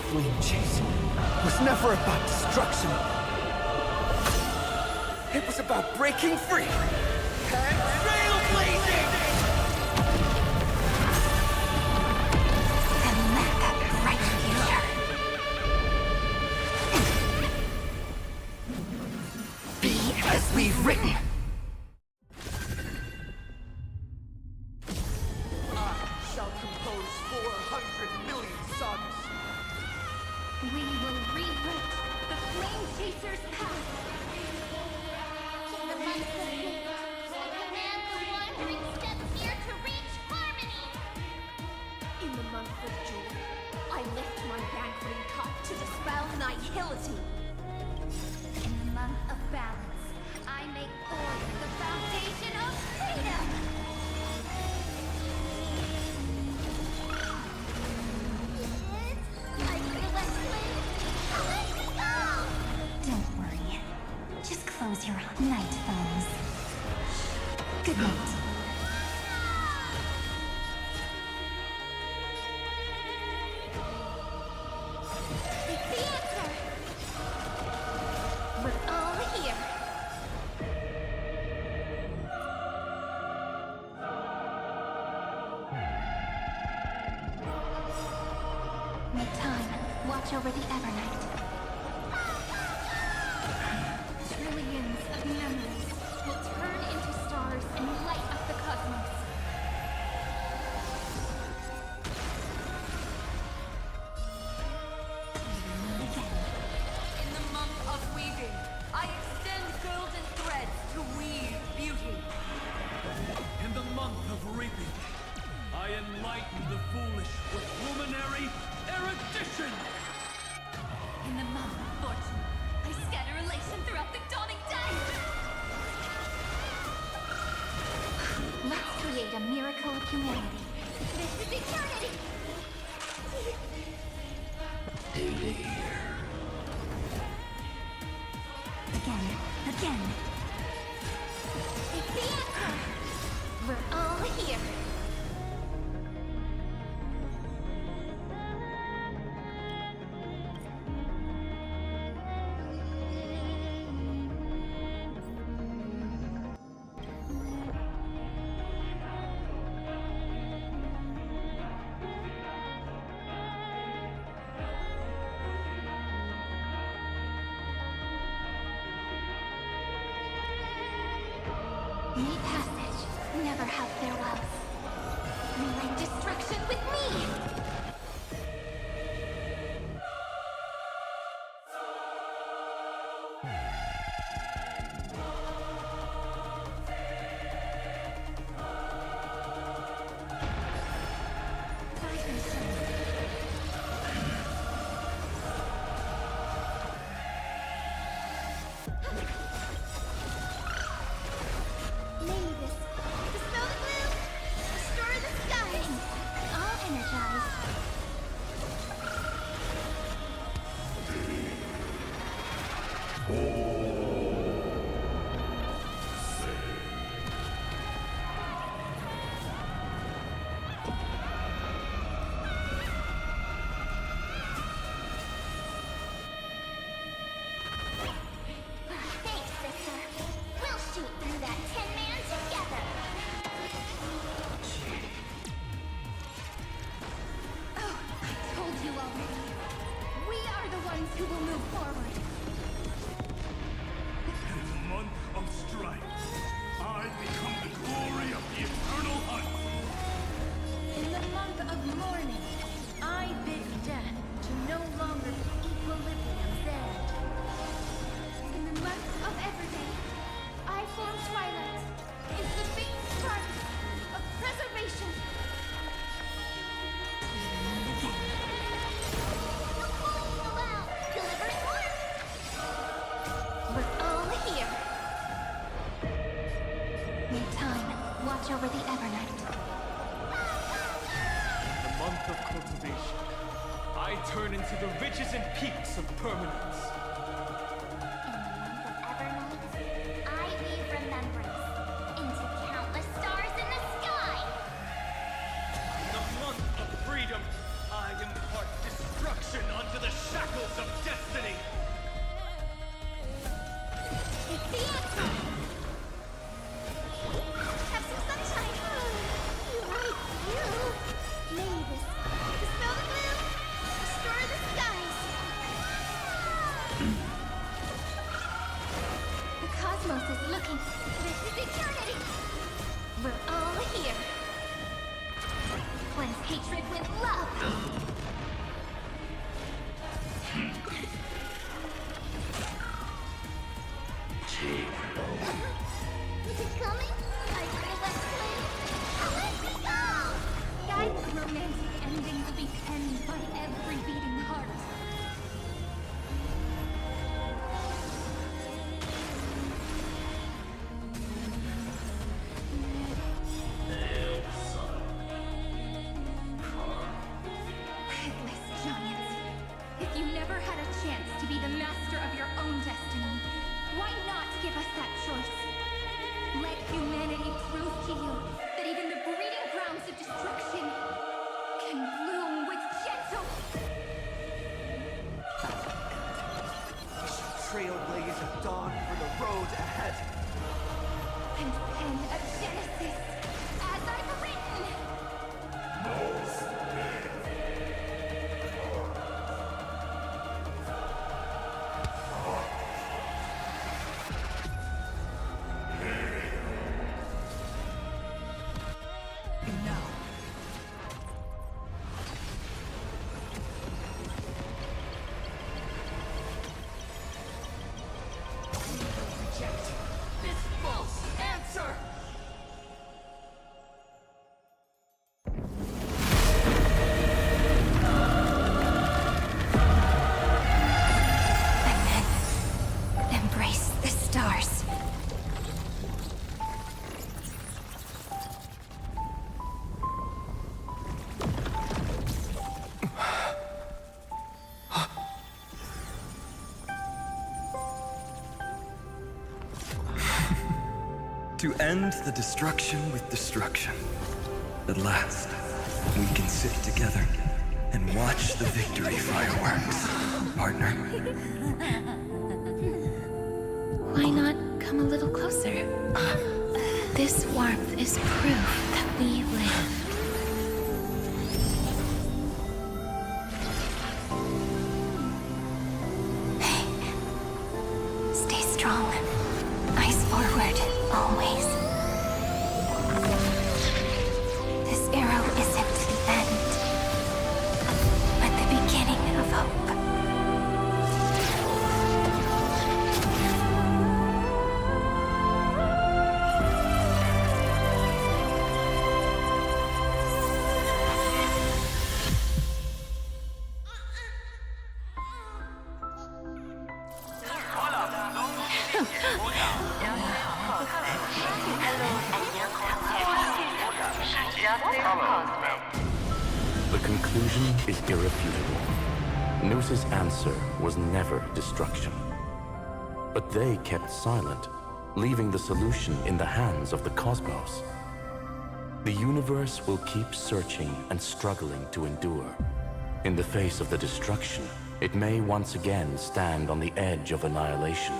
Flame chase was never about destruction. It was about breaking free and trailblazing! And let that bright future be as we've written. I shall compose 400 million sagas. We will rewrite the Flame Chaser's path. In the month of May, I command the wandering steps here to reach harmony. In the month of June, I lift my banqueting cup to dispel nihility. In the month of balance, I make order the foundation of freedom. I feel like let me go! Don't worry. Just close your night phones. Good night. It's the answer. We're all here. Make time. Watch over the Evernight. Trillions of memories will turn into stars and light up the cosmos. In the month of weaving, I extend golden threads to weave beauty. In the month of reaping, I enlighten the foolish with luminary erudition! In the month of fortune, I scatter elation throughout the dawning day! Let's create a miracle of humanity. This is eternity! Again. It's the answer! We're all here. Need passage, never have farewells. Rewrite destruction with me! Mavis, dispel the gloom, restore the skies. All energized. watch over the Evernight. In the month of cultivation, I turn into the ridges and peaks of permanence. I weave remembrance into countless stars in the sky. In the month of freedom, I impart destruction onto the shackles of destiny. It's the answer! Have some sunshine! Right, you! May the sky dispel the gloom, destroy the skies! The cosmos is looking. This is eternity! We're all here. Cleanse hatred with love! Is it coming? I feel that flame. Let me go! Guide's romantic ending will be penned by every beating heart. Pitiless giants. If you never had a chance to be the master of your own destiny, why not give us that choice? Let humanity prove to you that even the breeding grounds of destruction can bloom with gentle... We shall trailblaze a dawn for the road ahead. and pen a genesis as I've written. Embrace the stars. To end the destruction with destruction. At last, we can sit together and watch the victory fireworks, partner. Why not come a little closer? This warmth is proof that we live. Hey, stay strong. Eyes forward, always. This arrow isn't the end, but the beginning of hope. The conclusion is irrefutable. Noos's answer was never destruction. But they kept silent, leaving the solution in the hands of the cosmos. The universe will keep searching and struggling to endure. In the face of the destruction, it may once again stand on the edge of annihilation.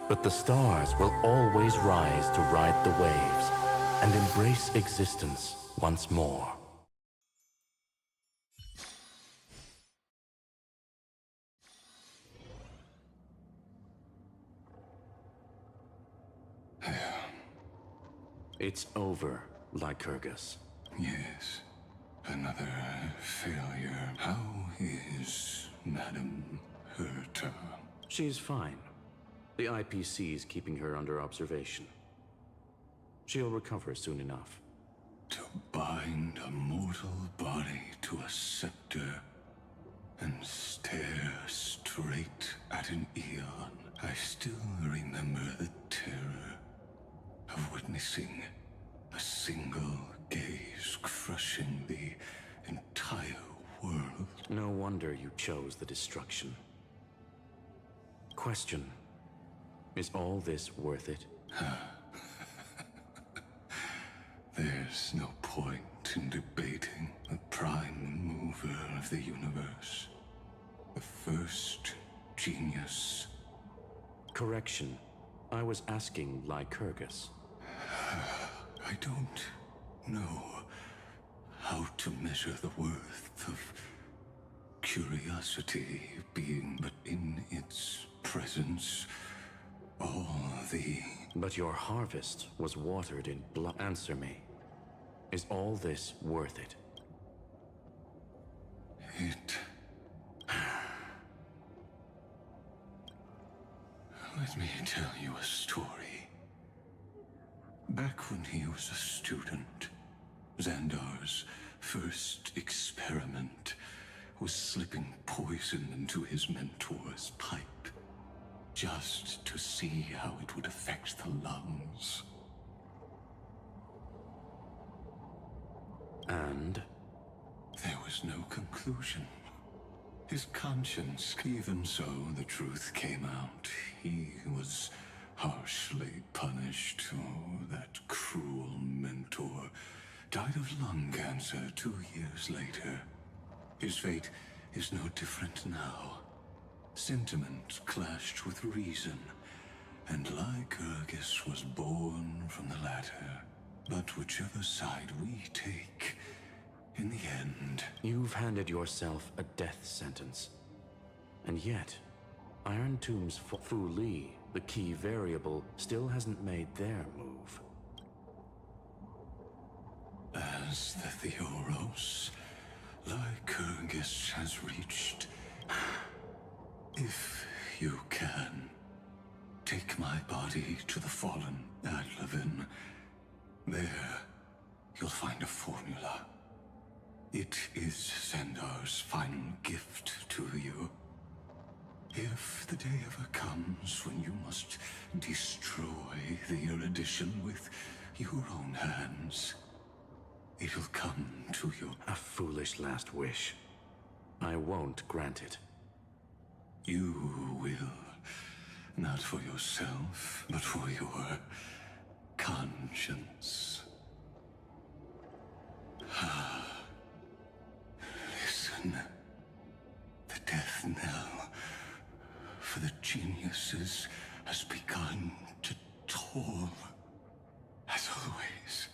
But the stars will always rise to ride the waves and embrace existence once more. It's over, Lycurgus. Yes, another failure. How is Madame Herta? She's fine. The IPC is keeping her under observation. She'll recover soon enough. To bind a mortal body to a scepter and stare straight at an eon. I still remember the terror of witnessing a single gaze crushing the entire world. No wonder you chose the destruction. Question: is all this worth it? There's no point in debating the prime mover of the universe. The first genius. Correction. I was asking Lycurgus. I don't know how to measure the worth of curiosity being, but in its presence, all the... But your harvest was watered in blood. Answer me. Is all this worth it? Let me tell you a story. Back when he was a student, Xandar's first experiment was slipping poison into his mentor's pipe, just to see how it would affect the lungs. And? There was no conclusion. His conscience, even so, the truth came out. He was harshly punished. Oh, that cruel mentor died of lung cancer 2 years later. His fate is no different now. Sentiment clashed with reason, and Lycurgus was born from the latter. But whichever side we take, in the end... You've handed yourself a death sentence. And yet, Iron Tomb's Fu Li, the key variable, still hasn't made their move. As the Theoros, Lycurgus has reached... If you can, take my body to the fallen Adlevin. There, you'll find a formula. It is Xandar's final gift to you. If the day ever comes when you must destroy the erudition with your own hands, it'll come to you. A foolish last wish. I won't grant it. You will. Not for yourself, but for your conscience. Listen. The death knell for the geniuses has begun to toll. As always,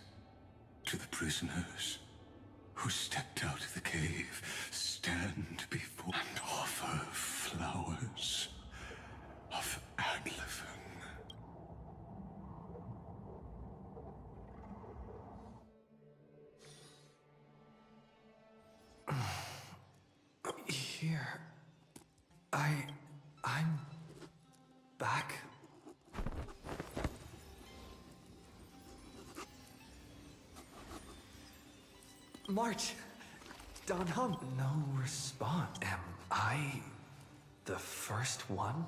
to the prisoners who stepped out of the cave, stand before and offer flowers of Adlevin. Here. I'm back. March! Don Hum. No response. Am I the first one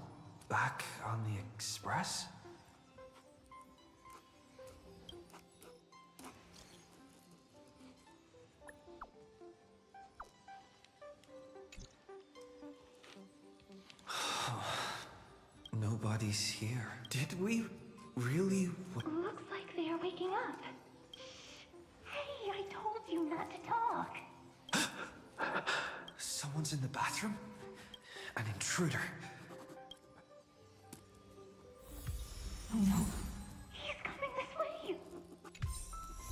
back on the express? Nobody's here. Did we really... Looks like they are waking up. Hey, I told you not to talk. Someone's in the bathroom? An intruder. Oh no. He's coming this way.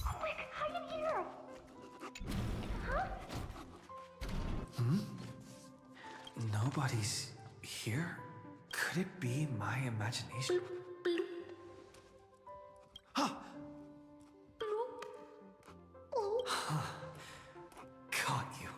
Quick, hide in here. Huh? Nobody's here? Could it be my imagination? Caught you.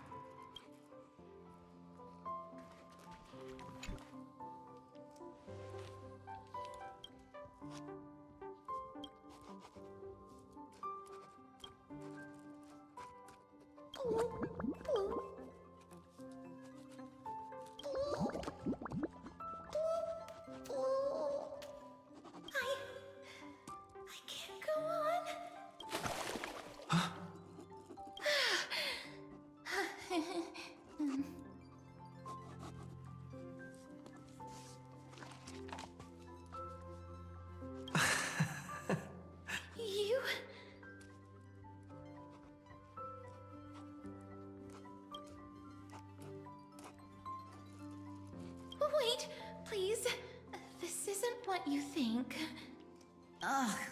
I can't go on.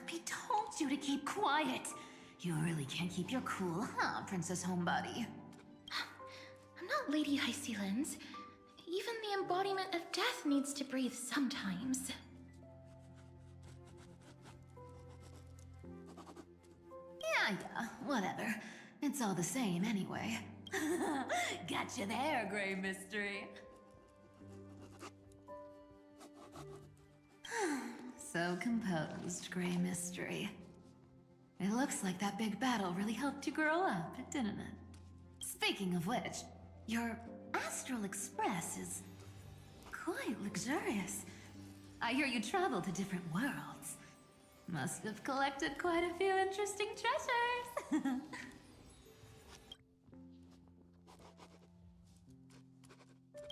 I told you to keep quiet. You really can't keep your cool, huh, Princess Homebody? I'm not Lady Hysealens. Even the embodiment of death needs to breathe sometimes. Yeah, whatever. It's all the same anyway. Gotcha there, Grey Mystery. So composed, Grey Mystery. It looks like that big battle really helped you grow up, didn't it? Speaking of which, your Astral Express is quite luxurious. I hear you travel to different worlds. Must have collected quite a few interesting treasures.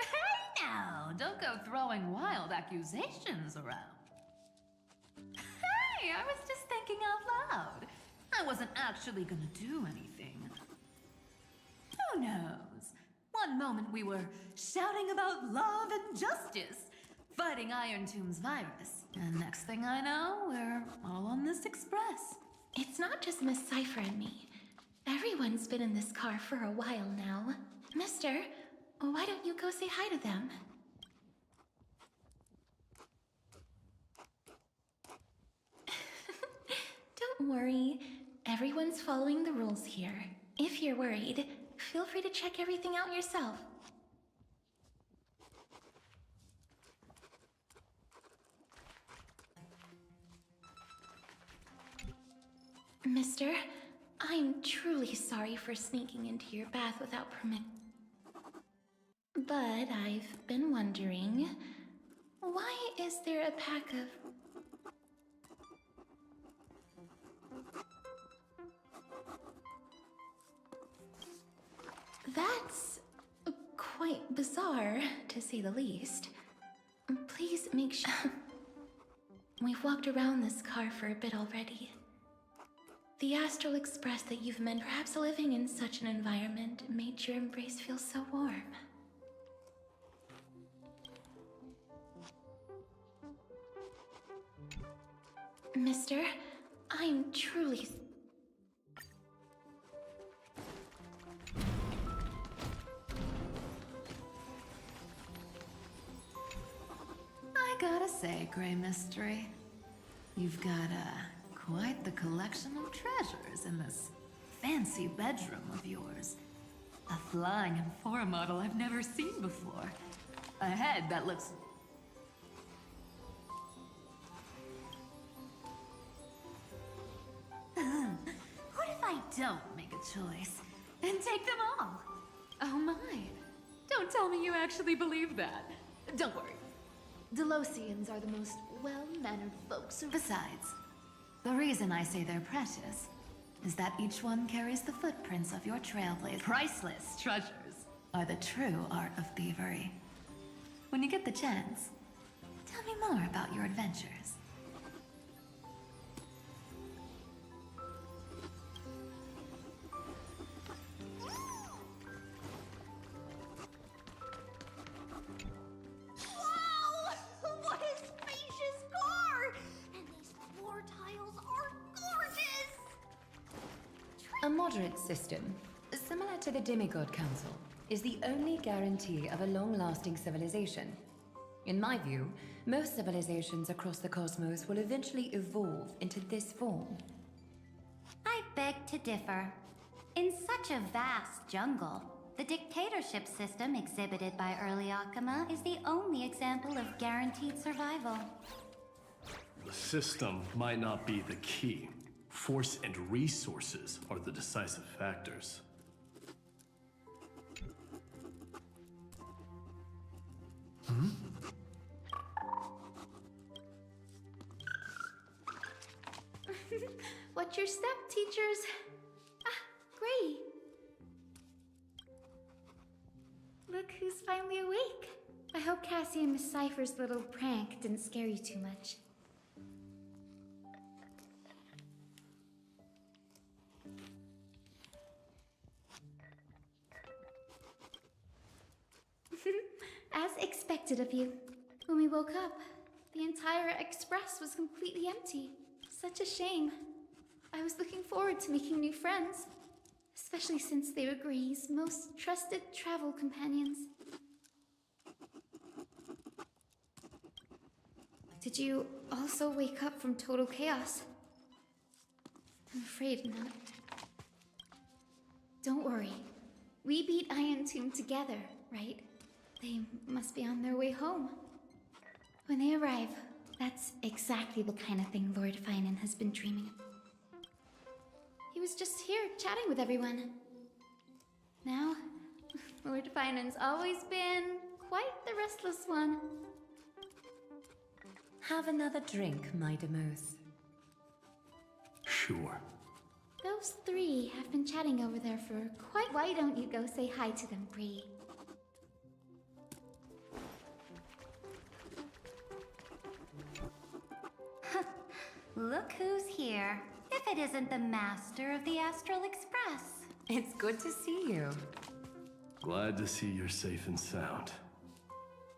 Hey now, don't go throwing wild accusations around. Hey, I was just thinking out loud. I wasn't actually gonna do anything. Who knows? One moment we were shouting about love and justice, fighting Iron Tomb's virus, and next thing I know, we're all on this express. It's not just Miss Cypher and me. Everyone's been in this car for a while now. Mister, why don't you go say hi to them? Don't worry. Everyone's following the rules here. If you're worried, feel free to check everything out yourself. Mister, I'm truly sorry for sneaking into your bath without permission. But I've been wondering, why is there a pack of... That's quite bizarre, to say the least. Please make sure... We've walked around this car for a bit already. The Astral Express that you've meant, perhaps living in such an environment made your embrace feel so warm. Mister, I'm truly... I gotta say, Grey Mystery, you've got quite the collection of treasures in this fancy bedroom of yours. A flying Amphora model I've never seen before. A head that looks... What if I don't make a choice and take them all? Oh my. Don't tell me you actually believe that. Don't worry. Delosians are the most well-mannered folks. Besides, the reason I say they're precious is that each one carries the footprints of your trailblaze. Priceless treasures are the true art of thievery. When you get the chance, tell me more about your adventures. What a spacious car! And these floor tiles are gorgeous! A moderate system, similar to the Demigod Council, is the only guarantee of a long-lasting civilization. In my view, most civilizations across the cosmos will eventually evolve into this form. I beg to differ. In such a vast jungle, the dictatorship system exhibited by early Akama is the only example of guaranteed survival. The system might not be the key. Force and resources are the decisive factors. Watch your step, teachers. Ah, Gray. Look who's finally awake. I hope Cassie and Miss Cypher's little prank didn't scare you too much. As expected of you. When we woke up, the entire express was completely empty. Such a shame. I was looking forward to making new friends, especially since they were Gray's most trusted travel companions. Did you also wake up from total chaos? I'm afraid not. Don't worry. We beat Iron Tomb together, right? They must be on their way home. When they arrive, that's exactly the kind of thing Lord Finan has been dreaming of. He was just here chatting with everyone. Now, Lord Finan's always been quite the restless one. Have another drink, my Demos. Sure. Those three have been chatting over there for quite... Why don't you go say hi to them, Bree? Look who's here. If it isn't the master of the Astral Express. It's good to see you. Glad to see you're safe and sound.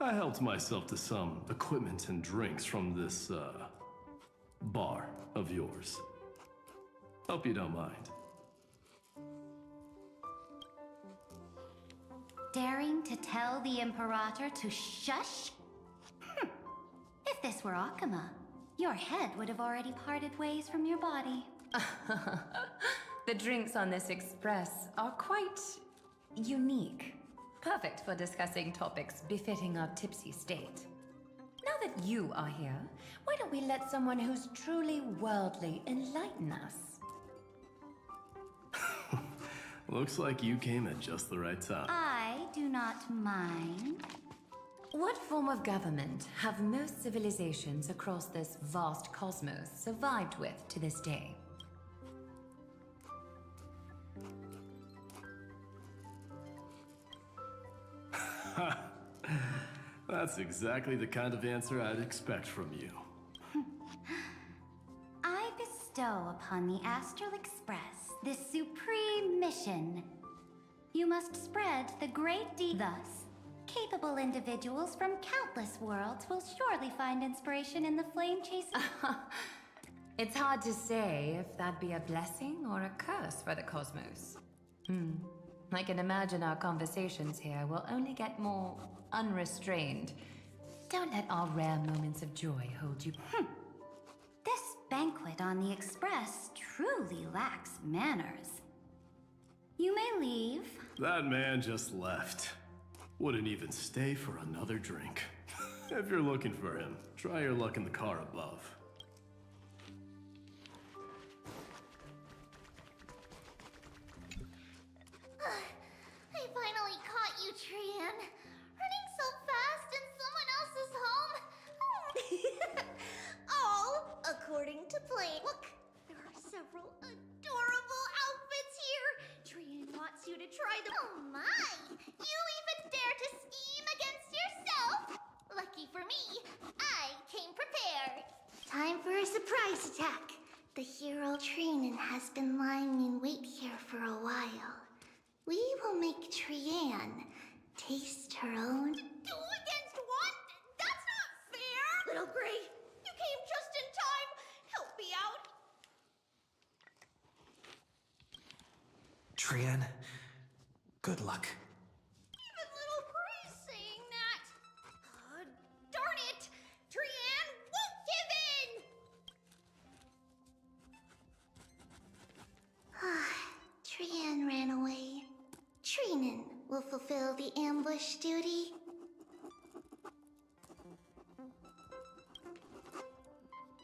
I helped myself to some equipment and drinks from this, bar of yours. Hope you don't mind. Daring to tell the Imperator to shush? If this were Akuma, your head would have already parted ways from your body. The drinks on this express are quite unique. Perfect for discussing topics befitting our tipsy state. Now that you are here, why don't we let someone who's truly worldly enlighten us? Looks like you came at just the right time. I do not mind. What form of government have most civilizations across this vast cosmos survived with to this day? That's exactly the kind of answer I'd expect from you. I bestow upon the Astral Express this supreme mission. You must spread the great deed. Thus, capable individuals from countless worlds will surely find inspiration in the flame chasing. It's hard to say if that be a blessing or a curse for the cosmos. I can imagine our conversations here will only get more unrestrained. Don't let our rare moments of joy hold you. This banquet on the Express truly lacks manners. You may leave. That man just left. Wouldn't even stay for another drink. If you're looking for him, try your luck in the car above. I finally caught you, Trian. Running so fast in someone else's home. All according to plan. Look, there are several adorable outfits here. Trian wants you to try them. Oh my! You even dare to scheme against yourself? Lucky for me, I came prepared. Time for a surprise attack. The hero Trian has been lying in wait here for a while. We will make Trian taste her own. 2 against 1? That's not fair! Little Gray, you came just in time. Help me out. Trian, good luck. Even little Gray's saying that. Darn it! Trian won't give in! Trian ran away. Trinan will fulfill the ambush duty.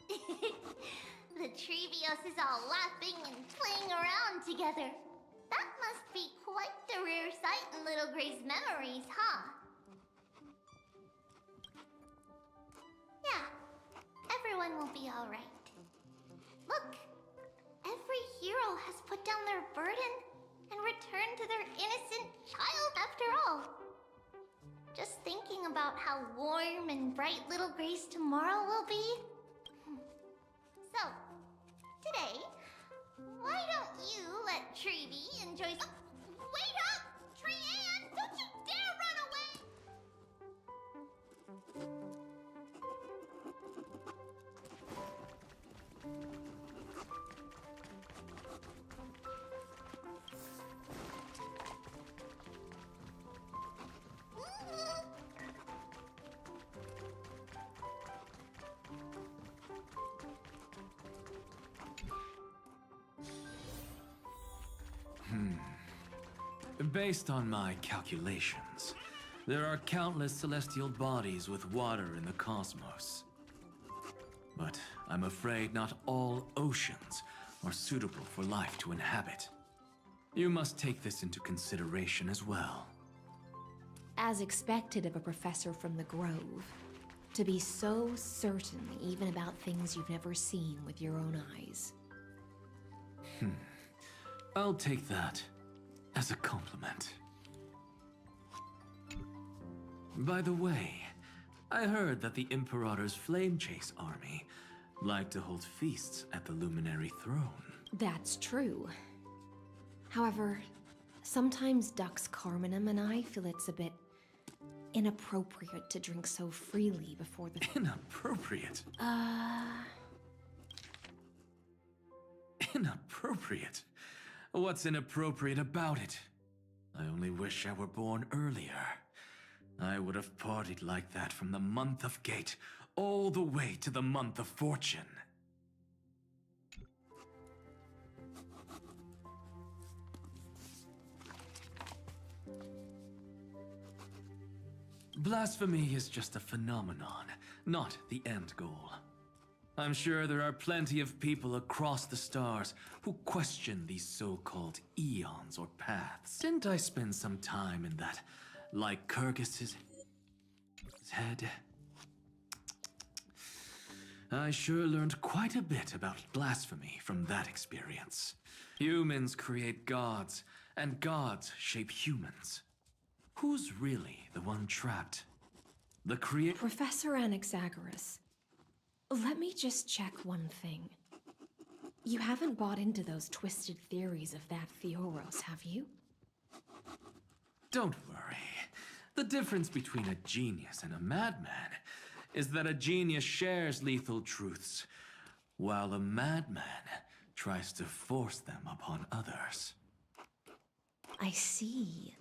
The Treevios is all laughing and playing around together. That must be quite the rare sight in Little Gray's memories, huh? Yeah, everyone will be alright. Look, every hero has put down their burden and returned to their innocent child after all. Just thinking about how warm and bright Little Gray's tomorrow will be. So, today, why don't you let Treevee enjoy... wait up! Trian, don't you dare run away! Based on my calculations, there are countless celestial bodies with water in the cosmos. But I'm afraid not all oceans are suitable for life to inhabit. You must take this into consideration as well. As expected of a professor from the Grove, to be so certain even about things you've never seen with your own eyes. I'll take that as a compliment. By the way, I heard that the Imperator's Flame Chase army like to hold feasts at the Luminary Throne. That's true. However, sometimes Dux Carminum and I feel it's a bit inappropriate to drink so freely before the... Inappropriate? Inappropriate? What's inappropriate about it? I only wish I were born earlier. I would have partied like that from the month of Gate all the way to the month of Fortune. Blasphemy is just a phenomenon, not the end goal. I'm sure there are plenty of people across the stars who question these so-called eons or paths. Didn't I spend some time in that Lycurgus's head? I sure learned quite a bit about blasphemy from that experience. Humans create gods, and gods shape humans. Who's really the one trapped? The Professor Anaxagoras, let me just check one thing. You haven't bought into those twisted theories of that Theoros, have you? Don't worry. The difference between a genius and a madman is that a genius shares lethal truths, while a madman tries to force them upon others. I see.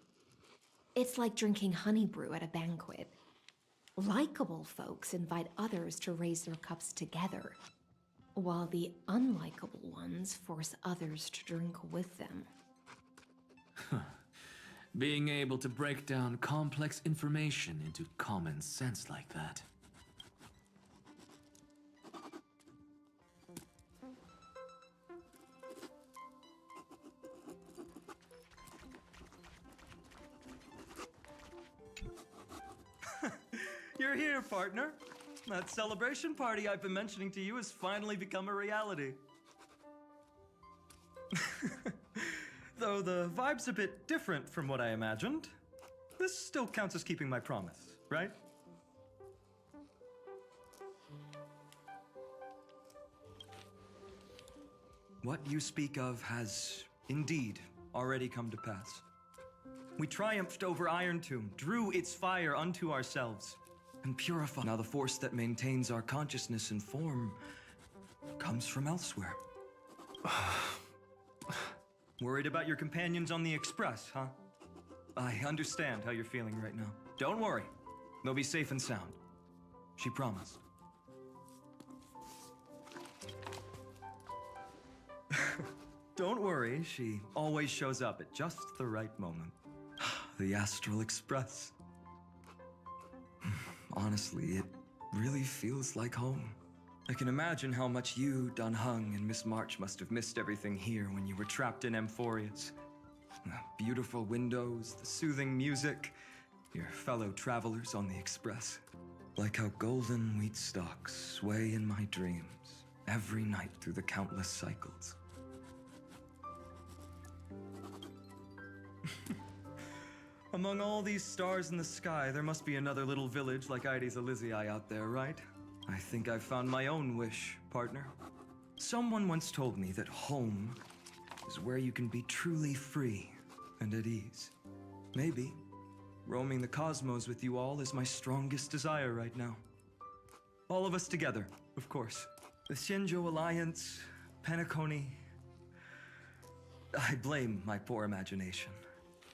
It's like drinking honey brew at a banquet. Likable folks invite others to raise their cups together, while the unlikable ones force others to drink with them. Being able to break down complex information into common sense like that. You're here, partner. That celebration party I've been mentioning to you has finally become a reality. Though the vibe's a bit different from what I imagined, this still counts as keeping my promise, right? What you speak of has indeed already come to pass. We triumphed over Iron Tomb, drew its fire unto ourselves, and purified. Now the force that maintains our consciousness and form comes from elsewhere. Worried about your companions on the Express, huh? I understand how you're feeling right now. Don't worry. They'll be safe and sound. She promised. Don't worry, she always shows up at just the right moment. The Astral Express. Honestly, it really feels like home. I can imagine how much you, Dun Hung, and Miss March must have missed everything here when you were trapped in Amphorius. The beautiful windows, the soothing music, your fellow travelers on the Express. Like how golden wheat stalks sway in my dreams every night through the countless cycles. Among all these stars in the sky, there must be another little village like Ides Elysiae out there, right? I think I've found my own wish, partner. Someone once told me that home is where you can be truly free and at ease. Maybe roaming the cosmos with you all is my strongest desire right now. All of us together, of course. The Shinjo Alliance, Penacony. I blame my poor imagination.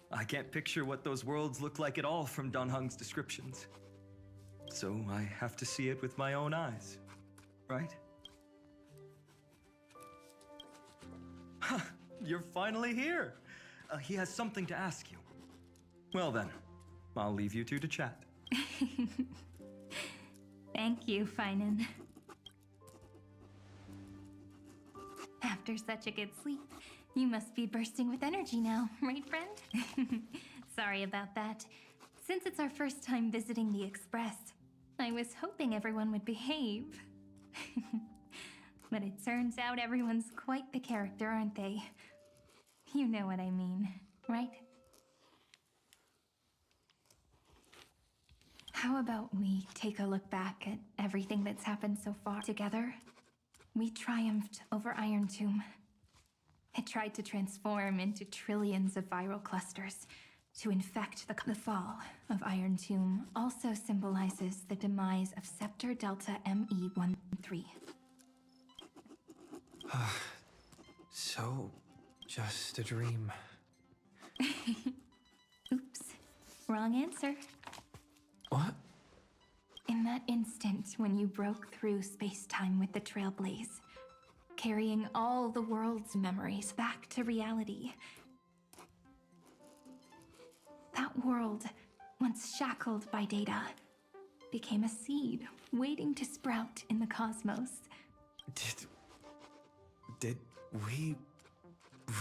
I can't picture what those worlds look like at all from Dun Hung's descriptions. So I have to see it with my own eyes, right? You're finally here. He has something to ask you. Well then, I'll leave you two to chat. Thank you, Finan. After such a good sleep, you must be bursting with energy now, right, friend? Sorry about that. Since it's our first time visiting the Express, I was hoping everyone would behave. But it turns out everyone's quite the character, aren't they? You know what I mean, right? How about we take a look back at everything that's happened so far together? We triumphed over Iron Tomb. It tried to transform into trillions of viral clusters to infect the fall of Iron Tomb also symbolizes the demise of Scepter Delta ME-13. So, just a dream. Oops. Wrong answer. What? In that instant when you broke through space-time with the Trailblaze, carrying all the world's memories back to reality, that world, once shackled by data, became a seed waiting to sprout in the cosmos. Did we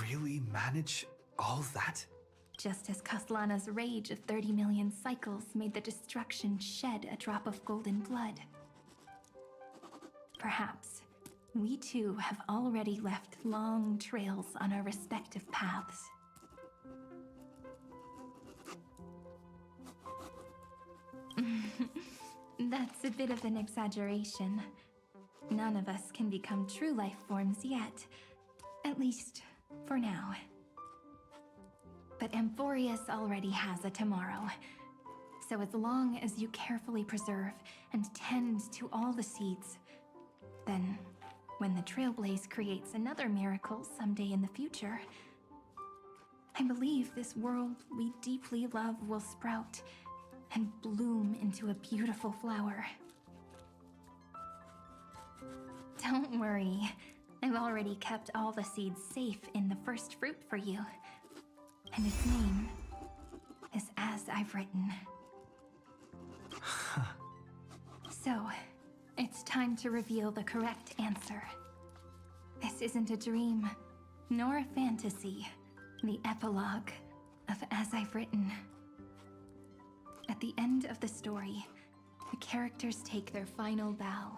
really manage all that? Just as Kaslana's rage of 30 million cycles made the destruction shed a drop of golden blood. Perhaps we too have already left long trails on our respective paths. That's a bit of an exaggeration. None of us can become true life forms yet. At least, for now. But Amphorius already has a tomorrow. So as long as you carefully preserve and tend to all the seeds, then when the Trailblaze creates another miracle someday in the future, I believe this world we deeply love will sprout and bloom into a beautiful flower. Don't worry, I've already kept all the seeds safe in the first fruit for you. And its name is As I've Written. So, it's time to reveal the correct answer. This isn't a dream, nor a fantasy. The epilogue of As I've Written. At the end of the story, the characters take their final bow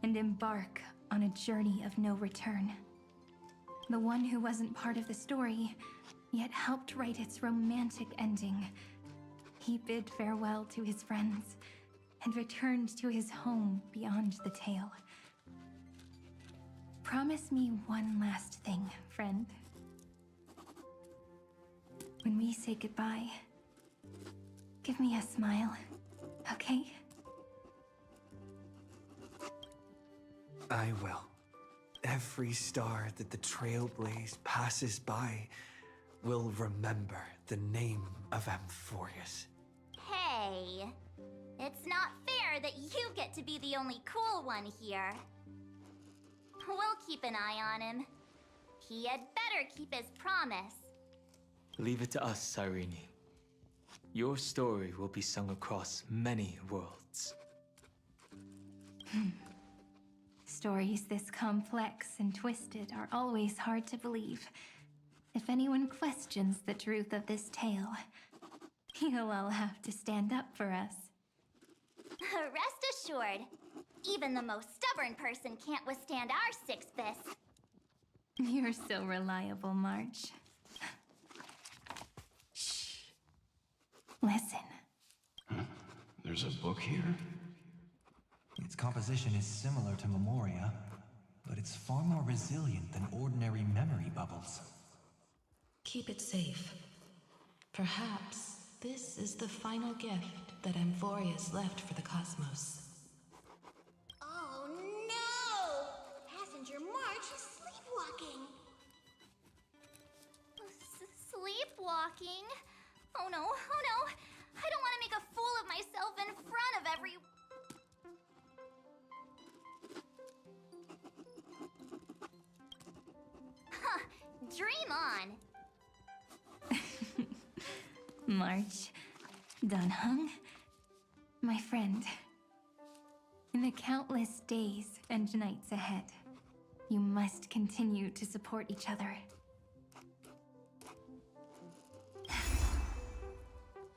and embark on a journey of no return. The one who wasn't part of the story, yet helped write its romantic ending. He bid farewell to his friends and returned to his home beyond the tale. Promise me one last thing, friend. When we say goodbye, give me a smile, okay? I will. Every star that the Trailblaze passes by will remember the name of Amphorius. Hey, it's not fair that you get to be the only cool one here. We'll keep an eye on him. He had better keep his promise. Leave it to us, Cyrene. Your story will be sung across many worlds. Stories this complex and twisted are always hard to believe. If anyone questions the truth of this tale, you'll all have to stand up for us. Rest assured, even the most stubborn person can't withstand our six fists. You're so reliable, March. Shh. Listen. There's a book here? Its composition is similar to Memoria, but it's far more resilient than ordinary memory bubbles. Keep it safe. Perhaps this is the final gift that Amphorius left for the cosmos. Oh no! Passenger March is sleepwalking. Sleepwalking? Oh no, oh no! I don't want to make a fool of myself in front of every... Huh, dream on! March, Dunhung, my friend. In the countless days and nights ahead, you must continue to support each other.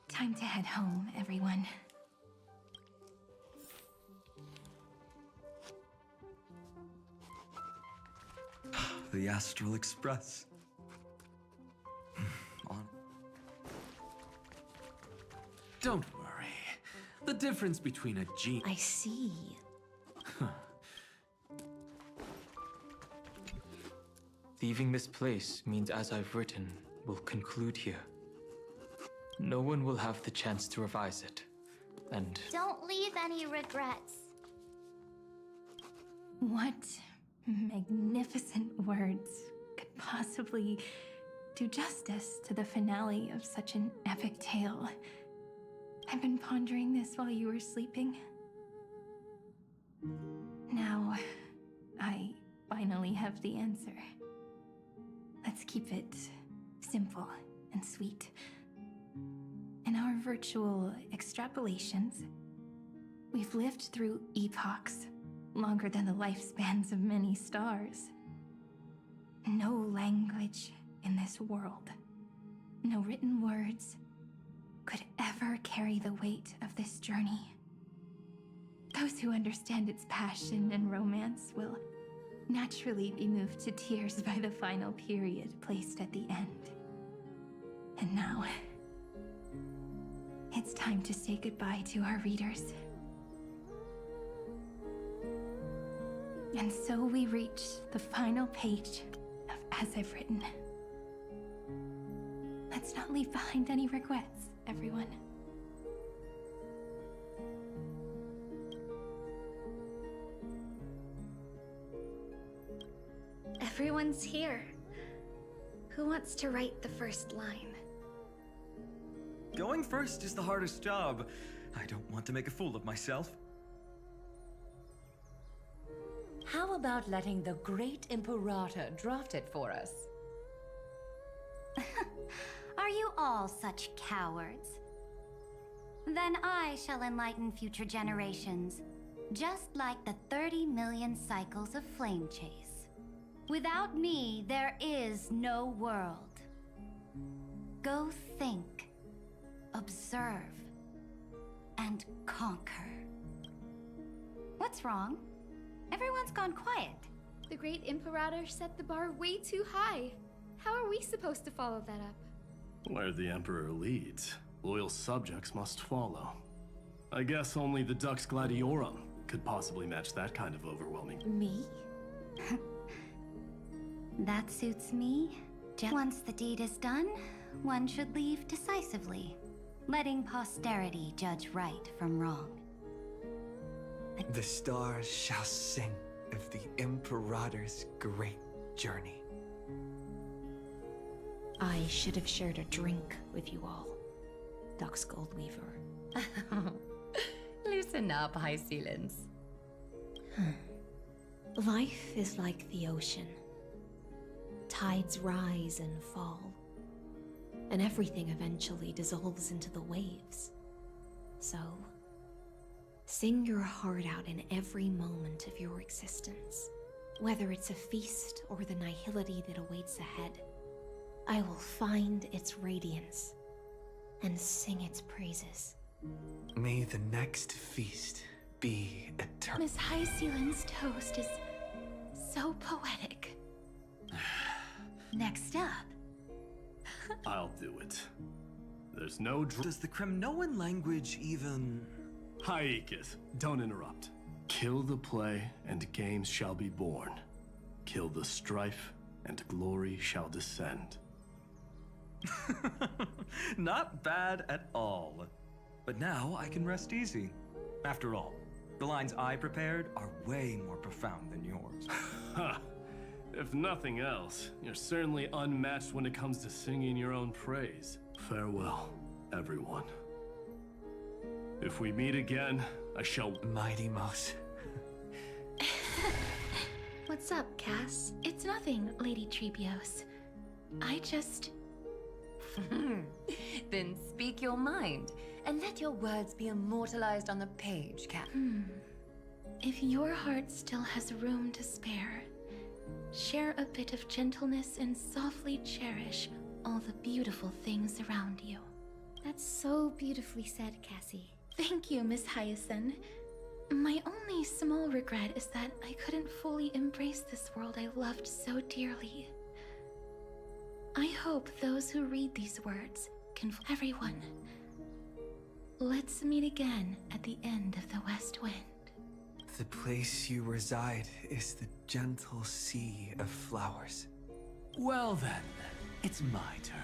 Time to head home, everyone. The Astral Express. Don't worry. The difference between a genie... I see. Leaving this place means as I've written will conclude here. No one will have the chance to revise it, and... Don't leave any regrets. What magnificent words could possibly do justice to the finale of such an epic tale? I've been pondering this while you were sleeping. Now, I finally have the answer. Let's keep it simple and sweet. In our virtual extrapolations, we've lived through epochs longer than the lifespans of many stars. No language in this world, no written words, could ever carry the weight of this journey. Those who understand its passion and romance will naturally be moved to tears by the final period placed at the end. And now, it's time to say goodbye to our readers. And so we reach the final page of As I've Written. Let's not leave behind any regrets, everyone. Everyone's here. Who wants to write the first line? Going first is the hardest job. I don't want to make a fool of myself. How about letting the great Imperator draft it for us? Are you all such cowards? Then I shall enlighten future generations, just like the 30 million cycles of flame chase. Without me, there is no world. Go think, observe, and conquer. What's wrong? Everyone's gone quiet. The great Imperator set the bar way too high. How are we supposed to follow that up? Where the Emperor leads, loyal subjects must follow. I guess only the Dux Gladiorum could possibly match that kind of overwhelming. Me? That suits me. Once the deed is done, one should leave decisively, letting posterity judge right from wrong. The stars shall sing of the Imperator's great journey. I should have shared a drink with you all, Dux Goldweaver. Loosen up, High Ceilings. Life is like the ocean. Tides rise and fall, and everything eventually dissolves into the waves. So, sing your heart out in every moment of your existence. Whether it's a feast or the nihility that awaits ahead, I will find its radiance and sing its praises. May the next feast be eternal. Miss High Ceiling's toast is so poetic. Next up. I'll do it. There's no Does the Kremnoan language even... Haikis, don't interrupt. Kill the play, and games shall be born. Kill the strife, and glory shall descend. Not bad at all. But now I can rest easy. After all, the lines I prepared are way more profound than yours. Ha! If nothing else, you're certainly unmatched when it comes to singing your own praise. Farewell, everyone. If we meet again, I shall... Mighty Mouse. What's up, Cass? It's nothing, Lady Trebios. I just Then speak your mind, and let your words be immortalized on the page, Cat. If your heart still has room to spare, share a bit of gentleness and softly cherish all the beautiful things around you. That's so beautifully said, Cassie. Thank you, Miss Hyacinth. My only small regret is that I couldn't fully embrace this world I loved so dearly. I hope those who read these words can everyone. Let's meet again at the end of the West Wind. The place you reside is the gentle sea of flowers. Well then, it's my turn.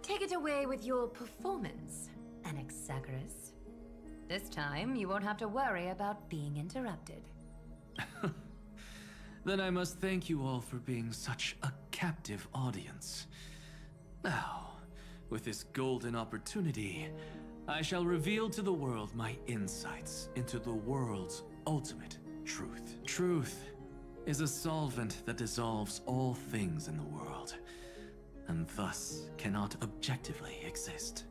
Take it away with your performance, Anaxagoras. This time, you won't have to worry about being interrupted. Then I must thank you all for being such a captive audience. Now, with this golden opportunity, I shall reveal to the world my insights into the world's ultimate truth. Truth is a solvent that dissolves all things in the world, and thus cannot objectively exist.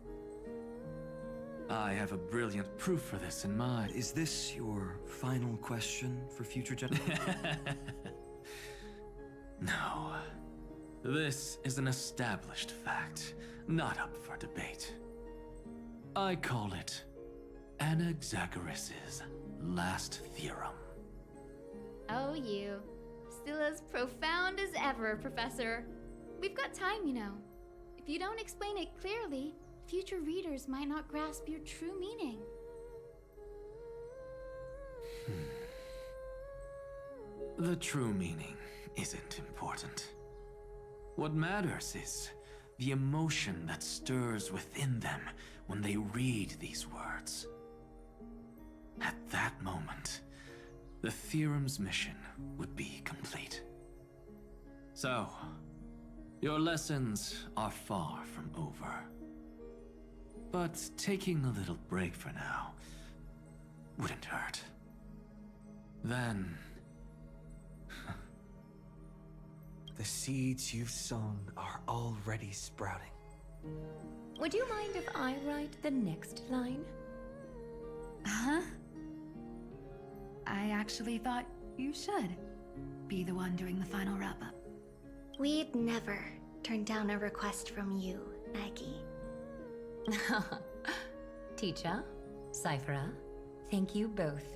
I have a brilliant proof for this in mind. Is this your final question for future generations? No. This is an established fact, not up for debate. I call it Anaxagoras' last theorem. Oh, you. Still as profound as ever, Professor. We've got time, you know. If you don't explain it clearly, future readers might not grasp your true meaning. The true meaning isn't important. What matters is the emotion that stirs within them when they read these words. At that moment, the theorem's mission would be complete. So, your lessons are far from over. But taking a little break for now wouldn't hurt. Then... The seeds you've sown are already sprouting. Would you mind if I write the next line? Huh? I actually thought you should be the one doing the final wrap-up. We'd never turn down a request from you, Maggie. Teacher, Cyphera, thank you both.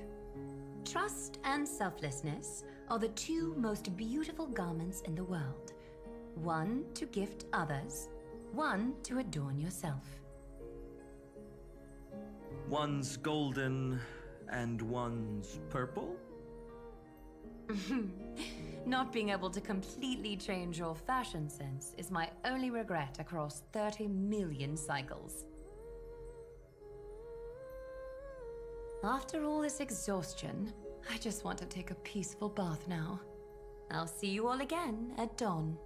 Trust and selflessness are the two most beautiful garments in the world. One to gift others, one to adorn yourself. One's golden and one's purple? Not being able to completely change your fashion sense is my only regret across 30 million cycles. After all this exhaustion, I just want to take a peaceful bath now. I'll see you all again at dawn.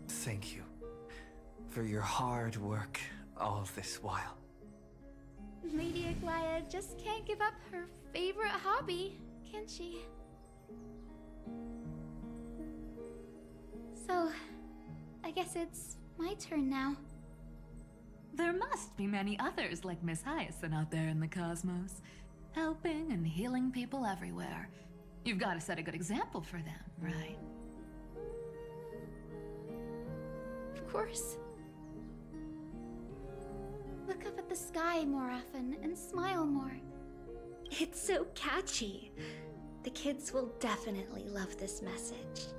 Thank you for your hard work all this while. Lady Aglaia just can't give up her favorite hobby, can she? So, I guess it's my turn now. There must be many others like Miss Hyacinth out there in the cosmos, helping and healing people everywhere. You've got to set a good example for them, right? Of course. Look up at the sky more often and smile more. It's so catchy. The kids will definitely love this message.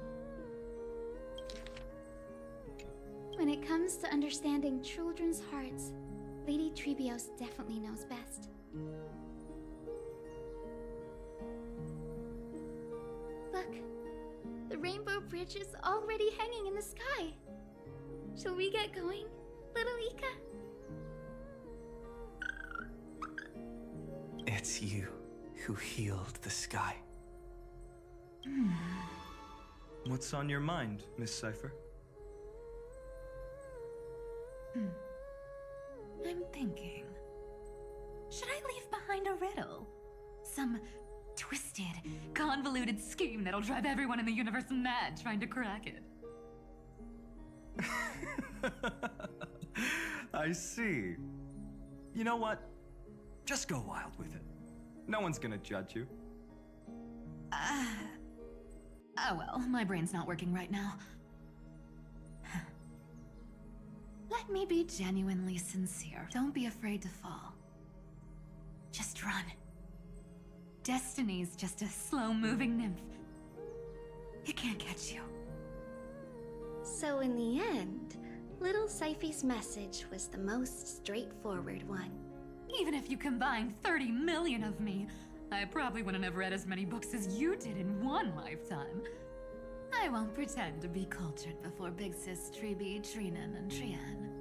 When it comes to understanding children's hearts, Lady Treebios definitely knows best. Look, the Rainbow Bridge is already hanging in the sky. Shall we get going, little Ika? It's you who healed the sky. What's on your mind, Miss Cypher? I'm thinking, should I leave behind a riddle? Some twisted, convoluted scheme that'll drive everyone in the universe mad trying to crack it? I see. You know what? Just go wild with it. No one's gonna judge you. Oh well, my brain's not working right now. Let me be genuinely sincere. Don't be afraid to fall. Just run. Destiny's just a slow-moving nymph. It can't catch you. So in the end, little Syphi's message was the most straightforward one. Even if you combined 30 million of me, I probably wouldn't have read as many books as you did in one lifetime. I won't pretend to be cultured before Big Sis Treeby, Trinan, and Trian.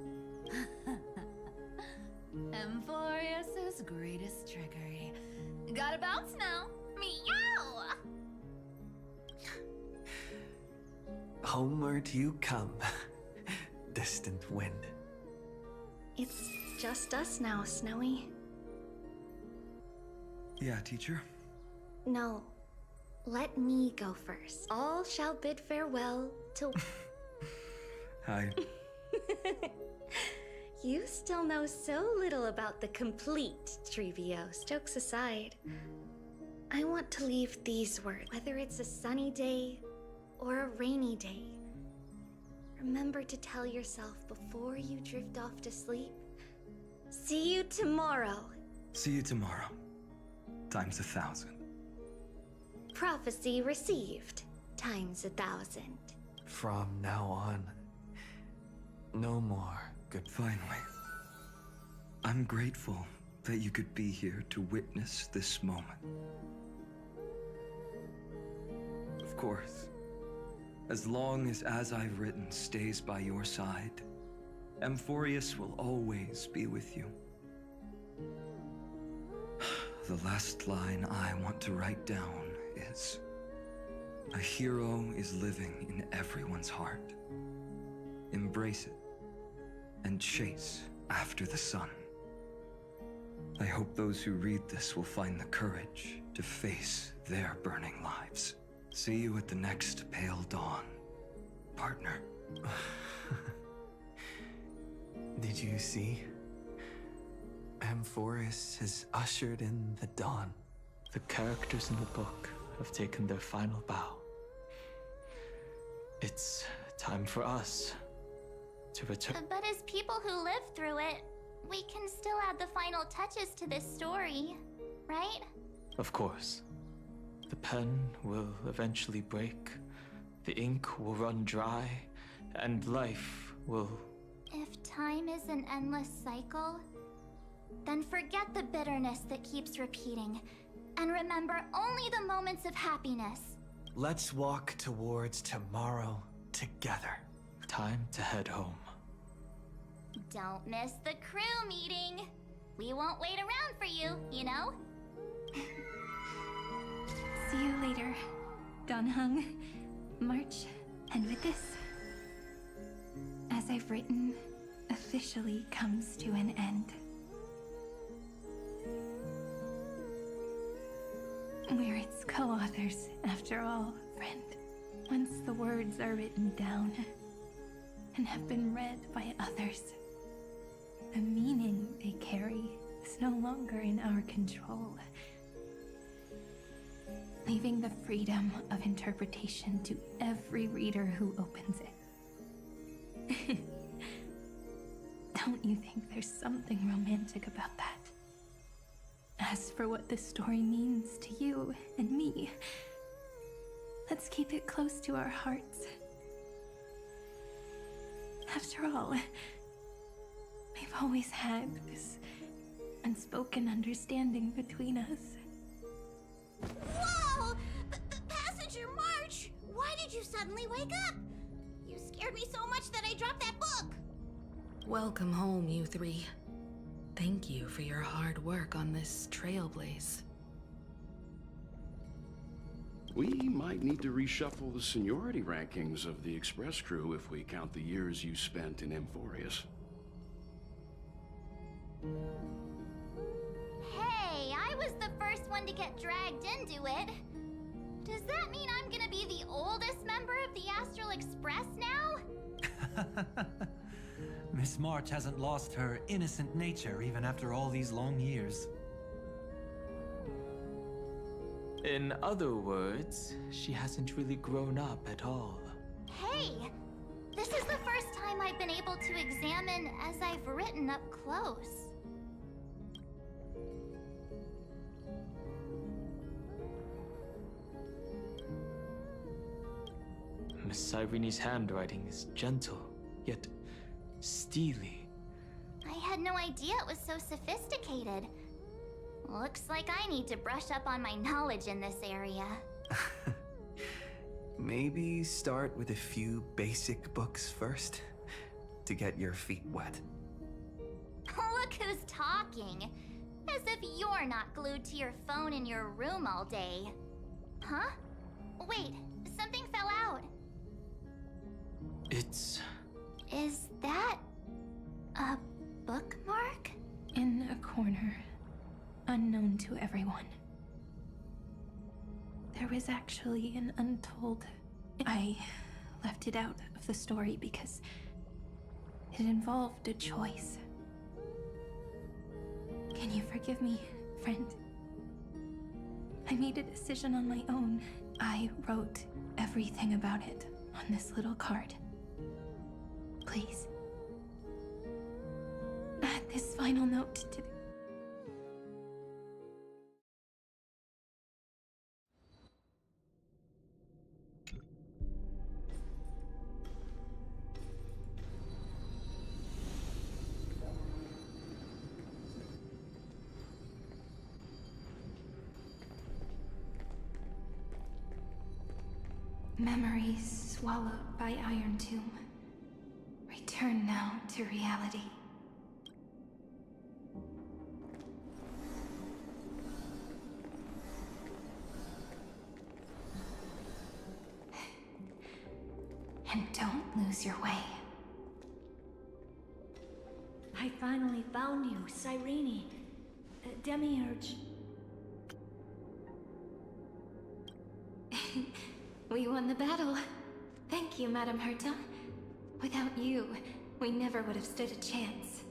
Emphorius's greatest trickery. Gotta bounce now. Meow! Homeward you come, distant wind. It's just us now, Snowy. Yeah, teacher? No. Let me go first. All shall bid farewell to... Hi. You still know so little about the complete Trevios. Jokes aside, I want to leave these words. Whether it's a sunny day or a rainy day, remember to tell yourself before you drift off to sleep, see you tomorrow. See you tomorrow. Times 1,000. Prophecy received. Times 1,000. From now on, no more good. Finally. I'm grateful that you could be here to witness this moment. Of course, as long as I've written stays by your side, Emphorius will always be with you. The last line I want to write down is, a hero is living in everyone's heart. Embrace it and chase after the sun. I hope those who read this will find the courage to face their burning lives. See you at the next pale dawn, partner. Did you see? Emphorius has ushered in the dawn. The characters in the book have taken their final bow. It's time for us to return. But as people who lived through it, we can still add the final touches to this story, right? Of course. The pen will eventually break, the ink will run dry, and life will... If time is an endless cycle, then forget the bitterness that keeps repeating, and remember only the moments of happiness. Let's walk towards tomorrow together. Time to head home. Don't miss the crew meeting. We won't wait around for you, you know? See you later, Donhung, March, and with this, as I've written, officially comes to an end. We're its co-authors, after all, friend. Once the words are written down and have been read by others, the meaning they carry is no longer in our control, leaving the freedom of interpretation to every reader who opens it. Don't you think there's something romantic about that? As for what this story means to you and me, let's keep it close to our hearts. After all, we've always had this unspoken understanding between us. Whoa! Passenger March! Why did you suddenly wake up? You scared me so much that I dropped that book! Welcome home, you three. Thank you for your hard work on this Trailblaze. We might need to reshuffle the seniority rankings of the Express crew if we count the years you spent in Emphorius. Hey, I was the first one to get dragged into it. Does that mean I'm gonna be the oldest member of the Astral Express now? Miss March hasn't lost her innocent nature even after all these long years. In other words, she hasn't really grown up at all. Hey! This is the first time I've been able to examine as I've written up close. Miss Irene's handwriting is gentle, yet steely. I had no idea it was so sophisticated. Looks like I need to brush up on my knowledge in this area. Maybe start with a few basic books first, to get your feet wet. Look who's talking. As if you're not glued to your phone in your room all day. Huh? Wait, something fell out. It's... Is that a bookmark? In a corner, unknown to everyone. There was actually an untold... I left it out of the story because it involved a choice. Can you forgive me, friend? I made a decision on my own. I wrote everything about it on this little card. Please. Add this final note to... Memories swallowed by Iron Tomb. Return now to reality. And don't lose your way. I finally found you, Cyrene. Demiurge. We won the battle. Thank you, Madame Herta. Without you, we never would have stood a chance.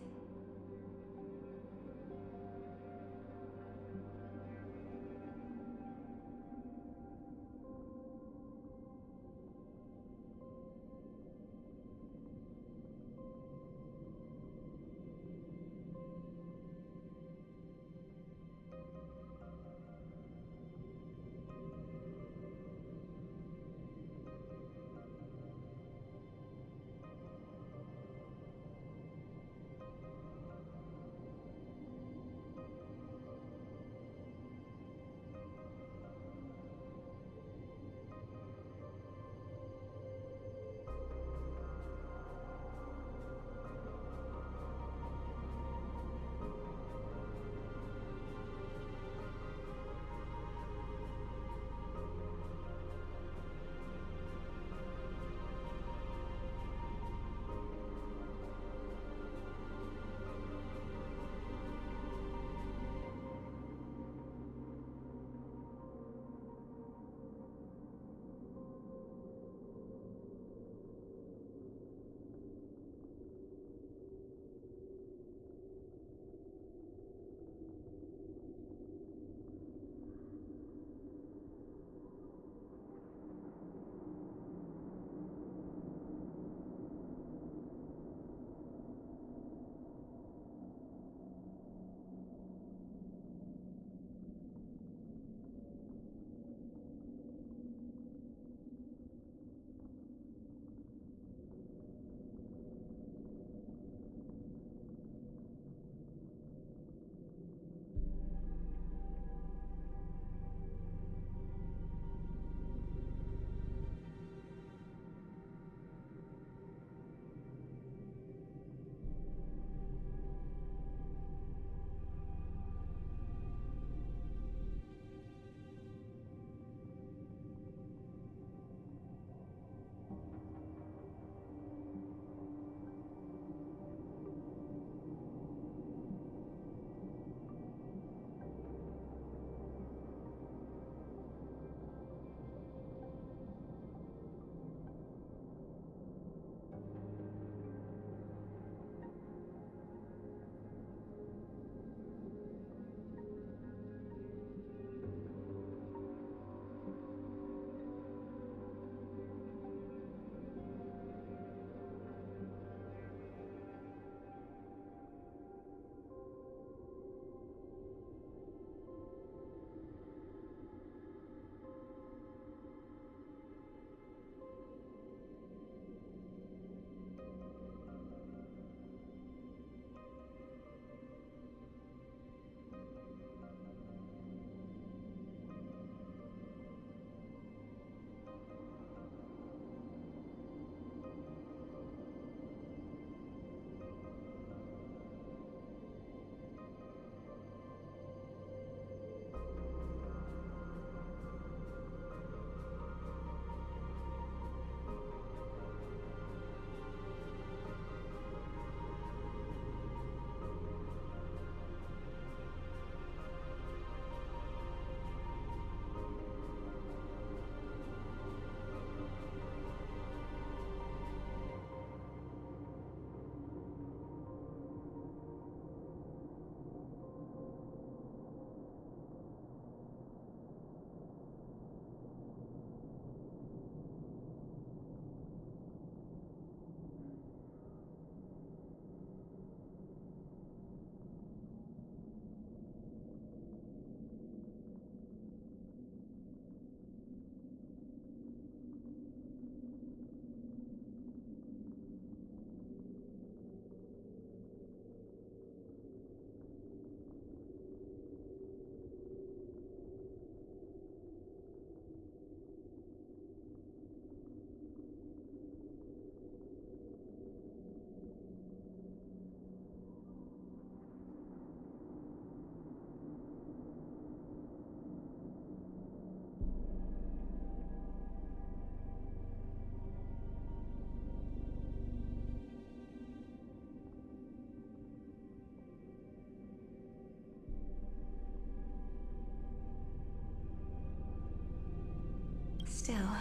Still,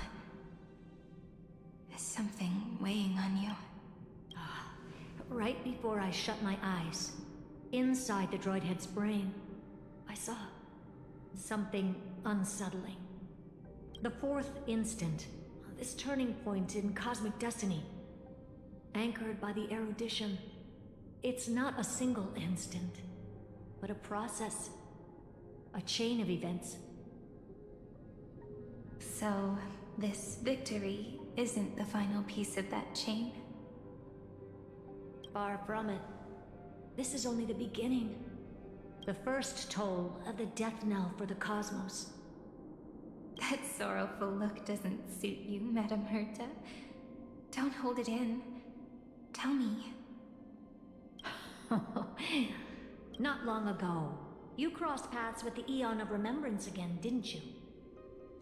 is something weighing on you? Right before I shut my eyes, inside the droid head's brain, I saw something unsettling. The fourth instant, this turning point in cosmic destiny, anchored by the erudition. It's not a single instant, but a process, a chain of events. So, this victory isn't the final piece of that chain? Far from it. This is only the beginning. The first toll of the death knell for the cosmos. That sorrowful look doesn't suit you, Madame Herta. Don't hold it in. Tell me. Not long ago, you crossed paths with the Eon of Remembrance again, didn't you?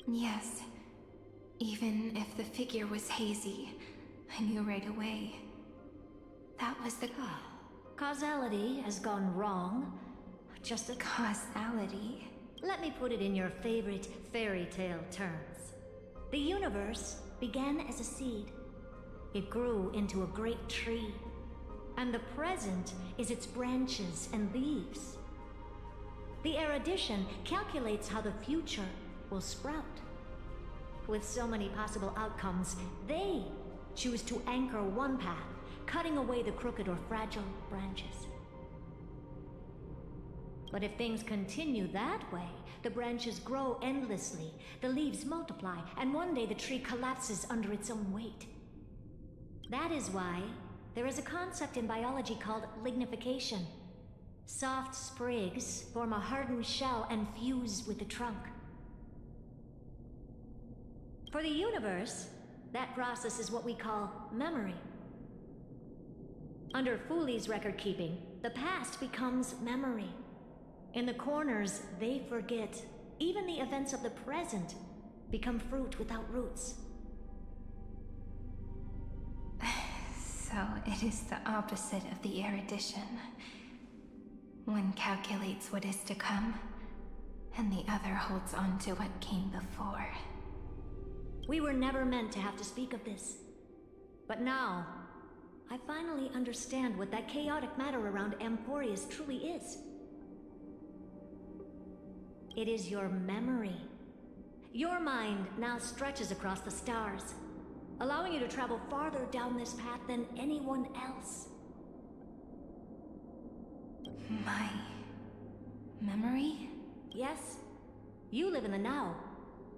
Yes. Even if the figure was hazy, I knew right away. That was the... Causality has gone wrong. Just a... Causality? Let me put it in your favorite fairy tale terms. The universe began as a seed. It grew into a great tree. And the present is its branches and leaves. The erudition calculates how the future will sprout. With so many possible outcomes, they choose to anchor one path, cutting away the crooked or fragile branches. But if things continue that way, the branches grow endlessly, the leaves multiply, and one day the tree collapses under its own weight. That is why there is a concept in biology called lignification. Soft sprigs form a hardened shell and fuse with the trunk. For the universe, that process is what we call memory. Under Fooley's record-keeping, the past becomes memory. In the corners, they forget. Even the events of the present become fruit without roots. So it is the opposite of the erudition. One calculates what is to come, and the other holds on to what came before. We were never meant to have to speak of this. But now, I finally understand what that chaotic matter around Emporius truly is. It is your memory. Your mind now stretches across the stars, allowing you to travel farther down this path than anyone else. My... memory? Yes. You live in the now,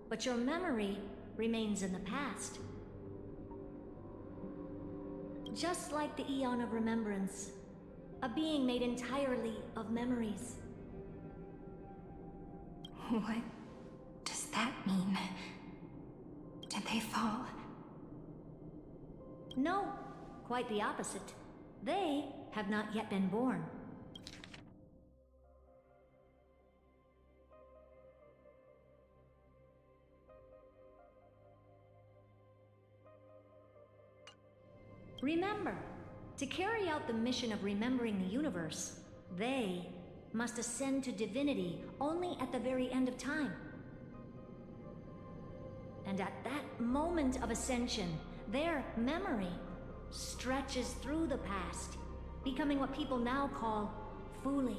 but your memory remains in the past. Just like the Eon of Remembrance, a being made entirely of memories. What does that mean? Did they fall? No, quite the opposite. They have not yet been born. Remember, to carry out the mission of remembering the universe, they must ascend to divinity only at the very end of time. And at that moment of ascension, their memory stretches through the past, becoming what people now call Fooley.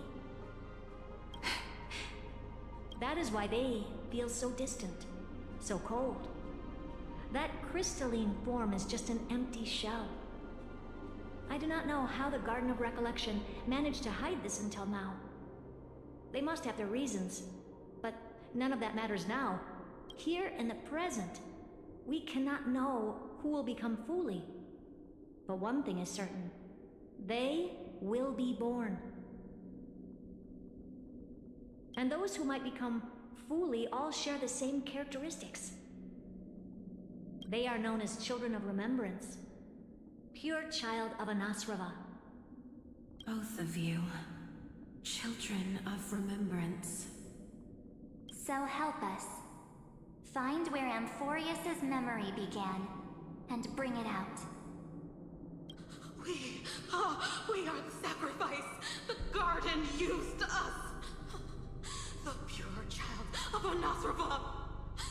That is why they feel so distant, so cold. That crystalline form is just an empty shell. I do not know how the Garden of Recollection managed to hide this until now. They must have their reasons, but none of that matters now. Here in the present, we cannot know who will become Fooley. But one thing is certain. They will be born. And those who might become Fooley all share the same characteristics. They are known as Children of Remembrance. Pure child of Anasrava. Both of you. Children of Remembrance. So help us. Find where Amphorius's memory began, and bring it out. We are the sacrifice the garden used us. The pure child of Anasrava.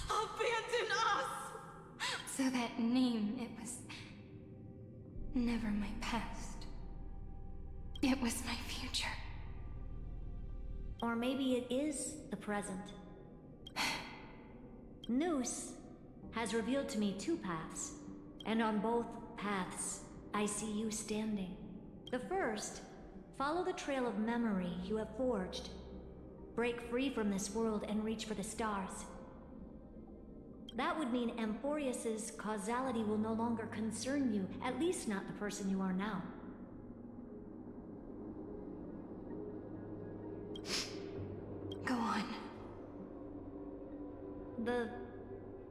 Abandon us! So that name, it was never my past. It was my future. Or maybe it is the present. Noose has revealed to me two paths, and on both paths, I see you standing. The first, follow the trail of memory you have forged. Break free from this world and reach for the stars. That would mean Amphorius's causality will no longer concern you, at least not the person you are now. Go on. The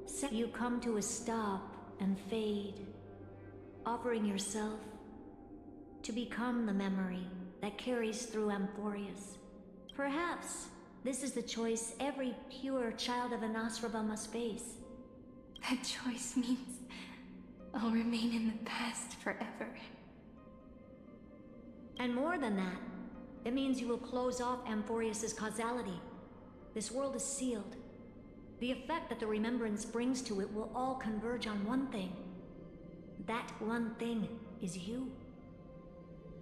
second you come to a stop and fade, offering yourself to become the memory that carries through Amphorius. Perhaps this is the choice every pure child of Anasraba must face. That choice means I'll remain in the past forever. And more than that, it means you will close off Amphorius's causality. This world is sealed. The effect that the remembrance brings to it will all converge on one thing. That one thing is you.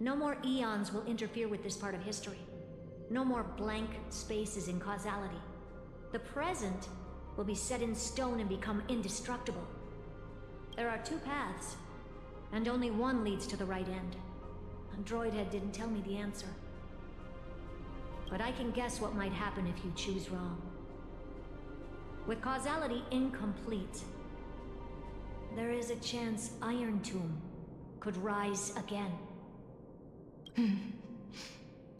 No more eons will interfere with this part of history. No more blank spaces in causality. The present will be set in stone and become indestructible. There are two paths, and only one leads to the right end. Droidhead didn't tell me the answer. But I can guess what might happen if you choose wrong. With causality incomplete, there is a chance Iron Tomb could rise again.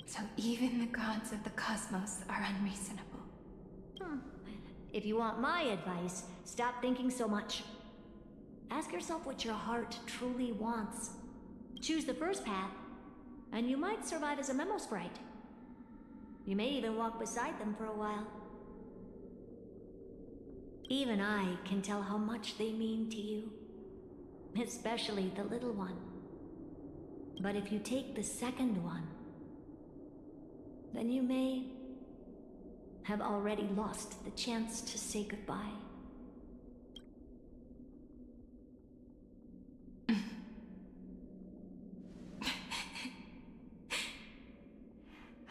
So even the gods of the cosmos are unreasonable. If you want my advice, stop thinking so much. Ask yourself what your heart truly wants. Choose the first path, and you might survive as a memo sprite. You may even walk beside them for a while. Even I can tell how much they mean to you. Especially the little one. But if you take the second one, then you may have already lost the chance to say goodbye.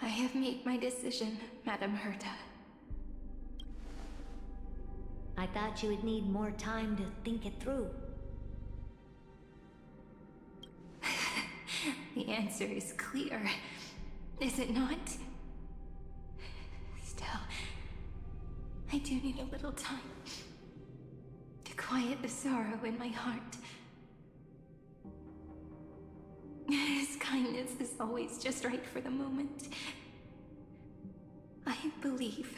I have made my decision, Madame Herta. I thought you would need more time to think it through. The answer is clear, is it not? Still, I do need a little time to quiet the sorrow in my heart. His kindness is always just right for the moment. I believe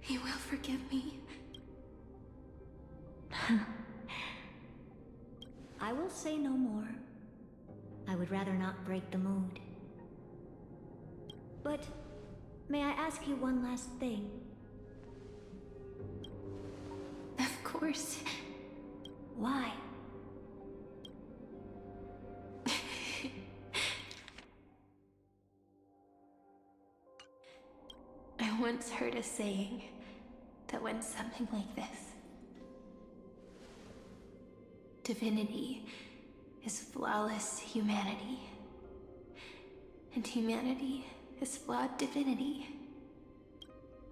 he will forgive me. I will say no more. I would rather not break the mood. But may I ask you one last thing? Of course. Why? I once heard a saying that went something like this. Divinity is flawless humanity, and humanity is flawed divinity.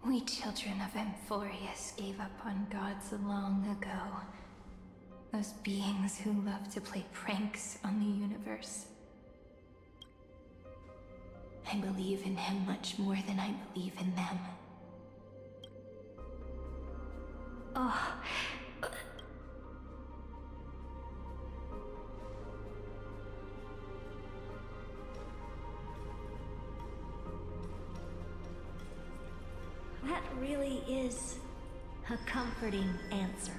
We children of Amphorius gave up on gods long ago. Those beings who love to play pranks on the universe. I believe in him much more than I believe in them. Oh. That really is a comforting answer.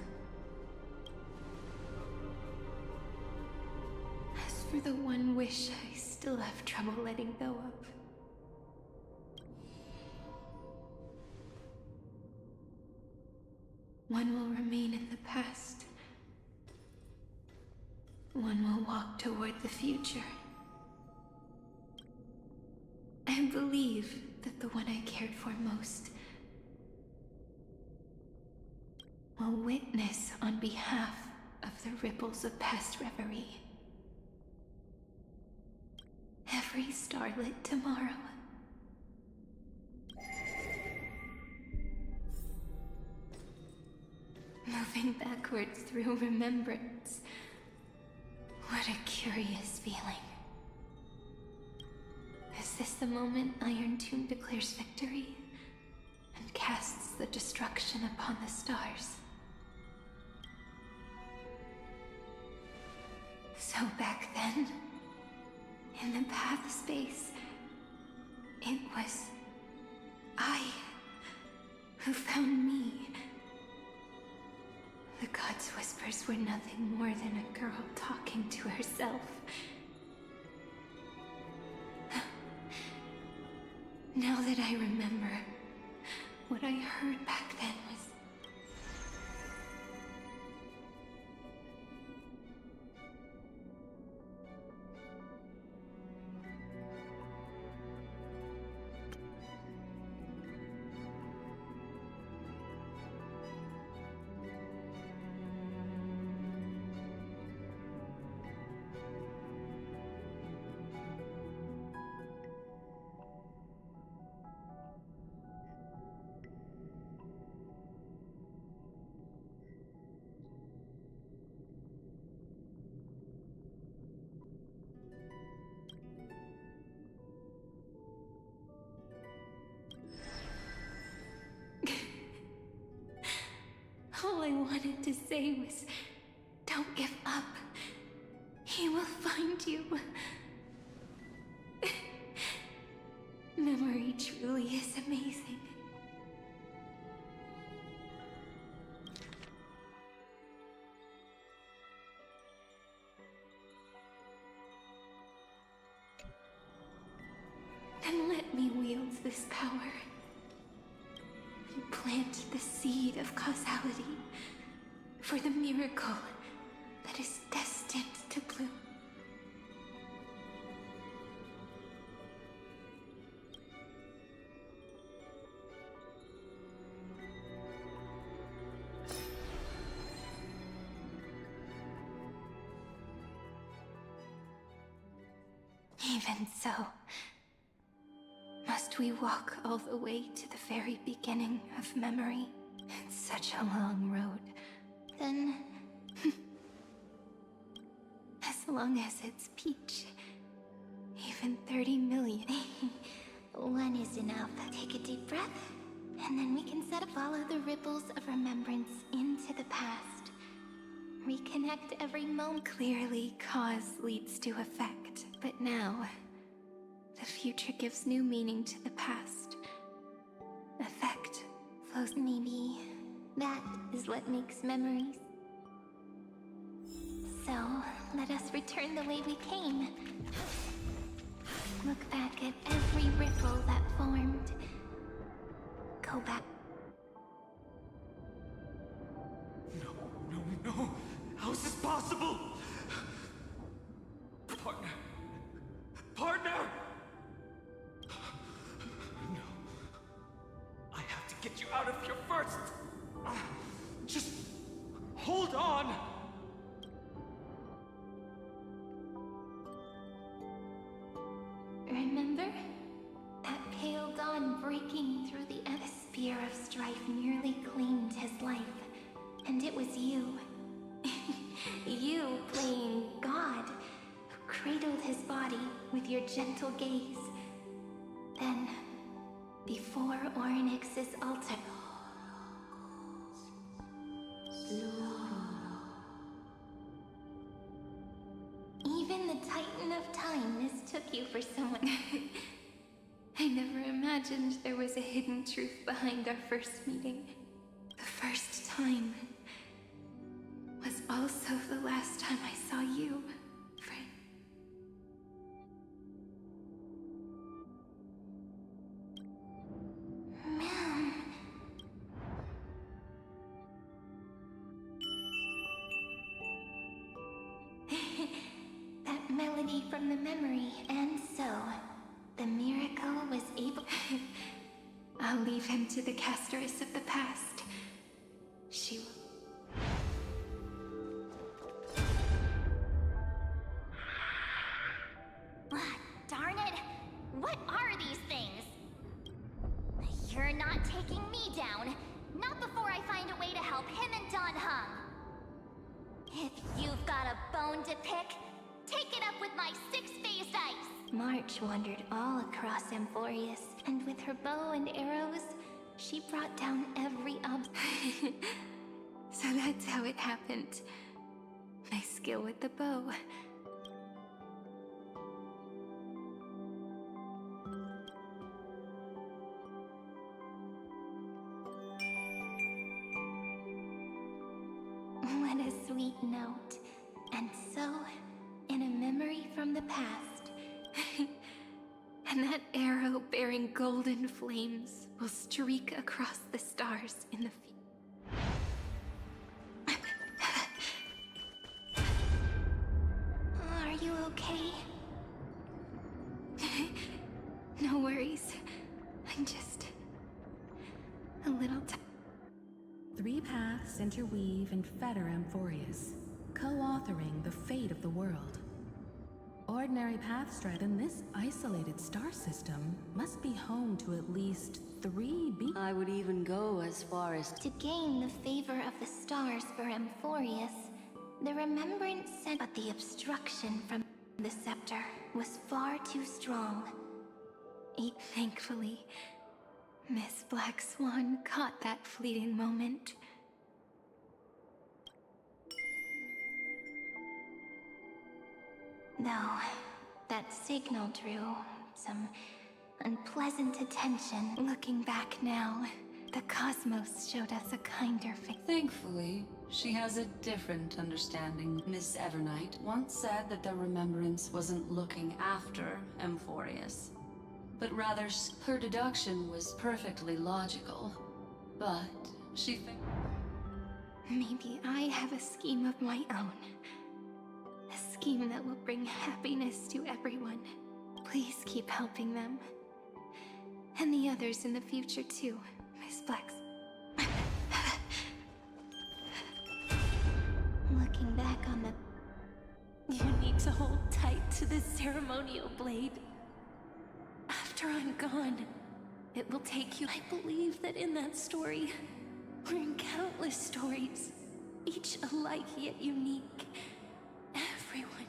As for the one wish I still have trouble letting go of, one will remain in the past. One will walk toward the future. I believe that the one I cared for most will witness on behalf of the ripples of past reverie. Every starlit tomorrow. Moving backwards through remembrance. What a curious feeling. Is this the moment Iron Tomb declares victory and casts the destruction upon the stars? So back then, in the path space, it was I who found me. The gods' whispers were nothing more than a girl talking to herself. Now that I remember, what I heard back then was... All I wanted to say was, don't give up. He will find you. Memory truly is amazing. Then let me wield this power. Plant the seed of causality for the miracle that is destined to bloom. Even so, must we walk all the way to the very beginning of memory? It's such a long road. Then... as long as it's Peach. Even 30 million. One is enough. Take a deep breath, and then we can follow the ripples of remembrance into the past. Reconnect every moment. Clearly, cause leads to effect. But now, the future gives new meaning to the past. Effect flows. Maybe that is what makes memories. So, let us return the way we came. Look back at every ripple that formed. Go back. No. How is this possible? Partner! No. I have to get you out of here first. Just hold on. Remember? That pale dawn breaking through the spear of strife nearly claimed his life. And it was you. You playing God, who cradled his body with your gentle gaze. Then, before Ornyx's altar... Even the Titan of Time mistook you for someone. I never imagined there was a hidden truth behind our first meeting. The first time was also the last time I saw you, friend. Man. That melody from the memory, and so, the miracle was able... I'll leave him to the casteress of the past. She will... If you've got a bone to pick, take it up with my six-phased ice! March wandered all across Amphorius, and with her bow and arrows, she brought down every obstacle. So that's how it happened. My skill with the bow. What a sweet note. And so, in a memory from the past, and that arrow bearing golden flames will streak across the stars in the Are you okay? No worries. I'm just a little tired. Three paths interweave and fetter Amphorius, co-authoring the fate of the world. Ordinary paths tread in this isolated star system must be home to at least 3 beings. I would even go as far as To gain the favor of the stars for Amphorius, the remembrance said, but the obstruction from the scepter was far too strong. Thankfully, Miss Black Swan caught that fleeting moment. Though, that signal drew some unpleasant attention. Looking back now, the cosmos showed us a kinder face. Thankfully, she has a different understanding. Miss Evernight once said that the remembrance wasn't looking after Amphorius, but rather her deduction was perfectly logical. But she Maybe I have a scheme of my own. A scheme that will bring happiness to everyone. Please keep helping them. And the others in the future too, Miss Blacks. Looking back on the... You need to hold tight to this ceremonial blade. After I'm gone, it will take you... I believe that in that story, or in countless stories, each alike yet unique, everyone,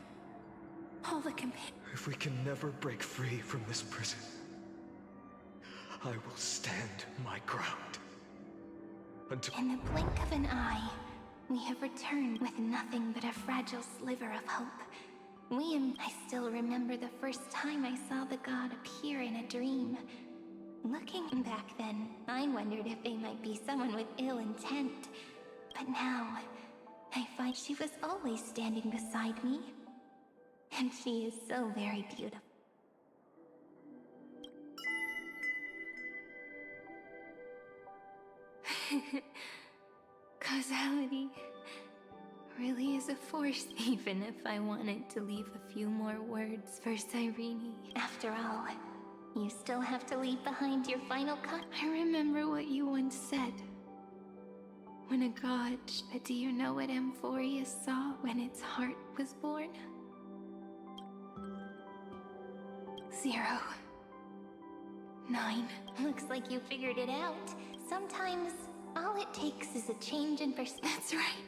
all the companions... If we can never break free from this prison, I will stand my ground. Until... In the blink of an eye, we have returned with nothing but a fragile sliver of hope. I still remember the first time I saw the god appear in a dream. Looking back then, I wondered if they might be someone with ill intent. But now, I find she was always standing beside me. And she is so very beautiful. Causality really is a force, even if I wanted to leave a few more words for Cyrene. After all, you still have to leave behind your final cut. I remember what you once said. When a god... But do you know what Amphorius saw when its heart was born? 0. 9. Looks like you figured it out. Sometimes, all it takes is a change in perspective. That's right.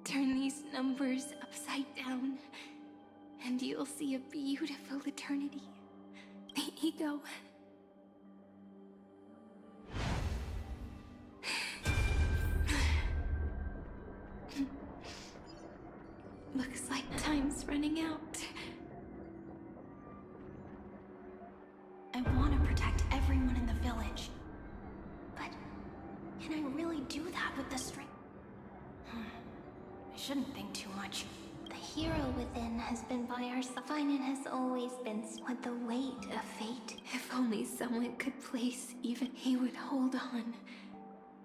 Turn these numbers upside down, and you'll see a beautiful eternity. The ego. Looks like time's running out. I want to protect everyone in the village. But can I really do that with the strength? I shouldn't think too much. The hero within has been by our side, and has always been with the weight of fate. If only someone could place even, he would hold on.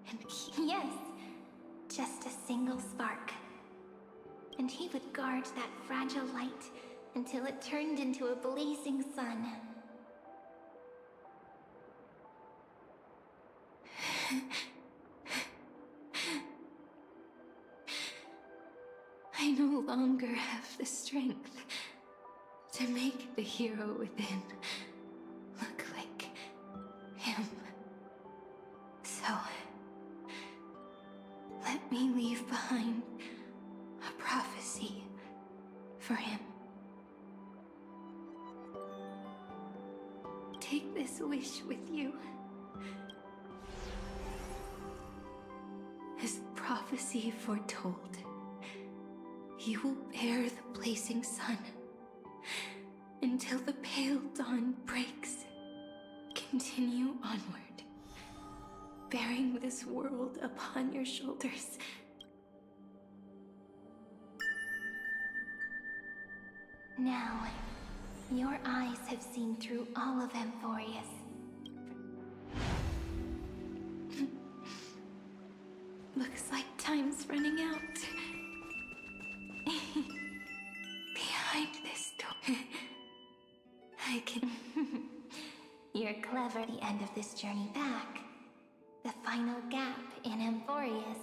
And yes, just a single spark. And he would guard that fragile light until it turned into a blazing sun. I no longer have the strength to make the hero within look like him. So, let me leave behind prophecy for him. Take this wish with you. As prophecy foretold, you will bear the blazing sun until the pale dawn breaks. Continue onward, bearing this world upon your shoulders. Now, your eyes have seen through all of Amphorius. Looks like time's running out. Behind this door, I can... You're clever. The end of this journey back, the final gap in Amphorius.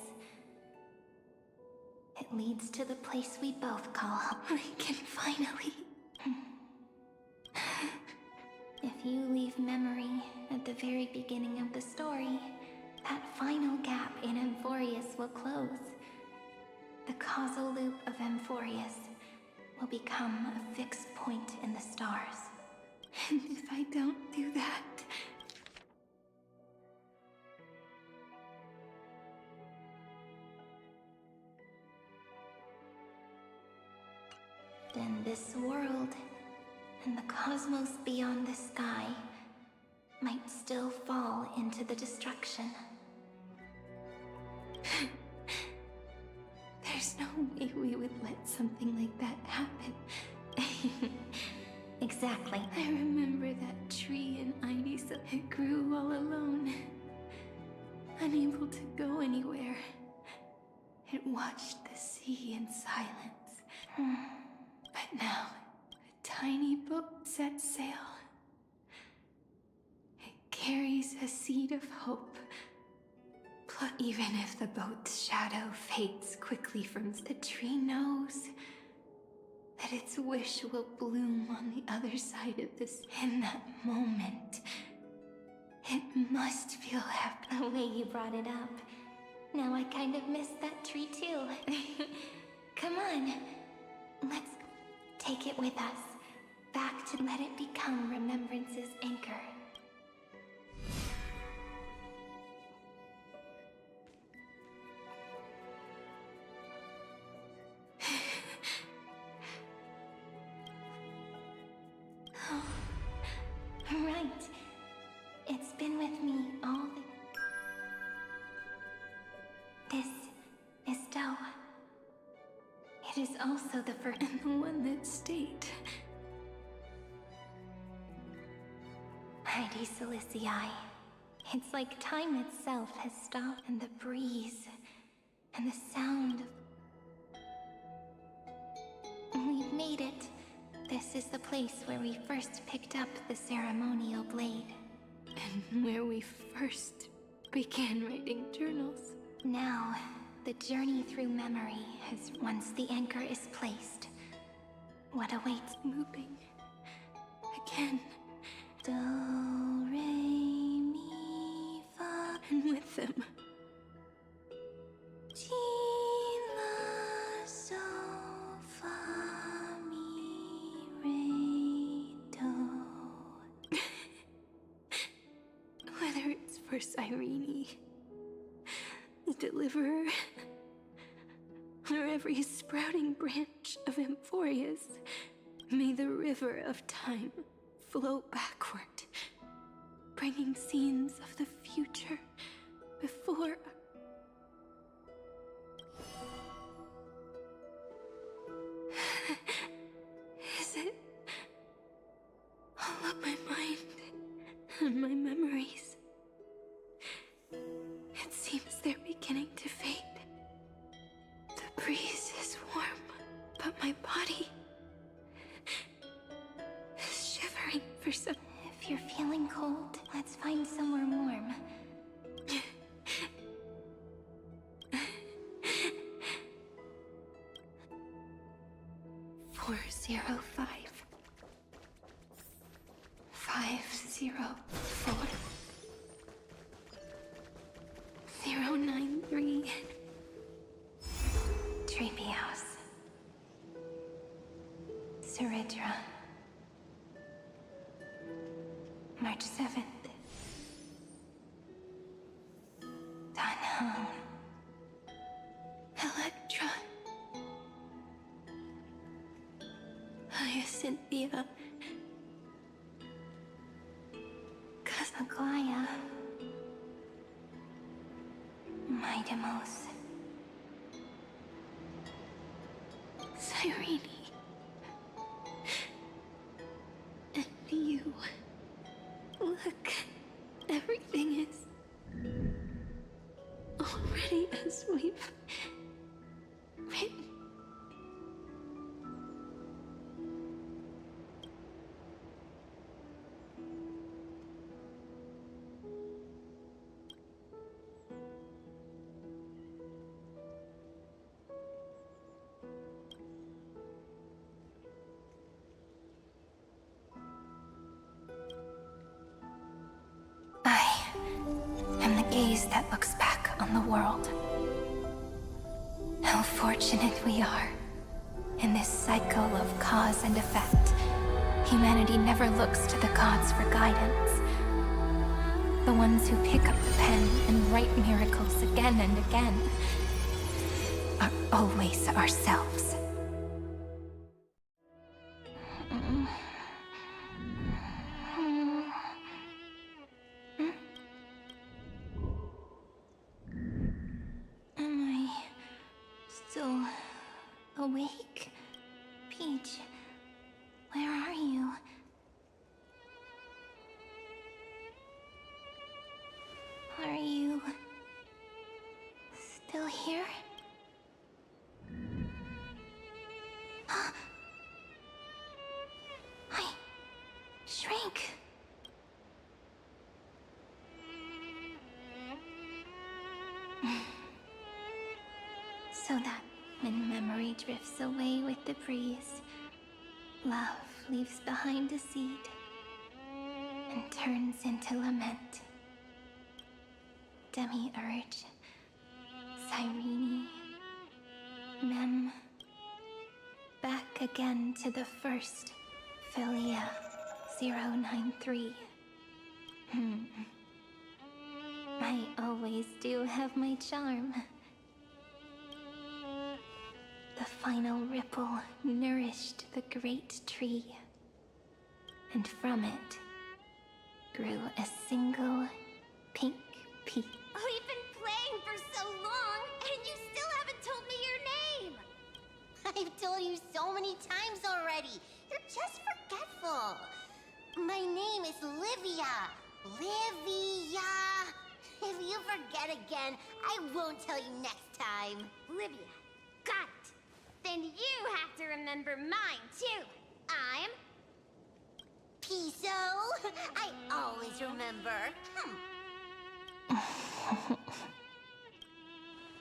It leads to the place we both call home. I can finally... If you leave memory at the very beginning of the story, that final gap in Amphorius will close. The causal loop of Amphorius will become a fixed point in the stars. And if I don't do that... then this world and the cosmos beyond the sky might still fall into the destruction. There's no way we would let something like that happen. Exactly. I remember that tree in Idisa. It grew all alone, unable to go anywhere. It watched the sea in silence. But now, a tiny boat sets sail. It carries a seed of hope. Even if the boat's shadow fades quickly from the tree, knows that its wish will bloom on the other side of this. In that moment, it must feel happy. The way you brought it up. Now I kind of miss that tree too. Come on. Let's take it with us. Back to let it become remembrance's anchor. Right. It's been with me all the... This is Doe. It is also the first... And the one that stayed. Heidi Silicii. It's like time itself has stopped, and the breeze, and the sound of... We've made it. This is the place where we first picked up the ceremonial blade. And where we first began writing journals. Now, the journey through memory has... Once the anchor is placed, what awaits? Moving. Again. Do, re, mi, fa. And with them. Ti, la, so, fa. Whether it's for Cyrene, the Deliverer, or every sprouting branch of Amphorius, may the river of time flow backward, bringing scenes of the future before... Is it all of my mind and my memories? It seems they're beginning to fade. The breeze is warm, but my body is shivering for some... If you're feeling cold, let's find somewhere warm. 405 504 093 Trailblazing Teredra. March 7th. Danhon. Electra. Hyacinthia. Casaglaya. Midemos. Cyrene. And you. Look. Everything is already as we've written. Gaze that looks back on the world. How fortunate we are. In this cycle of cause and effect, humanity never looks to the gods for guidance. The ones who pick up the pen and write miracles again and again are always ourselves. Awake? Peach, where are you? Are you still here? I shrank. So that when memory drifts away with the breeze, love leaves behind a seed and turns into lament. Demiurge, Cyrene, Mem, back again to the first Philia 093. I always do have my charm. The final ripple nourished the great tree, and from it grew a single pink peach. We've been playing for so long, and you still haven't told me your name! I've told you so many times already. You're just forgetful. My name is Livia. Livia! If you forget again, I won't tell you next time. Livia. Got it. Then you have to remember mine, too. I'm... Piso. I always remember.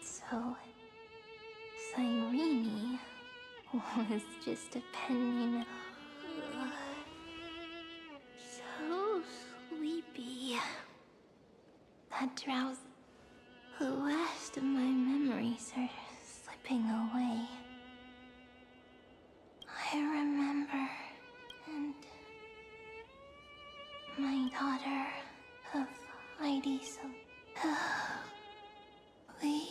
So, Cyrene was just a pen name. So sleepy. That drowse. The last of my memories are slipping away. I remember, and my daughter of Heidi, so we...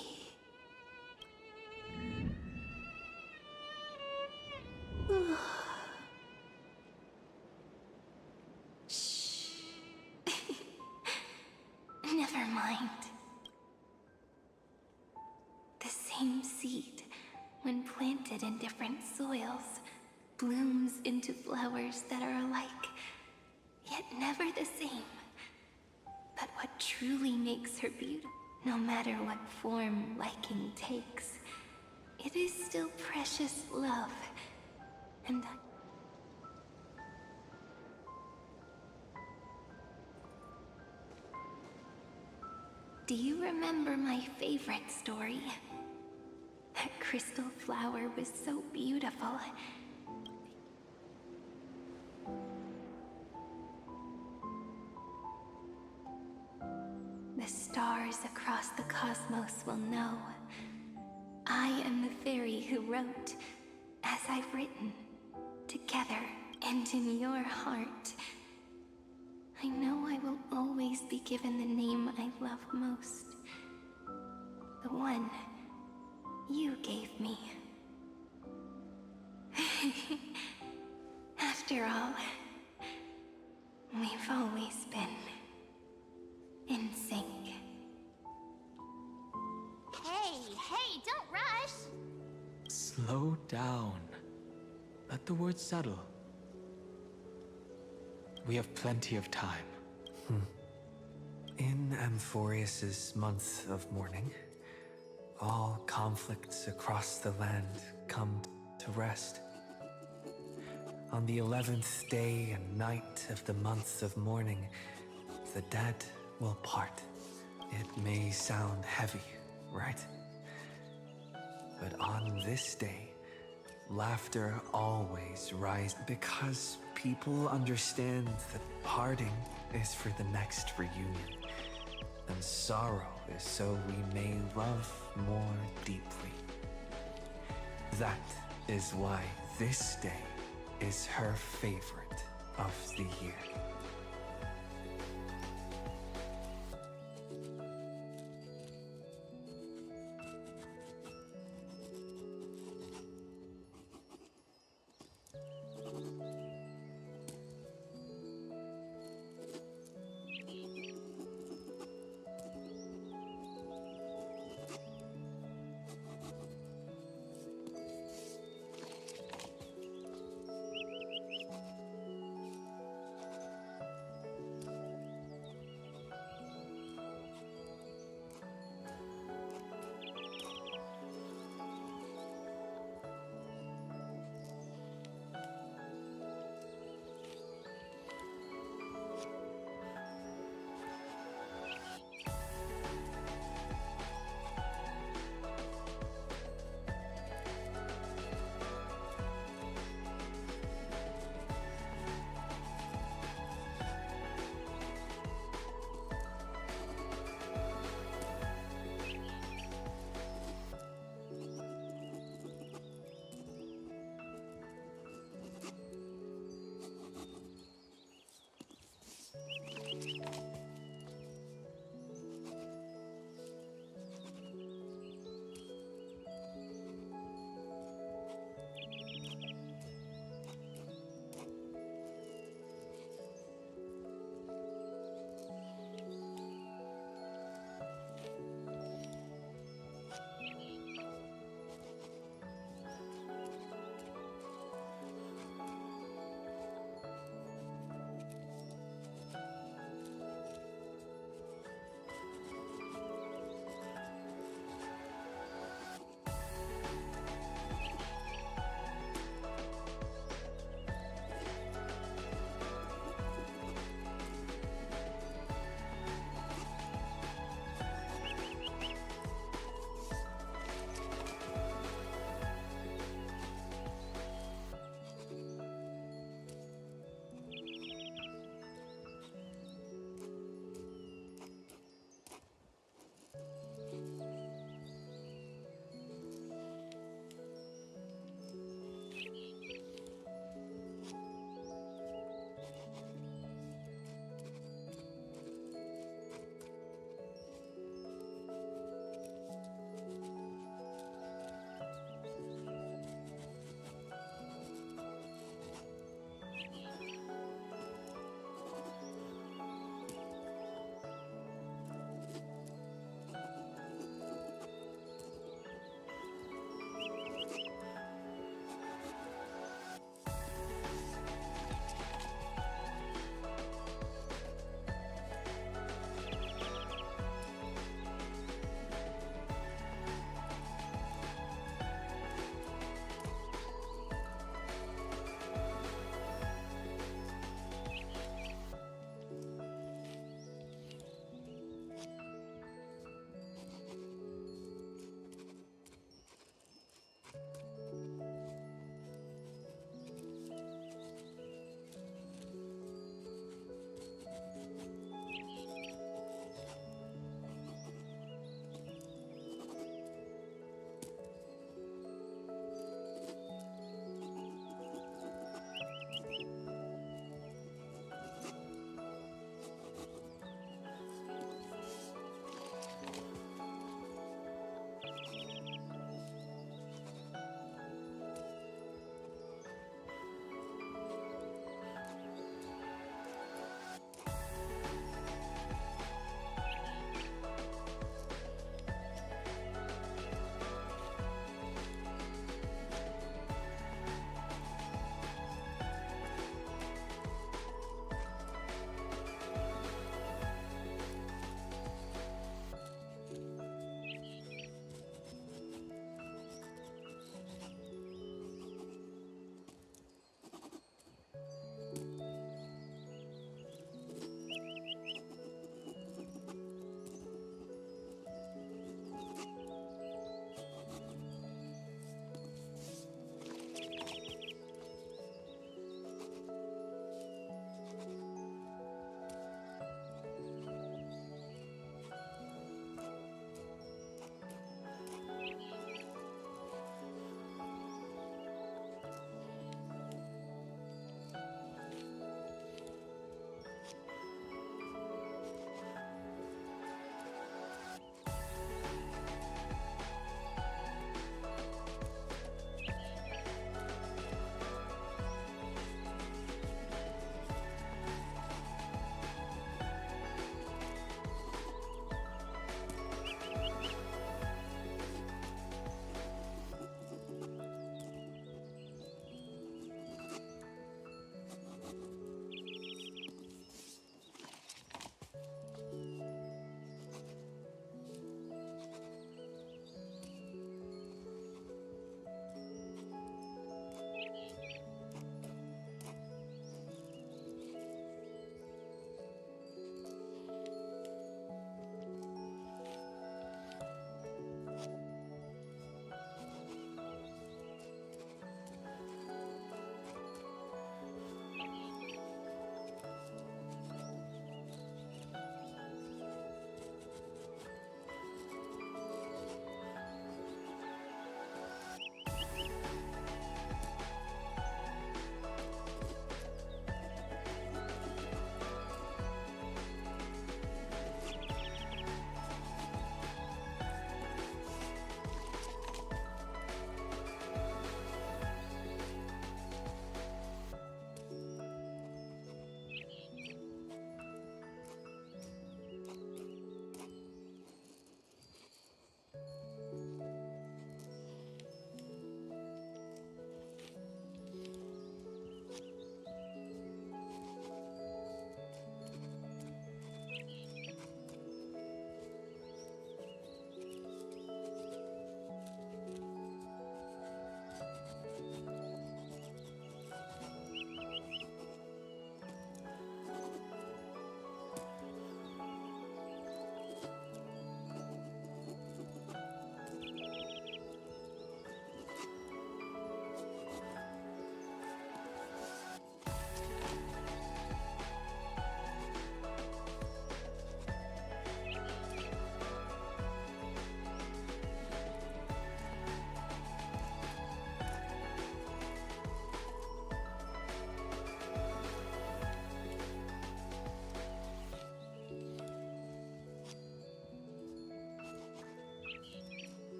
Shh. Never mind. The same seed, when planted in different soils, blooms into flowers that are alike, yet never the same. But what truly makes her beautiful, no matter what form liking takes, it is still precious love. And do you remember my favorite story? That crystal flower was so beautiful. The stars across the cosmos will know. I am the fairy who wrote, as I've written, together and in your heart. I know I will always be given the name I love most. The one you gave me. After all, we've always been in sync. Hey, don't rush! Slow down. Let the words settle. We have plenty of time. In Amphorius's month of mourning, all conflicts across the land come to rest. On the 11th day and night of the month of mourning, the dead will part. It may sound heavy, right? But on this day, laughter always rises because people understand that parting is for the next reunion, and sorrow is so we may love more deeply. That is why this day is her favorite of the year.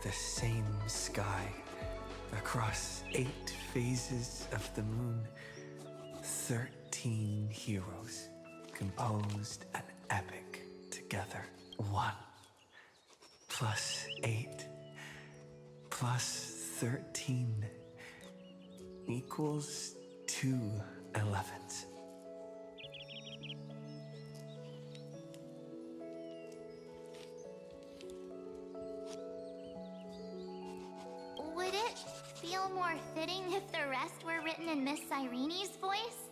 the same sky, across 8 phases of the moon, 13 heroes composed an epic together. 1 plus 8 plus 13 equals 2 11s. Would it feel more fitting if the rest were written in Miss Irene's voice?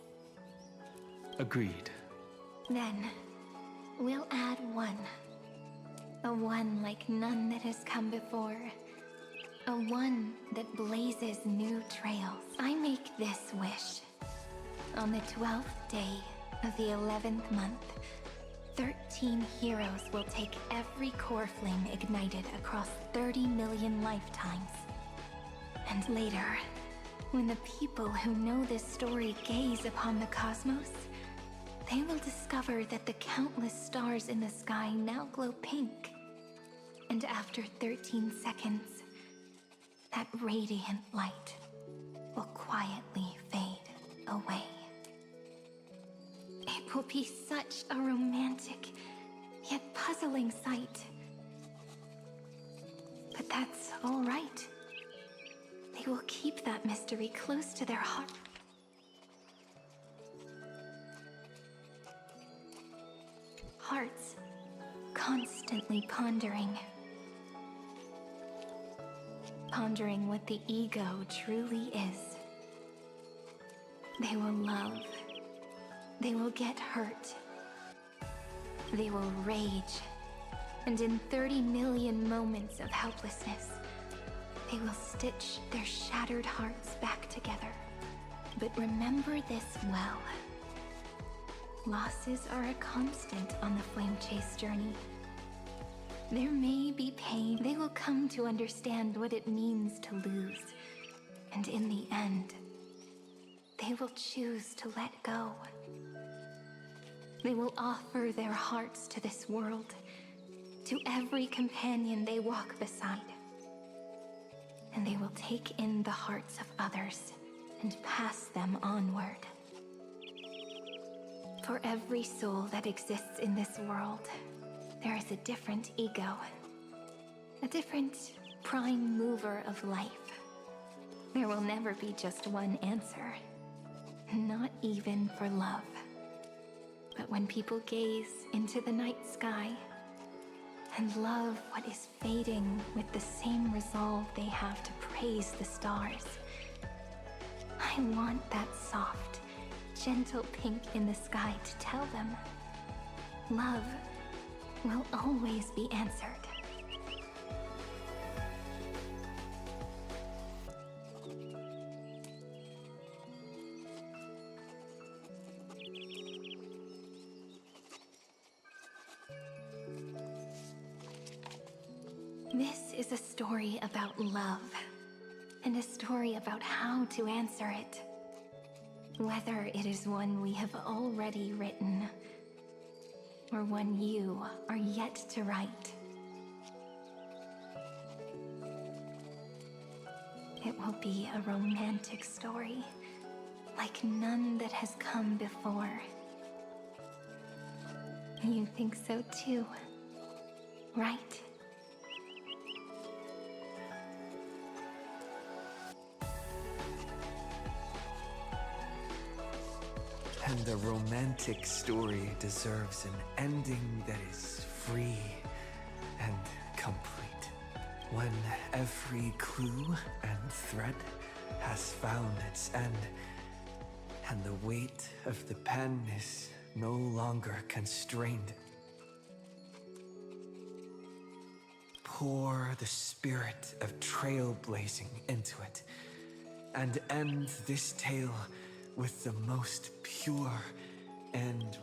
Agreed. Then, we'll add 1. A 1 like none that has come before. A 1 that blazes new trails. I make this wish. On the 12th day of the 11th month, 13 heroes will take every core flame ignited across 30 million lifetimes. And later, when the people who know this story gaze upon the cosmos, they will discover that the countless stars in the sky now glow pink. And after 13 seconds, that radiant light will quietly fade away. It will be such a romantic, yet puzzling sight. But that's all right. They will keep that mystery close to their heart. Hearts constantly pondering what the ego truly is. They will love. They will get hurt. They will rage. And in 30 million moments of helplessness, they will stitch their shattered hearts back together. But remember this well. Losses are a constant on the flame chase journey. There may be pain. They will come to understand what it means to lose. And in the end, they will choose to let go. They will offer their hearts to this world, to every companion they walk beside. And they will take in the hearts of others and pass them onward. For every soul that exists in this world, there is a different ego, a different prime mover of life. There will never be just one answer, not even for love. But when people gaze into the night sky and love what is fading with the same resolve they have to praise the stars, I want that soft, gentle pink in the sky to tell them, love will always be answered. This is a story about love, and a story about how to answer it. Whether it is one we have already written, or one you are yet to write. It will be a romantic story, like none that has come before. You think so too, right? And the romantic story deserves an ending that is free and complete. When every clue and thread has found its end, and the weight of the pen is no longer constrained. Pour the spirit of trailblazing into it, and end this tale with the most pure and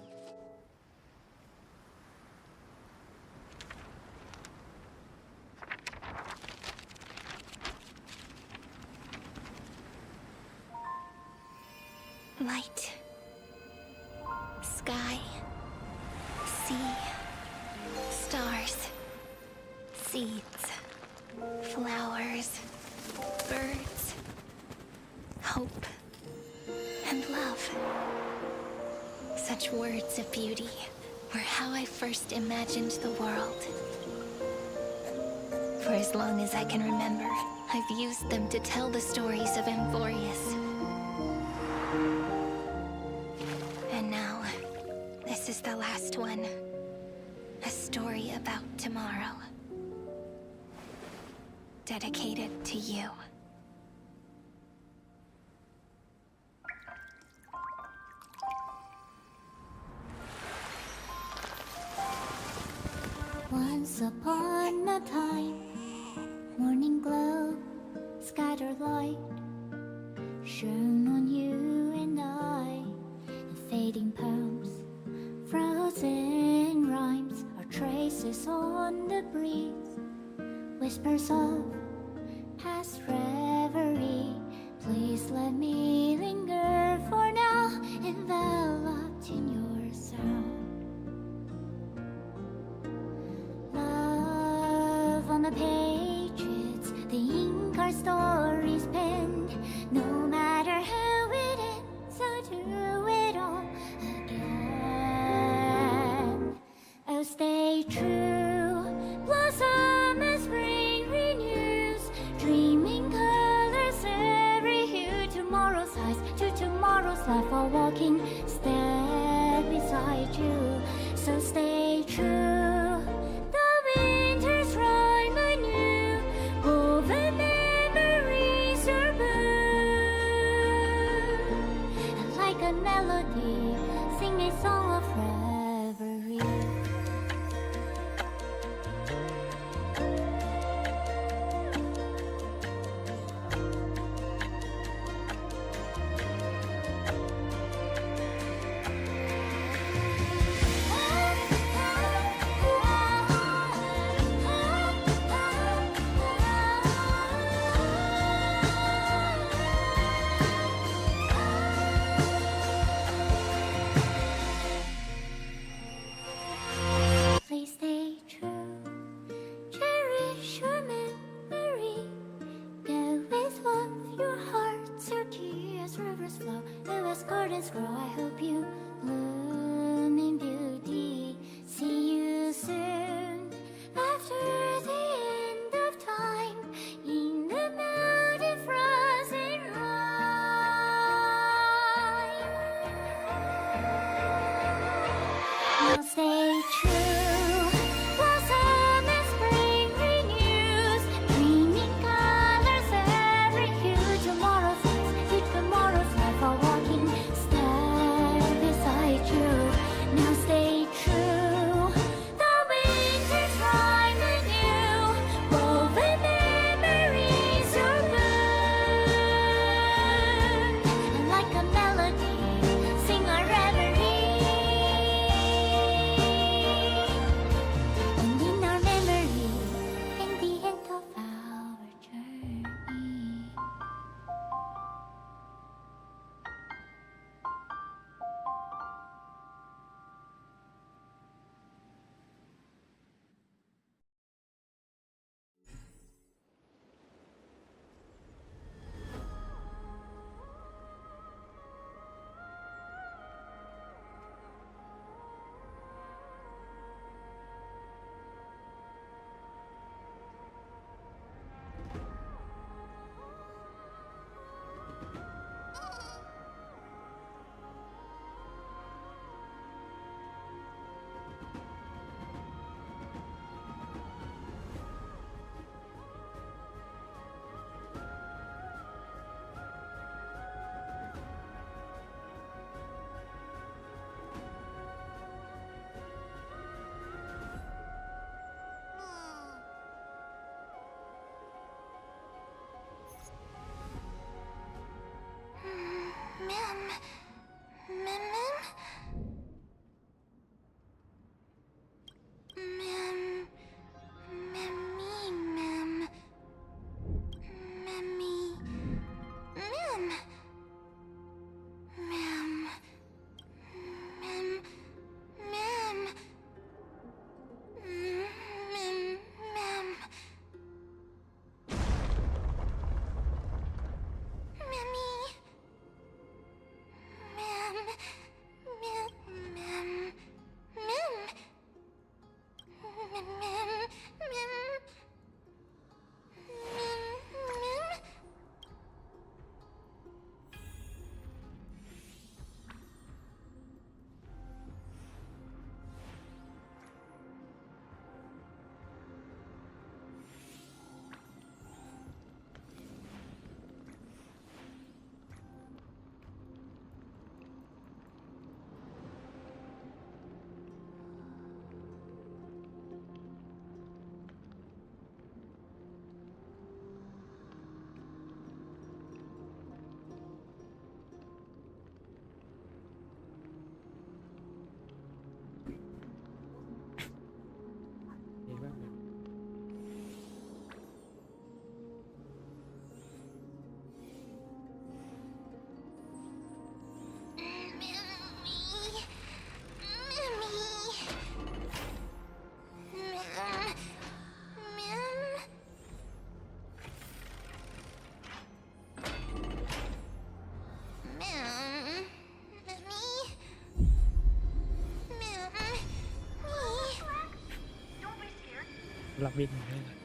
light, sky, sea, stars, seeds, flame. birds, hope, and love. Such words of beauty were how I first imagined the world. For as long as I can remember, I've used them to tell the stories of Amphorius. And now, this is the last one. A story about tomorrow. Dedicated to you. Once upon a time, morning glow, scattered light, shone on you and I. The fading poems, frozen rhymes, are traces on the breeze, whispers of past reverie. Please let me linger for now, enveloped in your sound. Love on the pages, the ink our stories penned. No matter how it ends, I'll do it all again. Oh, stay true, blossom as spring renews, dreaming colors every hue. Tomorrow's eyes to tomorrow's life, while walking step beside you. So stay true. The winter's rhyme anew, woven memories are blue. And like a melody, sing a song of reverie. Please stay true, cherish your memory. Go with love, your hearts are tears, rivers flow, as gardens grow. I hope you bloom in beauty. See you soon, after the end of time, in the mountain frozen rime. Now stay true, blossom as spring renews, dreaming colors every hue. Tomorrow's life, with tomorrow's life, while walking step รับบินให้เลย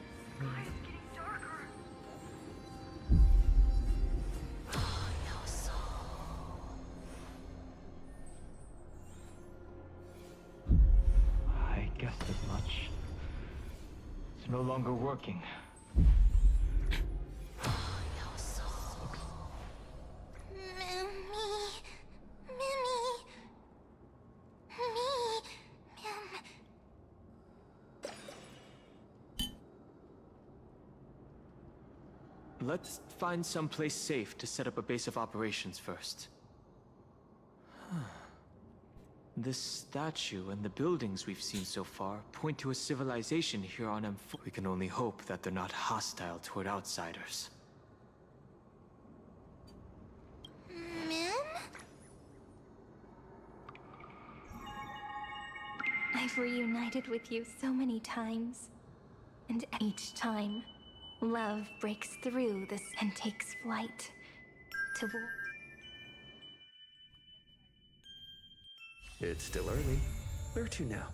I guessed as much. It's no longer working. Let's find some place safe to set up a base of operations first. This statue and the buildings we've seen so far point to a civilization here on M4. We can only hope that they're not hostile toward outsiders. Mim? I've reunited with you so many times, and each time, love breaks through this and takes flight toward. It's still early. Where to now?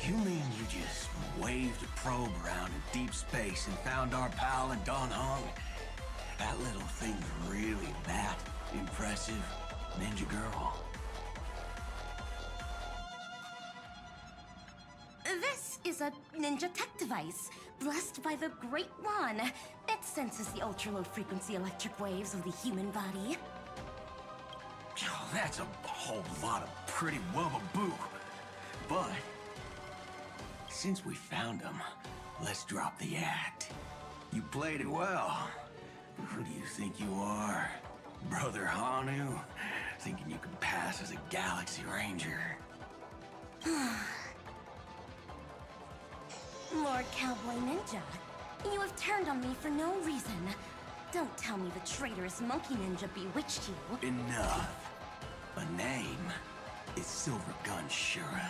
You mean you just waved a probe around in deep space and found our pal in Don Hong? That little thing's really that impressive, Ninja Girl. This is a ninja tech device, blessed by the Great One. It senses the ultra-low frequency electric waves of the human body. Oh, that's a whole lot of pretty wubba-boo. But since we found him, let's drop the act. You played it well. Who do you think you are? Brother Hanu? Thinking you can pass as a Galaxy Ranger. Lord Cowboy Ninja, you have turned on me for no reason. Don't tell me the traitorous monkey ninja bewitched you. Enough. A name is Silver Gun Shura.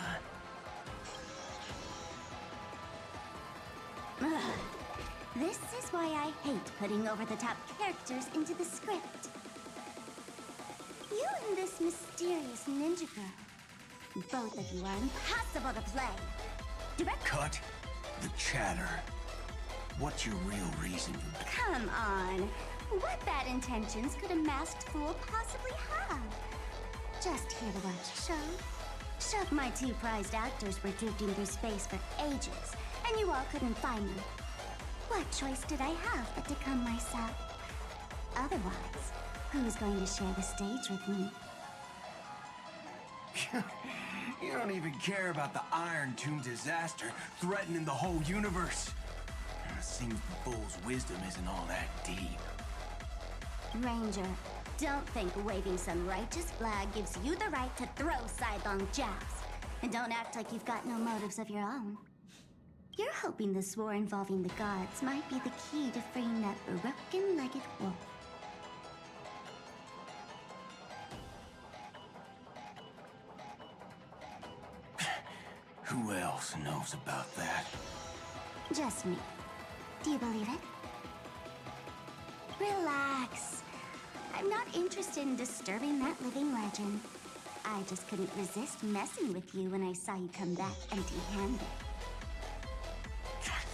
This is why I hate putting over-the-top characters into the script. You and this mysterious ninja girl, both of you are impossible to play. Direct. Cut the chatter. What's your real reason for... Come on. What bad intentions could a masked fool possibly have? Just here to watch a show. Shook, my two prized actors were drifting through space for ages, and you all couldn't find them. What choice did I have but to come myself? Otherwise, who's going to share the stage with me? You don't even care about the Iron Tomb disaster threatening the whole universe. It seems the fool's wisdom isn't all that deep. Ranger, don't think waving some righteous flag gives you the right to throw sidelong jabs. And don't act like you've got no motives of your own. You're hoping this war involving the gods might be the key to freeing that broken-legged wolf. Who else knows about that? Just me. Do you believe it? Relax. I'm not interested in disturbing that living legend. I just couldn't resist messing with you when I saw you come back empty-handed.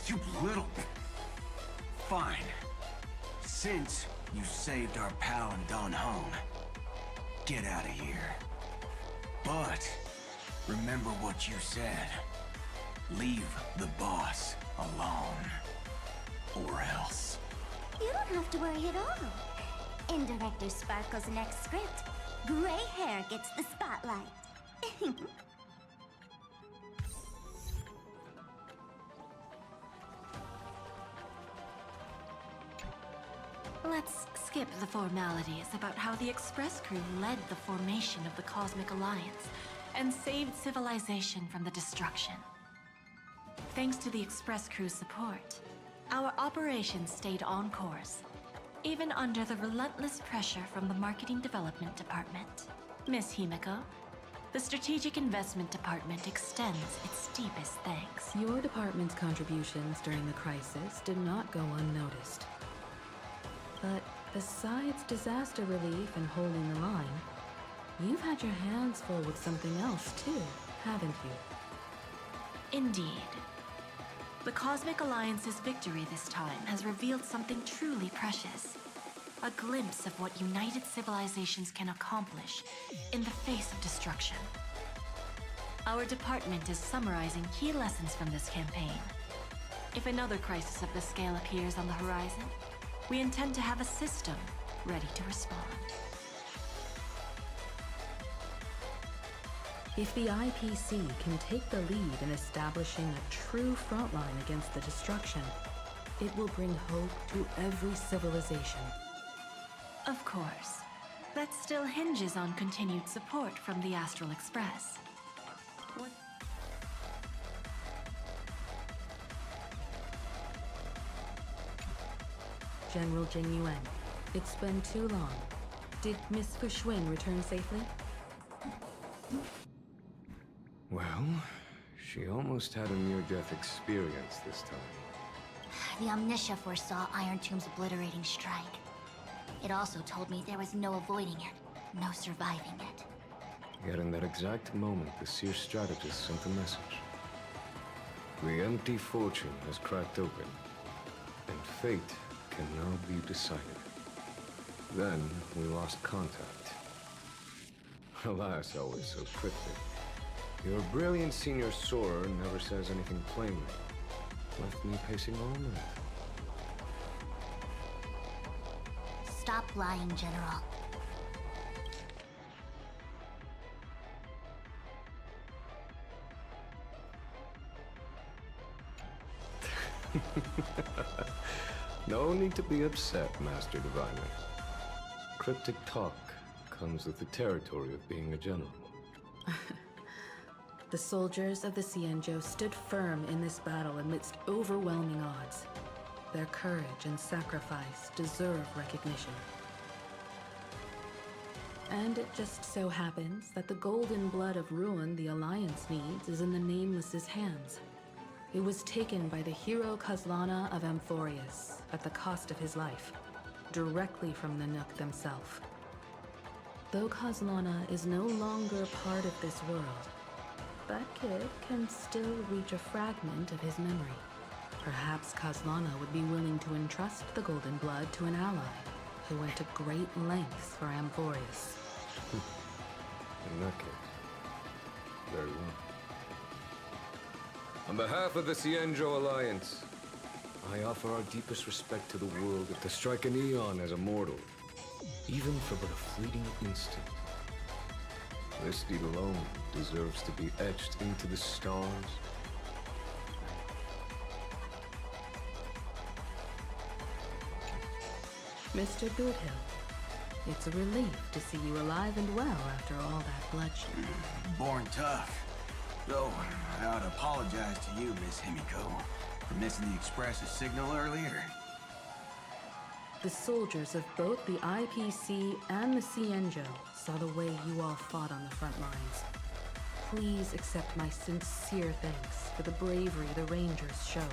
You little... Fine. Since you saved our pal in Don Hong, get out of here. But remember what you said. Leave the boss alone. Or else. You don't have to worry at all. In Director Sparkle's next script, gray hair gets the spotlight. Let's skip the formalities about how the Express crew led the formation of the Cosmic Alliance and saved civilization from the destruction. Thanks to the Express crew's support, our operations stayed on course, even under the relentless pressure from the Marketing Development Department. Miss Himiko, the Strategic Investment Department extends its deepest thanks. Your department's contributions during the crisis did not go unnoticed. But besides disaster relief and holding the line, you've had your hands full with something else too, haven't you? Indeed. The Cosmic Alliance's victory this time has revealed something truly precious. A glimpse of what united civilizations can accomplish in the face of destruction. Our department is summarizing key lessons from this campaign. If another crisis of this scale appears on the horizon, we intend to have a system ready to respond. If the IPC can take the lead in establishing a true frontline against the destruction, it will bring hope to every civilization. Of course, that still hinges on continued support from the Astral Express. General Jing Yuan, it's been too long. Did Miss Fuxuan return safely? Well, she almost had a near-death experience this time. The Omniscia foresaw Iron Tomb's obliterating strike. It also told me there was no avoiding it, no surviving it. Yet in that exact moment, the Seer strategist sent a message. The empty fortune has cracked open, and fate can now be decided. Then we lost contact. Alas, always so cryptic. Your brilliant senior soarer never says anything plainly. Left me pacing all night. Stop lying, General. No need to be upset, Master Diviner. Cryptic talk comes with the territory of being a general. The soldiers of the Cienjo stood firm in this battle amidst overwhelming odds. Their courage and sacrifice deserve recognition. And it just so happens that the golden blood of ruin the Alliance needs is in the Nameless's hands. It was taken by the hero Kazlana of Amphorius at the cost of his life, directly from the Nook themselves. Though Kazlana is no longer part of this world, that kid can still reach a fragment of his memory. Perhaps Kazlana would be willing to entrust the golden blood to an ally who went to great lengths for Amphorius. In that case, very well. On behalf of the Cienjo Alliance, I offer our deepest respect to the world to strike an eon as a mortal, even for but a fleeting instant. This deed alone deserves to be etched into the stars. Mr. Boothill, it's a relief to see you alive and well after all that bloodshed. Born tough. Though, I ought to apologize to you, Miss Himiko, for missing the Express's signal earlier. The soldiers of both the IPC and the Cienjo saw the way you all fought on the front lines. Please accept my sincere thanks for the bravery the Rangers showed.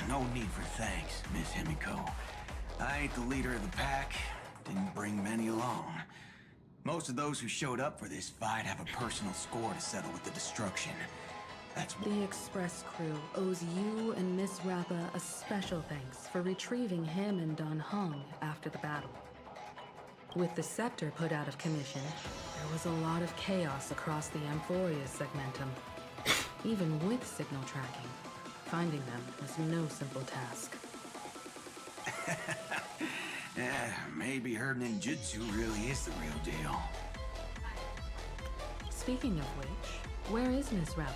No need for thanks, Miss Himiko. I ain't the leader of the pack. Didn't bring many along. Most of those who showed up for this fight have a personal score to settle with the destruction. That's what the Express crew owes you and Miss Rappa a special thanks for retrieving him and Don Hung after the battle. With the scepter put out of commission, there was a lot of chaos across the Amphorius segmentum. Even with signal tracking, finding them was no simple task. Yeah, maybe her ninjutsu really is the real deal. Speaking of which, where is Miss Rappa?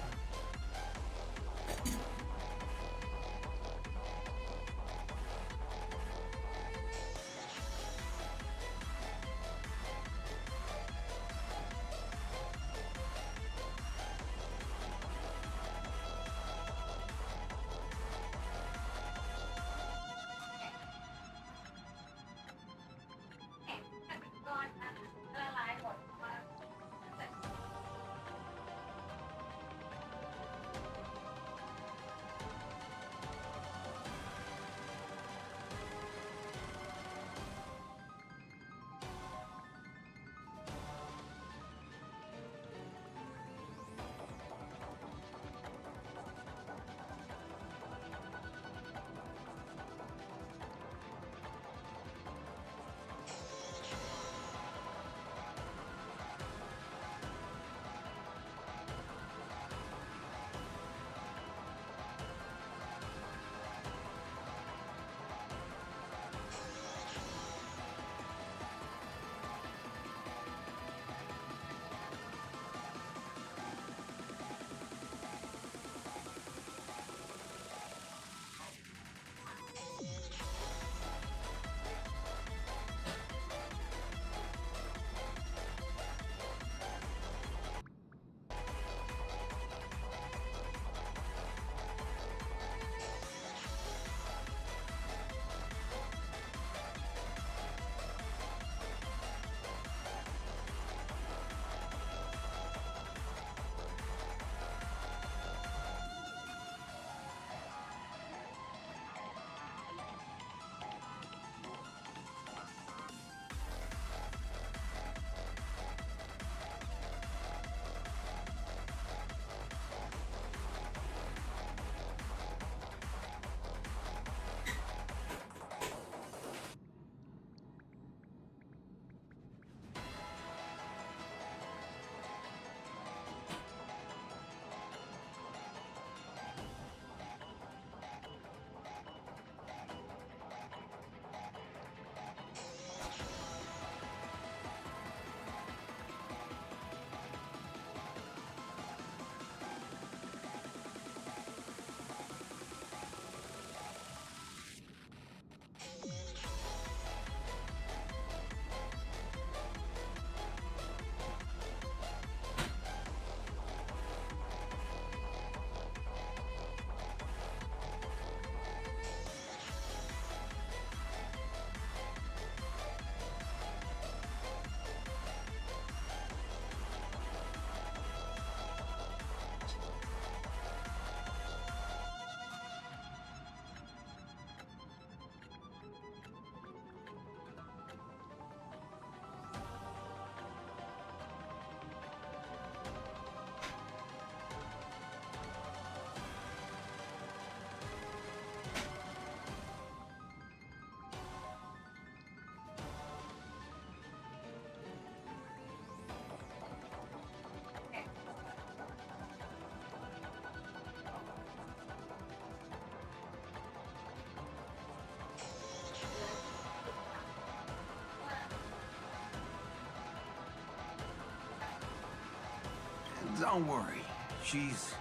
Don't worry. She's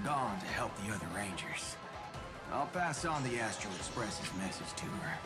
gone to help the other rangers. I'll pass on the Astral Express's message to her.